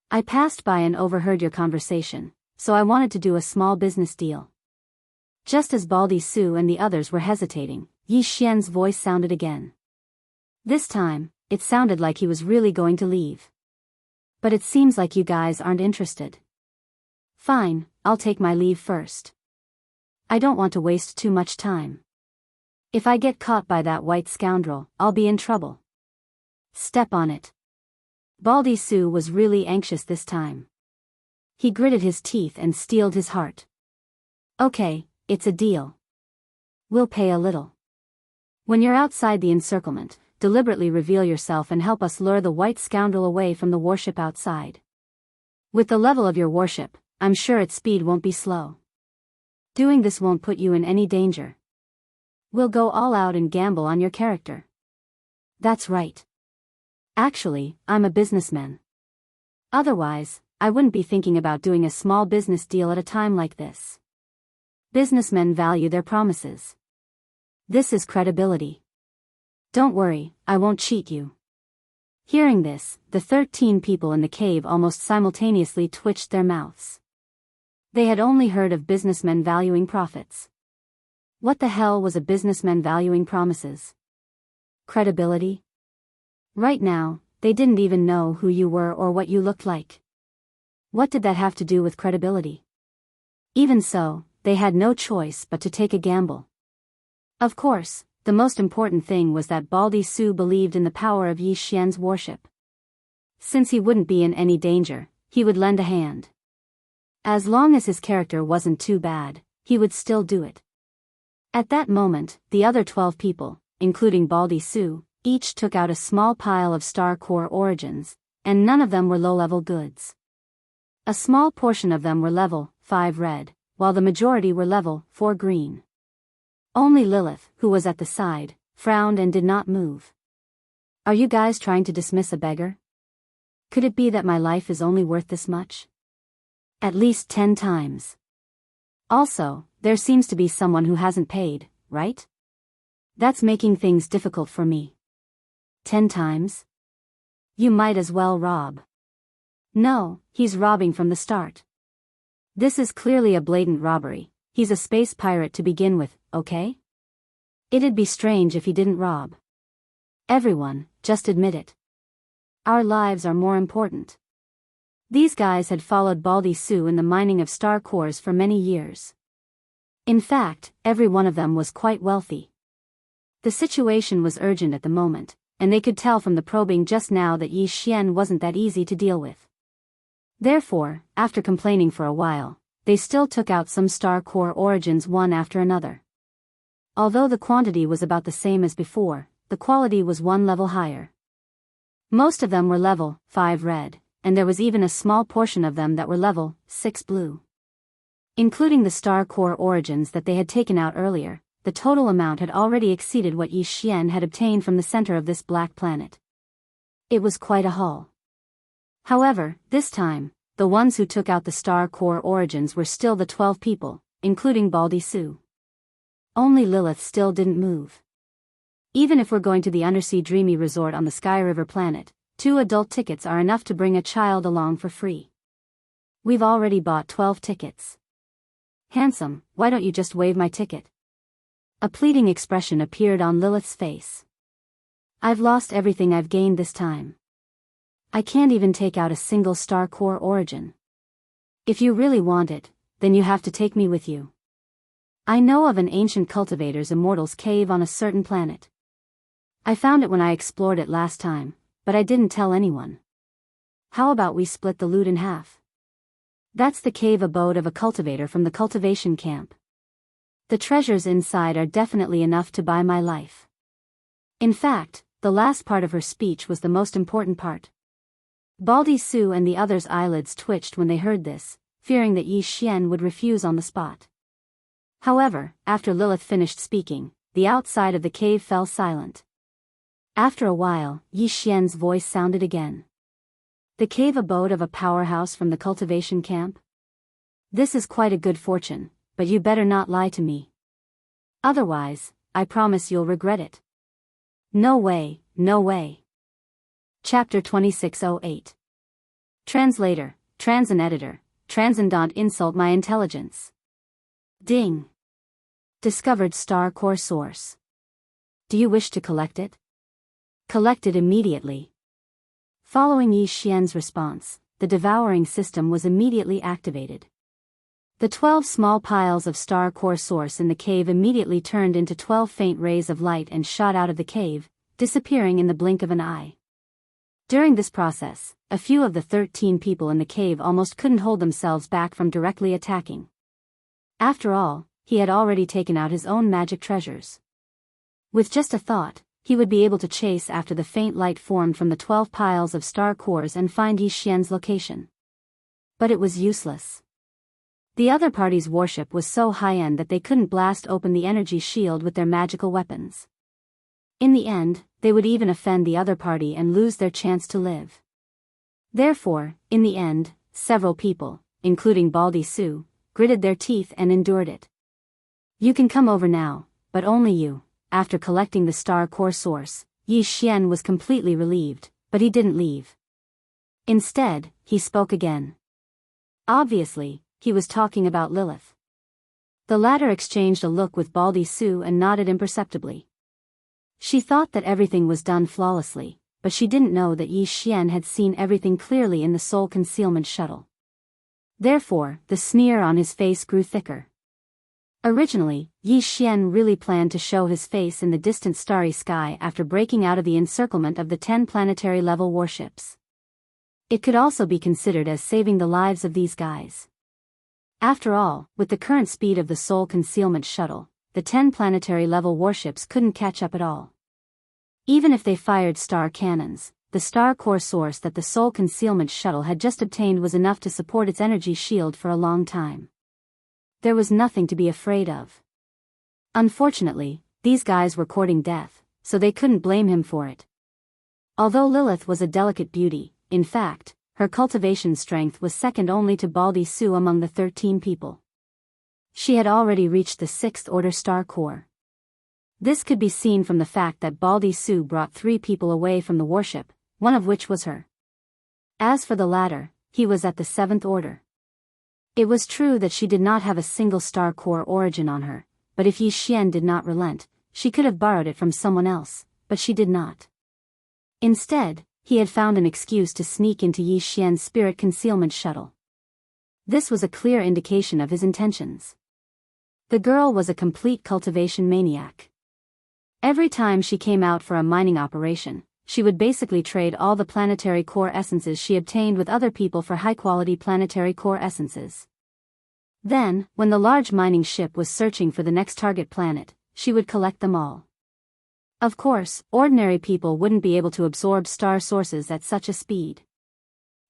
I passed by and overheard your conversation, so I wanted to do a small business deal. Just as Baldy Su and the others were hesitating, Yi Xian's voice sounded again. This time, it sounded like he was really going to leave. But it seems like you guys aren't interested. Fine, I'll take my leave first. I don't want to waste too much time. If I get caught by that white scoundrel, I'll be in trouble. Step on it. Baldy Su was really anxious this time. He gritted his teeth and steeled his heart. Okay, it's a deal. We'll pay a little. When you're outside the encirclement, deliberately reveal yourself and help us lure the white scoundrel away from the warship outside. With the level of your warship, I'm sure its speed won't be slow. Doing this won't put you in any danger. We'll go all out and gamble on your character. That's right. Actually, I'm a businessman. Otherwise, I wouldn't be thinking about doing a small business deal at a time like this. Businessmen value their promises. This is credibility. Don't worry, I won't cheat you. Hearing this, the 13 people in the cave almost simultaneously twitched their mouths. They had only heard of businessmen valuing profits. What the hell was a businessman valuing promises? Credibility? Right now, they didn't even know who you were or what you looked like. What did that have to do with credibility? Even so, they had no choice but to take a gamble. Of course, the most important thing was that Baldy Su believed in the power of Yi Xian's warship. Since he wouldn't be in any danger, he would lend a hand. As long as his character wasn't too bad, he would still do it. At that moment, the other 12 people, including Baldy Su, each took out a small pile of Star Core origins, and none of them were low-level goods. A small portion of them were level 5 red, while the majority were level 4 green. Only Lilith, who was at the side, frowned and did not move. Are you guys trying to dismiss a beggar? Could it be that my life is only worth this much? At least 10 times. Also, there seems to be someone who hasn't paid, right? That's making things difficult for me. 10 times? You might as well rob. No, he's robbing from the start. This is clearly a blatant robbery. He's a space pirate to begin with, okay? It'd be strange if he didn't rob. Everyone, just admit it. Our lives are more important. These guys had followed Baldy Su in the mining of star cores for many years. In fact, every one of them was quite wealthy. The situation was urgent at the moment, and they could tell from the probing just now that Yi Xian wasn't that easy to deal with. Therefore, after complaining for a while, they still took out some star core origins one after another. Although the quantity was about the same as before, the quality was one level higher. Most of them were level 5 red, and there was even a small portion of them that were level 6 blue. Including the star core origins that they had taken out earlier, the total amount had already exceeded what Yi Xian had obtained from the center of this black planet. It was quite a haul. However, this time, the ones who took out the star core origins were still the 12 people, including Baldy Su. Only Lilith still didn't move. Even if we're going to the undersea dreamy resort on the Sky River planet, 2 adult tickets are enough to bring a child along for free. We've already bought 12 tickets. Handsome, why don't you just waive my ticket? A pleading expression appeared on Lilith's face. I've lost everything I've gained this time. I can't even take out a single star core origin. If you really want it, then you have to take me with you. I know of an ancient cultivator's immortals cave on a certain planet. I found it when I explored it last time, but I didn't tell anyone. How about we split the loot in half? That's the cave abode of a cultivator from the cultivation camp. The treasures inside are definitely enough to buy my life. In fact, the last part of her speech was the most important part. Baldy Su and the others' eyelids twitched when they heard this, fearing that Yi Xian would refuse on the spot. However, after Lilith finished speaking, the outside of the cave fell silent. After a while, Yi Xian's voice sounded again. The cave abode of a powerhouse from the cultivation camp? This is quite a good fortune, but you better not lie to me. Otherwise, I promise you'll regret it. No way, no way. Chapter 2608. Translator, Transin Editor, Transcendant insult my intelligence. Ding. Discovered star core source. Do you wish to collect it? Collect it immediately. Following Yi Xian's response, the devouring system was immediately activated. The 12 small piles of star core source in the cave immediately turned into 12 faint rays of light and shot out of the cave, disappearing in the blink of an eye. During this process, a few of the 13 people in the cave almost couldn't hold themselves back from directly attacking. After all, he had already taken out his own magic treasures. With just a thought, he would be able to chase after the faint light formed from the 12 piles of star cores and find Yi Xian's location. But it was useless. The other party's warship was so high-end that they couldn't blast open the energy shield with their magical weapons. In the end, they would even offend the other party and lose their chance to live. Therefore, in the end, several people, including Baldy Su, gritted their teeth and endured it. "You can come over now, but only you." After collecting the star core source, Yi Xian was completely relieved, but he didn't leave. Instead, he spoke again. Obviously, he was talking about Lilith. The latter exchanged a look with Baldy Su and nodded imperceptibly. She thought that everything was done flawlessly, but she didn't know that Yi Xian had seen everything clearly in the soul concealment shuttle. Therefore, the sneer on his face grew thicker. Originally, Yi Xian really planned to show his face in the distant starry sky after breaking out of the encirclement of the 10 planetary-level warships. It could also be considered as saving the lives of these guys. After all, with the current speed of the soul concealment shuttle, the 10 planetary-level warships couldn't catch up at all. Even if they fired star cannons, the star core source that the soul concealment shuttle had just obtained was enough to support its energy shield for a long time. There was nothing to be afraid of. Unfortunately, these guys were courting death, so they couldn't blame him for it. Although Lilith was a delicate beauty, in fact, her cultivation strength was second only to Baldy Su among the 13 people. She had already reached the 6th order star core. This could be seen from the fact that Baldy Su brought 3 people away from the warship, one of which was her. As for the latter, he was at the 7th order. It was true that she did not have a single star core origin on her, but if Yi Xian did not relent, she could have borrowed it from someone else, but she did not. Instead, he had found an excuse to sneak into Yi Xian's spirit concealment shuttle. This was a clear indication of his intentions. The girl was a complete cultivation maniac. Every time she came out for a mining operation, she would basically trade all the planetary core essences she obtained with other people for high-quality planetary core essences. Then, when the large mining ship was searching for the next target planet, she would collect them all. Of course, ordinary people wouldn't be able to absorb star sources at such a speed.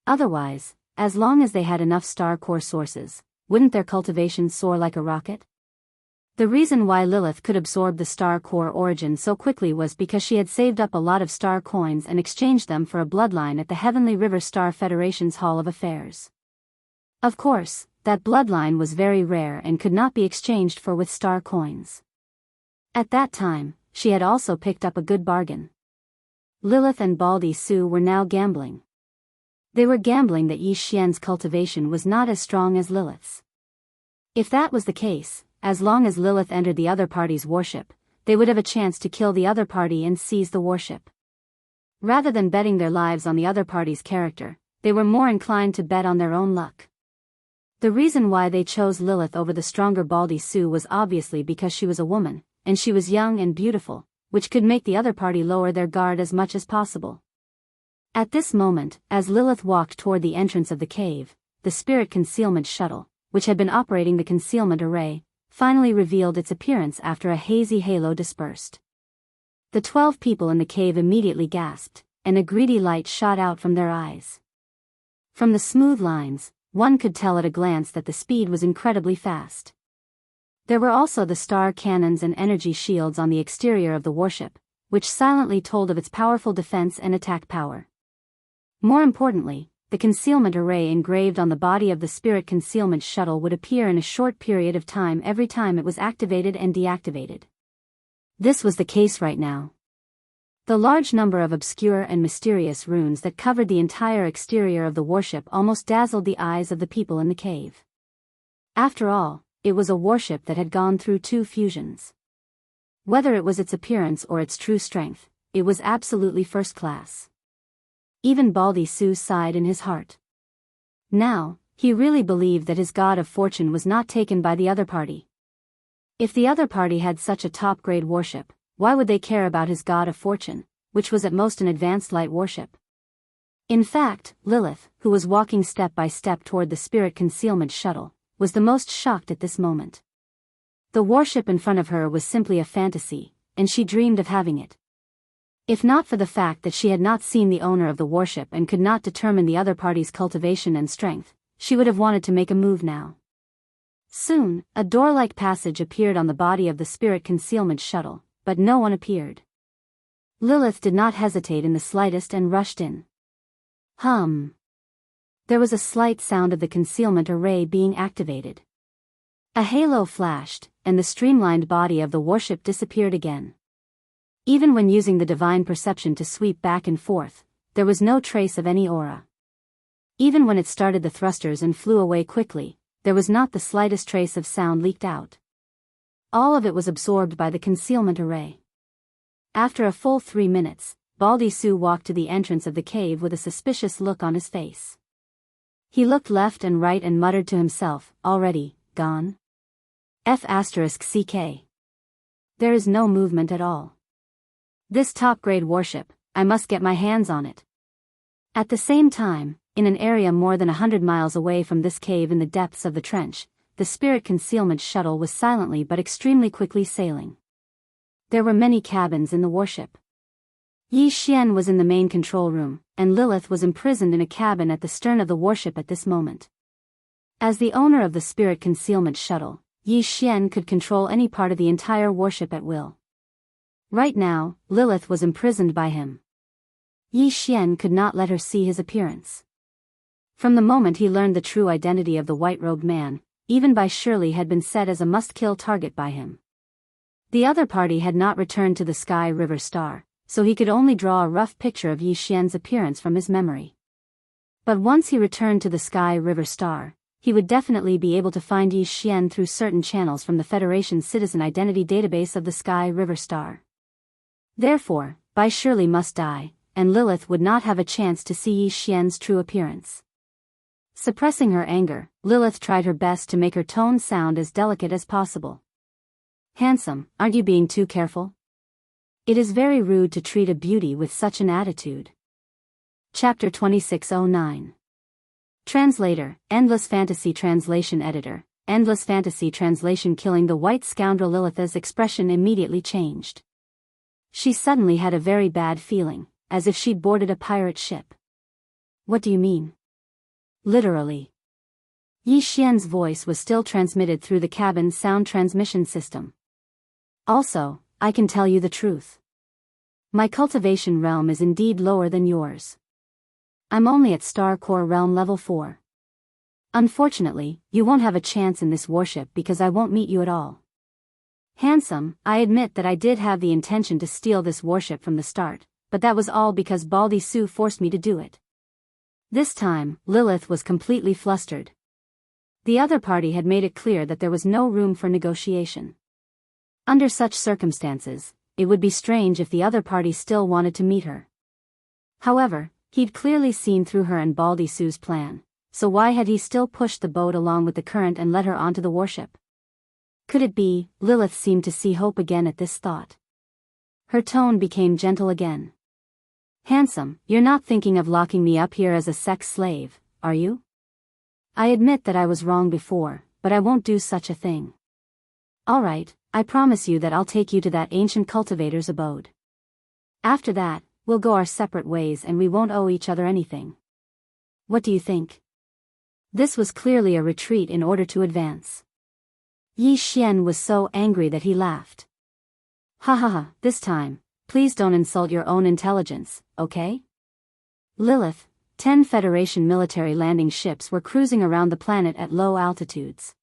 Otherwise, as long as they had enough star core sources, wouldn't their cultivation soar like a rocket? The reason why Lilith could absorb the star core origin so quickly was because she had saved up a lot of star coins and exchanged them for a bloodline at the Heavenly River Star Federation's Hall of Affairs. Of course, that bloodline was very rare and could not be exchanged for with star coins. At that time, she had also picked up a good bargain. Lilith and Baldy Su were now gambling. They were gambling that Yi Xian's cultivation was not as strong as Lilith's. If that was the case, as long as Lilith entered the other party's warship, they would have a chance to kill the other party and seize the warship. Rather than betting their lives on the other party's character, they were more inclined to bet on their own luck. The reason why they chose Lilith over the stronger Baldy Su was obviously because she was a woman, and she was young and beautiful, which could make the other party lower their guard as much as possible. At this moment, as Lilith walked toward the entrance of the cave, the spirit concealment shuttle, which had been operating the concealment array, finally revealed its appearance after a hazy halo dispersed. The 12 people in the cave immediately gasped, and a greedy light shot out from their eyes. From the smooth lines, one could tell at a glance that the speed was incredibly fast. There were also the star cannons and energy shields on the exterior of the warship, which silently told of its powerful defense and attack power. More importantly, the concealment array engraved on the body of the spirit concealment shuttle would appear in a short period of time every time it was activated and deactivated. This was the case right now. The large number of obscure and mysterious runes that covered the entire exterior of the warship almost dazzled the eyes of the people in the cave. After all, it was a warship that had gone through 2 fusions. Whether it was its appearance or its true strength, it was absolutely first class. Even Baldy Su sighed in his heart. Now, he really believed that his god of fortune was not taken by the other party. If the other party had such a top-grade warship, why would they care about his god of fortune, which was at most an advanced light warship? In fact, Lilith, who was walking step by step toward the spirit concealment shuttle, was the most shocked at this moment. The warship in front of her was simply a fantasy, and she dreamed of having it. If not for the fact that she had not seen the owner of the warship and could not determine the other party's cultivation and strength, she would have wanted to make a move now. Soon, a door-like passage appeared on the body of the spirit concealment shuttle, but no one appeared. Lilith did not hesitate in the slightest and rushed in. There was a slight sound of the concealment array being activated. A halo flashed, and the streamlined body of the warship disappeared again. Even when using the divine perception to sweep back and forth, there was no trace of any aura. Even when it started the thrusters and flew away quickly, there was not the slightest trace of sound leaked out. All of it was absorbed by the concealment array. After a full 3 minutes, Baldy Sue walked to the entrance of the cave with a suspicious look on his face. He looked left and right and muttered to himself, "Already, gone? F***ck. There is no movement at all. This top-grade warship, I must get my hands on it." At the same time, in an area more than 100 miles away from this cave in the depths of the trench, the spirit concealment shuttle was silently but extremely quickly sailing. There were many cabins in the warship. Yi Xian was in the main control room, and Lilith was imprisoned in a cabin at the stern of the warship at this moment. As the owner of the spirit concealment shuttle, Yi Xian could control any part of the entire warship at will. Right now, Lilith was imprisoned by him. Yi Xian could not let her see his appearance. From the moment he learned the true identity of the white-robed man, even by Shirley had been set as a must-kill target by him. The other party had not returned to the Sky River Star, so he could only draw a rough picture of Yi Xian's appearance from his memory. But once he returned to the Sky River Star, he would definitely be able to find Yi Xian through certain channels from the Federation's citizen identity database of the Sky River Star. Therefore, Bai Shirley must die, and Lilith would not have a chance to see Yi Xian's true appearance. Suppressing her anger, Lilith tried her best to make her tone sound as delicate as possible. "Handsome, aren't you being too careful? It is very rude to treat a beauty with such an attitude." Chapter 2609. Translator, Endless Fantasy Translation Editor, Endless Fantasy Translation. Killing the white scoundrel. Lilith's expression immediately changed. She suddenly had a very bad feeling, as if she'd boarded a pirate ship. "What do you mean?" "Literally." Yi Xian's voice was still transmitted through the cabin's sound transmission system. "Also, I can tell you the truth. My cultivation realm is indeed lower than yours. I'm only at Star Core Realm Level 4. Unfortunately, you won't have a chance in this warship because I won't meet you at all. Handsome, I admit that I did have the intention to steal this warship from the start, but that was all because Baldy Sue forced me to do it." This time, Lilith was completely flustered. The other party had made it clear that there was no room for negotiation. Under such circumstances, it would be strange if the other party still wanted to meet her. However, he'd clearly seen through her and Baldy Sue's plan, so why had he still pushed the boat along with the current and led her onto the warship? Could it be? Lilith seemed to see hope again at this thought. Her tone became gentle again. "Handsome, you're not thinking of locking me up here as a sex slave, are you? I admit that I was wrong before, but I won't do such a thing. Alright, I promise you that I'll take you to that ancient cultivator's abode. After that, we'll go our separate ways and we won't owe each other anything. What do you think?" This was clearly a retreat in order to advance. Yi Xian was so angry that he laughed. "Ha ha ha, this time, please don't insult your own intelligence, okay?" Lilith, 10 Federation military landing ships were cruising around the planet at low altitudes.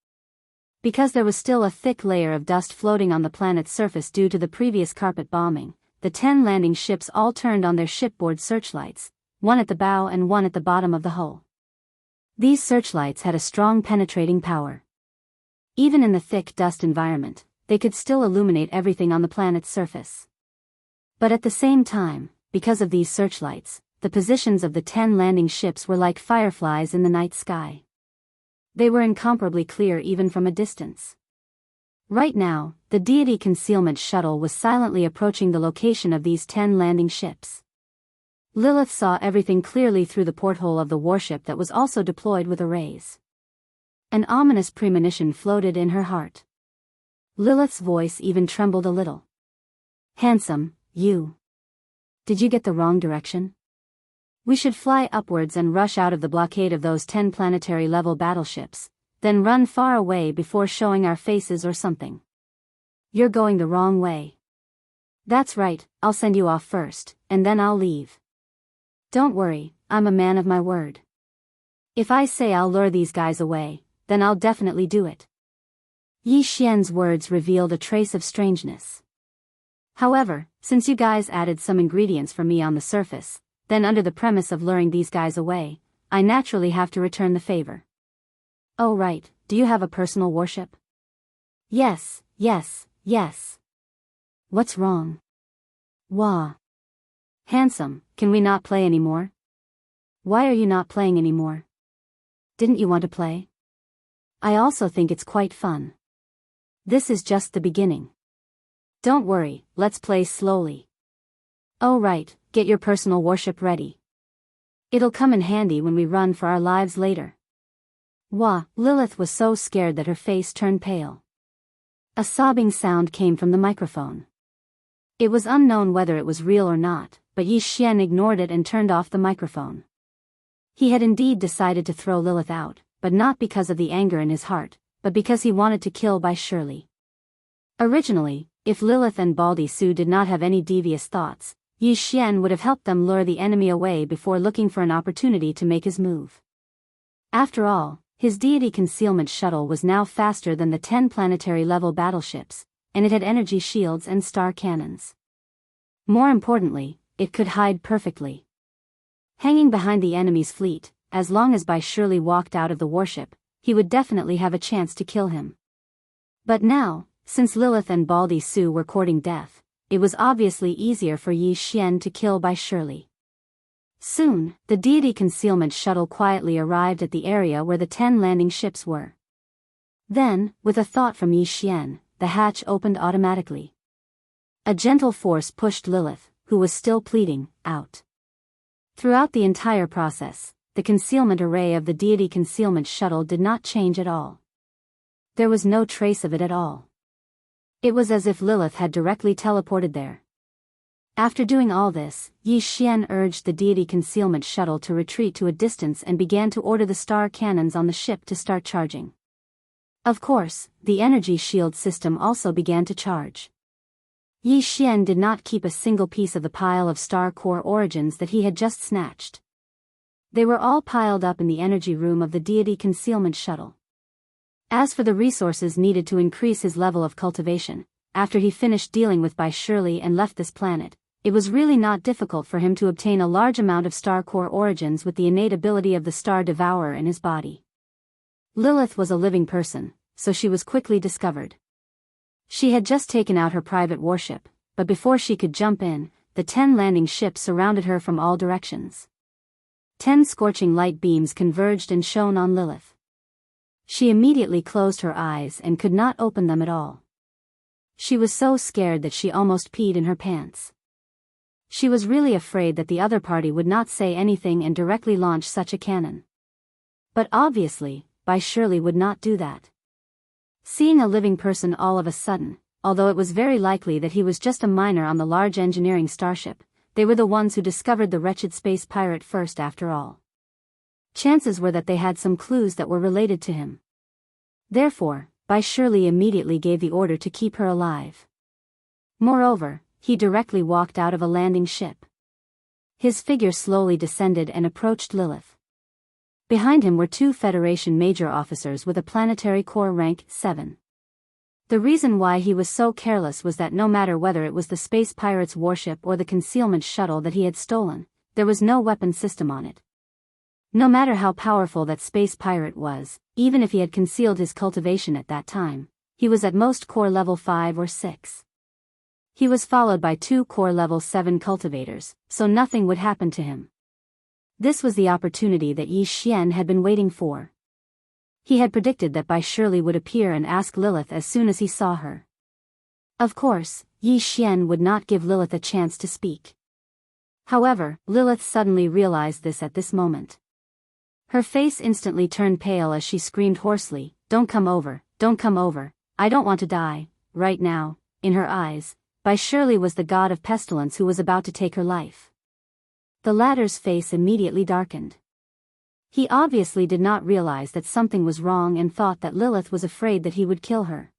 Because there was still a thick layer of dust floating on the planet's surface due to the previous carpet bombing, the 10 landing ships all turned on their shipboard searchlights, one at the bow and one at the bottom of the hull. These searchlights had a strong penetrating power. Even in the thick dust environment, they could still illuminate everything on the planet's surface. But at the same time, because of these searchlights, the positions of the 10 landing ships were like fireflies in the night sky. They were incomparably clear even from a distance. Right now, the deity concealment shuttle was silently approaching the location of these 10 landing ships. Lilith saw everything clearly through the porthole of the warship that was also deployed with arrays. An ominous premonition floated in her heart. Lilith's voice even trembled a little. Handsome, you. Did you get the wrong direction? We should fly upwards and rush out of the blockade of those 10 planetary-level battleships, then run far away before showing our faces or something. You're going the wrong way. That's right, I'll send you off first, and then I'll leave. Don't worry, I'm a man of my word. If I say I'll lure these guys away, then I'll definitely do it. Yi Xian's words revealed a trace of strangeness. However, since you guys added some ingredients for me on the surface, then under the premise of luring these guys away, I naturally have to return the favor. Oh right, do you have a personal warship? Yes, yes, yes. What's wrong? Wah. Handsome, can we not play anymore? Why are you not playing anymore? Didn't you want to play? I also think it's quite fun. This is just the beginning. Don't worry, let's play slowly. Oh right, get your personal warship ready. It'll come in handy when we run for our lives later. Wah, Lilith was so scared that her face turned pale. A sobbing sound came from the microphone. It was unknown whether it was real or not, but Yi Xian ignored it and turned off the microphone. He had indeed decided to throw Lilith out, but not because of the anger in his heart, but because he wanted to kill Bai Shirley. Originally, if Lilith and Baldy Su did not have any devious thoughts, Yi Xian would have helped them lure the enemy away before looking for an opportunity to make his move. After all, his deity concealment shuttle was now faster than the 10 planetary-level battleships, and it had energy shields and star cannons. More importantly, it could hide perfectly. Hanging behind the enemy's fleet, as long as Bai Shirley walked out of the warship, he would definitely have a chance to kill him. But now, since Lilith and Baldy Su were courting death, it was obviously easier for Yi Xian to kill Bai Shirley. Soon, the deity concealment shuttle quietly arrived at the area where the 10 landing ships were. Then, with a thought from Yi Xian, the hatch opened automatically. A gentle force pushed Lilith, who was still pleading, out. Throughout the entire process, the concealment array of the deity concealment shuttle did not change at all. There was no trace of it at all. It was as if Lilith had directly teleported there. After doing all this, Yi Xian urged the deity concealment shuttle to retreat to a distance and began to order the star cannons on the ship to start charging. Of course, the energy shield system also began to charge. Yi Xian did not keep a single piece of the pile of star core origins that he had just snatched. They were all piled up in the energy room of the deity concealment shuttle. As for the resources needed to increase his level of cultivation, after he finished dealing with Bai Shirley and left this planet, it was really not difficult for him to obtain a large amount of star core origins with the innate ability of the star Devourer in his body. Lilith was a living person, so she was quickly discovered. She had just taken out her private warship, but before she could jump in, the 10 landing ships surrounded her from all directions. 10 scorching light beams converged and shone on Lilith. She immediately closed her eyes and could not open them at all. She was so scared that she almost peed in her pants. She was really afraid that the other party would not say anything and directly launch such a cannon. But obviously, Bai Shirley would not do that. Seeing a living person all of a sudden, although it was very likely that he was just a miner on the large engineering starship, they were the ones who discovered the wretched space pirate first after all. Chances were that they had some clues that were related to him. Therefore, Bai Shirley immediately gave the order to keep her alive. Moreover, he directly walked out of a landing ship. His figure slowly descended and approached Lilith. Behind him were 2 Federation major officers with a planetary core rank 7. The reason why he was so careless was that no matter whether it was the space pirate's warship or the concealment shuttle that he had stolen, there was no weapon system on it. No matter how powerful that space pirate was, even if he had concealed his cultivation at that time, he was at most core level 5 or 6. He was followed by 2 core level 7 cultivators, so nothing would happen to him. This was the opportunity that Yi Xian had been waiting for. He had predicted that Bai Shirley would appear and ask Lilith as soon as he saw her. Of course, Yi Xian would not give Lilith a chance to speak. However, Lilith suddenly realized this at this moment. Her face instantly turned pale as she screamed hoarsely, "Don't come over, don't come over, I don't want to die, right now, in her eyes, by surely was the god of pestilence who was about to take her life. The latter's face immediately darkened. He obviously did not realize that something was wrong and thought that Lilith was afraid that he would kill her.